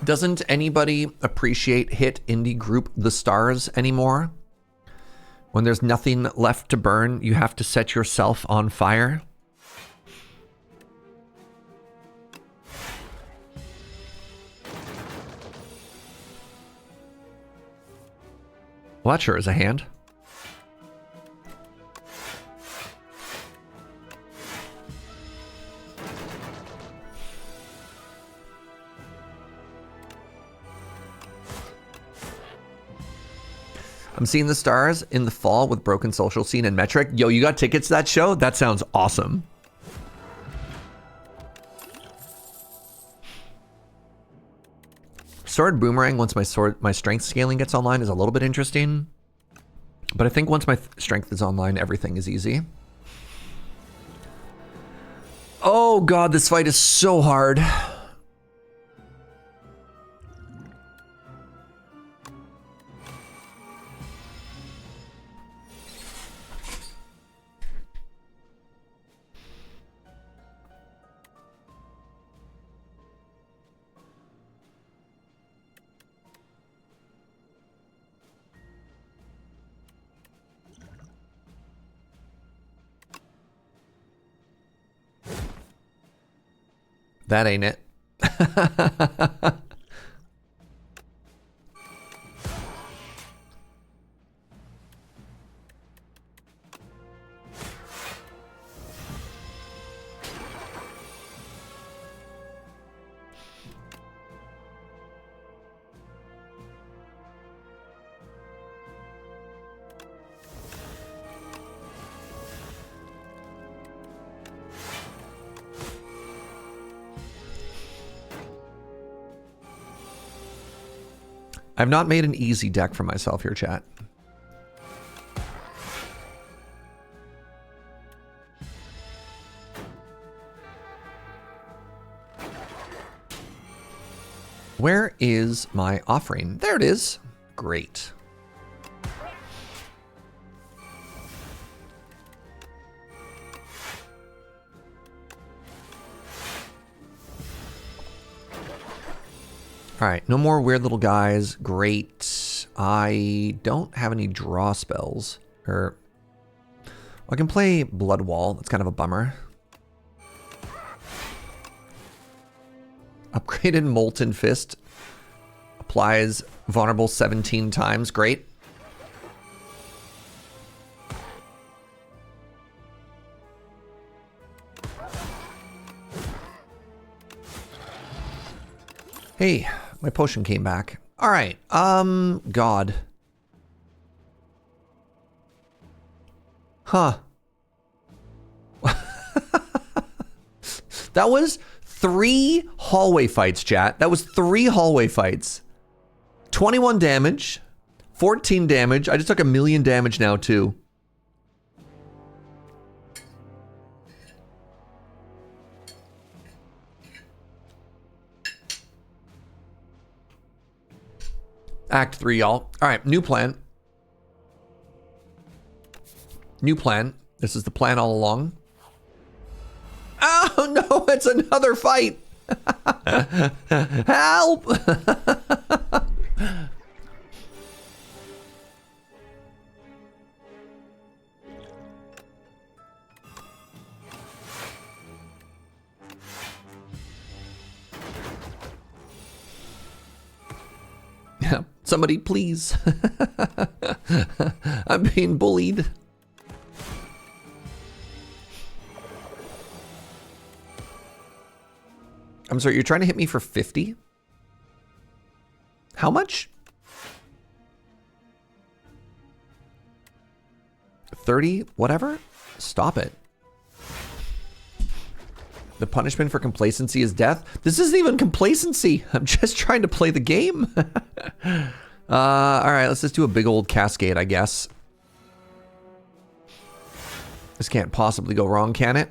Doesn't anybody appreciate hit indie group The Stars anymore? When there's nothing left to burn, you have to set yourself on fire. Well, that sure is a hand. I'm seeing The Stars in the fall with Broken Social Scene and Metric. Yo, you got tickets to that show? That sounds awesome. Sword Boomerang, once my strength scaling gets online, is a little bit interesting. But I think once my strength is online, everything is easy. Oh god, this fight is so hard. That ain't it. I've not made an easy deck for myself here, chat. Where is my offering? There it is. Great. All right, no more weird little guys. Great. I don't have any draw spells. Or I can play Blood Wall. That's kind of a bummer. Upgraded Molten Fist. Applies vulnerable 17 times. Great. Hey, my potion came back. All right. God. Huh. That was 3 hallway fights, chat. That was 3 hallway fights. 21 damage, 14 damage. I just took 1,000,000 damage now, too. Act 3, y'all. All right, new plan. New plan. This is the plan all along. Oh, no, it's another fight. Help. Somebody, please. I'm being bullied. I'm sorry, you're trying to hit me for 50? How much? 30? Whatever? Stop it. The punishment for complacency is death? This isn't even complacency. I'm just trying to play the game. All right, let's just do a big old cascade, I guess. This can't possibly go wrong, can it?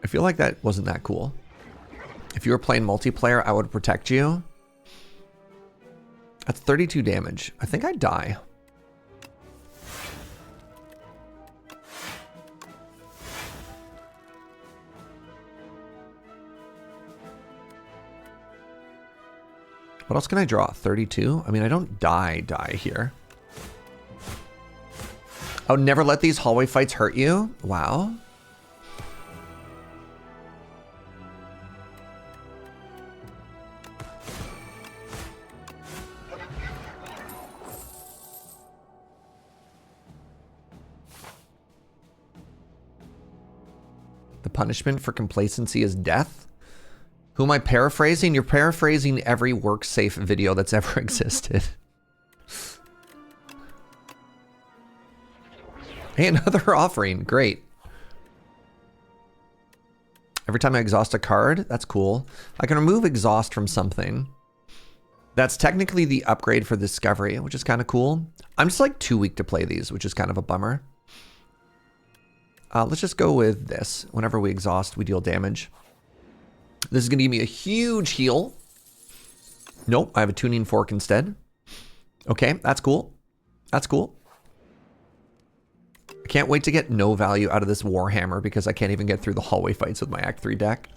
I feel like that wasn't that cool. If you were playing multiplayer, I would protect you. That's 32 damage. I think I'd die. What else can I draw? 32? I mean, I don't die here. Oh, never let these hallway fights hurt you? Wow. The punishment for complacency is death? Who am I paraphrasing? You're paraphrasing every WorkSafe video that's ever existed. Hey, another offering. Great. Every time I exhaust a card, that's cool. I can remove exhaust from something. That's technically the upgrade for discovery, which is kind of cool. I'm just like too weak to play these, which is kind of a bummer. Let's just go with this. Whenever we exhaust, we deal damage. This is going to give me a huge heal. Nope, I have a tuning fork instead. Okay, that's cool. That's cool. I can't wait to get no value out of this Warhammer because I can't even get through the hallway fights with my Act 3 deck.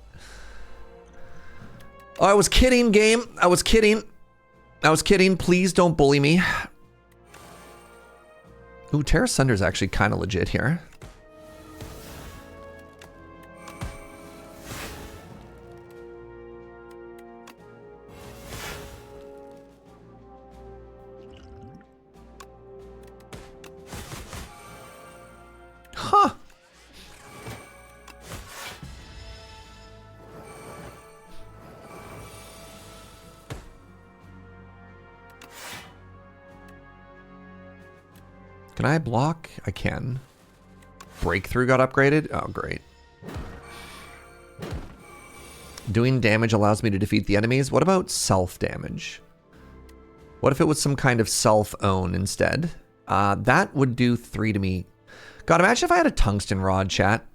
Oh, I was kidding, game. I was kidding. I was kidding. Please don't bully me. Ooh, Terra Sunder is actually kind of legit here. Huh. Can I block? I can. Breakthrough got upgraded? Oh, great. Doing damage allows me to defeat the enemies. What about self-damage? What if it was some kind of self-own instead? That would do 3 to me. God, imagine if I had a tungsten rod, chat.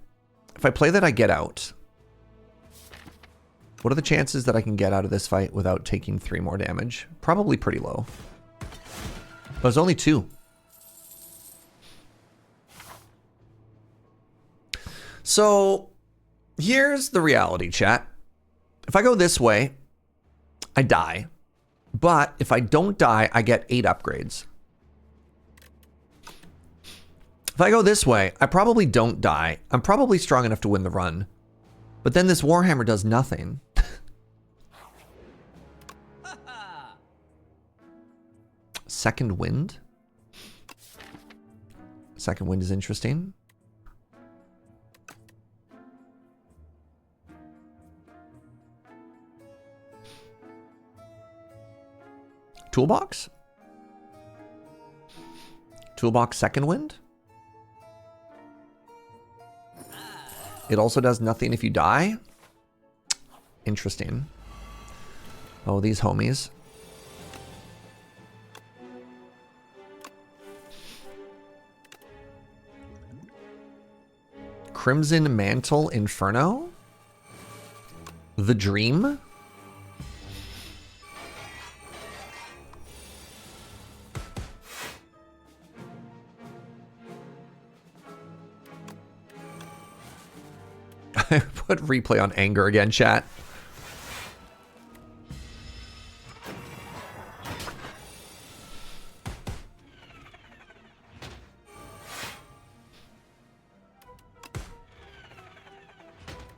If I play that, I get out. What are the chances that I can get out of this fight without taking 3 more damage? Probably pretty low. But it's only 2. So, here's the reality, chat. If I go this way, I die. But if I don't die, I get 8 upgrades. If I go this way, I probably don't die. I'm probably strong enough to win the run. But then this Warhammer does nothing. Second wind? Second wind is interesting. Toolbox? Toolbox second wind? It also does nothing if you die? Interesting. Oh, these homies. Crimson Mantle Inferno? The Dream? I put replay on anger again, chat.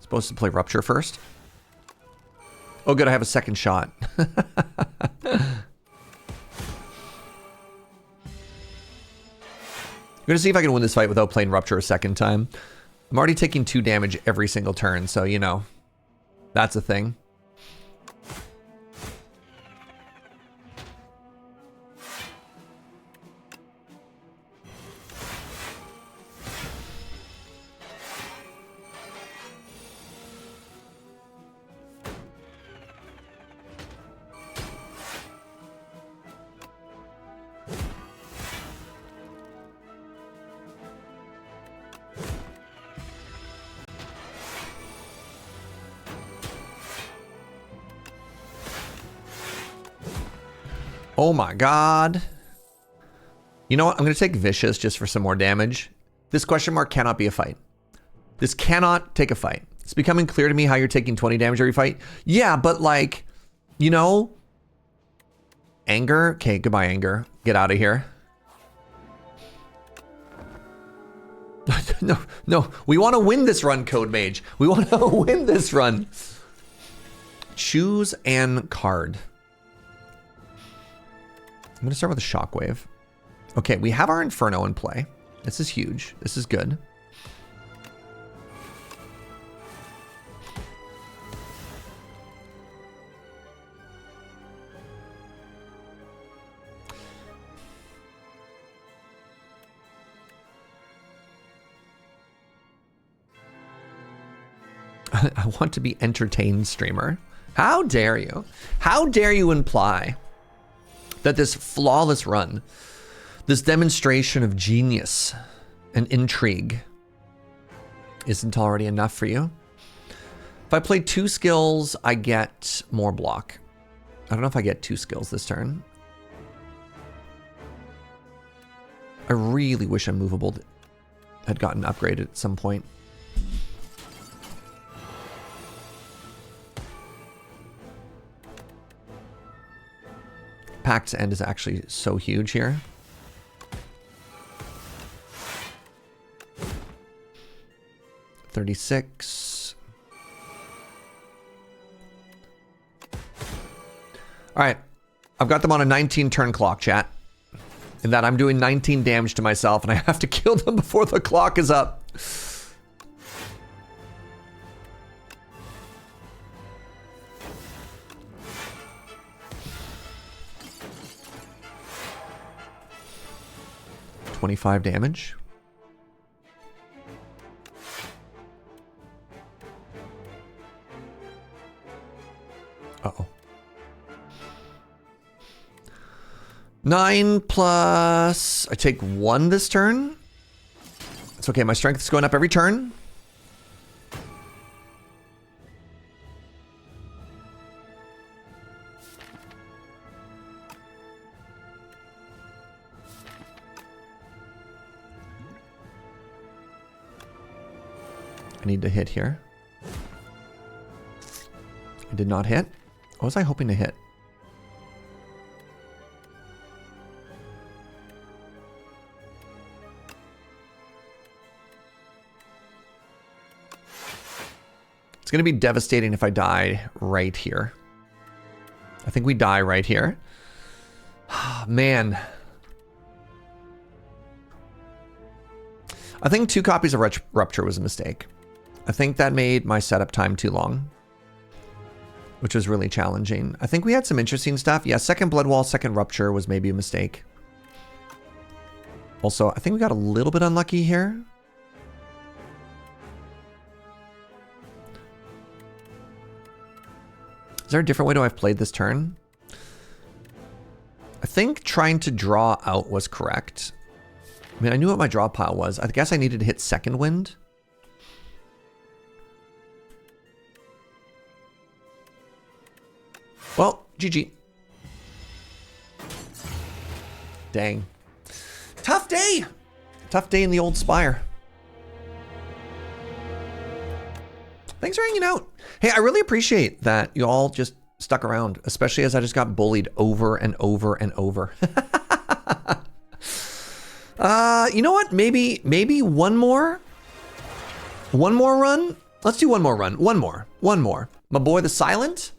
Supposed to play Rupture first. Oh good, I have a second shot. I'm gonna see if I can win this fight without playing Rupture a second time. I'm already taking 2 damage every single turn, so you know, that's a thing. Oh my god. You know what? I'm going to take Vicious just for some more damage. This question mark cannot be a fight. This cannot take a fight. It's becoming clear to me how you're taking 20 damage every fight. Yeah, but like, you know, anger. Okay, goodbye, anger. Get out of here. No. We want to win this run, Code Mage. We want to win this run. Choose an card. I'm going to start with a Shockwave. Okay, we have our Inferno in play. This is huge. This is good. I want to be entertained, streamer. How dare you? How dare you imply that this flawless run, this demonstration of genius and intrigue, isn't already enough for you? If I play 2 skills, I get more block. I don't know if I get 2 skills this turn. I really wish Unmovable had gotten upgraded at some point. Pact's End is actually so huge here. $36. All right, I've got them on a 19 turn clock, chat. In that I'm doing 19 damage to myself and I have to kill them before the clock is up. $25 damage. Uh-oh. 9 plus... I take 1 this turn. It's okay, my strength is going up every turn. I need to hit here. I did not hit. What was I hoping to hit? It's going to be devastating if I die right here. I think we die right here. Man. I think 2 copies of Rupture was a mistake. I think that made my setup time too long. which was really challenging. I think we had some interesting stuff. Yeah, second Blood Wall, second Rupture was maybe a mistake. Also, I think we got a little bit unlucky here. Is there a different way to have played this turn? I think trying to draw out was correct. I mean, I knew what my draw pile was. I guess I needed to hit second wind. Well, GG. Dang. Tough day. Tough day in the old Spire. Thanks for hanging out. Hey, I really appreciate that you all just stuck around, especially as I just got bullied over and over and over. You know what? Maybe one more run. Let's do one more run. One more. My boy, the Silent.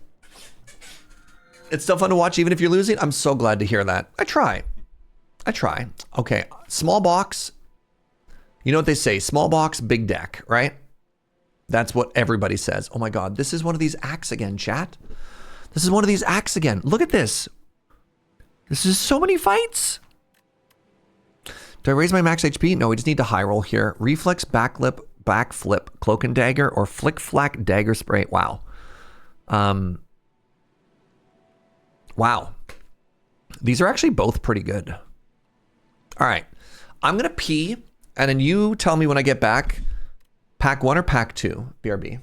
It's still fun to watch even if you're losing. I'm so glad to hear that. I try. Okay, small box. You know what they say, small box, big deck, right? That's what everybody says. Oh my God, this is one of these acts again, chat. This is one of these acts again. Look at this. This is so many fights. Do I raise my max HP? No, we just need to high roll here. Reflex, backflip, cloak and dagger, or flick flack dagger spray. Wow. Wow. These are actually both pretty good. All right. I'm going to pee, and then you tell me when I get back, pack 1 or pack 2, BRB.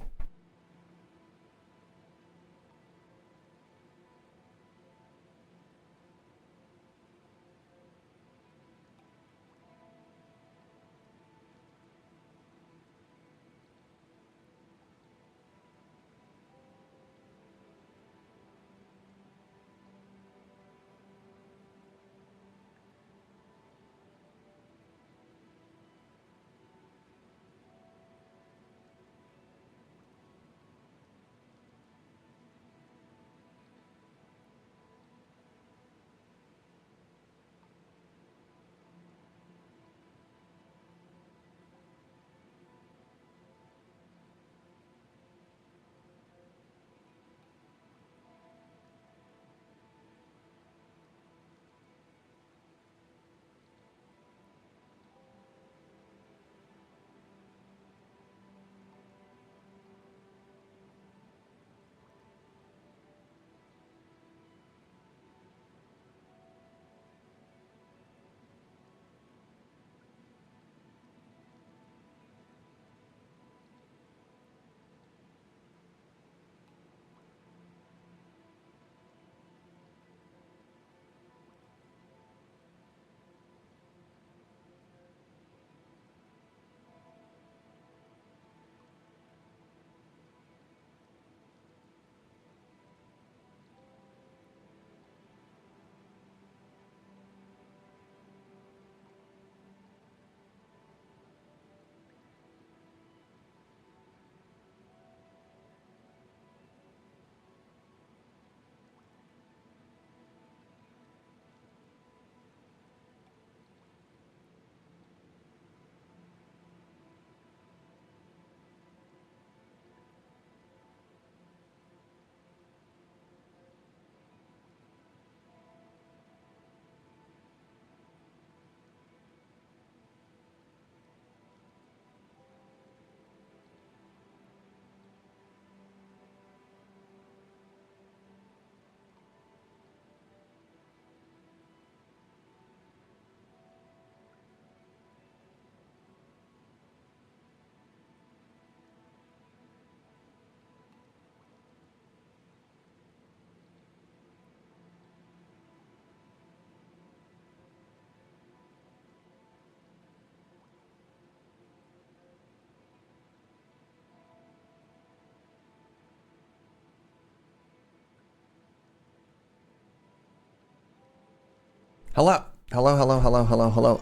Hello. Hello.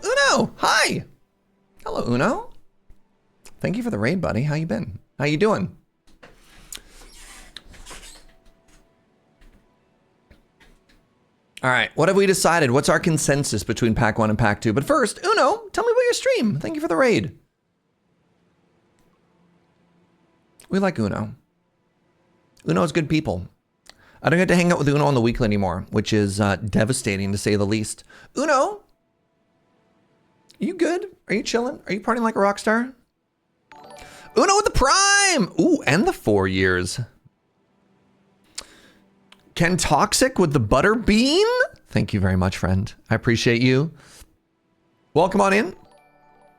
Uno, hi. Hello, Uno. Thank you for the raid, buddy. How you been? How you doing? All right, what have we decided? What's our consensus between pack 1 and pack 2? But first, Uno, tell me about your stream. Thank you for the raid. We like Uno. Uno's good people. I don't get to hang out with Uno on the weekly anymore, which is devastating to say the least. Uno, you good? Are you chilling? Are you partying like a rock star? Uno with the prime! Ooh, and the 4 years. Ken Toxic with the butter bean? Thank you very much, friend. I appreciate you. Welcome on in.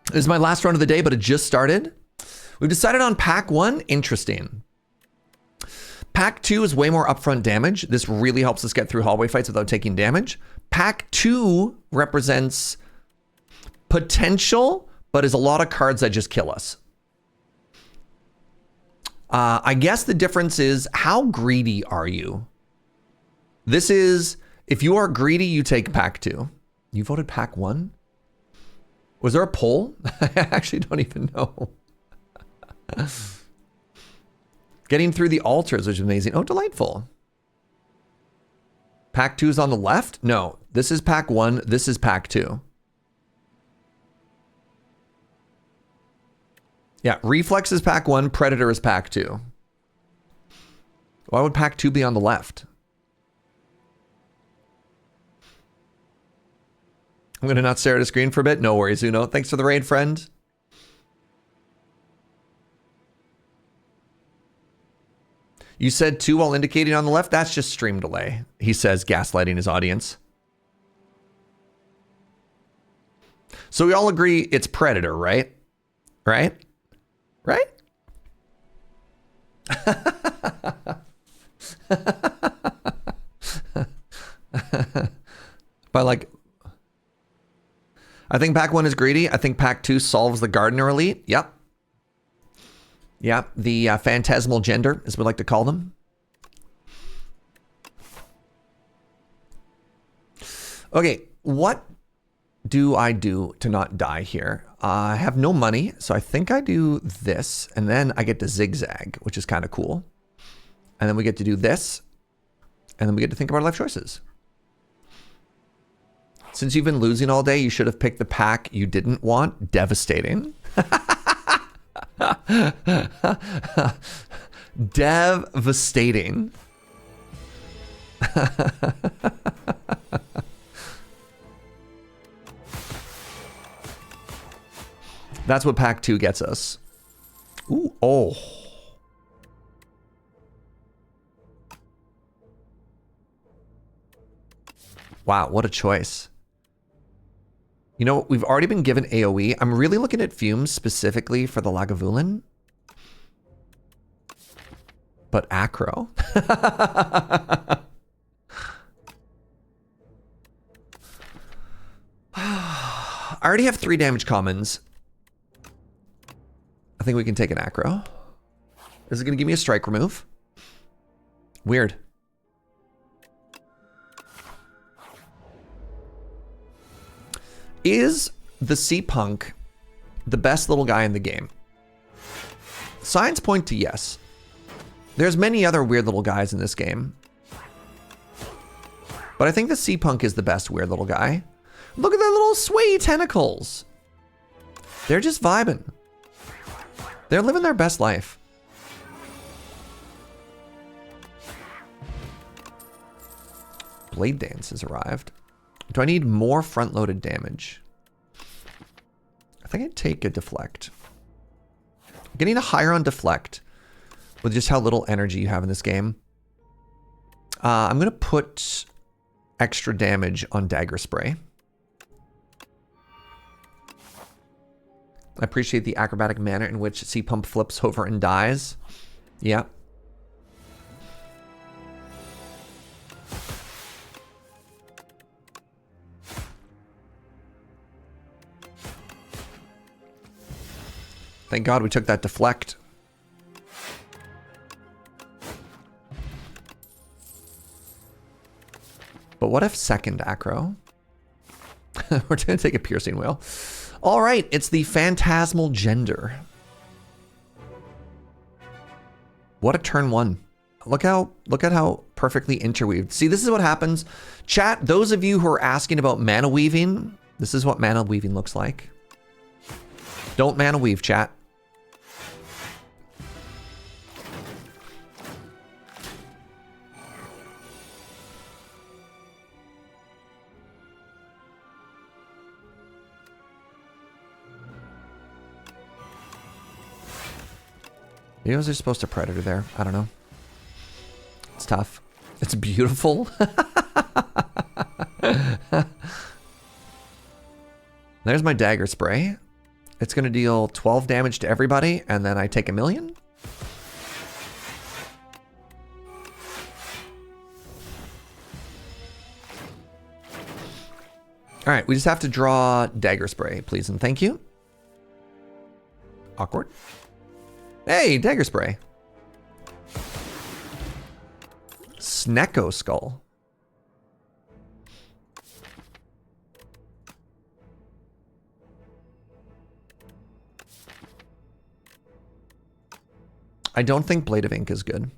This is my last run of the day, but it just started. We've decided on pack 1. Interesting. Pack 2 is way more upfront damage. This really helps us get through hallway fights without taking damage. Pack 2 represents potential, but is a lot of cards that just kill us. I guess the difference is, how greedy are you? This is, if you are greedy, you take pack 2. You voted pack 1? Was there a poll? I actually don't even know. Getting through the altars, which is amazing. Oh, delightful. Pack 2 is on the left? No, this is pack 1. This is pack 2. Yeah, Reflex is pack 1. Predator is pack 2. Why would pack 2 be on the left? I'm going to not stare at a screen for a bit. No worries, Uno. Thanks for the raid, friend. You said 2 while indicating on the left? That's just stream delay. He says, gaslighting his audience. So we all agree it's Predator, right? Right? Right? But like, I think pack 1 is greedy. I think pack 2 solves the Gardener Elite. Yep. Yep. The phantasmal gender, as we like to call them. Okay. What do I do to not die here? I have no money, so I think I do this, and then I get to zigzag, which is kind of cool. And then we get to do this, and then we get to think about our life choices. Since you've been losing all day, you should have picked the pack you didn't want. Devastating. Devastating. That's what pack 2 gets us. Ooh, oh. Wow, what a choice. You know, we've already been given AoE. I'm really looking at fumes specifically for the Lagavulin. But acro. I already have 3 damage commons. I think we can take an acro. Is it going to give me a strike remove? Weird. Is the Sea-Punk the best little guy in the game? Signs point to yes. There's many other weird little guys in this game. But I think the Sea-Punk is the best weird little guy. Look at their little sway tentacles. They're just vibing. They're living their best life. Blade Dance has arrived. Do I need more front-loaded damage? I think I'd take a deflect. Getting a higher on deflect with just how little energy you have in this game. I'm going to put extra damage on dagger spray. I appreciate the acrobatic manner in which Sea-Punk flips over and dies. Yeah. Thank God we took that deflect. But what if second acro? We're going to take a piercing whale. All right, it's the phantasmal gender. What a turn 1. Look at how perfectly interweaved. See, this is what happens. Chat, those of you who are asking about mana weaving, this is what mana weaving looks like. Don't mana weave, chat. Maybe I was just supposed to Predator there. I don't know. It's tough. It's beautiful. There's my dagger spray. It's going to deal 12 damage to everybody, and then I take 1,000,000. All right, we just have to draw dagger spray, please and thank you. Awkward. Hey, dagger spray. Snecko skull. I don't think Blade of Ink is good.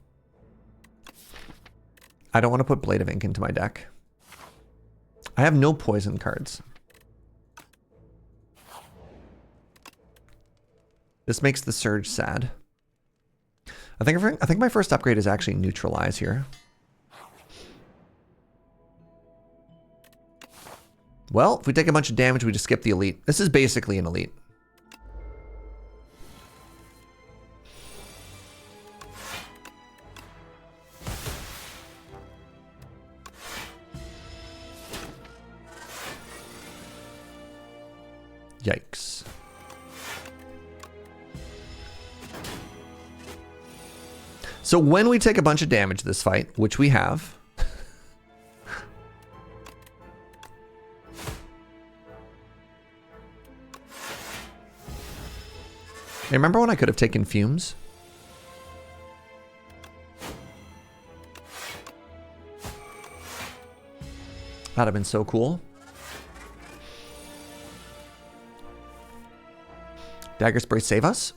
I don't want to put Blade of Ink into my deck. I have no poison cards. This makes the Serge sad. I think my first upgrade is actually Neutralize here. Well, if we take a bunch of damage, we just skip the elite. This is basically an elite. Yikes. So when we take a bunch of damage this fight, which we have, hey, remember when I could have taken fumes? That'd have been so cool. Dagger spray save us?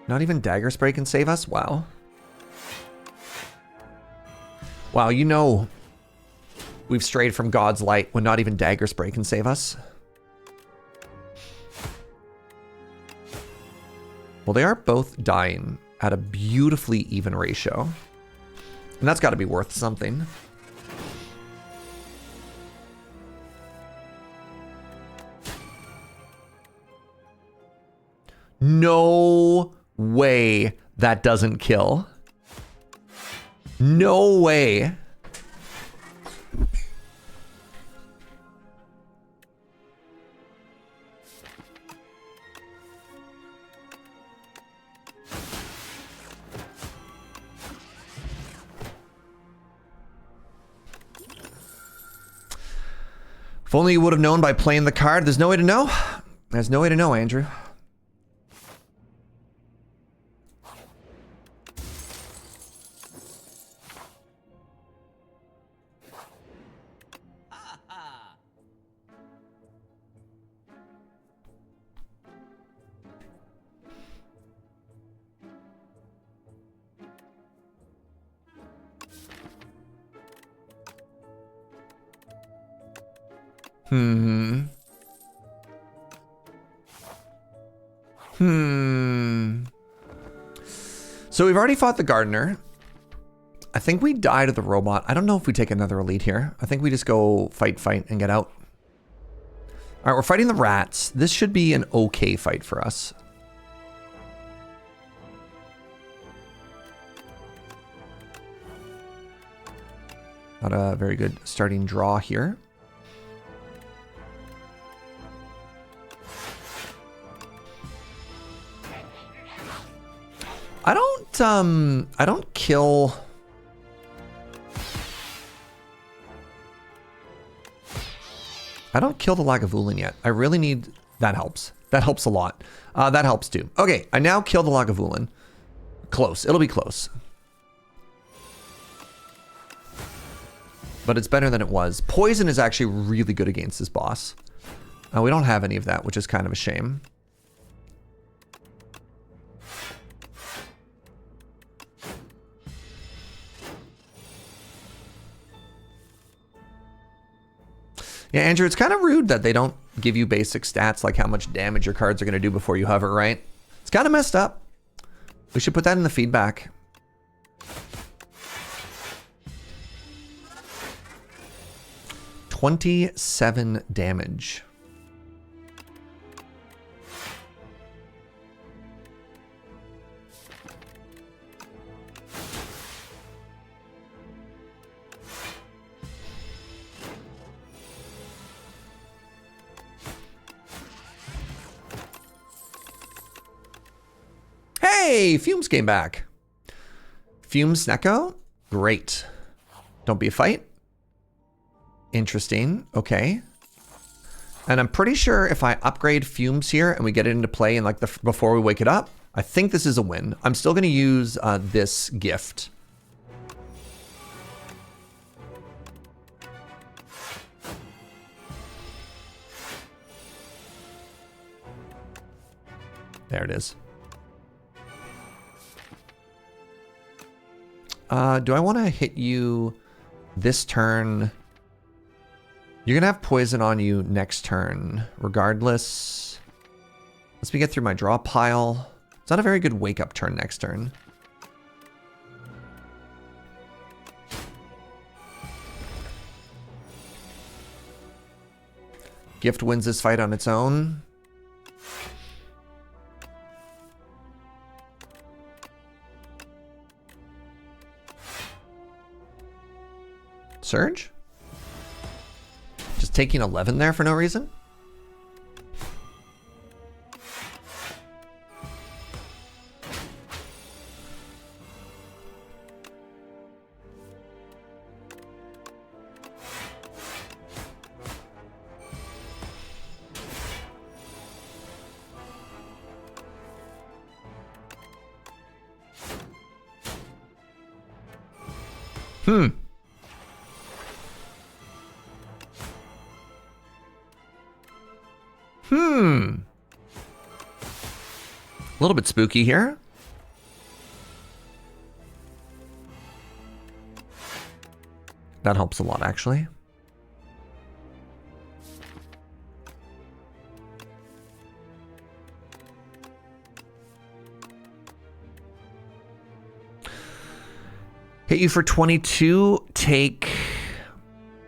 Not even dagger spray can save us? Wow. Wow, you know we've strayed from God's light when not even dagger spray can save us. Well, they are both dying at a beautifully even ratio. And that's got to be worth something. No way that doesn't kill. No way. If only you would have known by playing the card. There's no way to know. There's no way to know, Andrew. So we've already fought the gardener. I think we die to the robot. I don't know if we take another elite here. I think we just go fight, and get out. All right, we're fighting the rats. This should be an okay fight for us. Not a very good starting draw here. I don't kill. I don't kill the Lagavulin yet. I really need, that helps. That helps a lot. That helps too. Okay, I now kill the Lagavulin. Close, it'll be close. But it's better than it was. Poison is actually really good against this boss. We don't have any of that, which is kind of a shame. Yeah, Andrew, it's kind of rude that they don't give you basic stats like how much damage your cards are going to do before you hover, right? It's kind of messed up. We should put that in the feedback. $27 damage. Hey, Fumes came back. Fumes Neko? Great. Don't be a fight. Interesting. Okay. And I'm pretty sure if I upgrade Fumes here and we get it into play in like before we wake it up, I think this is a win. I'm still going to use this gift. There it is. Do I want to hit you this turn? You're going to have poison on you next turn, regardless. Let's me get through my draw pile. It's not a very good wake-up turn next turn. Gift wins this fight on its own. Serge? Just taking 11 there for no reason? A little bit spooky here. That helps a lot, actually. Hit you for 22, take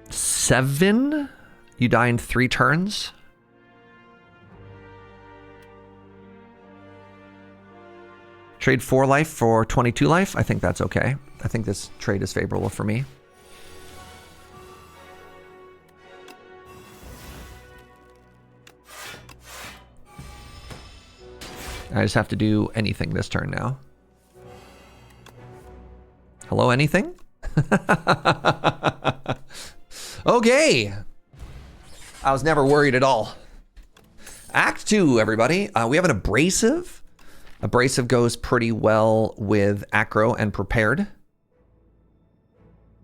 7. You die in 3 turns. Trade 4 life for 22 life. I think that's okay. I think this trade is favorable for me. I just have to do anything this turn now. Hello, anything? Okay. I was never worried at all. Act 2, everybody. We have an abrasive. Abrasive goes pretty well with Acro and Prepared.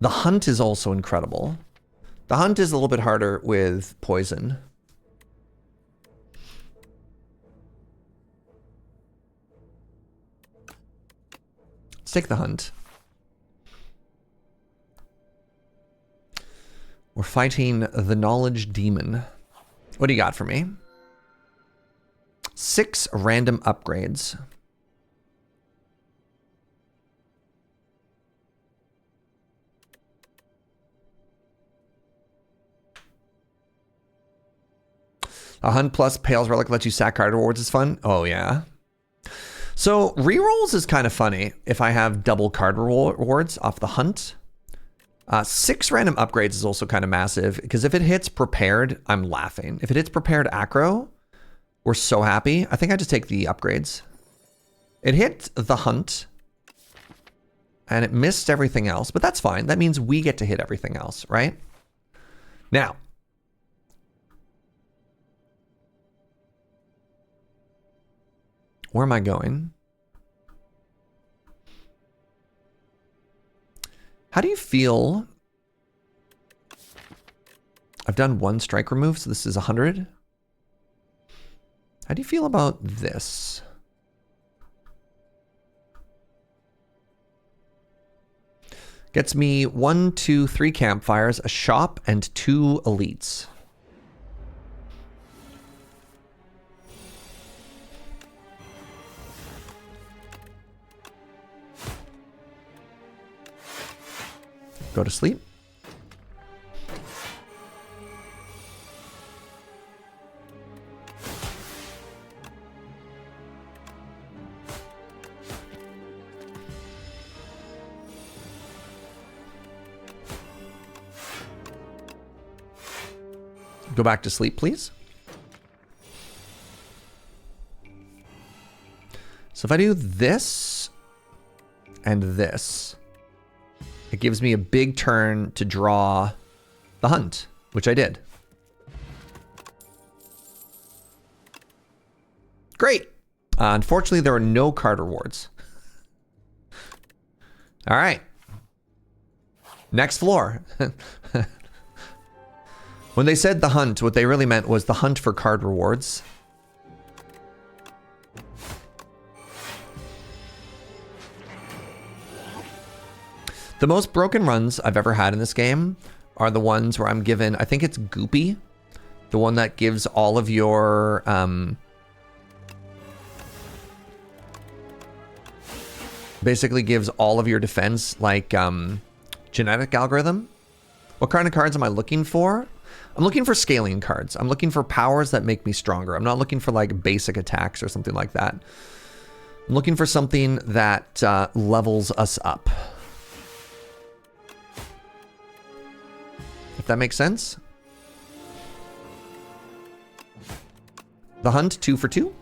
The Hunt is also incredible. The Hunt is a little bit harder with Poison. Let's take the Hunt. We're fighting the Knowledge Demon. What do you got for me? 6 random upgrades. A Hunt plus Pale's Relic lets you sack card rewards is fun. Oh, yeah. So rerolls is kind of funny if I have double card rewards off the Hunt. 6 random upgrades is also kind of massive because if it hits Prepared, I'm laughing. If it hits Prepared Acro, we're so happy. I think I just take the upgrades. It hit the Hunt and it missed everything else, but that's fine. That means we get to hit everything else, right? Now, where am I going? How do you feel? I've done 1 strike remove, so this is 100. How do you feel about this? Gets me 1, 2, 3 campfires, a shop, and 2 elites. Go to sleep. Go back to sleep, please. So if I do this and this, it gives me a big turn to draw the hunt, which I did. Great. Unfortunately, there are no card rewards. All right. Next floor. When they said the hunt, what they really meant was the hunt for card rewards. The most broken runs I've ever had in this game are the ones where I'm given, I think it's Goopy, the one that gives all of your basically gives all of your defense like genetic algorithm. What kind of cards am I looking for? I'm looking for scaling cards. I'm looking for powers that make me stronger. I'm not looking for like basic attacks or something like that. I'm looking for something that levels us up. If that makes sense. The hunt, 2 for 2.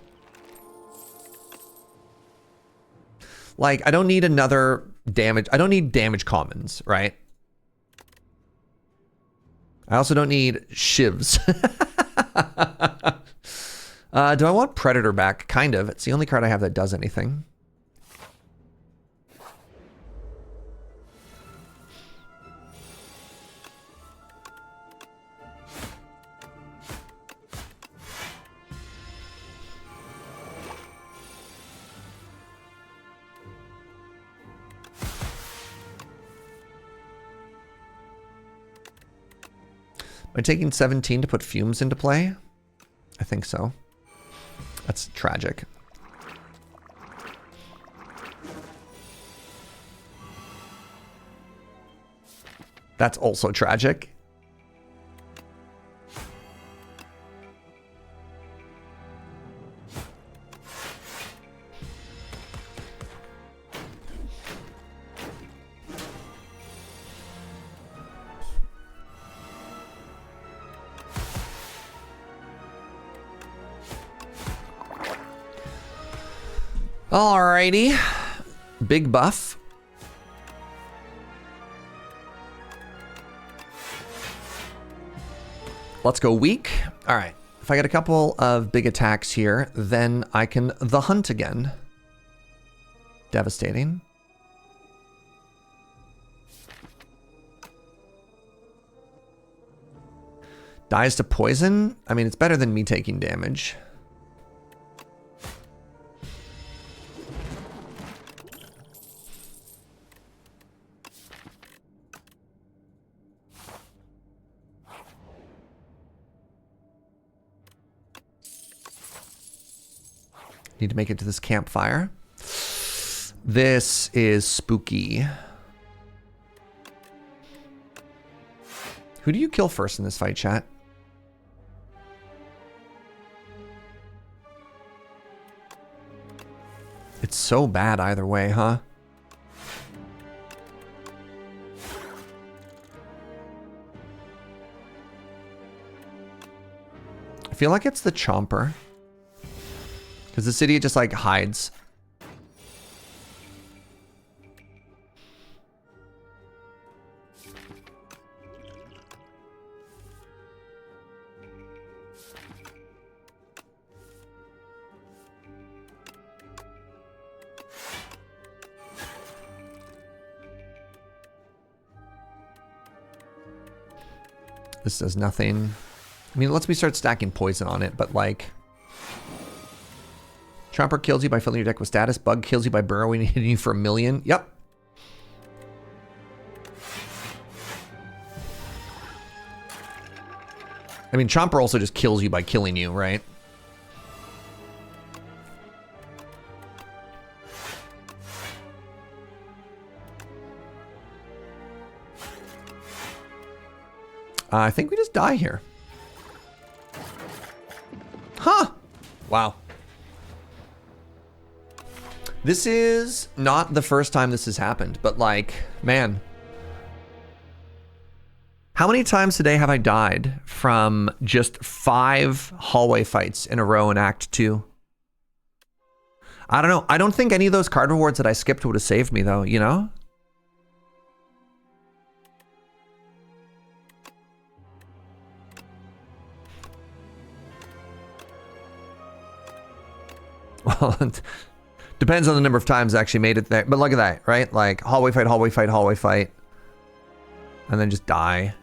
Like, I don't need another damage. I don't need damage commons, right? I also don't need shivs. Do I want Predator back? Kind of. It's the only card I have that does anything. Am I taking 17 to put fumes into play? I think so. That's tragic. That's also tragic. Alrighty. Big buff. Let's go weak. All right. If I get a couple of big attacks here, then I can the hunt again. Devastating. Dies to poison. I mean, it's better than me taking damage. Need to make it to this campfire. This is spooky. Who do you kill first in this fight, chat? It's so bad either way, huh? I feel like it's the Chomper. Because the city just like hides. This does nothing. I mean, it lets me start stacking poison on it, but like... Chomper kills you by filling your deck with status. Bug kills you by burrowing and hitting you for 1,000,000. Yep. I mean, Chomper also just kills you by killing you, right? I think we just die here. Huh. Wow. This is not the first time this has happened, but like, man. How many times today have I died from just 5 hallway fights in a row in Act 2? I don't know. I don't think any of those card rewards that I skipped would have saved me though, you know? Well, it depends on the number of times I actually made it there. But look at that, right? Like hallway fight, hallway fight, hallway fight. And then just die.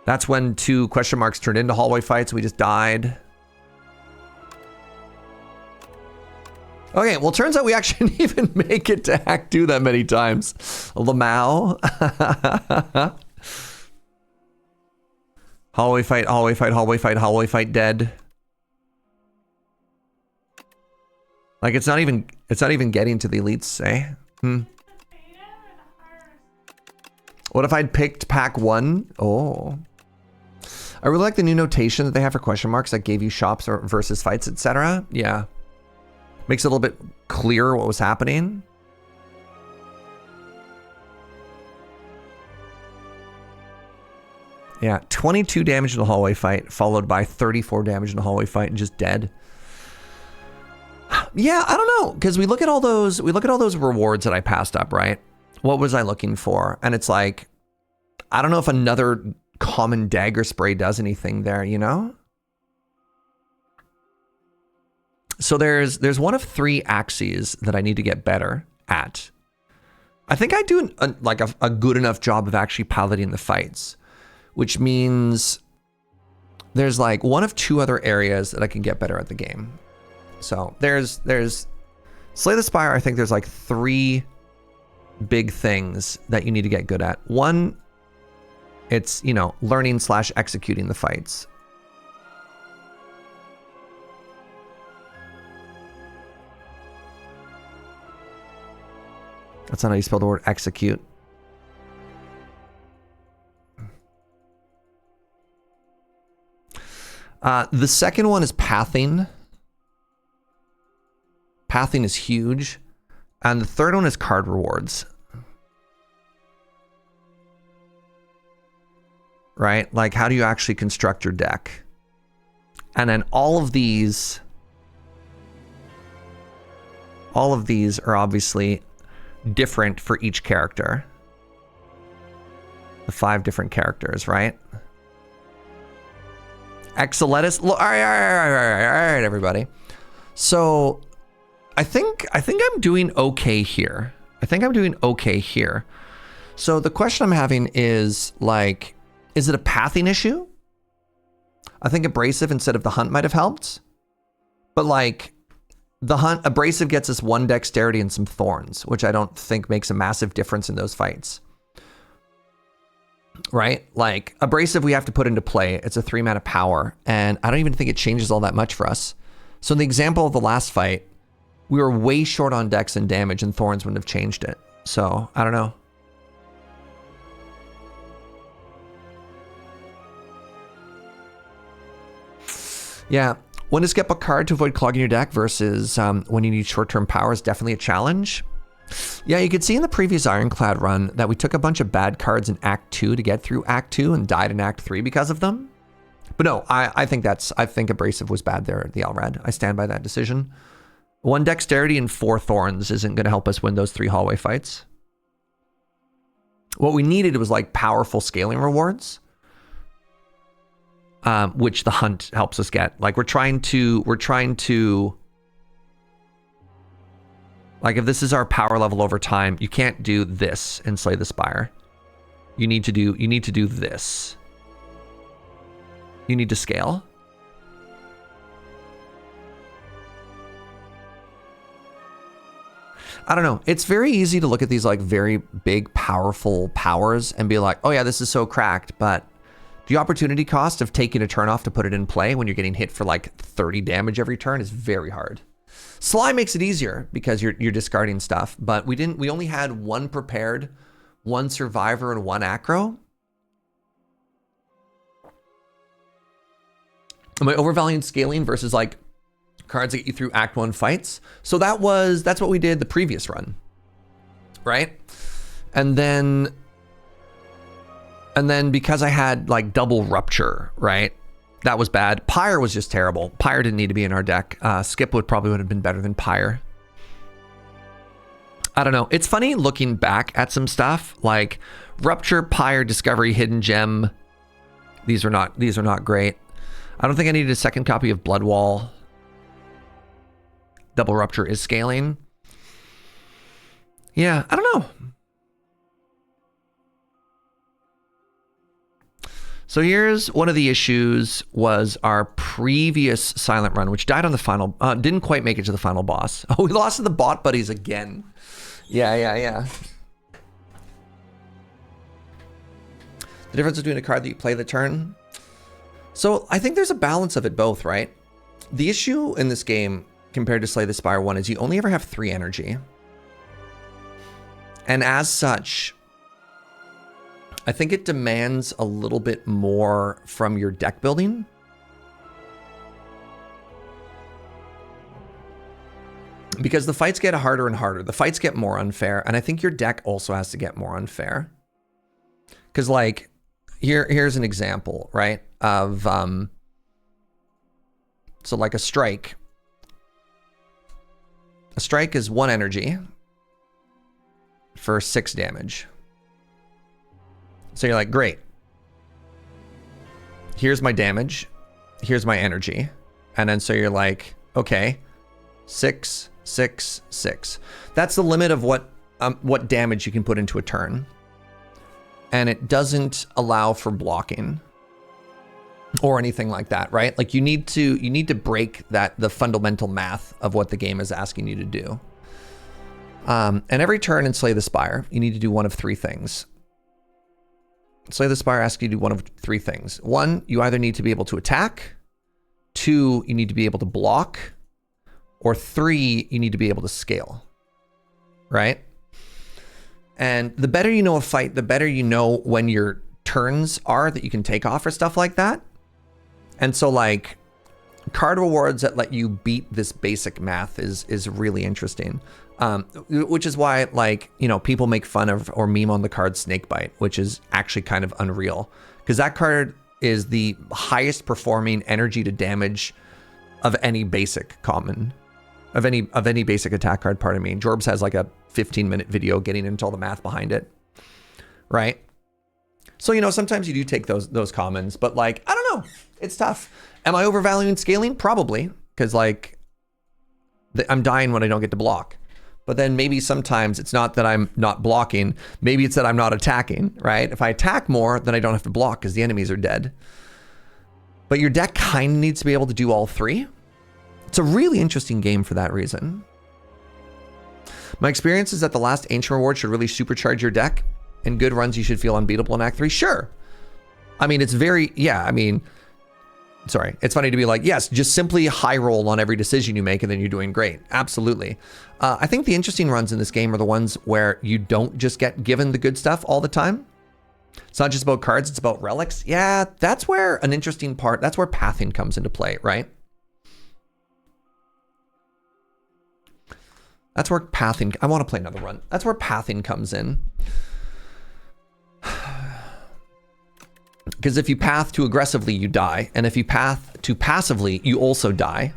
That's when 2 question marks turned into hallway fights. We just died. Okay, well, turns out we actually didn't even make it to Act 2 that many times. Lamau. Hallway fight, hallway fight, hallway fight, hallway fight, dead. Like it's not even getting to the elites, eh? What if I'd picked pack 1? Oh. I really like the new notation that they have for question marks that gave you shops or versus fights, etc. Yeah. Makes it a little bit clearer what was happening. Yeah, 22 damage in the hallway fight, followed by 34 damage in the hallway fight and just dead. Yeah, I don't know, because we look at all those rewards that I passed up, right? What was I looking for? And it's like, I don't know if another common dagger spray does anything there, you know? So there's one of 3 axes that I need to get better at. I think I do a good enough job of actually piloting the fights, which means there's like one of 2 other areas that I can get better at the game. So there's Slay the Spire. I think there's like 3 big things that you need to get good at. One, it's, you know, learning / executing the fights. That's not how you spell the word execute. The second one is pathing. Pathing is huge. And the third one is card rewards. Right? Like, how do you actually construct your deck? And then all of these are obviously different for each character. The 5 different characters, right? Exoletus. All right, everybody. So I think I'm doing okay here. So the question I'm having is like, is it a pathing issue? I think abrasive instead of the hunt might have helped. But like the hunt, abrasive gets us 1 dexterity and some thorns, which I don't think makes a massive difference in those fights. Right? Like abrasive we have to put into play. It's a 3 mana power, and I don't even think it changes all that much for us. So in the example of the last fight, we were way short on dex and damage, and thorns wouldn't have changed it. So I don't know. Yeah, when to skip a card to avoid clogging your deck versus when you need short-term power is definitely a challenge. Yeah, you could see in the previous Ironclad run that we took a bunch of bad cards in Act 2 to get through Act 2 and died in Act 3 because of them. But no, I think abrasive was bad there at the Elrad. I stand by that decision. 1 dexterity and 4 thorns isn't going to help us win those 3 hallway fights. What we needed was like powerful scaling rewards, which the hunt helps us get. Like we're trying to like if this is our power level over time, you can't do this and Slay the Spire. You need to do this. You need to scale. I don't know. It's very easy to look at these like very big, powerful powers and be like, oh yeah, this is so cracked. But the opportunity cost of taking a turn off to put it in play when you're getting hit for like 30 damage every turn is very hard. Sly makes it easier because you're discarding stuff, but we only had 1 prepared, 1 survivor, and 1 acro. Am I overvaluing scaling versus like cards that get you through Act 1 fights? So that's what we did the previous run, right? And then because I had like double rupture, right? That was bad. Pyre was just terrible. Pyre didn't need to be in our deck. Skip would have been better than Pyre. I don't know. It's funny looking back at some stuff like Rupture, Pyre, Discovery, Hidden Gem. These are not great. I don't think I needed a second copy of Bloodwall. Double Rupture is scaling. Yeah, I don't know. So here's one of the issues was our previous silent run, which died on the final, didn't quite make it to the final boss. Oh, we lost to the bot buddies again. Yeah. The difference between a card that you play the turn. So I think there's a balance of it both, right? The issue in this game compared to Slay the Spire 1 is you only ever have 3 energy. And as such, I think it demands a little bit more from your deck building. Because the fights get harder and harder. The fights get more unfair. And I think your deck also has to get more unfair. Because like, here's an example, right? Of, so like a strike. A strike is 1 energy for 6 damage. So you're like, great. Here's my damage. Here's my energy. And then so you're like, okay, 6, 6, 6. That's the limit of what damage you can put into a turn. And it doesn't allow for blocking or anything like that, right? Like you need to break the fundamental math of what the game is asking you to do. And every turn in Slay the Spire, you need to do one of 3 things. Slay the Spire asks you to do one of 3 things. 1, you either need to be able to attack. 2, you need to be able to block. Or 3, you need to be able to scale. Right? And the better you know a fight, the better you know when your turns are that you can take off or stuff like that. And so like card rewards that let you beat this basic math is really interesting. Which is why, like, you know, people make fun of or meme on the card Snakebite, which is actually kind of unreal. Because that card is the highest performing energy to damage of any basic common. Of any basic attack card, pardon me. Jorbs has like a 15-minute video getting into all the math behind it. Right? So, you know, sometimes you do take those commons, but like, I don't know. It's tough. Am I overvaluing scaling? Probably. Because like, I'm dying when I don't get to block. But then maybe sometimes it's not that I'm not blocking. Maybe it's that I'm not attacking, right? If I attack more, then I don't have to block because the enemies are dead. But your deck kind of needs to be able to do all 3. It's a really interesting game for that reason. My experience is that the last Ancient Reward should really supercharge your deck. In good runs, you should feel unbeatable in Act 3. Sure. I mean, it's very, yeah, I mean, sorry. It's funny to be like, yes, just simply high roll on every decision you make and then you're doing great. Absolutely. I think the interesting runs in this game are the ones where you don't just get given the good stuff all the time. It's not just about cards, it's about relics. Yeah, that's where an interesting part, that's where pathing comes into play, right? That's where pathing, I want to play another run. That's where pathing comes in. Because if you path too aggressively, you die. And if you path too passively, you also die.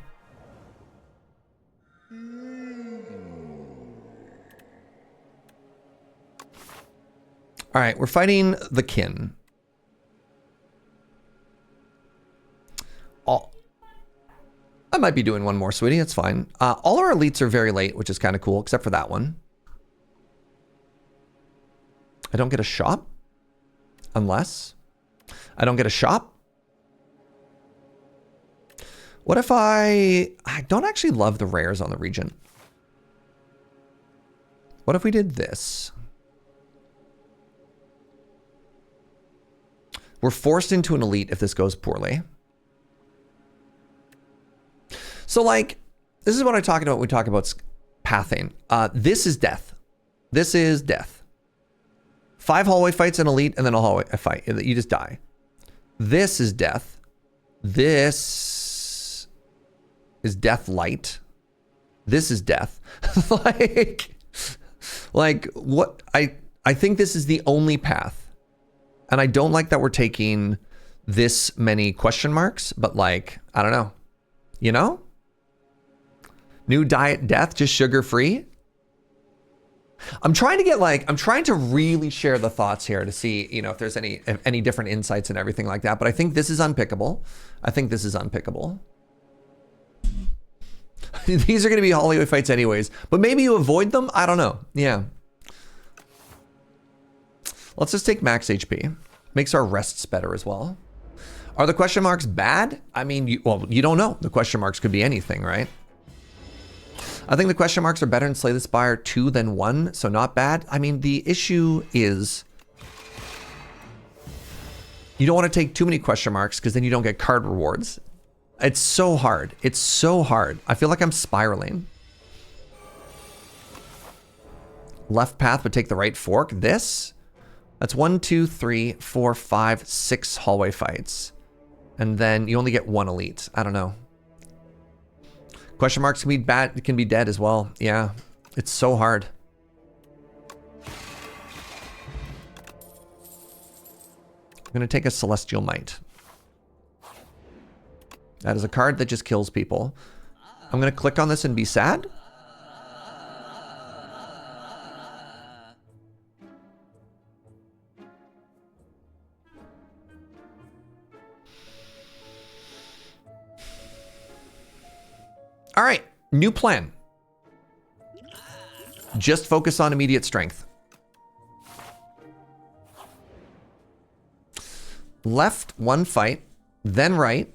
All right, we're fighting the kin. I might be doing one more, sweetie. It's fine. All our elites are very late, which is kind of cool, except for that one. I don't get a shop. Unless I don't get a shop. What if I don't actually love the rares on the Regent. What if we did this? We're forced into an elite if this goes poorly. So like, this is what I talk about when we talk about pathing. This is death. This is death. 5 hallway fights an elite and then a hallway fight. You just die. This is death. This is death light. This is death. like what I think this is the only path. And I don't like that we're taking this many question marks, but like, I don't know. You know? New diet death, just sugar-free? I'm trying to really share the thoughts here to see, you know, if there's any different insights and everything like that. But I think this is unpickable. These are going to be hallway fights anyways, but maybe you avoid them. I don't know. Yeah. Let's just take max HP. Makes our rests better as well. Are the question marks bad? I mean, you don't know. The question marks could be anything, right? I think the question marks are better in Slay the Spire 2 than 1, so not bad. I mean, the issue is you don't want to take too many question marks because then you don't get card rewards. It's so hard. It's so hard. I feel like I'm spiraling. Left path, but take the right fork. That's 1, 2, 3, 4, 5, 6 hallway fights. And then you only get 1 elite. I don't know. Question marks can be bad, can be dead as well. Yeah, it's so hard. I'm gonna take a Celestial Might. That is a card that just kills people. I'm gonna click on this and be sad. All right, new plan. Just focus on immediate strength. Left, 1 fight, then right.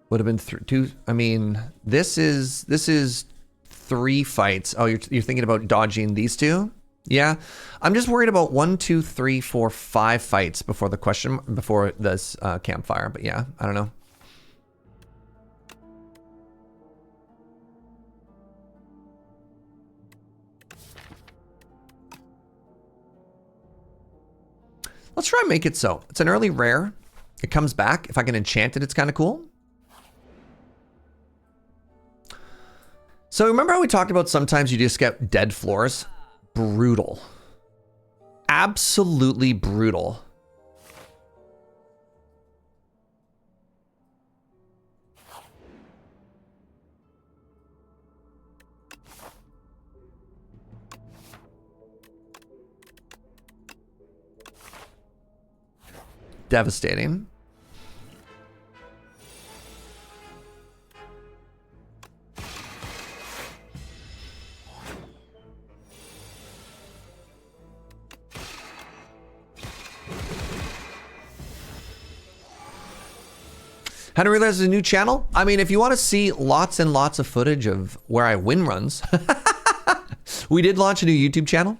Would have been 2. I mean, this is 3 fights. Oh, you're thinking about dodging these 2? Yeah. I'm just worried about 1, 2, 3, 4, 5 fights before this campfire. But yeah, I don't know. Let's try and make it so. It's an early rare. It comes back. If I can enchant it, it's kind of cool. So remember how we talked about sometimes you just get dead floors? Brutal. Absolutely brutal. Devastating. How to realize there's a new channel? I mean, if you want to see lots and lots of footage of where I win runs, we did launch a new YouTube channel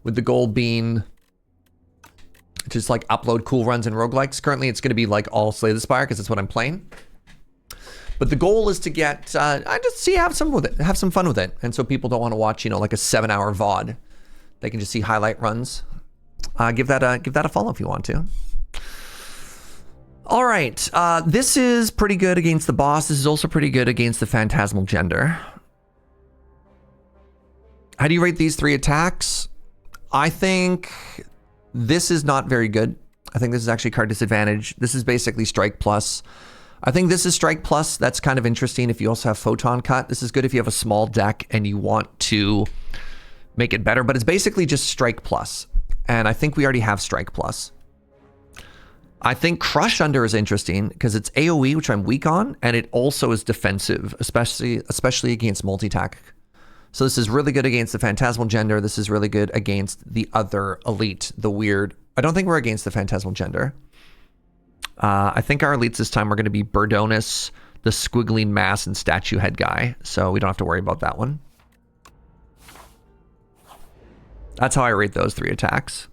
with the goal being just like upload cool runs and roguelikes. Currently, it's going to be like all Slay the Spire because that's what I'm playing. But the goal is to get, have some fun with it. And so people don't want to watch, like a 7-hour VOD. They can just see highlight runs. Give that a follow if you want to. All right, this is pretty good against the boss. This is also pretty good against the Phantasmal Gender. How do you rate these 3 attacks? I think this is not very good. I think this is actually card disadvantage. This is basically strike plus. I think this is strike plus. That's kind of interesting if you also have photon cut. This is good if you have a small deck and you want to make it better, but it's basically just strike plus. And I think we already have strike plus. I think Crush Under is interesting because it's AoE, which I'm weak on, and it also is defensive, especially against multi-attack. So this is really good against the Phantasmal Gender. This is really good against the other elite, the weird. I don't think we're against the Phantasmal Gender. I think our elites this time are going to be Burdonus, the Squiggling Mass, and Statue Head guy. So we don't have to worry about that one. That's how I rate those 3 attacks.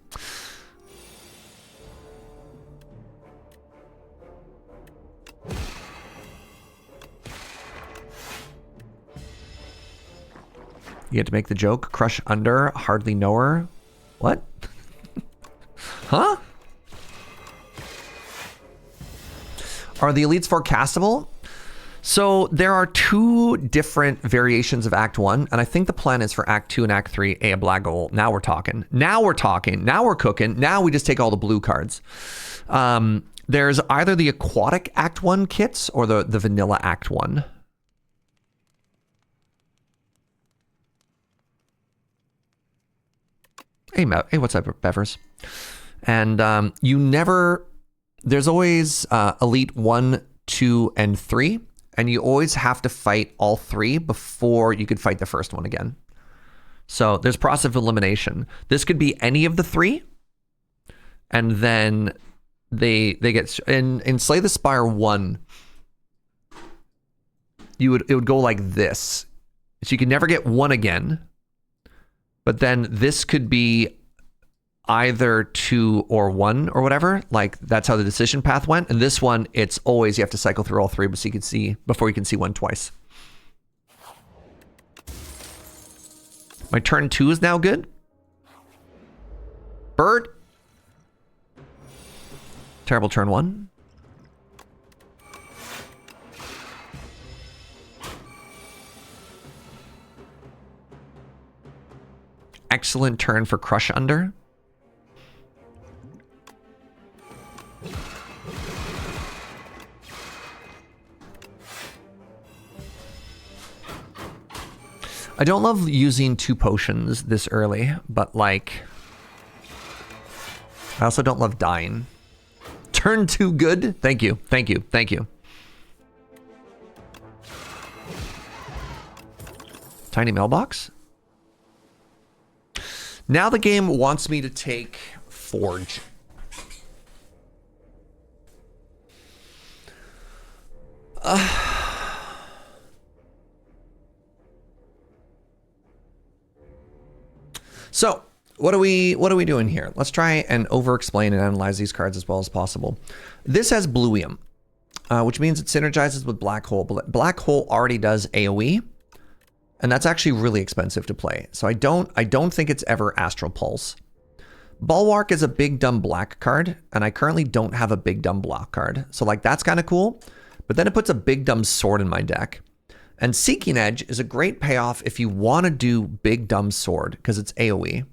You get to make the joke. Crush Under, hardly know her. What? Huh? Are the elites forecastable? So there are two different variations of Act 1, and I think the plan is for Act 2 and Act 3, a black goal. Now we're talking. Now we're talking. Now we're cooking. Now we just take all the blue cards. There's either the Aquatic Act 1 kits or the Vanilla Act 1. Hey, what's up, Bevers? And there's always Elite 1, 2, and 3, and you always have to fight all 3 before you could fight the first one again. So there's process of elimination. This could be any of the 3, and then they get in Slay the Spire 1. It would go like this, so you could never get 1 again. But then this could be either 2 or 1 or whatever. Like that's how the decision path went. And this one, it's always you have to cycle through all 3 before you can see 1 twice. My turn 2 is now good. Bird. Terrible turn 1. Excellent turn for Crush Under. I don't love using 2 potions this early, but like, I also don't love dying. Turn 2 good. Thank you. Thank you. Thank you. Tiny mailbox. Now the game wants me to take Forge. So what are we doing here? Let's try and over-explain and analyze these cards as well as possible. This has Bluium, which means it synergizes with Black Hole. But Black Hole already does AoE. And that's actually really expensive to play. So I don't think it's ever Astral Pulse. Bulwark is a big dumb black card, and I currently don't have a big dumb black card. So like that's kind of cool. But then it puts a big dumb sword in my deck. And Seeking Edge is a great payoff if you want to do big dumb sword, because it's AoE.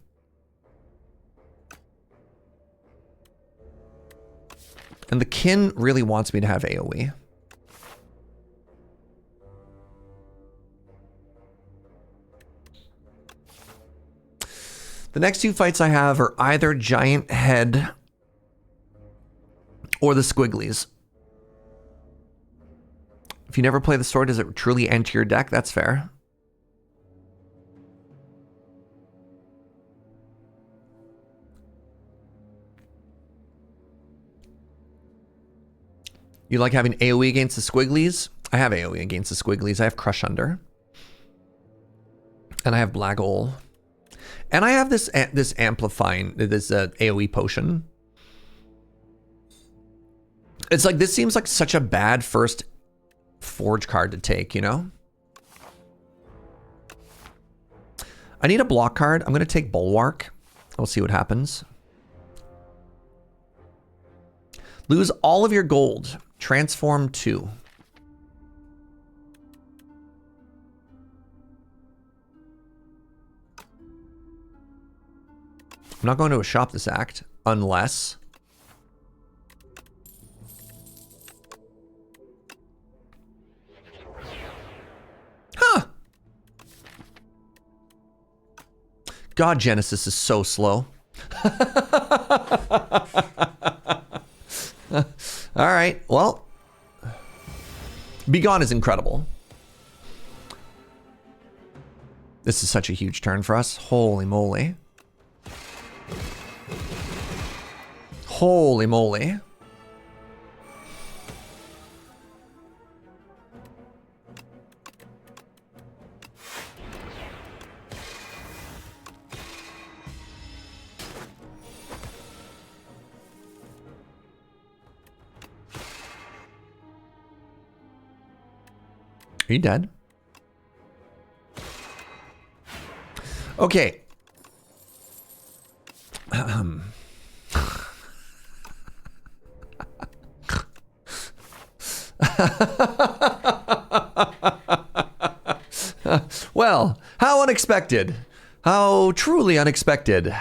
And the Kin really wants me to have AoE. The next 2 fights I have are either Giant Head or the Squigglies. If you never play the sword, does it truly enter your deck? That's fair. You like having AoE against the Squigglies? I have AoE against the Squigglies. I have Crush Under. And I have Black Hole. And I have this amplifying, this AoE potion. It's like, this seems like such a bad first Forge card to take, you know? I need a block card. I'm going to take Bulwark. We'll see what happens. Lose all of your gold. Transform 2. I'm not going to a shop this act, unless... Huh! God, Genesis is so slow. All right, well... Begone is incredible. This is such a huge turn for us. Holy moly. Holy moly. Are you dead? Okay. Well, how unexpected. How truly unexpected.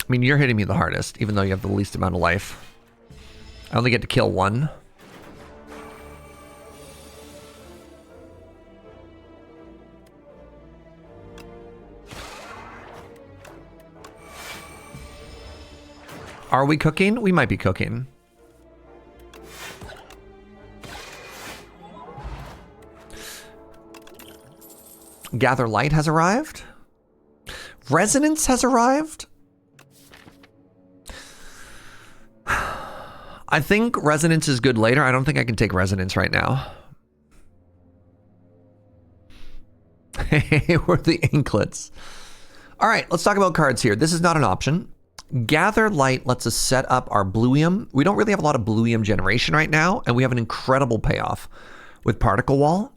I mean, you're hitting me the hardest, even though you have the least amount of life. I only get to kill one. Are we cooking? We might be cooking. Gather Light has arrived. Resonance has arrived. I think Resonance is good later. I don't think I can take Resonance right now. Hey, we're the Inklets. All right, let's talk about cards here. This is not an option. Gather Light lets us set up our Bluium. We don't really have a lot of Bluium generation right now, and we have an incredible payoff with Particle Wall.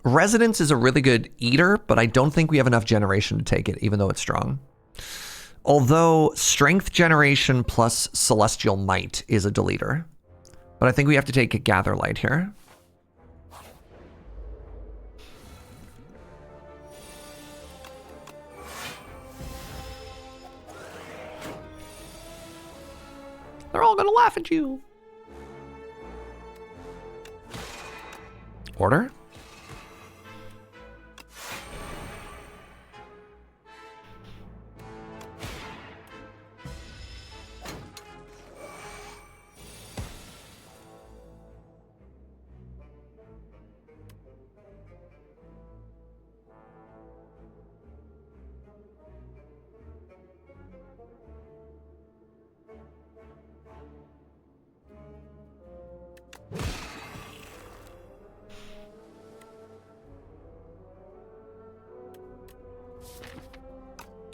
Resonance is a really good eater, but I don't think we have enough generation to take it, even though it's strong. Although Strength Generation plus Celestial Might is a deleter. But I think we have to take a Gather Light here. They're all gonna laugh at you. Order?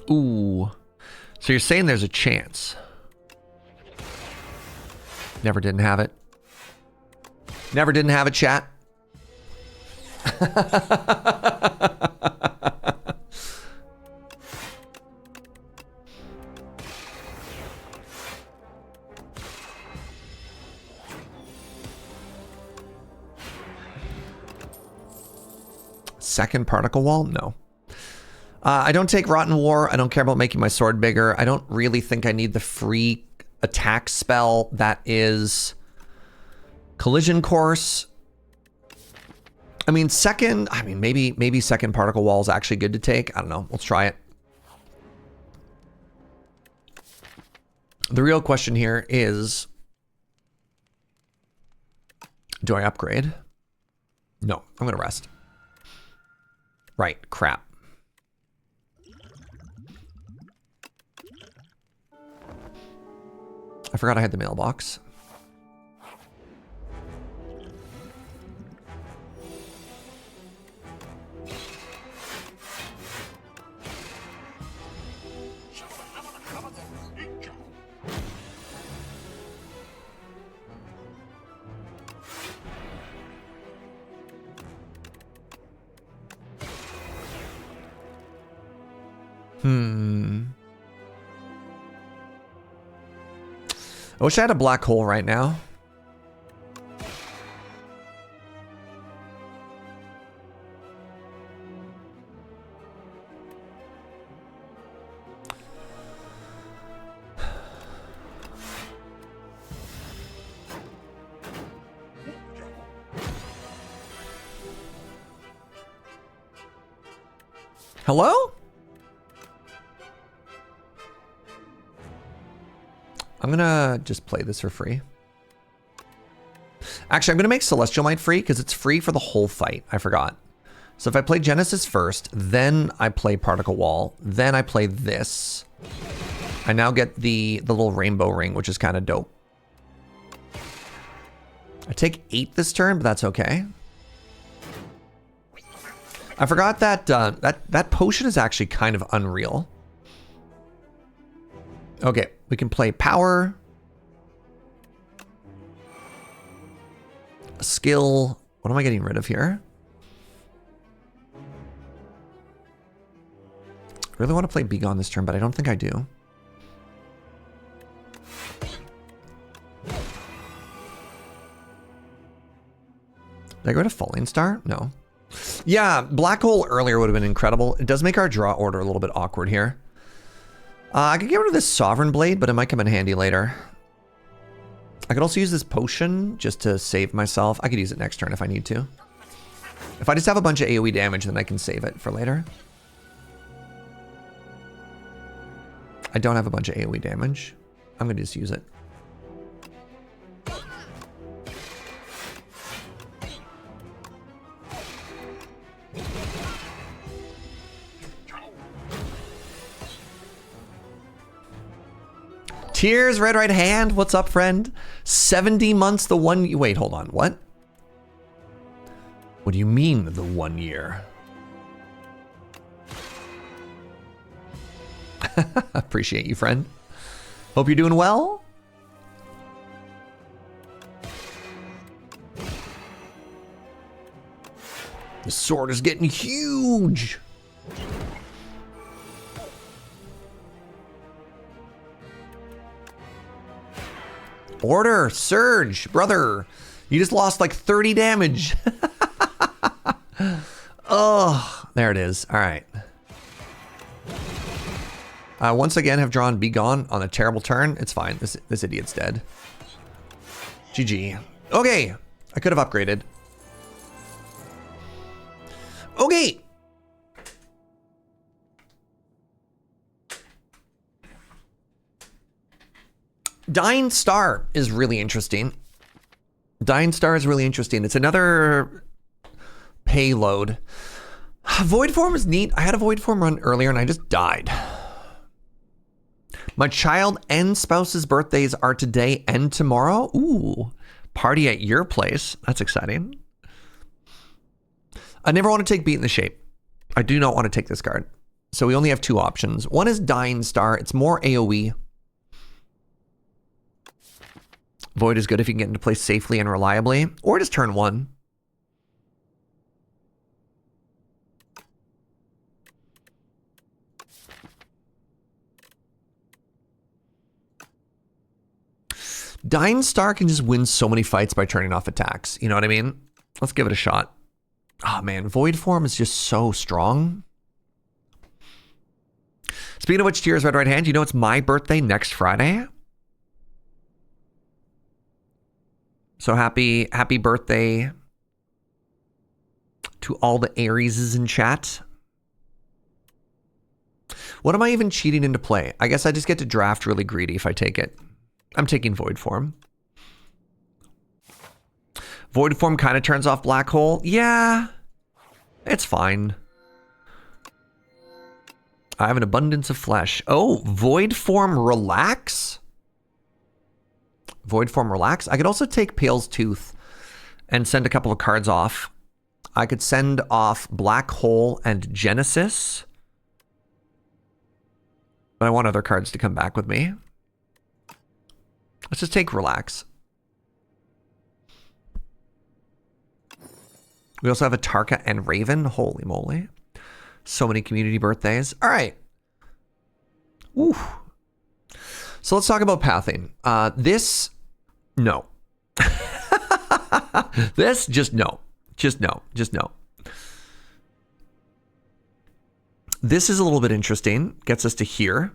Ooh. So you're saying there's a chance. Never didn't have it. Never didn't have it, chat. Second Particle Wall? No. I don't take Rotten War. I don't care about making my sword bigger. I don't really think I need the free attack spell that is Collision Course. I mean, maybe second Particle Wall is actually good to take. I don't know. Let's try it. The real question here is, do I upgrade? No, I'm going to rest. Right, crap. I forgot I had the mailbox. I wish I had a black hole right now. Hello? I'm gonna just play this for free. Actually, I'm gonna make Celestial Might free because it's free for the whole fight. I forgot. So if I play Genesis first, then I play Particle Wall, then I play this, I now get the little rainbow ring, which is kind of dope. I take 8 this turn, but that's okay. I forgot that that potion is actually kind of unreal. Okay, we can play power. Skill. What am I getting rid of here? I really want to play Be Gone this turn, but I don't think I do. Did I go to Falling Star? No. Yeah, Black Hole earlier would have been incredible. It does make our draw order a little bit awkward here. I could get rid of this Sovereign Blade, but it might come in handy later. I could also use this potion just to save myself. I could use it next turn if I need to. If I just have a bunch of AoE damage, then I can save it for later. I don't have a bunch of AoE damage. I'm going to just use it. Tears, red right hand. What's up, friend? 70 months, the 1... Wait, hold on. What? What do you mean, the 1 year? Appreciate you, friend. Hope you're doing well. The sword is getting huge. Order, Serge, brother. You just lost like 30 damage. Oh, there it is. All right. Once again, have drawn Be Gone on a terrible turn. It's fine. This idiot's dead. GG. Okay. I could have upgraded. Okay. Dying Star is really interesting. Dying Star is really interesting. It's another payload. Void Form is neat. I had a Void Form run earlier and I just died. My child and spouse's birthdays are today and tomorrow. Ooh, party at your place. That's exciting. I never want to take Beat in the Shape. I do not want to take this card. So we only have two options. One is Dying Star. It's more AoE. Void is good if you can get into play safely and reliably, or just turn one. Dying Star can just win so many fights by turning off attacks. You know what I mean? Let's give it a shot. Oh man, Void Form is just so strong. Speaking of which, Tears, red right hand, you know it's my birthday next Friday. So happy birthday to all the Arieses in chat. What am I even cheating into play? I guess I just get to draft really greedy if I take it. I'm taking Void Form. Void Form kind of turns off Black Hole. Yeah, it's fine. I have an abundance of flesh. Oh, Void Form Relax? Void Form Relax? I could also take Pale's Tooth and send a couple of cards off. I could send off Black Hole and Genesis. But I want other cards to come back with me. Let's just take Relax. We also have a Tarka and Raven. Holy moly. So many community birthdays. All right. Ooh. So let's talk about pathing. This, no. This, just no. Just no. Just no. This is a little bit interesting. Gets us to here.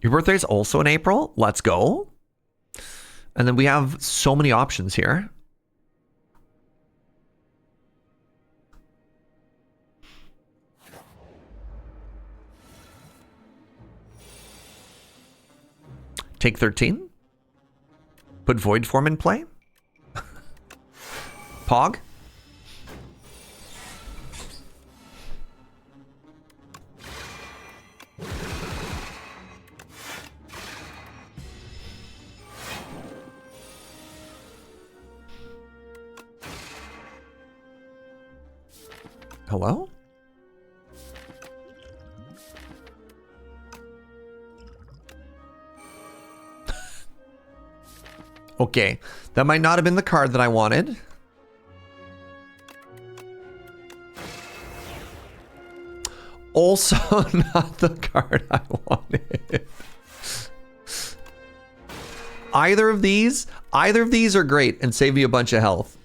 Your birthday is also in April. Let's go. And then we have so many options here. Take 13. Put Void Form in play. Pog. Hello? Okay, that might not have been the card that I wanted. Also not the card I wanted. Either of these are great and save me a bunch of health.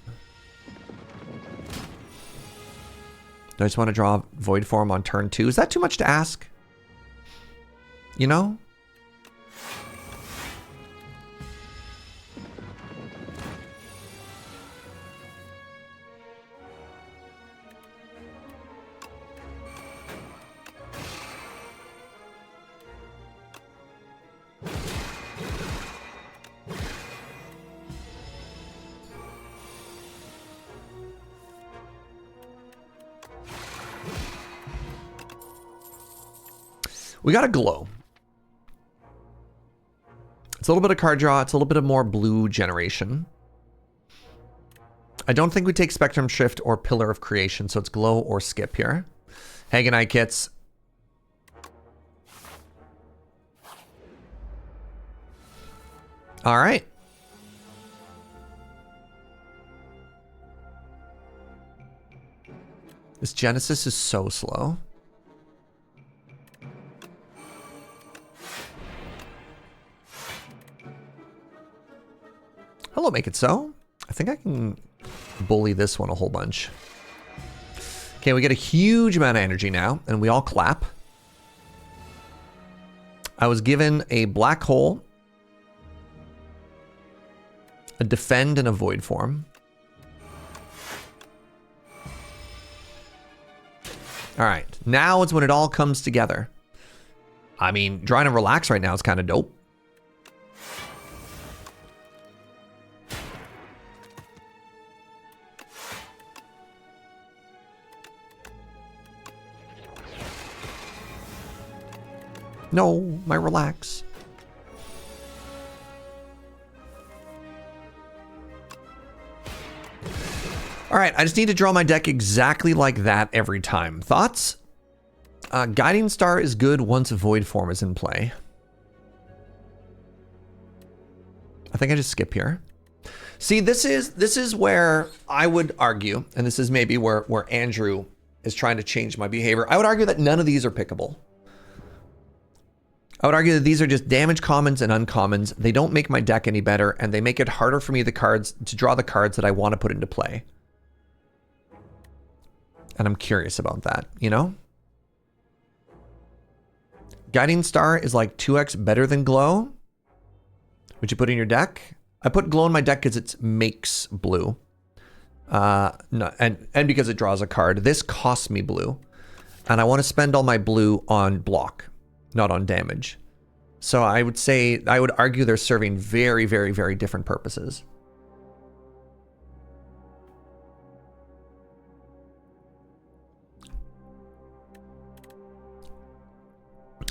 Do I just want to draw Void Form on turn 2? Is that too much to ask? You know? We got a glow. It's a little bit of card draw. It's a little bit of more blue generation. I don't think we take Spectrum Shift or Pillar of Creation, so it's glow or skip here. Hagenite kits. All right. This Genesis is so slow. Hello, Make It So. I think I can bully this one a whole bunch. Okay, we get a huge amount of energy now, and we all clap. I was given a black hole, a defend, and a void form. All right, now is when it all comes together. I mean, drawing a relax right now is kind of dope. No, my relax. All right, I just need to draw my deck exactly like that every time. Thoughts? Guiding Star is good once Void Form is in play. I think I just skip here. See, this is where I would argue, and this is maybe where Andrew is trying to change my behavior. I would argue that none of these are pickable. I would argue that these are just damage commons and uncommons. They don't make my deck any better, and they make it harder for me to draw the cards that I want to put into play. And I'm curious about that, you know? Guiding Star is like 2x better than Glow. Would you put in your deck? I put Glow in my deck because it makes blue. No, and because it draws a card. This costs me blue. And I want to spend all my blue on block, not on damage. So I would argue they're serving very, very, very different purposes.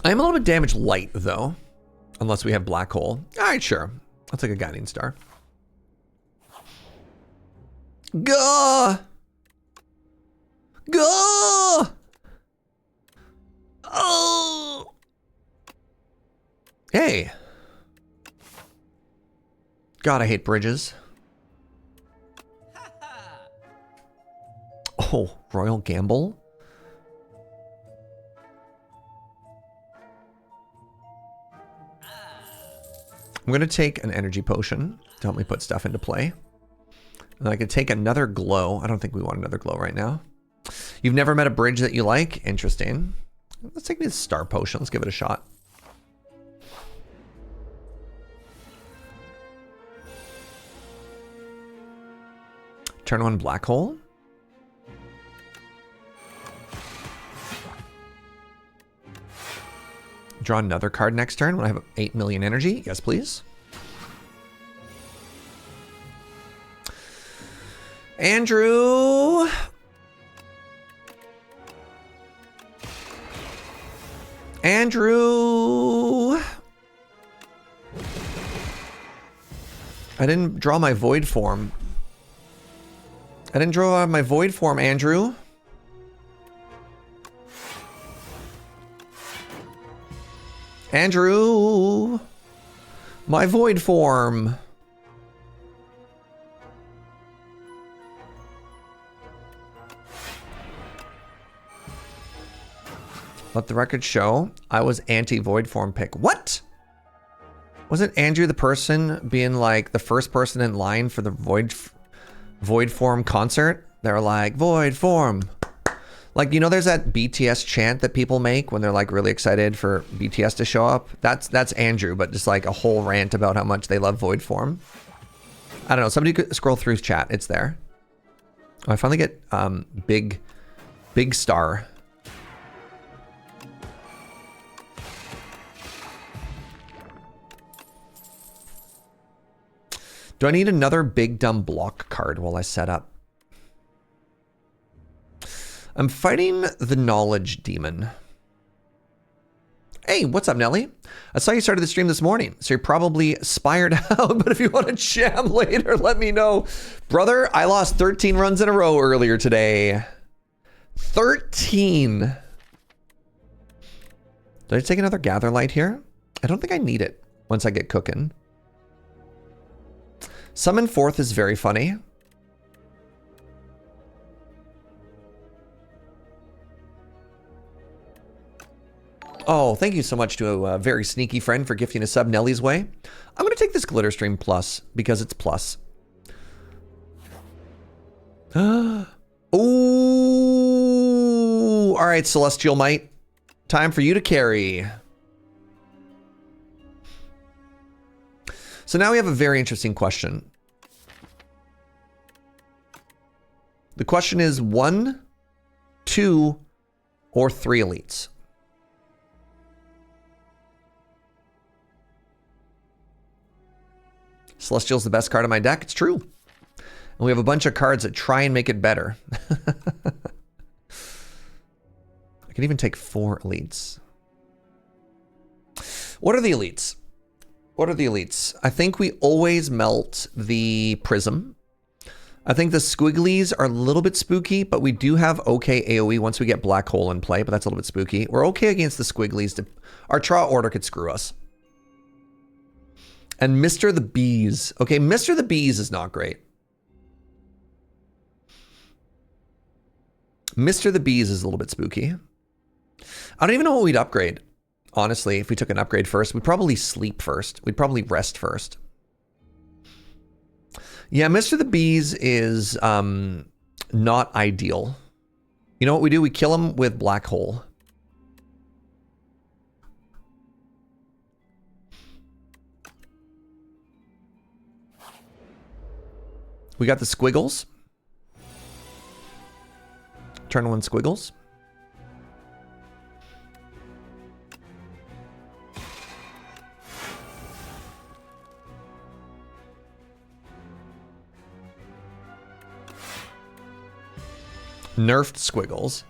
I am a little bit damage light though, unless we have black hole. All right, sure. I'll take a Guiding Star. Gah! Gah! Oh! Hey. God, I hate bridges. Oh, Royal Gamble? I'm going to take an energy potion to help me put stuff into play. And I could take another glow. I don't think we want another glow right now. You've never met a bridge that you like? Interesting. Let's take this star potion. Let's give it a shot. Turn on black hole. Draw another card next turn when I have 8 million energy. Yes, please. Andrew. Andrew. I didn't draw my void form. I didn't draw my void form, Andrew. Andrew! My void form! Let the record show I was anti-void form pick. What? Wasn't Andrew the person being like the first person in line for the void form concert? They're like, void form. Like, you know, there's that BTS chant that people make when they're like really excited for BTS to show up. That's Andrew, but just like a whole rant about how much they love void form. I don't know. Somebody could scroll through his chat. It's there. Oh, I finally get big star. Do I need another big dumb block card while I set up? I'm fighting the knowledge demon. Hey, what's up, Nelly? I saw you started the stream this morning, so you're probably spired out, but if you want to jam later, let me know. Brother, I lost 13 runs in a row earlier today. 13. Did I take another gather light here? I don't think I need it once I get cooking. Summon Forth is very funny. Oh, thank you so much to a very sneaky friend for gifting a sub Nelly's way. I'm going to take this Glitter Stream Plus because it's plus. Oh, all right, Celestial Might. Time for you to carry. So now we have a very interesting question. The question is 1, 2, or 3 elites. Celestial's the best card in my deck. It's true. And we have a bunch of cards that try and make it better. I can even take 4 elites. What are the elites? What are the elites? I think we always melt the Prism. I think the Squigglies are a little bit spooky, but we do have okay AoE once we get Black Hole in play, but that's a little bit spooky. We're okay against the Squigglies. Our Draw Order could screw us. And Mr. the Bees. Okay, Mr. the Bees is not great. Mr. the Bees is a little bit spooky. I don't even know what we'd upgrade. Honestly, if we took an upgrade first, we'd probably sleep first. We'd probably rest first. Yeah, Mr. the Bees is not ideal. You know what we do? We kill him with Black Hole. We got the Squiggles. Turn 1 Squiggles. Nerfed Squiggles.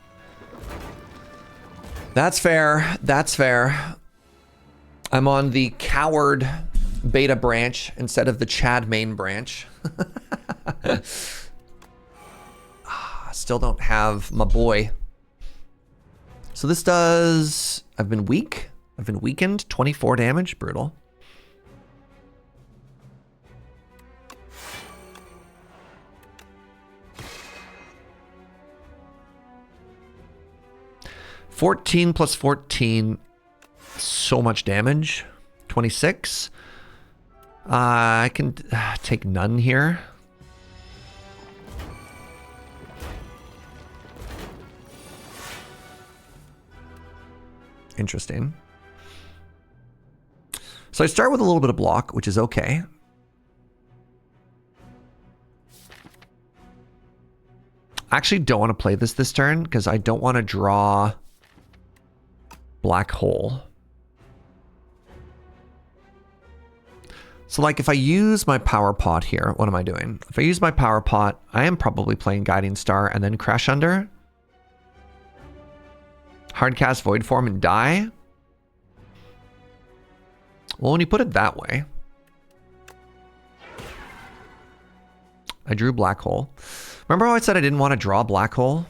That's fair. That's fair. I'm on the coward beta branch instead of the Chad main branch. Still don't have my boy. So this does... I've been weak. I've been weakened. 24 damage. Brutal. $14 plus 14. So much damage. 26. I can take none here. Interesting. So I start with a little bit of block, which is okay. I actually don't want to play this turn because I don't want to draw Black Hole. So like if I use my power pot here, what am I doing? If I use my power pot, I am probably playing Guiding Star and then Crash Under. Hardcast Void Form and die. Well, when you put it that way, I drew Black Hole. Remember how I said I didn't want to draw Black Hole?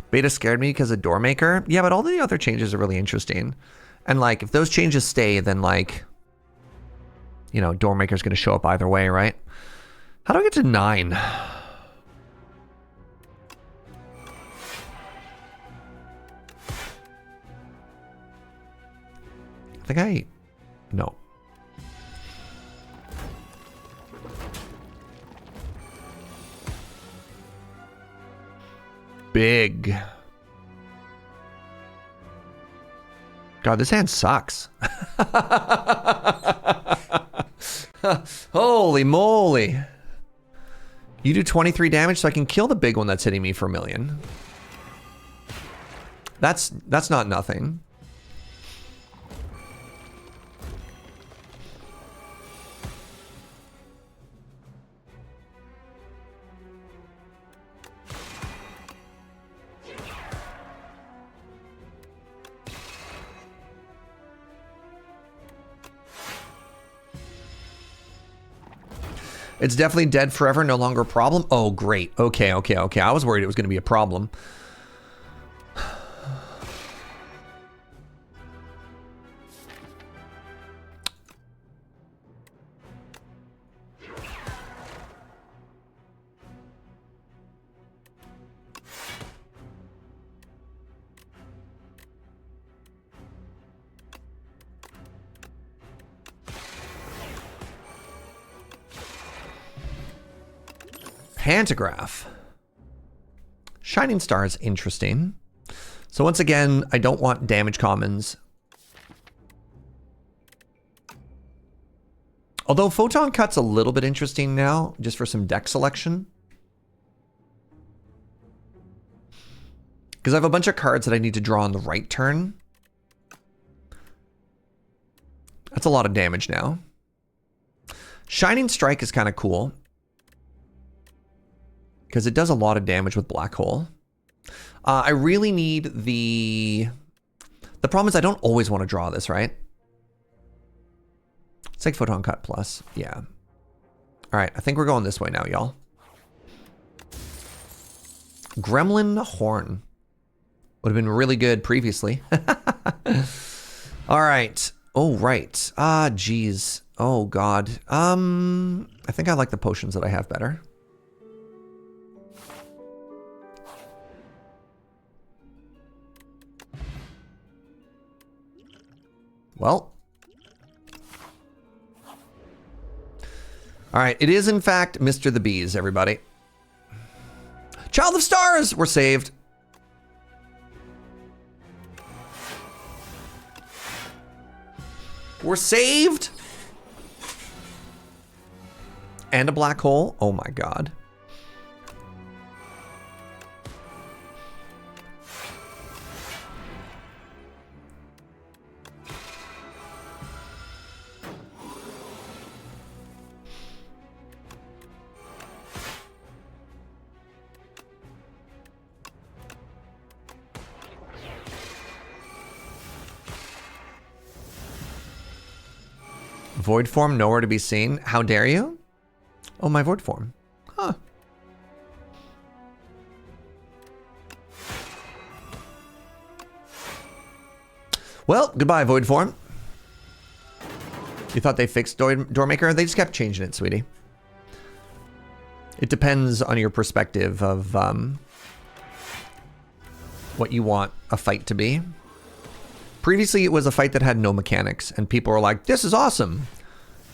Beta scared me because of Doormaker. Yeah, but all the other changes are really interesting. And like, if those changes stay, then like, you know, Doormaker's going to show up either way, right? How do I get to 9? I think no. Big. God, this hand sucks. Holy moly. You do 23 damage so I can kill the big one that's hitting me for 1 million. That's not nothing. It's definitely dead forever, no longer a problem. Oh, great. Okay. I was worried it was going to be a problem. Pantograph. Shining Star is interesting. So once again, I don't want damage commons. Although Photon Cut's a little bit interesting now, just for some deck selection. Because I have a bunch of cards that I need to draw on the right turn. That's a lot of damage now. Shining Strike is kind of cool. Because it does a lot of damage with Black Hole. I really need the... The problem is I don't always want to draw this, right? It's like Photon Cut Plus. Yeah. All right, I think we're going this way now, y'all. Gremlin Horn. Would have been really good previously. All right. Oh, right. Ah, geez. Oh, God. I think I like the potions that I have better. Well. All right, it is in fact Mr. the Bees, everybody. Child of Stars! We're saved. We're saved! And a black hole. Oh my God. Void form nowhere to be seen. How dare you? Oh, my void form. Huh. Well, goodbye, void form. You thought they fixed Doormaker? They just kept changing it, sweetie. It depends on your perspective of what you want a fight to be. Previously, it was a fight that had no mechanics, and people were like, this is awesome,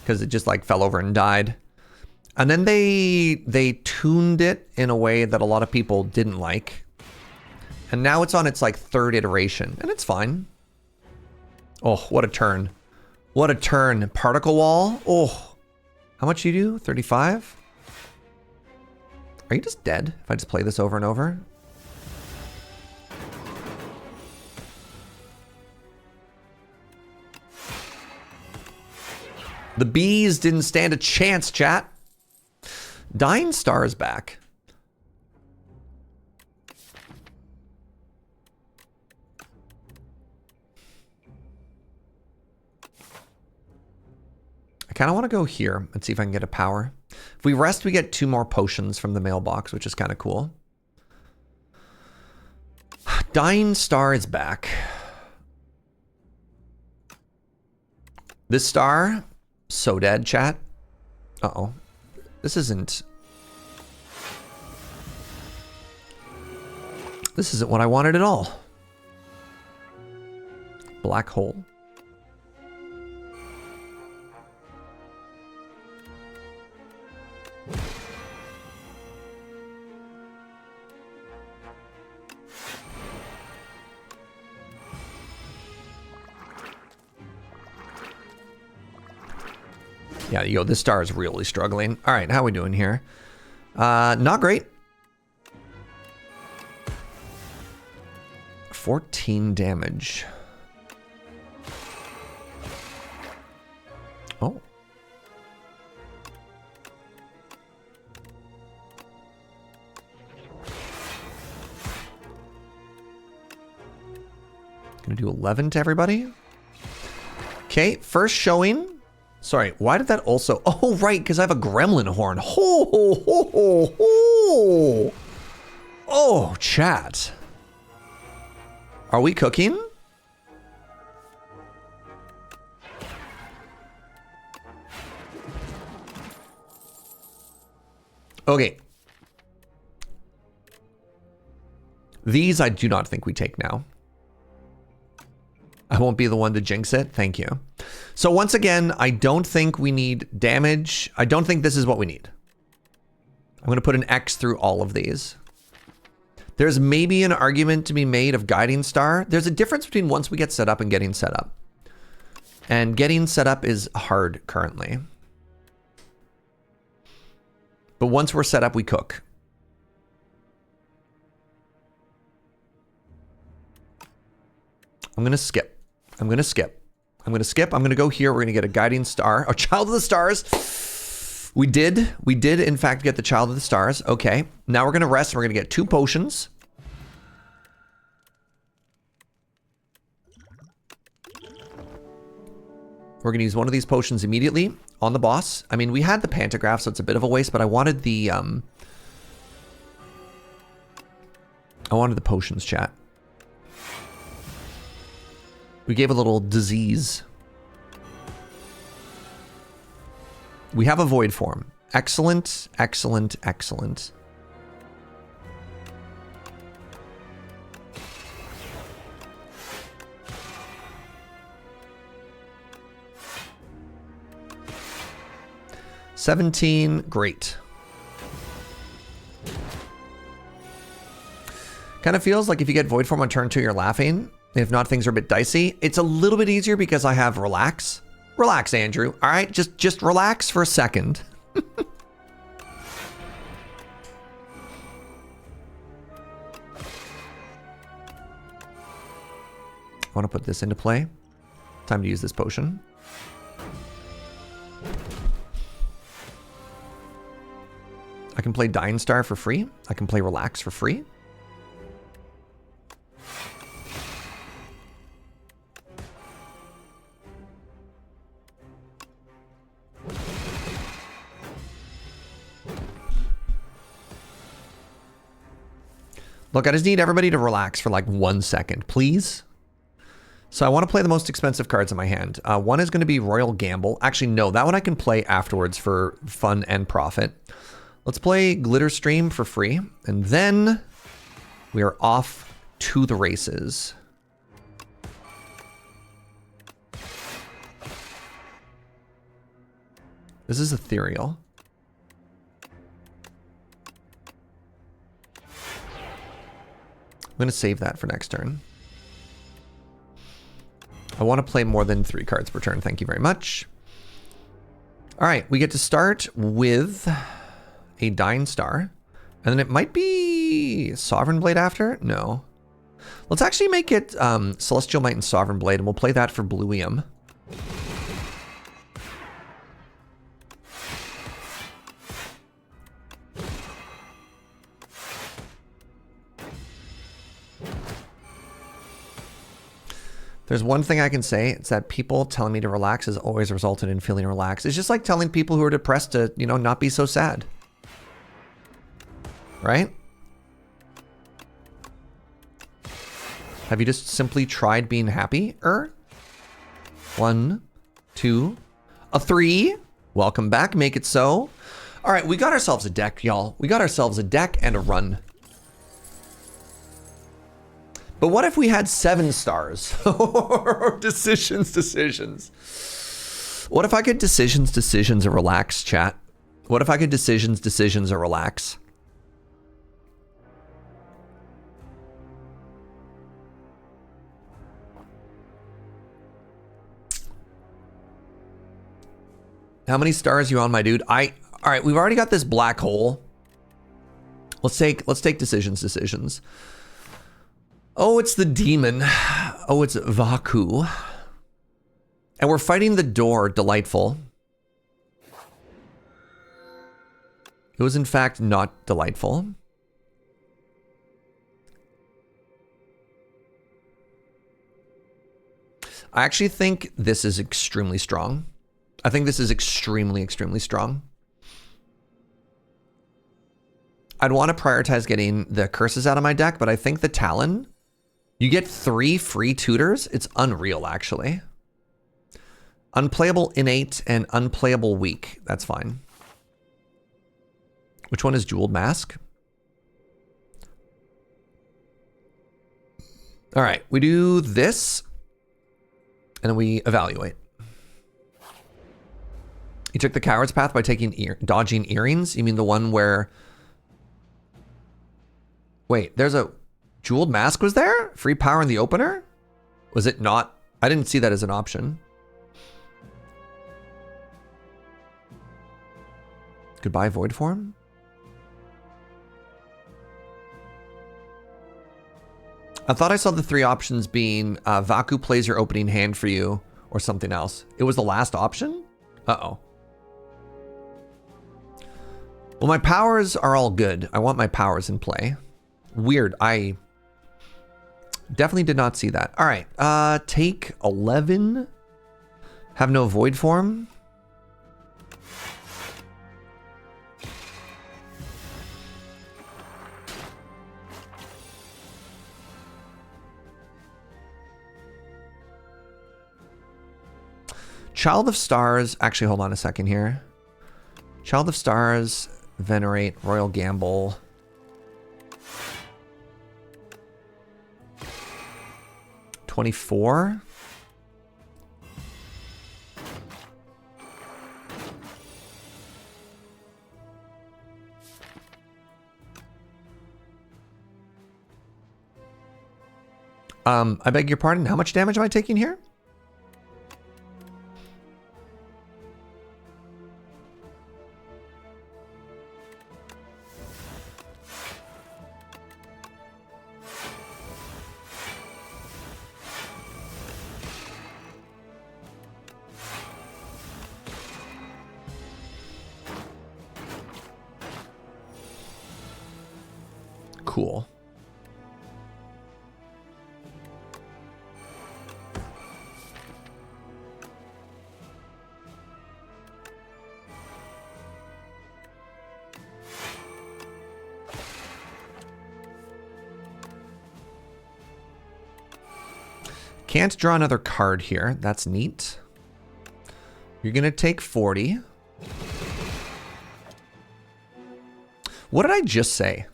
because it just like fell over and died. And then they tuned it in a way that a lot of people didn't like. And now it's on its like 3rd iteration, and it's fine. Oh, what a turn. What a turn. Particle Wall. Oh, how much you do? 35? Are you just dead if I just play this over and over? The bees didn't stand a chance, chat. Dying Star is back. I kind of want to go here and see if I can get a power. If we rest, we get 2 more potions from the mailbox, which is kind of cool. Dying Star is back. This star, so dead, chat. Uh-oh. This isn't what I wanted at all. Black hole. Yeah, yo, this star is really struggling. All right, how are we doing here? Not great. 14 damage. Oh. Gonna do 11 to everybody. Okay, first showing. Sorry, why did that also... Oh, right, because I have a gremlin horn. Ho, ho, ho, ho, ho. Oh, chat. Are we cooking? Okay. These I do not think we take now. I won't be the one to jinx it. Thank you. So once again, I don't think we need damage. I don't think this is what we need. I'm going to put an X through all of these. There's maybe an argument to be made of Guiding Star. There's a difference between once we get set up and getting set up. And getting set up is hard currently. But once we're set up, we cook. I'm going to skip. I'm going to skip. I'm going to skip. I'm going to go here. We're going to get a Guiding Star. Oh, Child of the Stars. We did in fact get the Child of the Stars. Okay. Now we're going to rest. And we're going to get 2 potions. We're going to use one of these potions immediately on the boss. I mean, we had the pantograph, so it's a bit of a waste, but I wanted the potions, chat. We gave a little disease. We have a void form. Excellent, excellent, excellent. $17, great. Kind of feels like if you get void form on turn 2, you're laughing. If not, things are a bit dicey. It's a little bit easier because I have relax. Relax, Andrew. All right, just relax for a second. I want to put this into play. Time to use this potion. I can play Dying Star for free. I can play Relax for free. Look, I just need everybody to relax for like 1 second, please. So I want to play the most expensive cards in my hand. One is going to be Royal Gamble. Actually, no, that one I can play afterwards for fun and profit. Let's play Glitter Stream for free. And then we are off to the races. This is ethereal. I'm going to save that for next turn. I want to play more than 3 cards per turn. Thank you very much. All right, we get to start with a Dying Star. And then it might be Sovereign Blade after? No. Let's actually make it Celestial Might and Sovereign Blade, and we'll play that for Bluium. There's one thing I can say, it's that people telling me to relax has always resulted in feeling relaxed. It's just like telling people who are depressed to, you know, not be so sad. Right? Have you just simply tried being happy? 1, 2, a 3. Welcome back. Make it so. All right, we got ourselves a deck, y'all. We got ourselves a deck and a run. But what if we had 7 stars? Decisions. What if I could decisions, and relax, chat? What if I could decisions, and relax? How many stars are you on, my dude? All right, we've already got this black hole. Let's take decisions. Oh, it's the demon. Oh, it's Vaku. And we're fighting the door. Delightful. It was in fact not delightful. I actually think this is extremely strong. I think this is extremely strong. I'd want to prioritize getting the curses out of my deck, but I think the Talon, you get 3 free tutors. It's unreal, actually. Unplayable innate and unplayable weak. That's fine. Which one is Jeweled Mask? All right, we do this, and then we evaluate. You took the coward's path by dodging earrings? You mean the one where... Wait, there's a... Jeweled Mask was there? Free power in the opener? Was it not? I didn't see that as an option. Goodbye, Void Form? I thought I saw the 3 options being Vaku plays your opening hand for you or something else. It was the last option? Uh-oh. Well, my powers are all good. I want my powers in play. Weird. I definitely did not see that. All right. Take 11. Have no void form. Child of Stars. Actually, hold on a second here. Child of Stars, Venerate, Royal Gamble. $24. I beg your pardon. How much damage am I taking here? Cool. Can't draw another card here. That's neat. You're gonna take 40. What did I just say?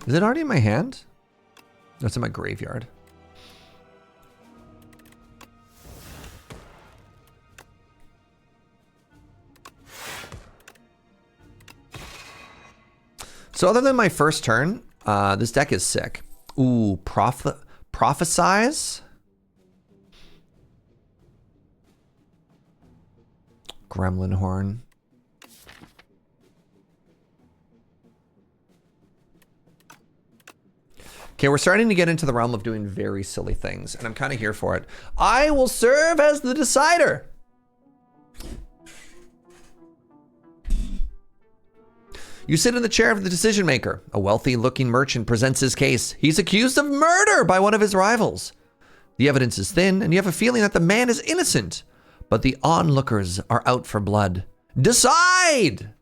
Is it already in my hand? No, it's in my graveyard. So other than my first turn, this deck is sick. Ooh, Prophesize. Gremlin Horn. Okay, we're starting to get into the realm of doing very silly things, and I'm kind of here for it. I will serve as the decider. You sit in the chair of the decision maker. A wealthy-looking merchant presents his case. He's accused of murder by one of his rivals. The evidence is thin, and you have a feeling that the man is innocent, but the onlookers are out for blood. Decide!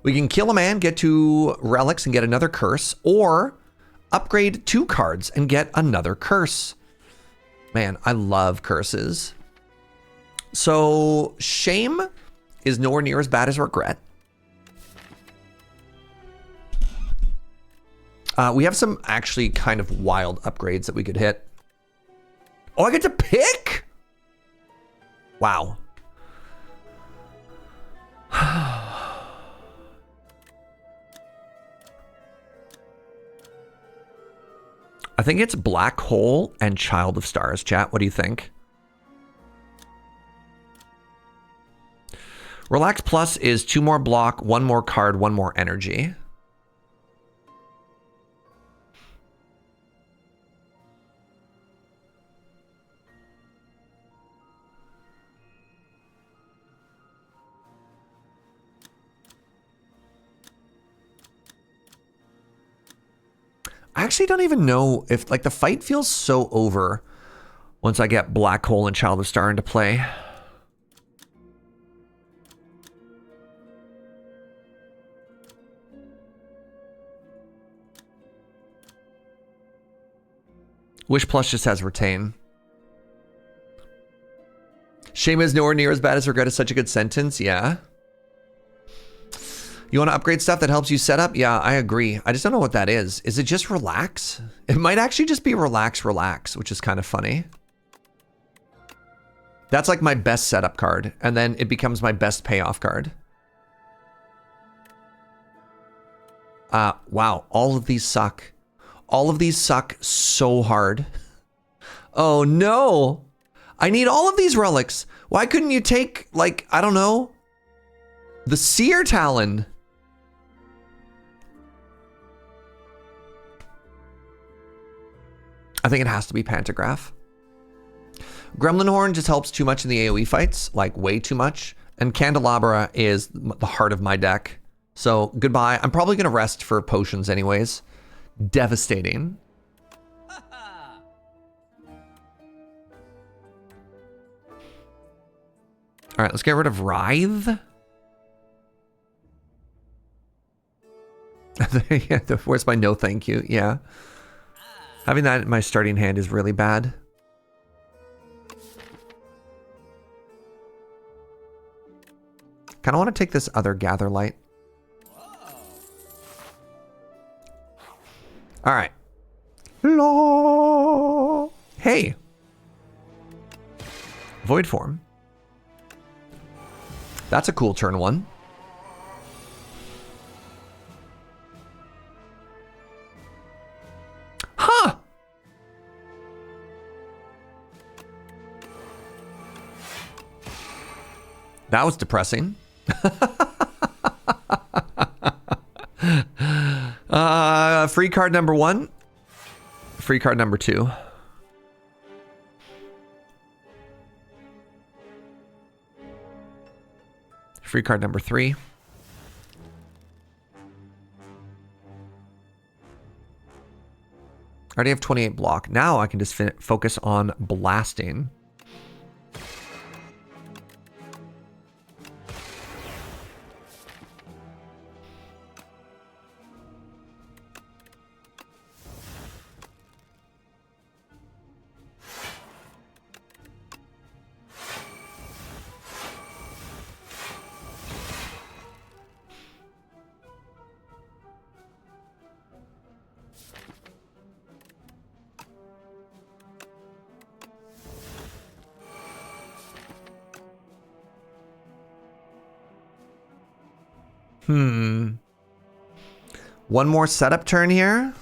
We can kill a man, get 2 relics, and get another curse, or upgrade 2 cards and get another curse. Man, I love curses. So, shame is nowhere near as bad as regret. We have some actually kind of wild upgrades that we could hit. Oh, I get to pick? Wow. I think it's Black Hole and Child of Stars. Chat, what do you think? Relax Plus is 2 more block, 1 more card, 1 more energy. I actually don't even know if, like, the fight feels so over once I get Black Hole and Child of Star into play. Wish Plus just has Retain. Shame is nowhere near as bad as regret is such a good sentence. Yeah. You want to upgrade stuff that helps you set up? Yeah, I agree. I just don't know what that is. Is it just relax? It might actually just be relax, which is kind of funny. That's like my best setup card, and then it becomes my best payoff card. Wow, all of these suck. All of these suck so hard. Oh no! I need all of these relics. Why couldn't you take, like, I don't know, the Seer Talon? I think it has to be Pantograph. Gremlin Horn just helps too much in the AoE fights, like way too much. And Candelabra is the heart of my deck. So goodbye. I'm probably going to rest for potions anyways. Devastating. All right, let's get rid of Writhe. Yeah, where's my no thank you? Yeah. Having that in my starting hand is really bad. Kind of want to take this other Gather Light. All right. Hey. Void Form. That's a cool turn 1. Huh. That was depressing. Free card number 1. Free card number 2. Free card number 3. I already have 28 block. Now I can just focus on blasting. One more setup turn here.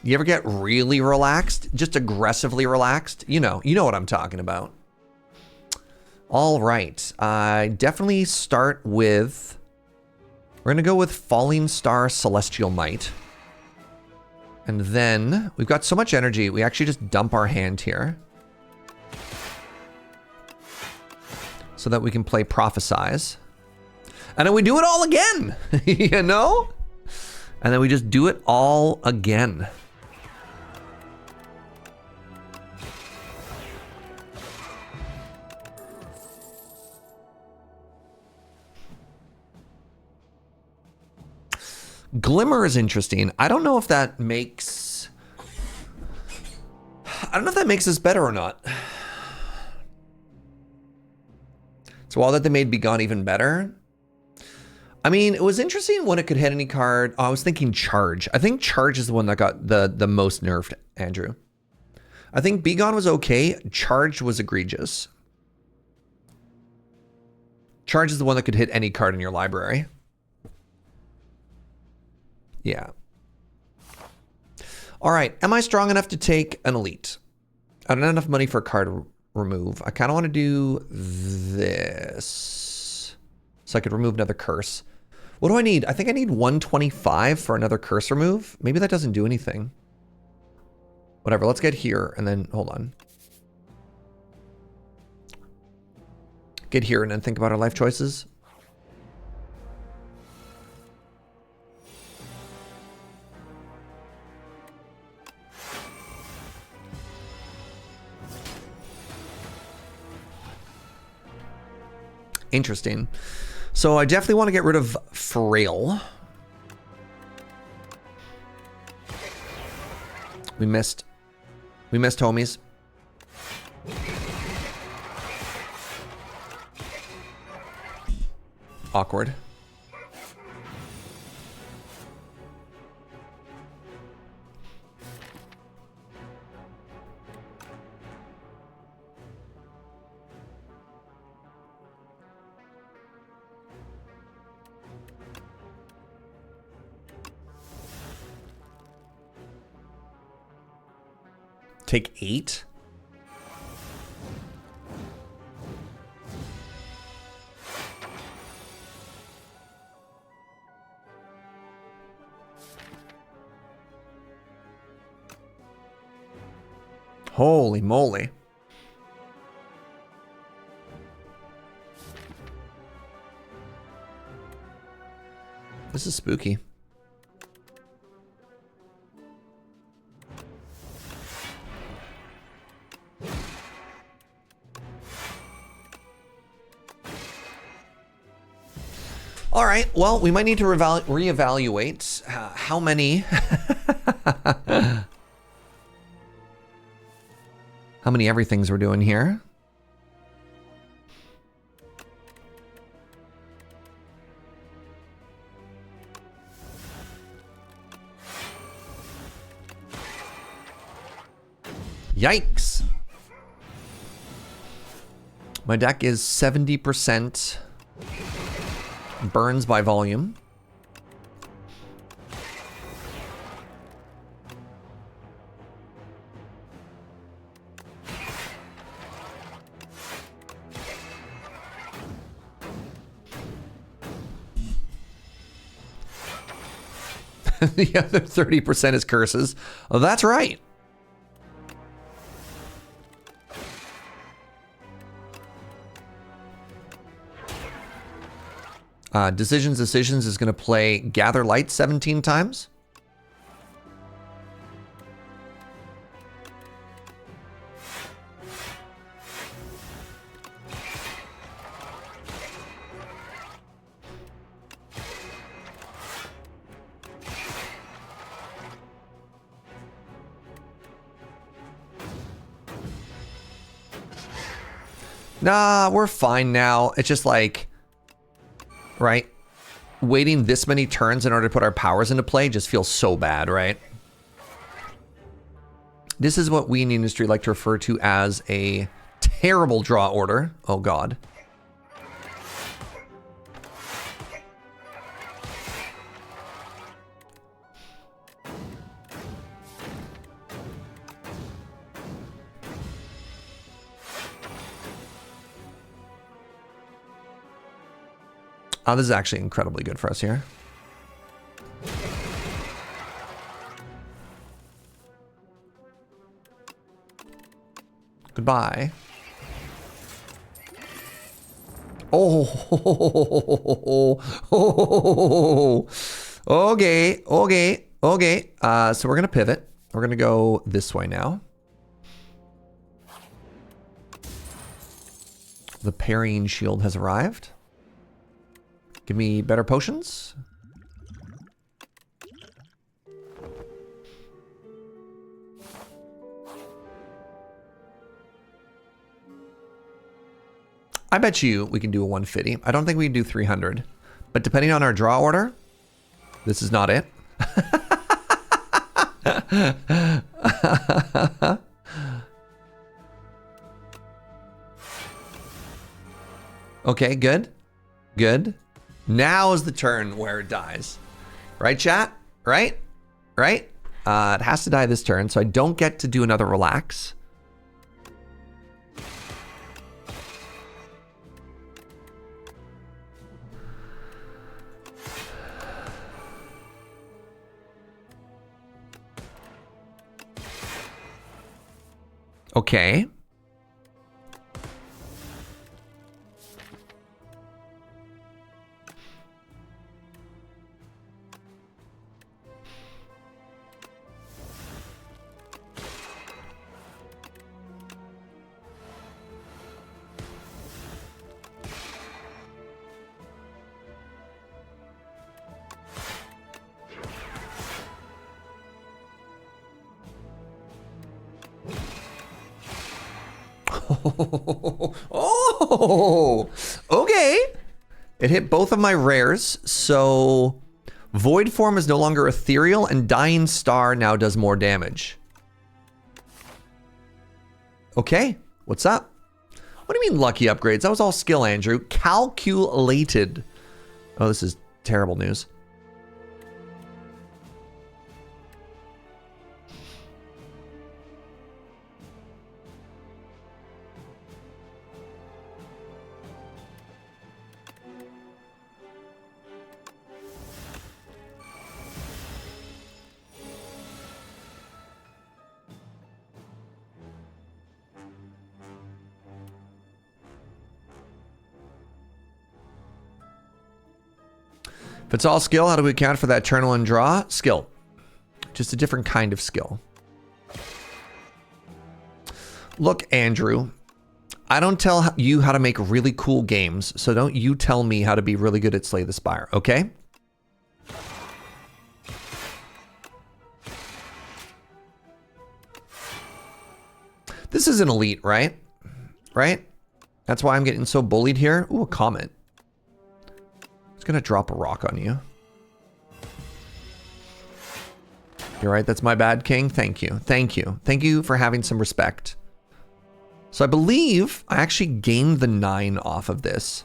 You ever get really relaxed? Just aggressively relaxed? You know what I'm talking about. All right. I definitely start with... We're going to go with Falling Star Celestial Might. And then we've got so much energy, we actually just dump our hand here. So that we can play Prophesize. And then we do it all again, you know? And then we just do it all again. Glimmer is interesting. I don't know if that makes... I don't know if that makes us better or not. So while that they made Be Gone even better. I mean, it was interesting when it could hit any card. Oh, I was thinking Charge. I think Charge is the one that got the most nerfed, Andrew. I think Be Gone was okay. Charge was egregious. Charge is the one that could hit any card in your library. Yeah. All right. Am I strong enough to take an elite? I don't have enough money for a card remove. I kind of want to do this. So I could remove another curse. What do I need? I think I need 125 for another curse remove. Maybe that doesn't do anything. Whatever. Let's get here and then hold on. Get here and then think about our life choices. Interesting. So I definitely want to get rid of Frail. We missed homies. Awkward. Take 8. Holy moly. This is spooky. All right, well, we might need to reevaluate how many how many everythings we're doing here. Yikes. My deck is 70% burns by volume. The other 30% is curses. Oh, that's right. Decisions is going to play Gather Light 17 times. Nah, we're fine now. It's just like, right? Waiting this many turns in order to put our powers into play just feels so bad, right? This is what we in the industry like to refer to as a terrible draw order. Oh, God. Oh, this is actually incredibly good for us here. Goodbye. Oh, okay, okay, okay. So we're gonna pivot. We're gonna go this way now. The parrying shield has arrived. Give me better potions. I bet you we can do a 150. I don't think we can do 300. But depending on our draw order, this is not it. Okay, good. Good. Now is the turn where it dies. Right, chat? Right? Right? It has to die this turn, so I don't get to do another relax. Okay. Oh, okay. It hit both of my rares, so Void Form is no longer ethereal, and Dying Star now does more damage. Okay, what's up? What do you mean lucky upgrades? That was all skill, Andrew. Calculated. Oh, this is terrible news. If it's all skill, how do we account for that turn one draw? Skill. Just a different kind of skill. Look, Andrew, I don't tell you how to make really cool games, so don't you tell me how to be really good at Slay the Spire, okay? This is an elite, right? Right? That's why I'm getting so bullied here. Ooh, a comet. It's gonna drop a rock on you. You're right, that's my bad, King. Thank you. Thank you. Thank you for having some respect. So I believe I actually gained the 9 off of this.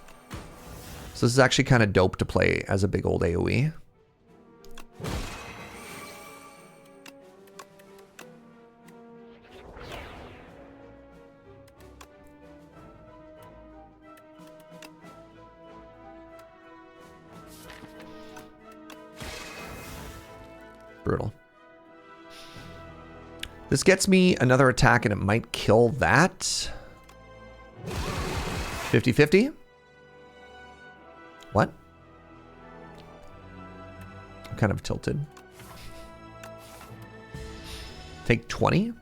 So this is actually kind of dope to play as a big old AoE. Brutal. This gets me another attack and it might kill that. 50-50? What? I'm kind of tilted. Take 20?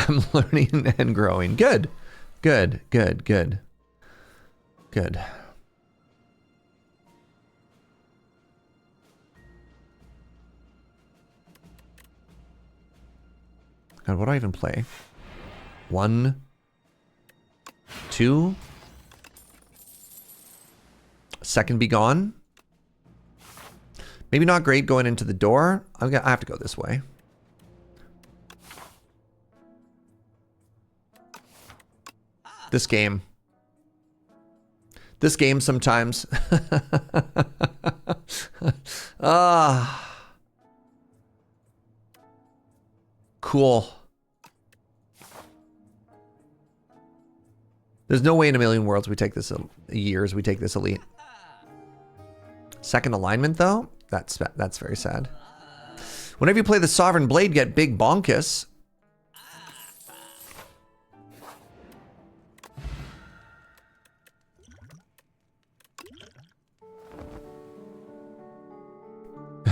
I'm learning and growing. Good. Good, good, good. Good. God, what do I even play? 1, 2. Second be gone. Maybe not great going into the door. I have to go this way. This game. This game sometimes. cool. There's no way in a million worlds we take this years we take this elite. Second alignment though, that's very sad. Whenever you play the Sovereign Blade, get big bonkus.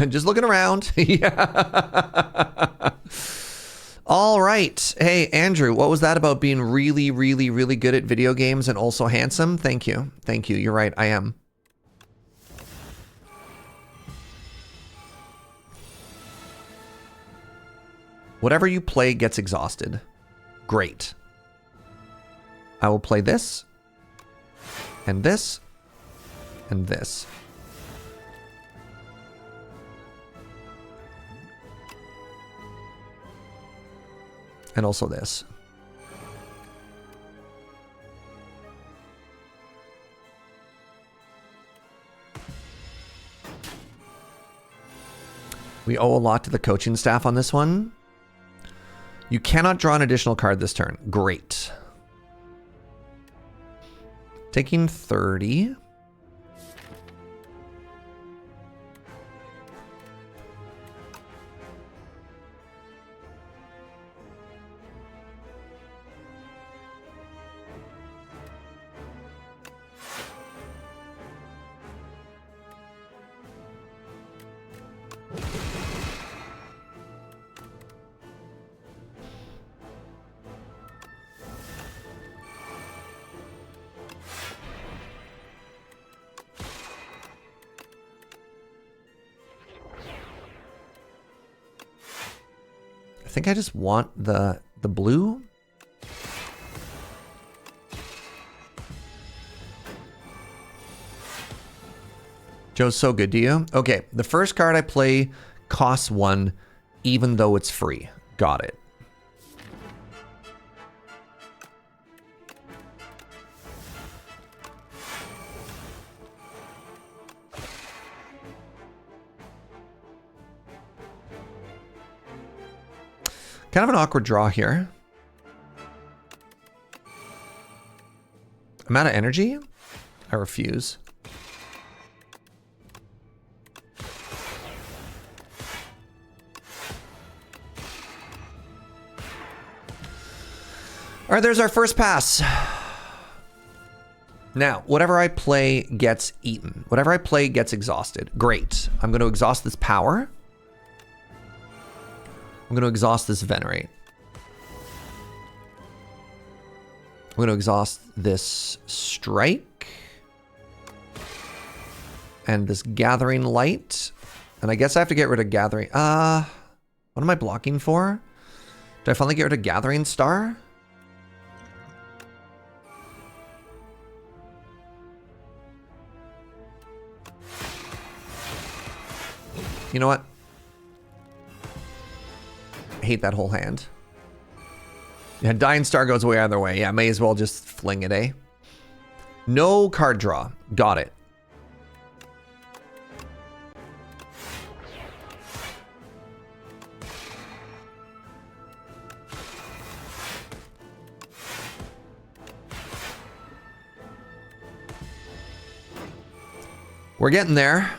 Just looking around. Yeah. All right. Hey, Andrew, what was that about being really, really, really good at video games and also handsome? Thank you. Thank you. You're right. I am. Whatever you play gets exhausted. Great. I will play this, and this, and this. And also this. We owe a lot to the coaching staff on this one. You cannot draw an additional card this turn. Great. Taking 30. I think I just want the blue. Joe's so good to you. Okay, the first card I play costs 1, even though it's free. Got it. Kind of an awkward draw here. I'm out of energy. I refuse. All right, there's our first pass. Now, whatever I play gets eaten. Whatever I play gets exhausted. Great. I'm going to exhaust this power. I'm going to exhaust this Venerate. I'm going to exhaust this Strike. And this Gathering Light. And I guess I have to get rid of Gathering. What am I blocking for? Do I finally get rid of Gathering Star? You know what? I hate that whole hand. Yeah, Dying Star goes away either way. Yeah, may as well just fling it, eh? No card draw. Got it. We're getting there.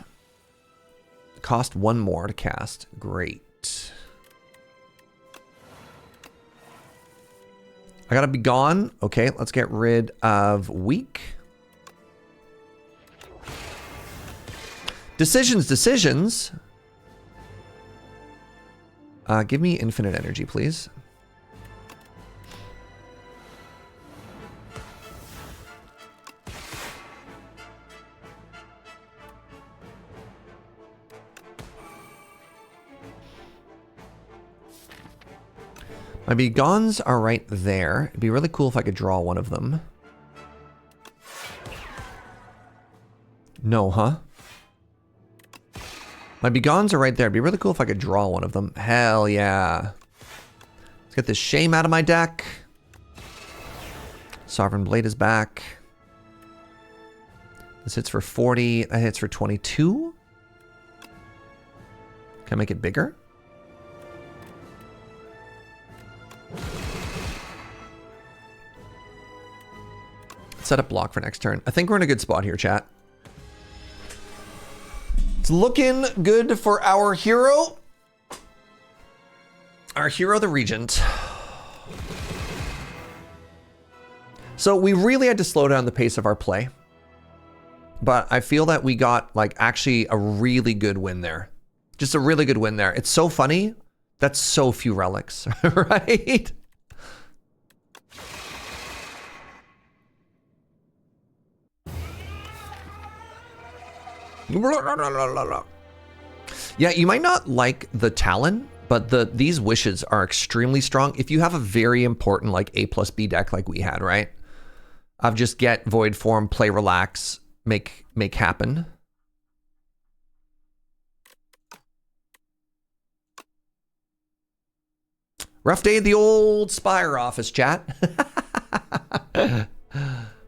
Cost 1 more to cast. Great. I gotta be gone. Okay, let's get rid of weak. Decisions. Give me infinite energy, please. My Begons are right there. It'd be really cool if I could draw one of them. No, huh? My Begons are right there. It'd be really cool if I could draw one of them. Hell yeah. Let's get this Shame out of my deck. Sovereign Blade is back. This hits for 40. That hits for 22. Can I make it bigger? Set up block for next turn. I think we're in a good spot here, chat. It's looking good for our hero. Our hero, the Regent. So we really had to slow down the pace of our play. But I feel that we got like actually a really good win there. Just a really good win there. It's so funny. That's so few relics, right? Yeah, you might not like the Talon, but these wishes are extremely strong. If you have a very important like A plus B deck like we had, right? Of just get void form, play relax, make happen. Rough day at the old Spire office, chat.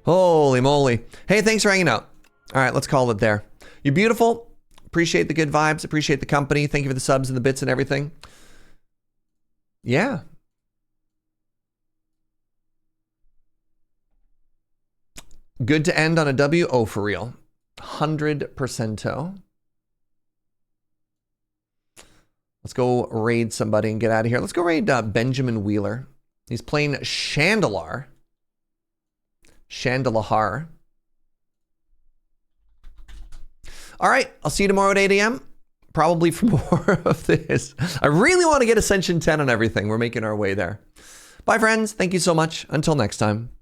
Holy moly. Hey, thanks for hanging out. All right, let's call it there. You're beautiful. Appreciate the good vibes. Appreciate the company. Thank you for the subs and the bits and everything. Yeah. Good to end on a W. Oh, for real. 100%. Let's go raid somebody and get out of here. Let's go raid Benjamin Wheeler. He's playing Chandelar. Chandelahar. All right, I'll see you tomorrow at 8 a.m. Probably for more of this. I really want to get Ascension 10 on everything. We're making our way there. Bye, friends. Thank you so much. Until next time.